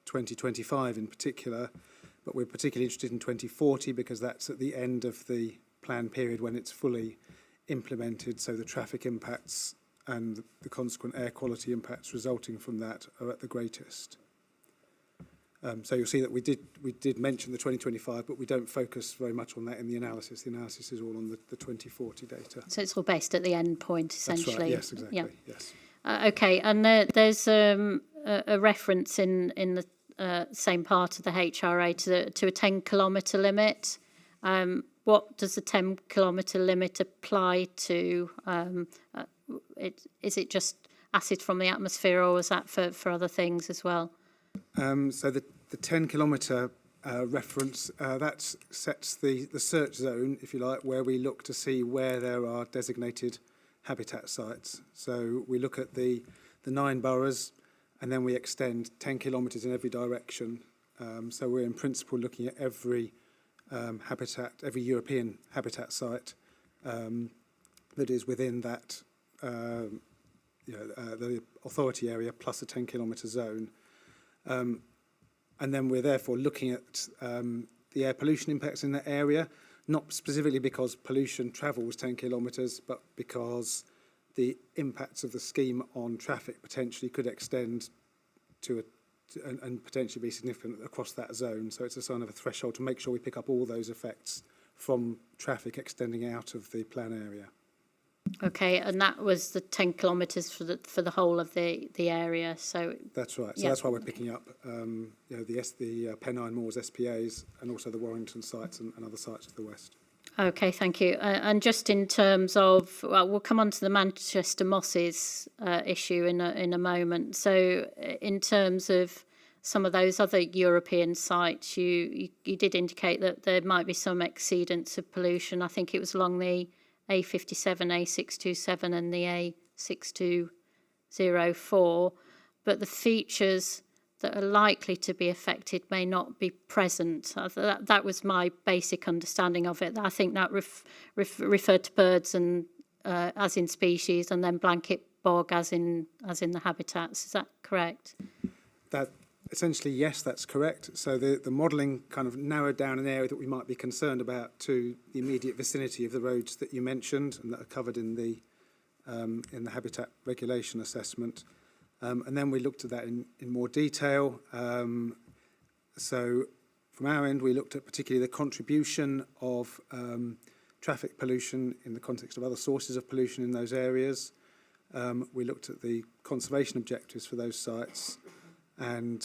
2025 in particular, but we're particularly interested in 2040 because that's at the end of the plan period when it's fully implemented, so the traffic impacts and the consequent air quality impacts resulting from that are at the greatest. So you'll see that we did mention the 2025, but we don't focus very much on that in the analysis. The analysis is all on the 2040 data. So it's all based at the end point, essentially. That's right. Yes, exactly. Yeah. Yes. Okay, and there's a reference in the same part of the HRA to a 10-kilometre limit. What does the 10-kilometre limit apply to? Is it just acid from the atmosphere, or was that for other things as well? So the 10-kilometre reference, that sets the search zone, if you like, where we look to see where there are designated habitat sites. So we look at the 9 boroughs, and then we extend 10 kilometres in every direction. So we're in principle looking at every every European habitat site that is within that the authority area plus a 10-kilometre zone. And then we're therefore looking at the air pollution impacts in that area, not specifically because pollution travels 10 kilometres, but because the impacts of the scheme on traffic potentially could extend and potentially be significant across that zone. So it's a sign of a threshold to make sure we pick up all those effects from traffic extending out of the plan area. Okay, and that was the 10 kilometres for the whole of the area. So that's right. So that's why we're picking up the Pennine Moors SPAs and also the Warrington sites and other sites to the west. Okay, thank you. And just in terms of, well, we'll come on to the Manchester Mosses issue in a moment. So in terms of some of those other European sites, you did indicate that there might be some exceedance of pollution. I think it was along the A57, A627 and the A6204, but the features that are likely to be affected may not be present. That was my basic understanding of it. I think that referred to birds and as in species, and then blanket bog as in the habitats. Is that correct? That essentially, yes, that's correct. So the modelling kind of narrowed down an area that we might be concerned about to the immediate vicinity of the roads that you mentioned and that are covered in the habitat regulation assessment. And then we looked at that in more detail. So from our end, we looked at particularly the contribution of traffic pollution in the context of other sources of pollution in those areas. We looked at the conservation objectives for those sites. And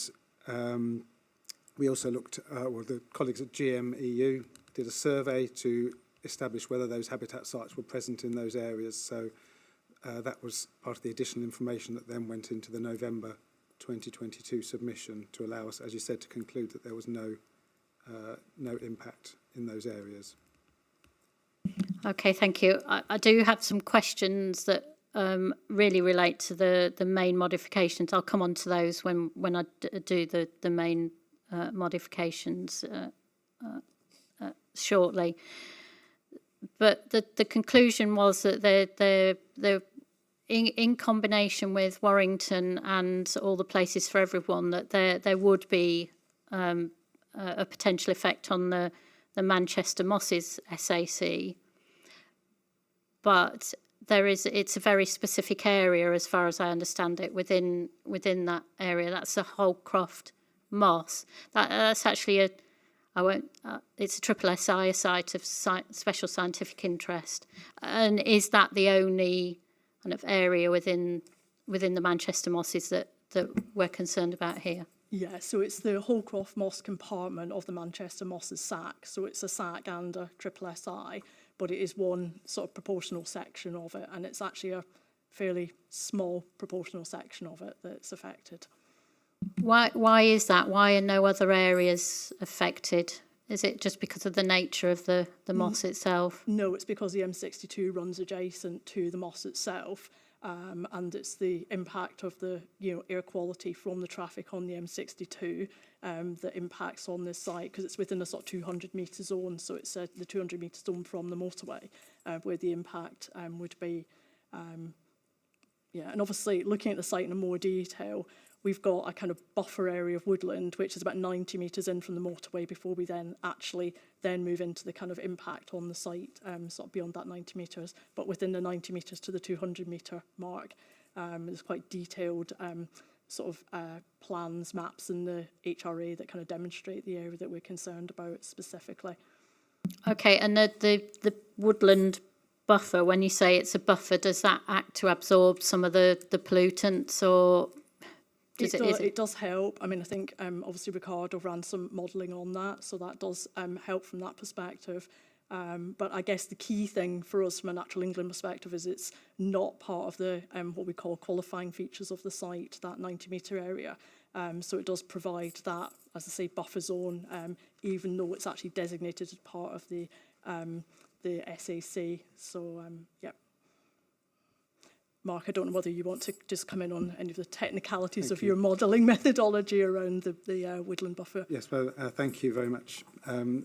we also looked, the colleagues at GMEU did a survey to establish whether those habitat sites were present in those areas. So that was part of the additional information that then went into the November 2022 submission to allow us, as you said, to conclude that there was no impact in those areas. Okay, thank you. I do have some questions that really relate to the main modifications. I'll come on to those when I do the main modifications shortly. But the conclusion was that there in combination with Warrington and all the places for everyone, that there would be a potential effect on the Manchester Mosses SAC. But it's a very specific area, as far as I understand it, within that area. That's the Holcroft Moss. That's actually it's a triple SI, a site of special scientific interest. And is that the only kind of area within the Manchester Mosses that we're concerned about here? Yeah, so it's the Holcroft Moss compartment of the Manchester Mosses SAC. So it's a SAC and a triple SI, but it is one sort of proportional section of it, and it's actually a fairly small proportional section of it that's affected. Why is that? Why are no other areas affected? Is it just because of the nature of the moss itself? No, it's because the M62 runs adjacent to the moss itself, and it's the impact of the air quality from the traffic on the M62 that impacts on this site, because it's within a sort of 200 metre zone. So it's the 200 metre zone from the motorway where the impact would be. And obviously looking at the site in more detail, we've got a kind of buffer area of woodland, which is about 90 metres in from the motorway before we then move into the kind of impact on the site, sort of beyond that 90 metres. But within the 90 metres to the 200 metre mark, there's quite detailed plans, maps in the HRA that kind of demonstrate the area that we're concerned about specifically. Okay, and the woodland buffer, when you say it's a buffer, does that act to absorb some of the pollutants, or... It does help. I mean, I think obviously Ricardo ran some modelling on that, so that does help from that perspective. But I guess the key thing for us from a Natural England perspective is it's not part of the what we call qualifying features of the site, that 90 metre area. So it does provide that, as I say, buffer zone, even though it's actually designated as part of the SAC. So, yeah. Mark, I don't know whether you want to just come in on any of the technicalities of your modelling methodology around the woodland buffer. Yes, well, thank you very much.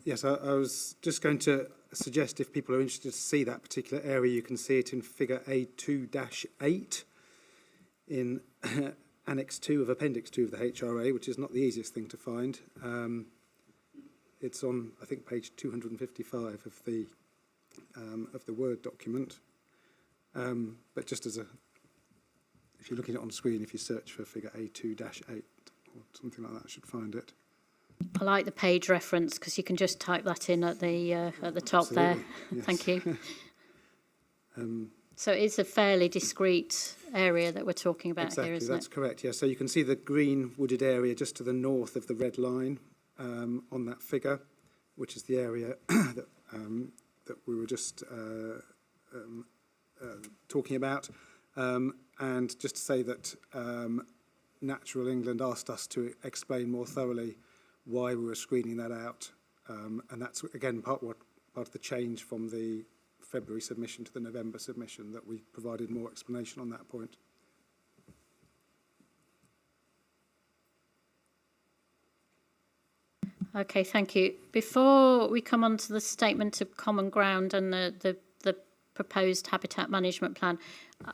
Yes, I was just going to suggest, if people are interested to see that particular area, you can see it in figure A2-8 in Annex 2 of Appendix 2 of the HRA, which is not the easiest thing to find. It's on, I think, page 255 of the Word document. But just as if you're looking at it on screen, if you search for figure A2-8 or something like that, I should find it. I like the page reference because you can just type that in at the top. Absolutely. There. Yes. Thank you. So it's a fairly discrete area that we're talking about exactly, here, isn't it? That's correct, yes. So you can see the green wooded area just to the north of the red line on that figure, which is the area that we were just talking about. And just to say that Natural England asked us to explain more thoroughly why we were screening that out. And that's, again, part of the change from the February submission to the November submission, that we provided more explanation on that point. Okay, thank you. Before we come on to the statement of common ground and the proposed habitat management plan,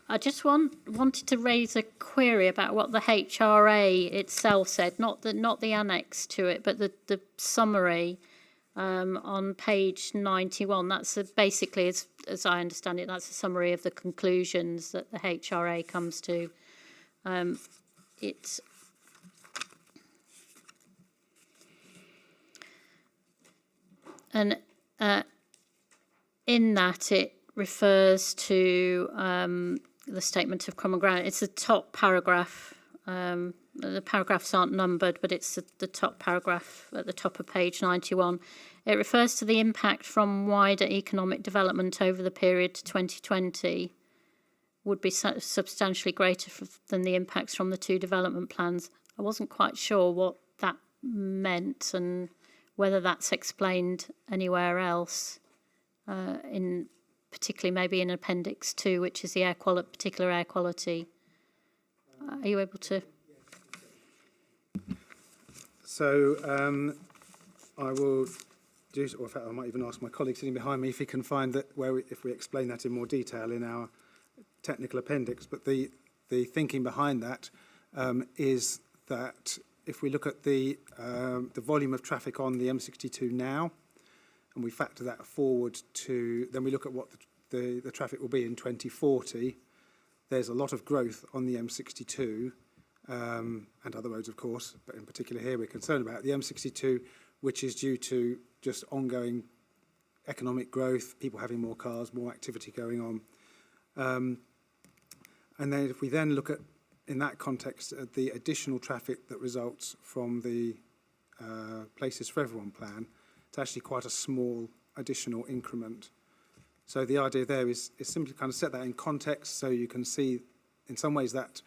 I just wanted to raise a query about what the HRA itself said, not the annex to it, but the summary on page 91. That's basically, as I understand it, that's a summary of the conclusions that the HRA comes to. It's and in that it refers to the statement of common ground. It's the top paragraph. The paragraphs aren't numbered, but it's the top paragraph at the top of page 91. It refers to the impact from wider economic development over the period to 2020 would be substantially greater than the impacts from the two development plans. I wasn't quite sure what that meant and whether that's explained anywhere else, in particularly maybe in Appendix 2, which is the particular air quality. Are you able to? So I will do, or in fact I might even ask my colleague sitting behind me if he can find that if we explain that in more detail in our technical appendix, but the thinking behind that is that if we look at the volume of traffic on the M62 now, and we factor that forward to, then we look at what the traffic will be in 2040, there's a lot of growth on the M62, and other roads, of course, but in particular here we're concerned about the M62, which is due to just ongoing economic growth, people having more cars, more activity going on. And then if we then look at, in that context, at the additional traffic that results from the Places for Everyone plan, it's actually quite a small additional increment. So the idea there is simply kind of set that in context so you can see, in some ways that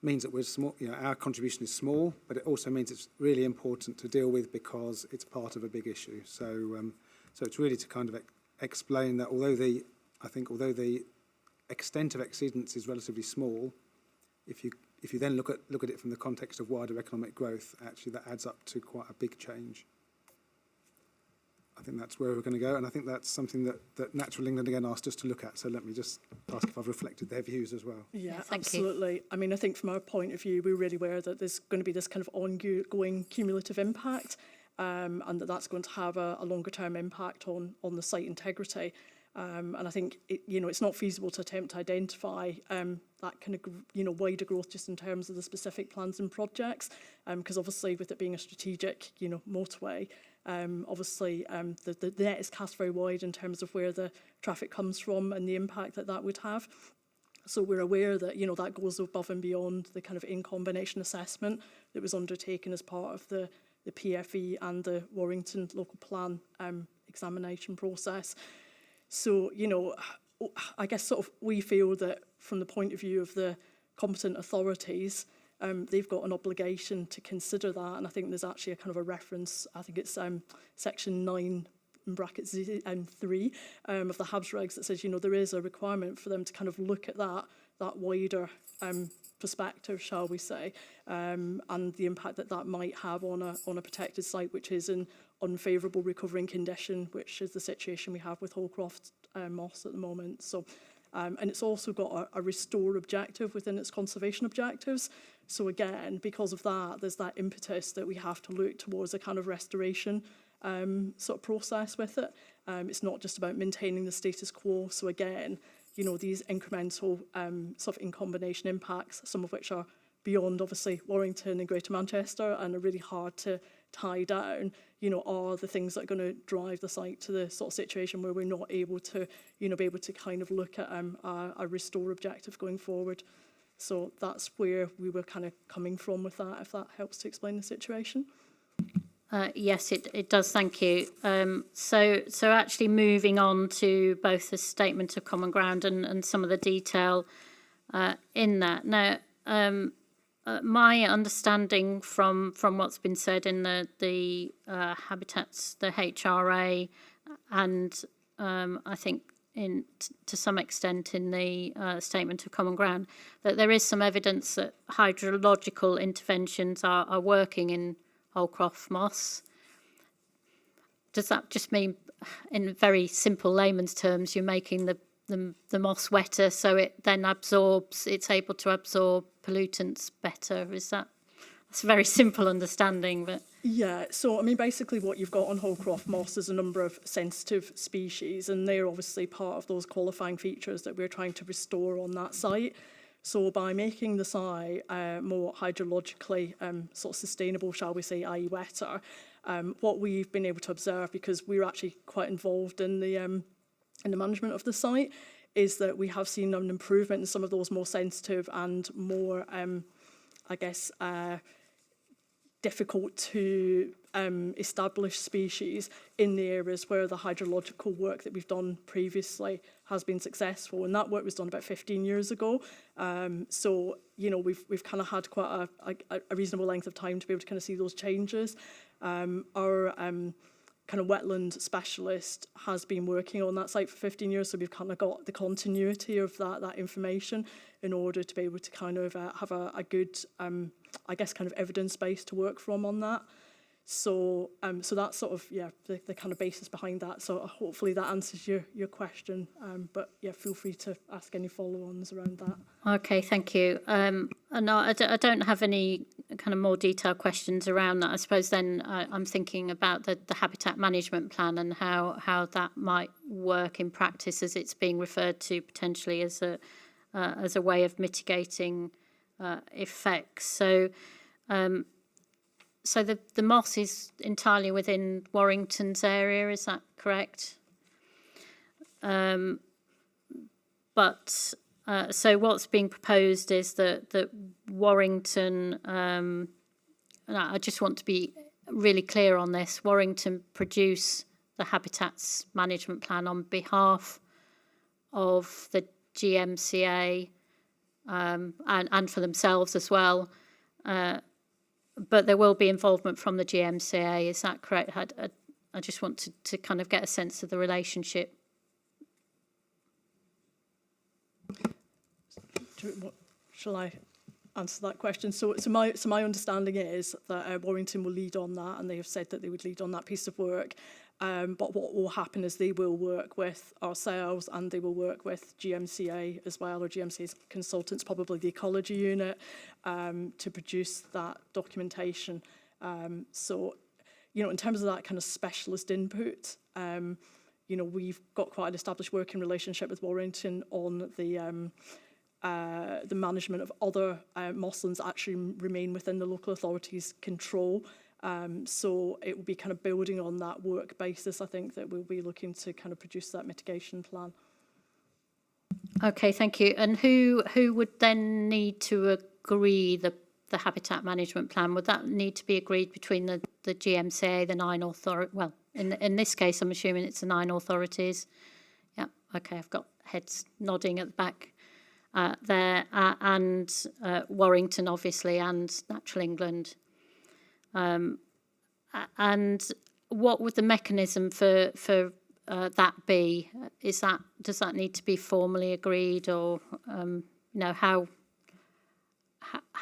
means that we're small, our contribution is small, but it also means it's really important to deal with because it's part of a big issue. So so it's really to kind of explain that although the extent of exceedance is relatively small, if you then look at it from the context of wider economic growth, actually that adds up to quite a big change. I think that's where we're going to go, and I think that's something that Natural England again asked us to look at. So let me just ask if I've reflected their views as well. Yeah, absolutely. I mean, I think from our point of view, we're really aware that there's going to be this kind of ongoing cumulative impact, and that's going to have a longer term impact on the site integrity. And I think it's not feasible to attempt to identify that kind of wider growth just in terms of the specific plans and projects, because obviously with it being a strategic motorway, obviously the net is cast very wide in terms of where the traffic comes from and the impact that would have. So we're aware that that goes above and beyond the kind of in-combination assessment that was undertaken as part of the PFE and the Warrington local plan examination process. So, I guess sort of we feel that from the point of view of the competent authorities, they've got an obligation to consider that. And I think there's actually a kind of a reference, I think it's section 9 in brackets 3 of the HABS regs that says, there is a requirement for them to kind of look at that wider perspective, shall we say, and the impact that might have on a protected site, which is in unfavourable recovering condition, which is the situation we have with Holcroft Moss at the moment. So, and it's also got a restore objective within its conservation objectives. So again, because of that, there's that impetus that we have to look towards a kind of restoration sort of process with it. It's not just about maintaining the status quo. So again, these incremental sort of in combination impacts, some of which are beyond obviously Warrington and Greater Manchester and are really hard to tie down, are the things that are going to drive the site to the sort of situation where we're not able to, be able to kind of look at a restore objective going forward. So that's where we were kind of coming from with that, if that helps to explain the situation. Yes, it does. Thank you. So actually moving on to both the statement of common ground and some of the detail in that. Now, my understanding from what's been said in the habitats, the HRA, and I think to some extent in the statement of common ground, that there is some evidence that hydrological interventions are working in Holcroft Moss. Does that just mean, in very simple layman's terms, you're making the moss wetter so it then it's able to absorb pollutants better? That's a very simple understanding, but... Yeah, so I mean, basically what you've got on Holcroft Moss is a number of sensitive species, and they're obviously part of those qualifying features that we're trying to restore on that site. So by making the site more hydrologically sort of sustainable, shall we say, i.e. wetter, what we've been able to observe, because we're actually quite involved in the management of the site, is that we have seen an improvement in some of those more sensitive and more, difficult to establish species in the areas where the hydrological work that we've done previously has been successful, and that work was done about 15 years ago. So we've kind of had quite a reasonable length of time to be able to kind of see those changes. Our kind of wetland specialist has been working on that site for 15 years, so we've kind of got the continuity of that information in order to be able to kind of have a good, kind of evidence base to work from on that. So, so that's sort of, yeah, the kind of basis behind that. So hopefully that answers your question. But yeah, feel free to ask any follow-ons around that. Okay, thank you. And I don't have any kind of more detailed questions around that. I suppose then I'm thinking about the habitat management plan and how that might work in practice, as it's being referred to potentially as a way of mitigating effects. So. So the moss is entirely within Warrington's area, is that correct? But so what's being proposed is that Warrington, and I just want to be really clear on this, Warrington produce the habitats management plan on behalf of the GMCA and for themselves as well. But there will be involvement from the GMCA, is that correct? I just want to kind of get a sense of the relationship. Shall I answer that question? So my understanding is that Warrington will lead on that, and they have said that they would lead on that piece of work. But what will happen is they will work with ourselves and they will work with GMCA as well, or GMCA's consultants, probably the ecology unit, to produce that documentation. So, you know, in terms of that kind of specialist input, you know, we've got quite an established working relationship with Warrington on the management of other mosslands that actually remain within the local authority's control. So it will be kind of building on that work basis, I think, that we'll be looking to kind of produce that mitigation plan. Okay, thank you. And who would then need to agree the habitat management plan? Would that need to be agreed between the GMCA, the 9 authorities? Well, in this case, I'm assuming it's the 9 authorities. Yeah, okay, I've got heads nodding at the back there, and Warrington, obviously, and Natural England. And what would the mechanism for that be? Does that need to be formally agreed, or you know, how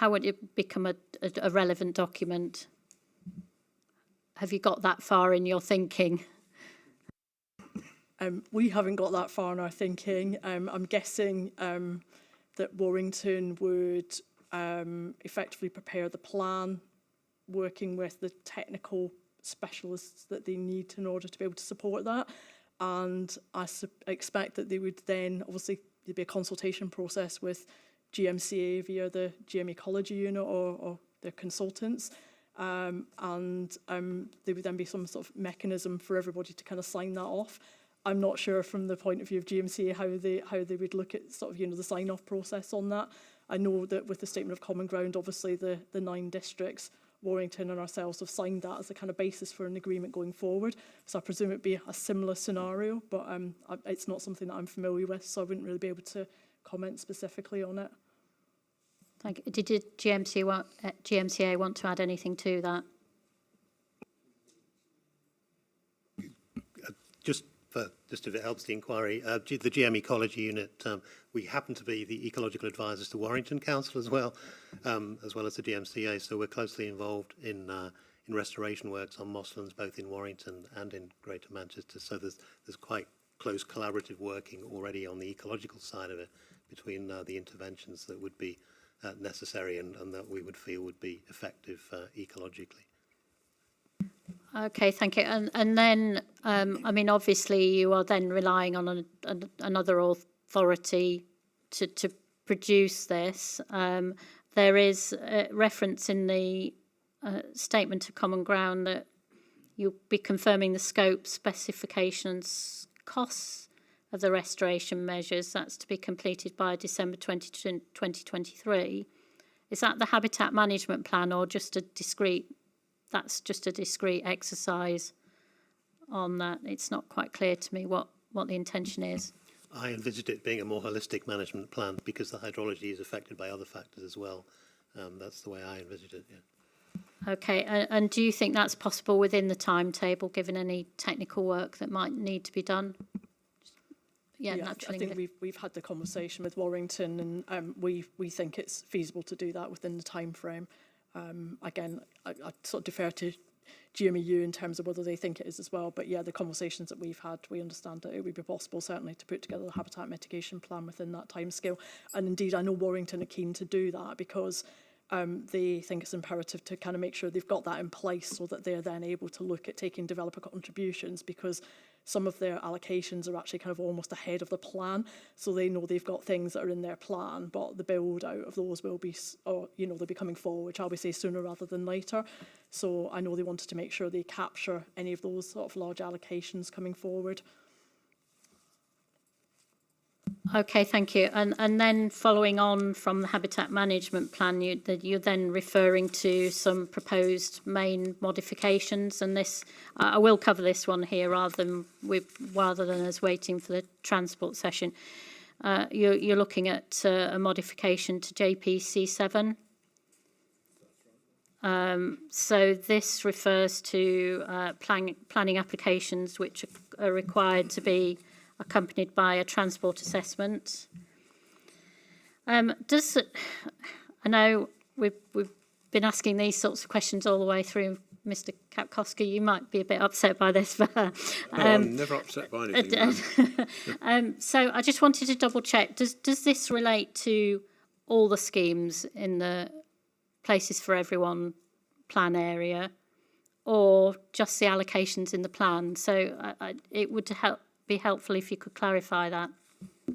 would it become a relevant document? Have you got that far in your thinking? We haven't got that far in our thinking. I'm guessing that Warrington would effectively prepare the plan, working with the technical specialists that they need in order to be able to support that. And I expect that they would then, obviously, there'd be a consultation process with GMCA via the GM Ecology Unit or their consultants. And there would then be some sort of mechanism for everybody to kind of sign that off. I'm not sure from the point of view of GMCA how they would look at sort of, you know, the sign-off process on that. I know that with the Statement of Common Ground, obviously the 9 districts, Warrington and ourselves, have signed that as a kind of basis for an agreement going forward. So I presume it'd be a similar scenario, but it's not something that I'm familiar with, so I wouldn't really be able to comment specifically on it. Thank you. Did GMCA want to add anything to that? Just if it helps the inquiry, the GM Ecology Unit, we happen to be the ecological advisors to Warrington Council as well as the GMCA. So we're closely involved in restoration works on mosslands, both in Warrington and in Greater Manchester. So there's quite close collaborative working already on the ecological side of it between the interventions that would be necessary and that we would feel would be effective ecologically. Okay, thank you. And then, I mean, obviously, you are then relying on another authority to produce this. There is a reference in the Statement of Common Ground that you'll be confirming the scope, specifications, costs of the restoration measures. That's to be completed by December 2023. Is that the habitat management plan, or just a discrete? That's just a discrete exercise on that. It's not quite clear to me what the intention is. I envisaged it being a more holistic management plan because the hydrology is affected by other factors as well. That's the way I envisaged it, yeah. Okay, and do you think that's possible within the timetable, given any technical work that might need to be done? Yeah, I think we've had the conversation with Warrington, and we think it's feasible to do that within the time frame. Again, I sort of defer to GMEU in terms of whether they think it is as well. But yeah, the conversations that we've had, we understand that it would be possible certainly to put together a habitat mitigation plan within that timescale. And indeed, I know Warrington are keen to do that because they think it's imperative to kind of make sure they've got that in place so that they're then able to look at taking developer contributions, because some of their allocations are actually kind of almost ahead of the plan. So they know they've got things that are in their plan, but the build out of those will be, or, you know, they'll be coming forward, shall we say, sooner rather than later. So I know they wanted to make sure they capture any of those sort of large allocations coming forward. Okay, thank you. And then following on from the habitat management plan, you're then referring to some proposed main modifications, and this I will cover this one here rather than us waiting for the transport session. You're looking at a modification to JPC7. So this refers to planning applications which are required to be accompanied by a transport assessment. I know we've been asking these sorts of questions all the way through. Mr. Kapkowski, you might be a bit upset by this, but I'm never upset by anything. So I just wanted to double check. Does this relate to all the schemes in the Places for Everyone plan or just the allocations in the plan? So it would be helpful if you could clarify that.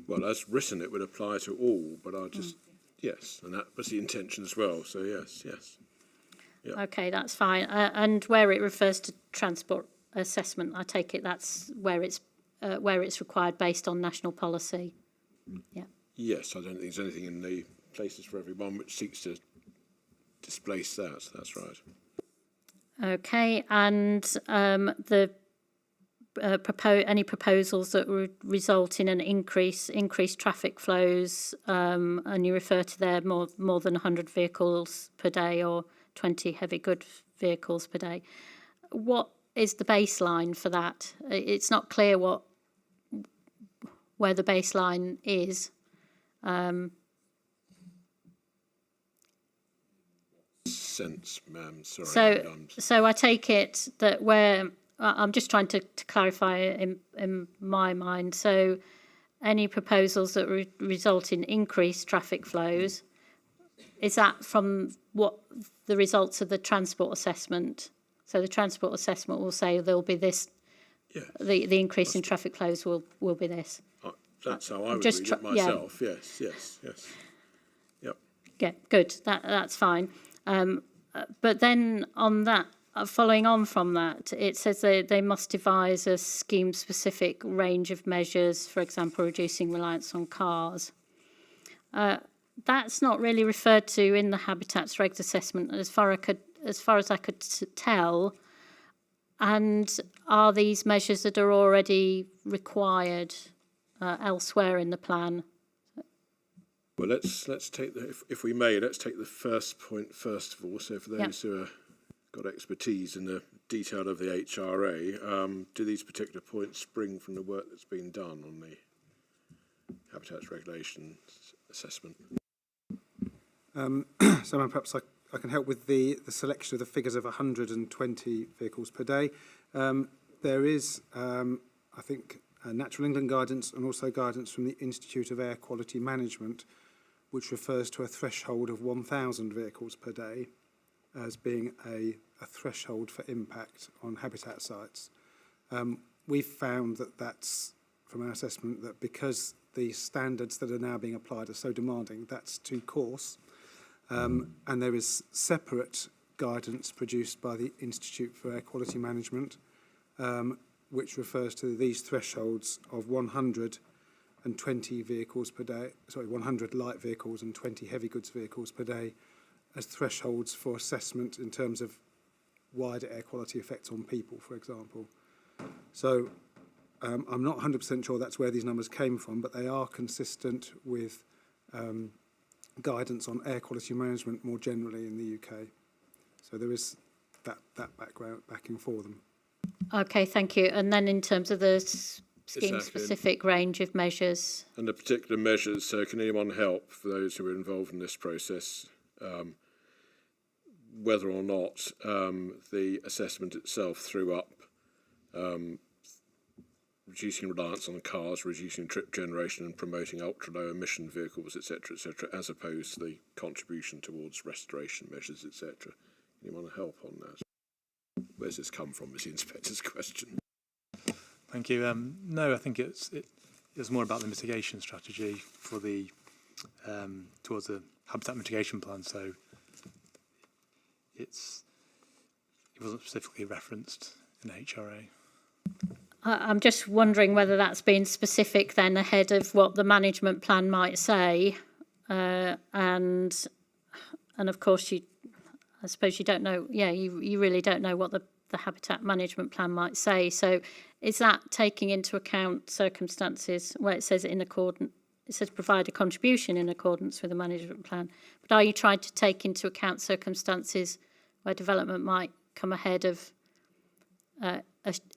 Well, as written, it would apply to all, but I'll just, yes, and that was the intention as well, so yes. Yep. Okay, that's fine. And where it refers to transport assessment, I take it that's where it's required based on national policy. Yeah. Yes, I don't think there's anything in the Places for Everyone which seeks to displace that, so that's right. Okay, and any proposals that would result in an increased traffic flows, and you refer to there more than 100 vehicles per day or 20 heavy good vehicles per day. What is the baseline for that? It's not clear where the baseline is. Sense, ma'am, sorry. So I take it that where I'm just trying to clarify in my mind. So any proposals that result in increased traffic flows, is that from what the results of the transport assessment? So the transport assessment will say there'll be this, the increase in traffic flows will be this. That's how I would read it myself, yes. Yep. Yeah, good, that's fine. But then on that, following on from that, it says they must devise a scheme-specific range of measures, for example, reducing reliance on cars. That's not really referred to in the Habitats Regs assessment, as far as I could tell. And are these measures that are already required elsewhere in the plan? Well, let's take if we may, let's take the first point first of all. So for those who have got expertise in the detail of the HRA, do these particular points spring from the work that's been done on the Habitats Regulations assessment? So perhaps I can help with the selection of the figures of 120 vehicles per day. There is, I think, Natural England guidance and also guidance from the Institute of Air Quality Management, which refers to a threshold of 1,000 vehicles per day as being a threshold for impact on habitat sites. We've found that that's, from our assessment, that because the standards that are now being applied are so demanding, that's too coarse. And there is separate guidance produced by the Institute for Air Quality Management, which refers to these thresholds of 120 vehicles per day, 100 light vehicles and 20 heavy goods vehicles per day as thresholds for assessment in terms of wider air quality effects on people, for example. So I'm not 100% sure that's where these numbers came from, but they are consistent with guidance on air quality management more generally in the UK. So there is that backing for them. Okay, thank you. And then in terms of the scheme-specific range of measures? And the particular measures, so can anyone help for those who are involved in this process? whether or not the assessment itself threw up reducing reliance on cars, reducing trip generation and promoting ultra-low emission vehicles, etc., as opposed to the contribution towards restoration measures, etc. Anyone want to help on that? Where's this come from, is the Inspector's question? Thank you. No, I think it's more about the mitigation strategy for the towards the habitat mitigation plan. So it wasn't specifically referenced in the HRA. I'm just wondering whether that's been specific then ahead of what the management plan might say, and of course I suppose you don't know. Yeah, you really don't know what the habitat management plan might say. So is that taking into account circumstances where it says it says provide a contribution in accordance with the management plan, but are you trying to take into account circumstances where development might come ahead of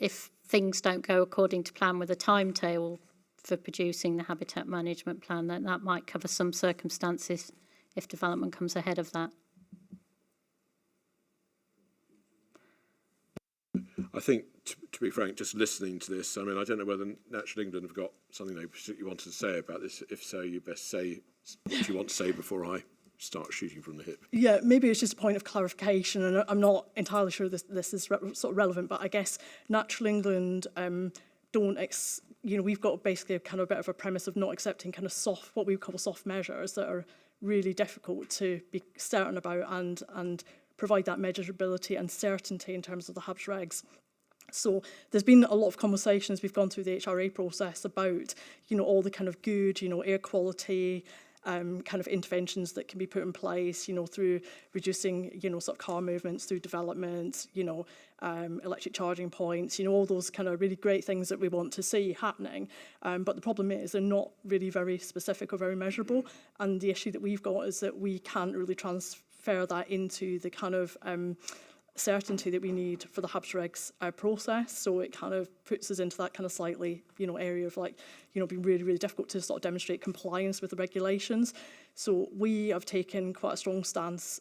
if things don't go according to plan with a timetable for producing the habitat management plan, then that might cover some circumstances if development comes ahead of that? I think, to be frank, just listening to this, I mean, I don't know whether Natural England have got something they particularly wanted to say about this. If so, you best say what you want to say before I start shooting from the hip. Yeah, maybe it's just a point of clarification, and I'm not entirely sure this is sort of relevant, but I guess Natural England we've got basically a kind of bit of a premise of not accepting kind of what we call soft measures that are really difficult to be certain about and provide that measurability and certainty in terms of the HABS regs. So there's been a lot of conversations, we've gone through the HRA process about, all the kind of good, air quality, kind of interventions that can be put in place, through reducing, sort of car movements, through development, electric charging points, all those kind of really great things that we want to see happening. But the problem is they're not really very specific or very measurable. And the issue that we've got is that we can't really transfer that into the kind of certainty that we need for the HABS regs process. So it kind of puts us into that kind of slightly, area of being really, really difficult to sort of demonstrate compliance with the regulations. So we have taken quite a strong stance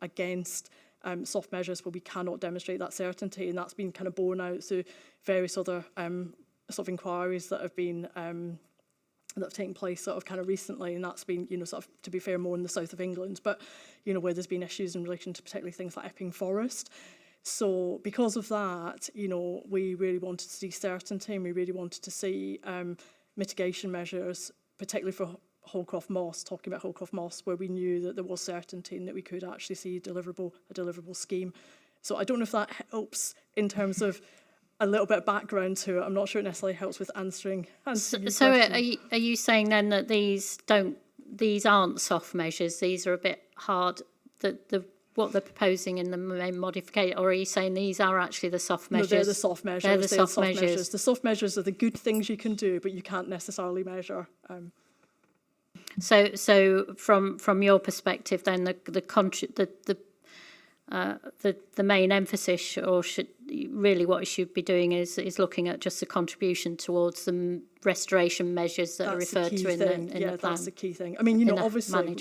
against soft measures where we cannot demonstrate that certainty, and that's been kind of borne out through various other sort of inquiries that have been that have taken place sort of kind of recently, and that's been, sort of, to be fair, more in the south of England, but, where there's been issues in relation to particularly things like Epping Forest. So because of that, we really wanted to see certainty, and we really wanted to see mitigation measures, particularly for Holcroft Moss, talking about Holcroft Moss, where we knew that there was certainty and that we could actually see a deliverable scheme. So I don't know if that helps in terms of a little bit of background to it. I'm not sure it necessarily helps with answering so are you saying then that these aren't soft measures, these are a bit hard, what they're proposing in the main modification, or are you saying these are actually the soft measures? No, they're the soft measures. They're the soft measures. The soft measures are the good things you can do, but you can't necessarily measure. So from your perspective, then the main emphasis, or what it should be doing, is looking at just the contribution towards the restoration measures that are referred to in the plan. That's the key thing. I mean, obviously,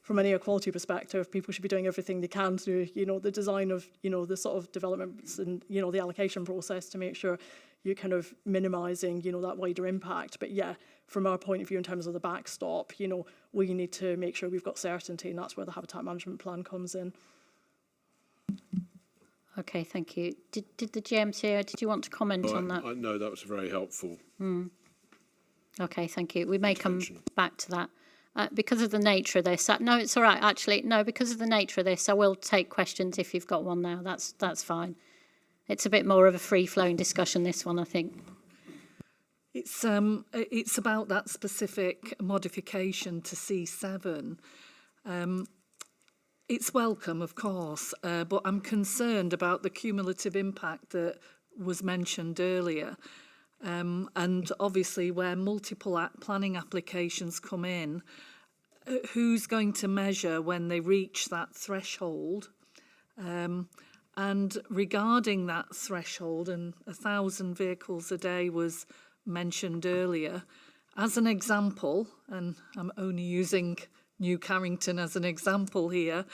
from an air quality perspective, people should be doing everything they can to, the design of, the sort of developments and, the allocation process to make sure you're kind of minimising, that wider impact. But yeah, from our point of view in terms of the backstop, we need to make sure we've got certainty, and that's where the habitat management plan comes in. Okay, thank you. Did the GMCA, did you want to comment on that? No, that was very helpful. Okay, thank you. We may come back to that. Because of the nature of this, no, it's all right, actually. No, because of the nature of this, I will take questions if you've got one now. That's fine. It's a bit more of a free-flowing discussion, this one, I think. It's about that specific modification to C7. It's welcome, of course, but I'm concerned about the cumulative impact that was mentioned earlier. And obviously, where multiple planning applications come in, who's going to measure when they reach that threshold? And regarding that threshold, and 1,000 vehicles a day was mentioned earlier, as an example, and I'm only using New Carrington as an example here,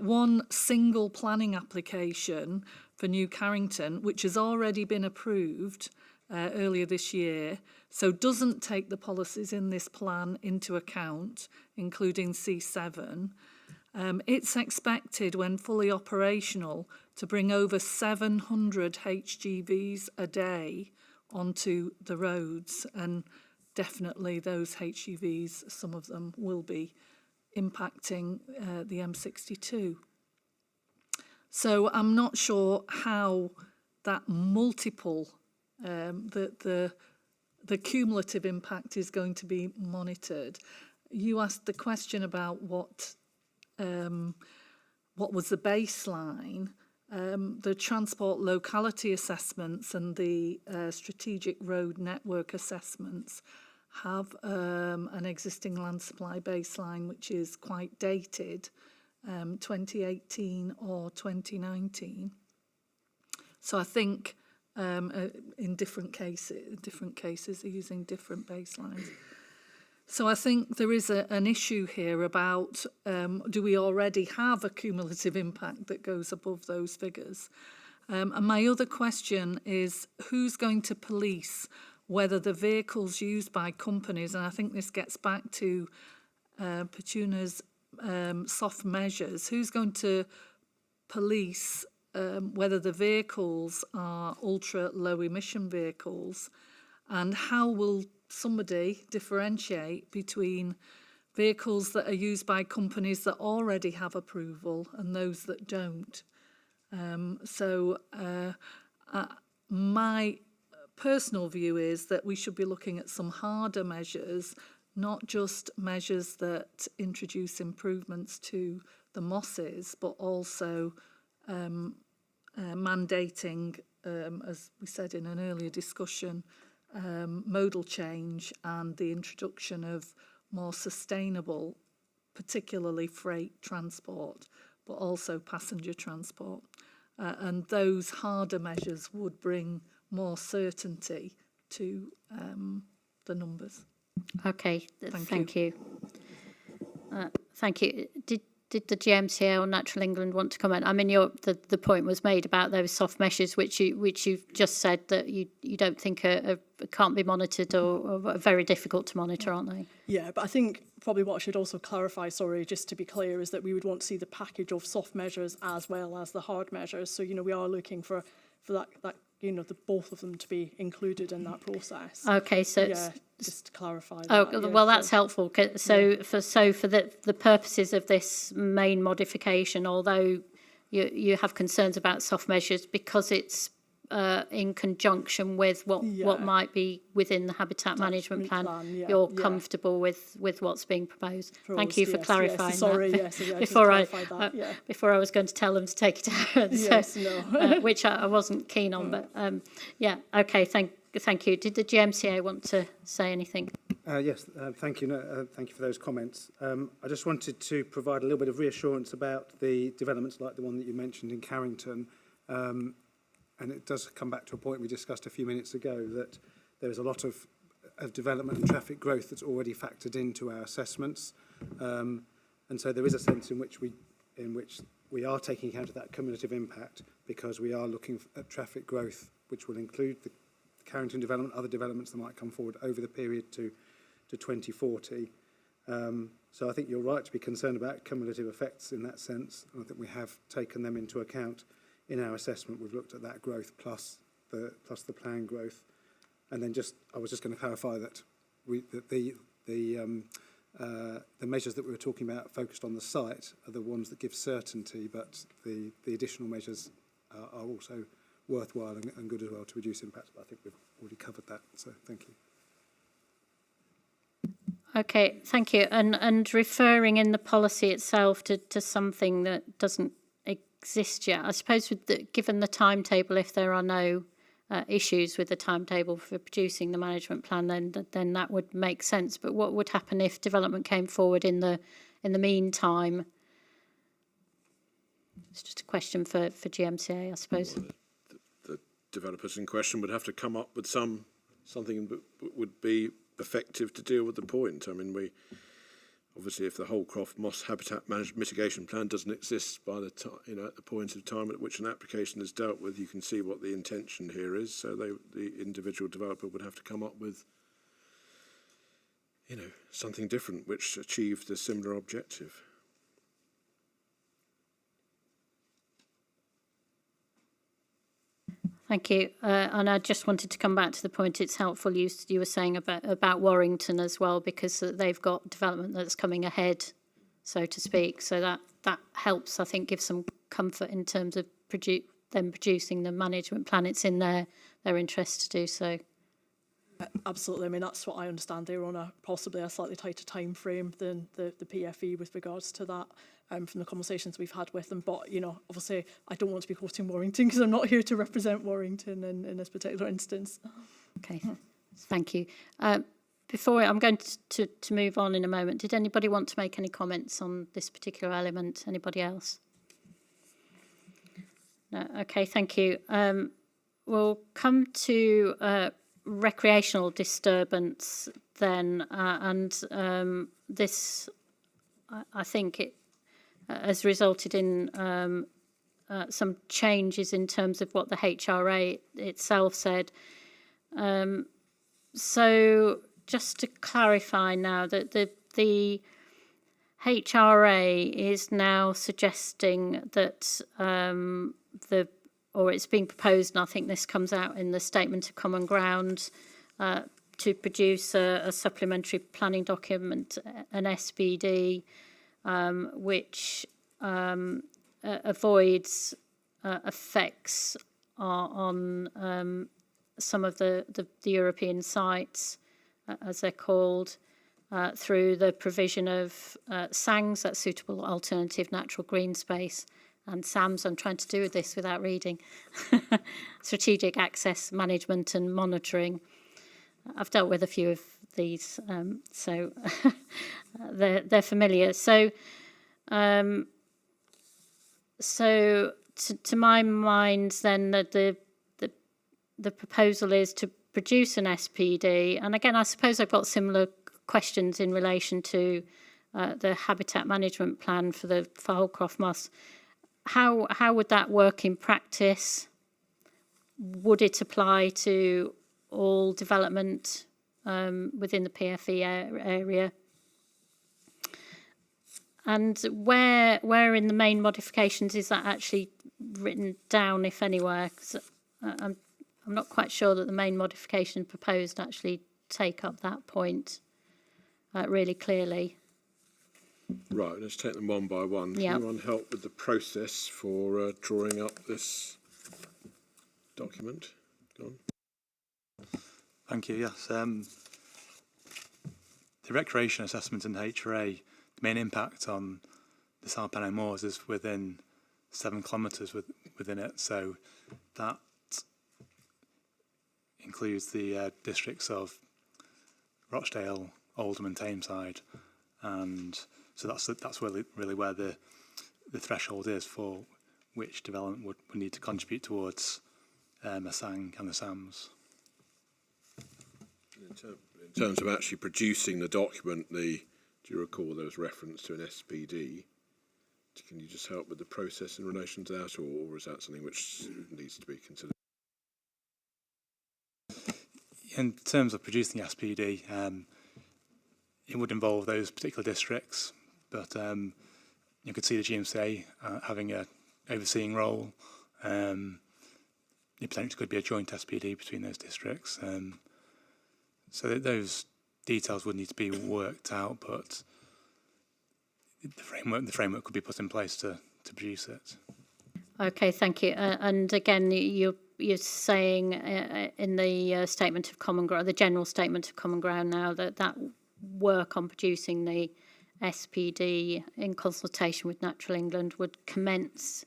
one single planning application for New Carrington, which has already been approved earlier this year, so doesn't take the policies in this plan into account, including C7. It's expected, when fully operational, to bring over 700 HGVs a day onto the roads, and definitely those HGVs, some of them will be impacting the M62. So I'm not sure how that multiple, the cumulative impact is going to be monitored. You asked the question about what was the baseline. The transport locality assessments and the strategic road network assessments have an existing land supply baseline which is quite dated, 2018 or 2019. So I think in different cases they're using different baselines. So I think there is an issue here about do we already have a cumulative impact that goes above those figures? And my other question is, who's going to police whether the vehicles used by companies, and I think this gets back to Petuna's soft measures, who's going to police whether the vehicles are ultra low emission vehicles, and how will somebody differentiate between vehicles that are used by companies that already have approval and those that don't? My personal view is that we should be looking at some harder measures, not just measures that introduce improvements to the MOSSes, but also mandating, as we said in an earlier discussion, modal change and the introduction of more sustainable, particularly freight transport, but also passenger transport. And those harder measures would bring more certainty to the numbers. Okay, thank you. Thank you. Did the GMCA or Natural England want to comment? I mean, the point was made about those soft measures, which you've just said that you don't think can't be monitored or are very difficult to monitor, aren't they? Yeah, but I think probably what I should also clarify, sorry, just to be clear, is that we would want to see the package of soft measures as well as the hard measures. So, we are looking for that both of them to be included in that process. Okay, so yeah, just to clarify. That's helpful. So for the purposes of this main modification, although you have concerns about soft measures because it's in conjunction with what might be within the habitat management plan, you're comfortable with what's being proposed. Thank you for clarifying that. Before I was going to tell them to take it out, which I wasn't keen on. But okay, thank you. Did the GMCA want to say anything? Yes, thank you. Thank you for those comments. I just wanted to provide a little bit of reassurance about the developments like the one that you mentioned in Carrington. And it does come back to a point we discussed a few minutes ago, that there is a lot of development and traffic growth that's already factored into our assessments. And so there is a sense in which we are taking account of that cumulative impact, because we are looking at traffic growth, which will include the Carrington development, other developments that might come forward over the period to 2040. So I think you're right to be concerned about cumulative effects in that sense. And I think we have taken them into account. In our assessment, we've looked at that growth plus the planned growth, and then I was just going to clarify that the measures that we were talking about focused on the site are the ones that give certainty, but the additional measures are also worthwhile and good as well to reduce impact. But I think we've already covered that, so thank you. Okay, thank you. And referring in the policy itself to something that doesn't exist yet, I suppose given the timetable, if there are no issues with the timetable for producing the management plan, then that would make sense. But what would happen if development came forward in the meantime? It's just a question for GMCA, I suppose. Well, the developers in question would have to come up with something that would be effective to deal with the point. I mean, obviously, if the Holcroft Moss Habitat Mitigation Plan doesn't exist by the time, at the point of time at which an application is dealt with, you can see what the intention here is. So the individual developer would have to come up with, something different which achieved a similar objective. Thank you. And I just wanted to come back to the point. It's helpful you were saying about Warrington as well, because they've got development that's coming ahead, so to speak. So that helps, I think, give some comfort in terms of them producing the management plan. It's in their interest to do so. Absolutely. I mean, that's what I understand. They were on possibly a slightly tighter time frame than the PFE with regards to that, from the conversations we've had with them. But, obviously, I don't want to be quoting Warrington because I'm not here to represent Warrington in this particular instance. Okay, thank you. Before I'm going to move on in a moment, did anybody want to make any comments on this particular element? Anybody else? No. Okay, thank you. We'll come to recreational disturbance then, and this, I think, it has resulted in some changes in terms of what the HRA itself said. So just to clarify now, that the HRA is now suggesting that or it's being proposed, and I think this comes out in the Statement of Common Ground, to produce a supplementary planning document, an SPD, which avoids effects on some of the European sites, as they're called, through the provision of SANGs, that's suitable alternative natural green space, and SAMs, I'm trying to do this without reading, strategic access management and monitoring. I've dealt with a few of these, so they're familiar. So, to my mind, then the proposal is to produce an SPD, and again, I suppose I've got similar questions in relation to the habitat management plan for Holcroft Moss. How would that work in practice? Would it apply to all development within the PFE area? And where in the main modifications is that actually written down, if anywhere? 'Cause I'm not quite sure that the main modification proposed actually take up that point really clearly. Right, let's take them one by one. Can anyone help with the process for drawing up this document? Go on. Thank you, yes. The recreation assessment in HRA, the main impact on the South Pennine Moors is within 7 kilometres within it, so that includes the districts of Rochdale, Oldham and Tameside, and so that's really where the threshold is for which development would need to contribute towards a SANG and the SAMs. In terms of actually producing the document, do you recall there was reference to an SPD? Can you just help with the process in relation to that, or is that something which needs to be considered? In terms of producing the SPD, it would involve those particular districts, but you could see the GMCA having a overseeing role. It potentially could be a joint SPD between those districts. So those details would need to be worked out, but the framework could be put in place to produce it. Okay, thank you. And again, you're saying in the Statement of Common Ground, the general Statement of Common Ground now, that work on producing the SPD in consultation with Natural England would commence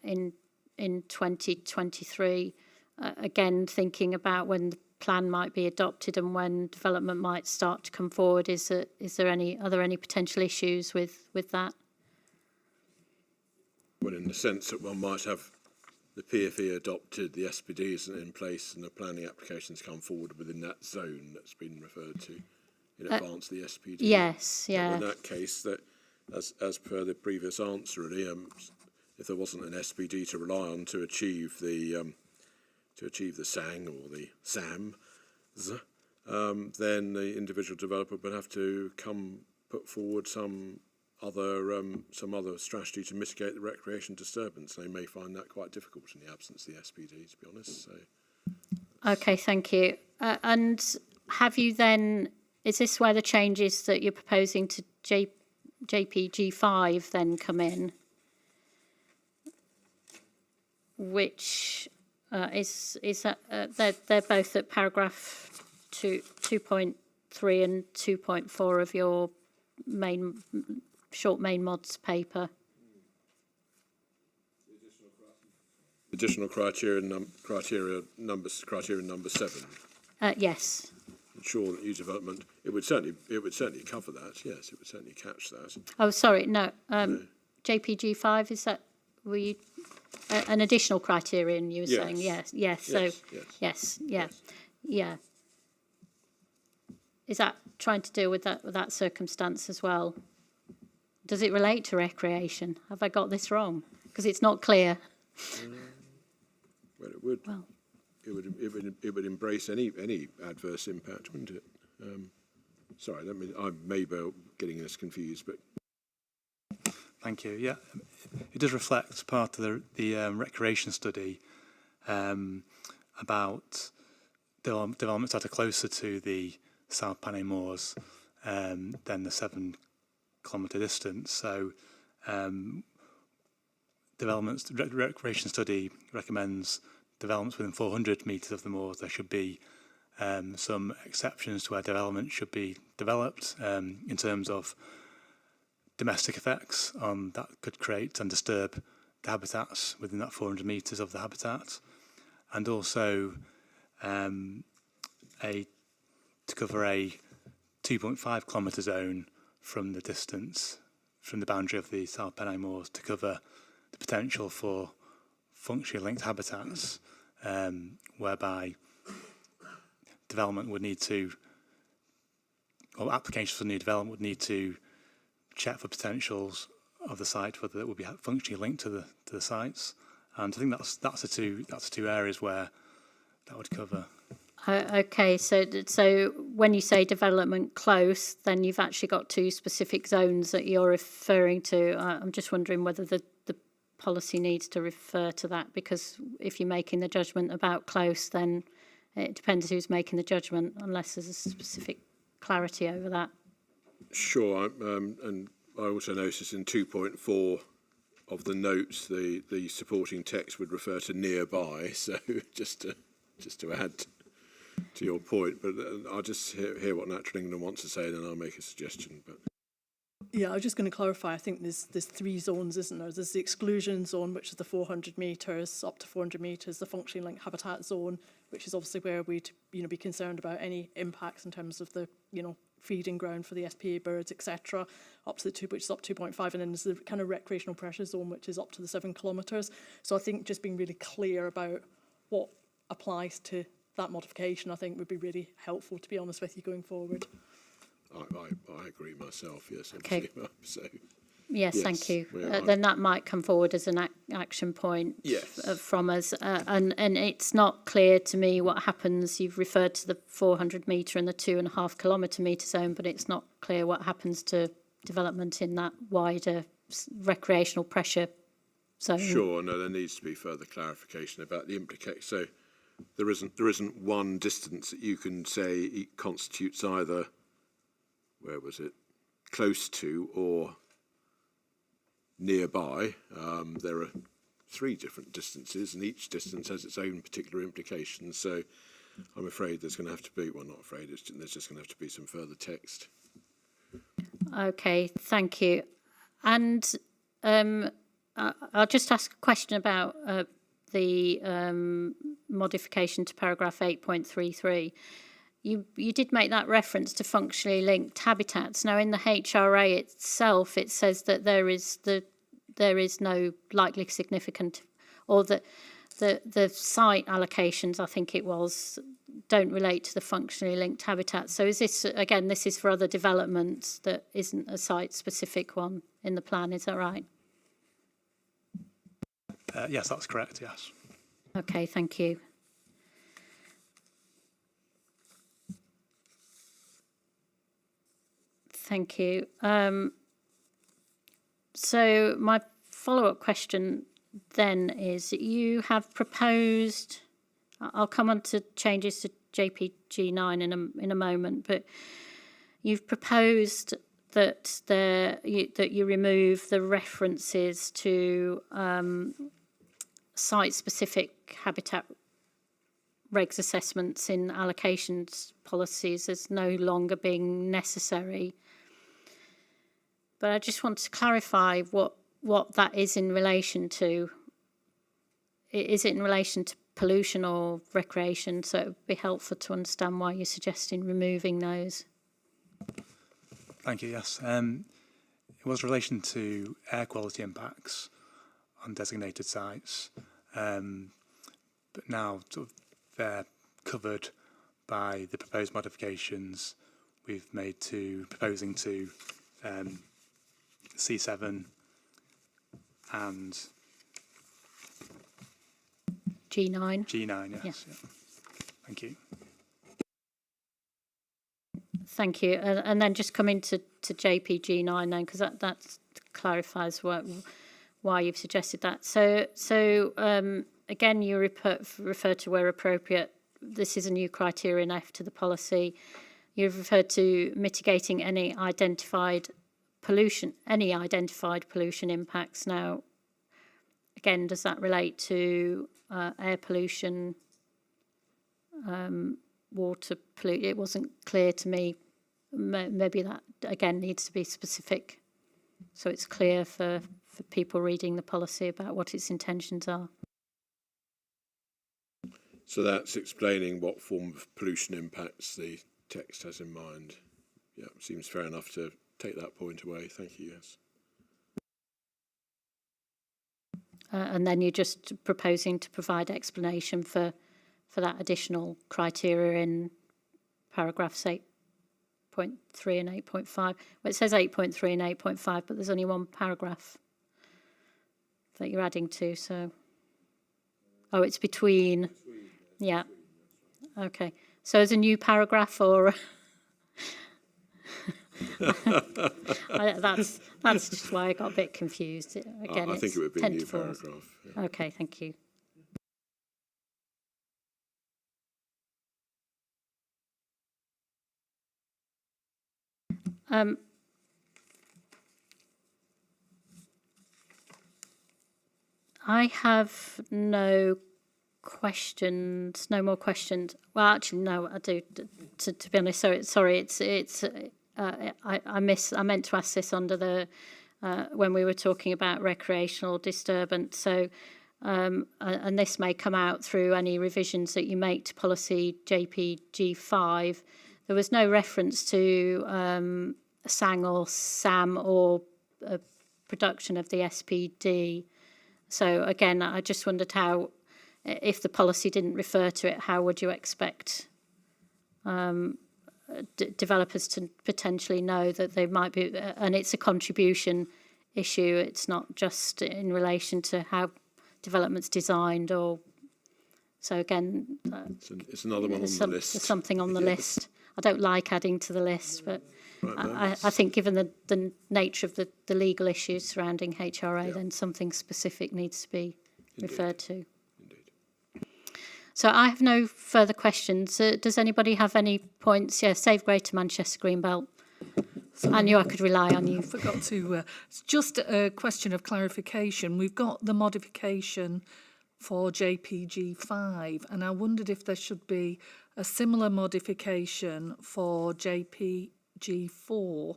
in 2023. Again, thinking about when the plan might be adopted and when development might start to come forward, are there any potential issues with that? Well, in the sense that one might have the PFE adopted, the SPD isn't in place, and the planning applications come forward within that zone that's been referred to. in advance of the SPD. Yes, yeah. In that case, that as per the previous answer, really, if there wasn't an SPD to rely on to achieve the SANG or the SAMs, then the individual developer would have to put forward some other strategy to mitigate the recreation disturbance. They may find that quite difficult in the absence of the SPD, to be honest. So. Okay, thank you. And have you then, is this where the changes that you're proposing to JPG5 then come in? Which is that they're both at paragraph 2.3 and 2.4 of your short main mods paper. Additional criteria number 7. Yes. Ensure that new development. It would certainly cover that. Yes, it would certainly catch that. Oh, sorry, no. JPG5, is that an additional criterion you were saying? Yes. So yes. Yeah. Is that trying to deal with that circumstance as well? Does it relate to recreation? Have I got this wrong? Because it's not clear. Well, it would. Well. It would embrace any adverse impact, wouldn't it? Sorry, I may be getting this confused, but. Thank you. Yeah, it does reflect part of the recreation study about developments that are closer to the South Panay Moors than the 7-kilometre distance. So, recreation study recommends developments within 400 metres of the moors. There should be some exceptions to where development should be developed in terms of domestic effects that could create and disturb the habitats within that 400 metres of the habitat, and also to cover a 2.5 kilometre zone from the distance from the boundary of the South Panay Moors to cover the potential for functionally linked habitats, whereby development would need to, or applications for new development would need to check for potentials of the site whether it would be functionally linked to the sites. And I think that's the two areas where that would cover. Okay, so when you say development close, then you've actually got two specific zones that you're referring to. I'm just wondering whether the policy needs to refer to that, because if you're making the judgment about close, then it depends who's making the judgment, unless there's a specific clarity over that. Sure, and I also noticed in 2.4 of the notes, the supporting text would refer to nearby. So just to add to your point, but I'll just hear what Natural England wants to say, and then I'll make a suggestion. But yeah, I was just going to clarify. I think there's 3 zones, isn't there? There's the exclusion zone, which is the 400 metres up to 400 metres. The functionally linked habitat zone, which is obviously where we'd be concerned about any impacts in terms of the feeding ground for the SPA birds, etc. Up to the 2, which is up 2.5, and then there's the kind of recreational pressure zone, which is up to the 7 kilometres. So I think just being really clear about what applies to that modification, I think, would be really helpful, to be honest with you, going forward. I agree myself, yes. Okay. So, yes, thank you. Then that might come forward as an action point from us. And it's not clear to me what happens. You've referred to the 400 metre and the 2.5 kilometre zone, but it's not clear what happens to development in that wider recreational pressure zone. Sure, no, there needs to be further clarification about the implication. So there isn't one distance that you can say it constitutes either, where was it, close to or nearby. There are 3 different distances, and each distance has its own particular implications. So I'm afraid there's going to have to be, well, not afraid, there's just going to have to be some further text. Okay, thank you. And I'll just ask a question about the modification to paragraph 8.33. You did make that reference to functionally linked habitats. Now, in the HRA itself, it says that there is no likely significant, or that the site allocations, I think it was, don't relate to the functionally linked habitat. So is this, again, this is for other developments that isn't a site-specific one in the plan, is that right? Yes, that's correct, yes. Okay, thank you. Thank you. So my follow-up question then is, you have proposed, I'll come on to changes to JPG9 in a moment, but you've proposed that that you remove the references to site-specific habitat regs assessments in allocations policies as no longer being necessary. But I just want to clarify what that is in relation to. Is it in relation to pollution or recreation? So it would be helpful to understand why you're suggesting removing those. Thank you, yes. It was in relation to air quality impacts on designated sites, but now sort of they're covered by the proposed modifications we've made to proposing to C7 and G9. G9, yes. Yeah. Yeah. Thank you. Thank you. And then just coming to JPG9 then, because that clarifies why you've suggested that. So again, you refer to where appropriate. This is a new criterion F to the policy. You've referred to mitigating any identified pollution impacts. Now, again, does that relate to air pollution, water pollution? It wasn't clear to me. Maybe that, again, needs to be specific so it's clear for people reading the policy about what its intentions are. So that's explaining what form of pollution impacts the text has in mind. Yeah, seems fair enough to take that point away. Thank you, yes. And then you're just proposing to provide explanation for that additional criteria in paragraphs 8.3 and 8.5. Well, it says 8.3 and 8.5, but there's only one paragraph that you're adding to, so... Oh, it's between... Yeah. Okay. So is a new paragraph or... that's just why I got a bit confused. Again, I think it would be a new paragraph. Yeah. Okay, thank you. I have no questions. No more questions. Well, actually, no, I do. To be honest, sorry. I meant to ask this under the when we were talking about recreational disturbance. So, and this may come out through any revisions that you make to policy JPG5. There was no reference to SANG or SAM or production of the SPD. So again, I just wondered how, if the policy didn't refer to it, how would you expect developers to potentially know that they might be, and it's a contribution issue, it's not just in relation to how development's designed, or so again, it's another one on the list. There's something on the list. I don't like adding to the list, but I think given the nature of the legal issues surrounding HRA, then something specific needs to be referred to. So I have no further questions. Does anybody have any points? Yeah, Save Greater Manchester Greenbelt. I knew I could rely on you. I forgot to. It's just a question of clarification. We've got the modification for JPG5, and I wondered if there should be a similar modification for JPG4,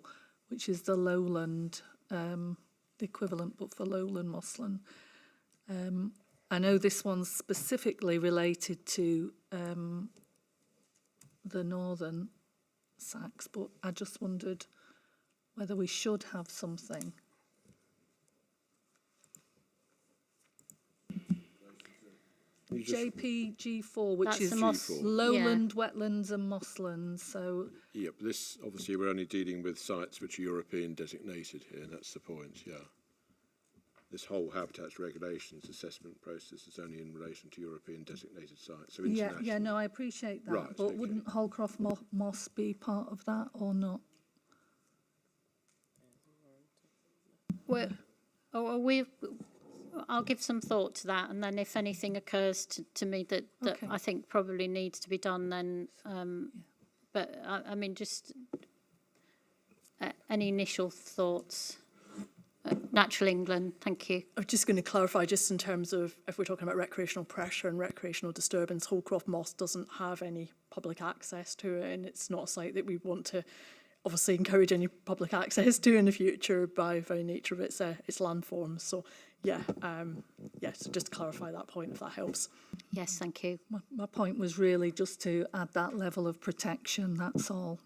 which is the lowland, the equivalent, but for lowland muslin. I know this one's specifically related to the northern Sacs, but I just wondered whether we should have something. JPG4, which That's is the moss- lowland, wetlands and mosslands. So Yeah, but this, obviously, we're only dealing with sites which are European designated here, and that's the point, yeah. This whole habitats regulations assessment process is only in relation to European designated sites, so international. yeah, no, I appreciate that. Right, but okay. wouldn't Holcroft Moss be part of that or not? I'll give some thought to that, and then if anything occurs to me that Okay. I think probably needs to be done, then. But I mean, just any initial thoughts? Natural England, thank you. I'm just going to clarify, just in terms of if we're talking about recreational pressure and recreational disturbance, Holcroft Moss doesn't have any public access to it, and it's not a site that we want to obviously encourage any public access to in the future by very nature of its landforms. So yeah, so just to clarify that point, if that helps. Yes, thank you. My point was really just to add that level of protection, that's all,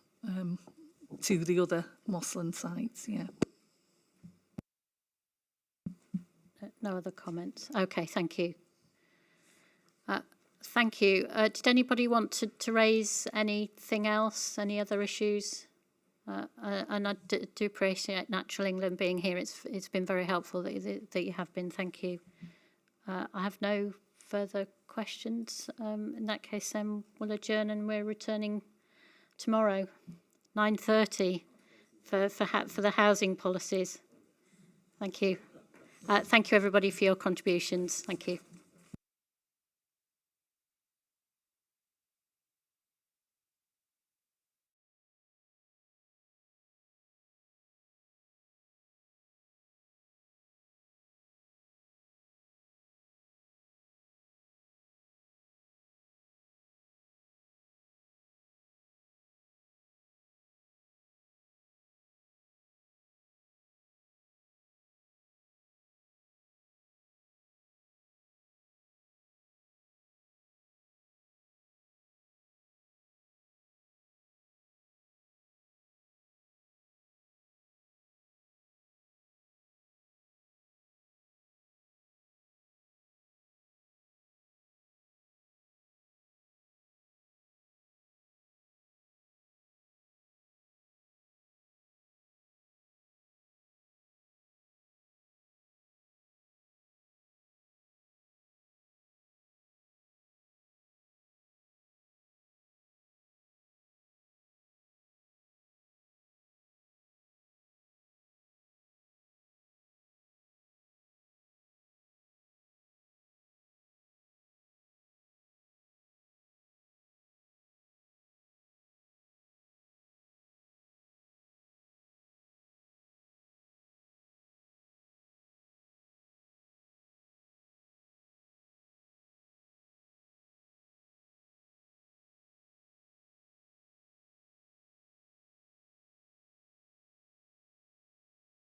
to the other mossland sites, yeah. No other comments. Okay, thank you. Thank you. Did anybody want to raise anything else, any other issues? And I do appreciate Natural England being here. It's been very helpful that you have been. Thank you. I have no further questions. In that case, then we'll adjourn, and we're returning tomorrow, 9:30, for the housing policies. Thank you. Thank you, everybody, for your contributions. Thank you.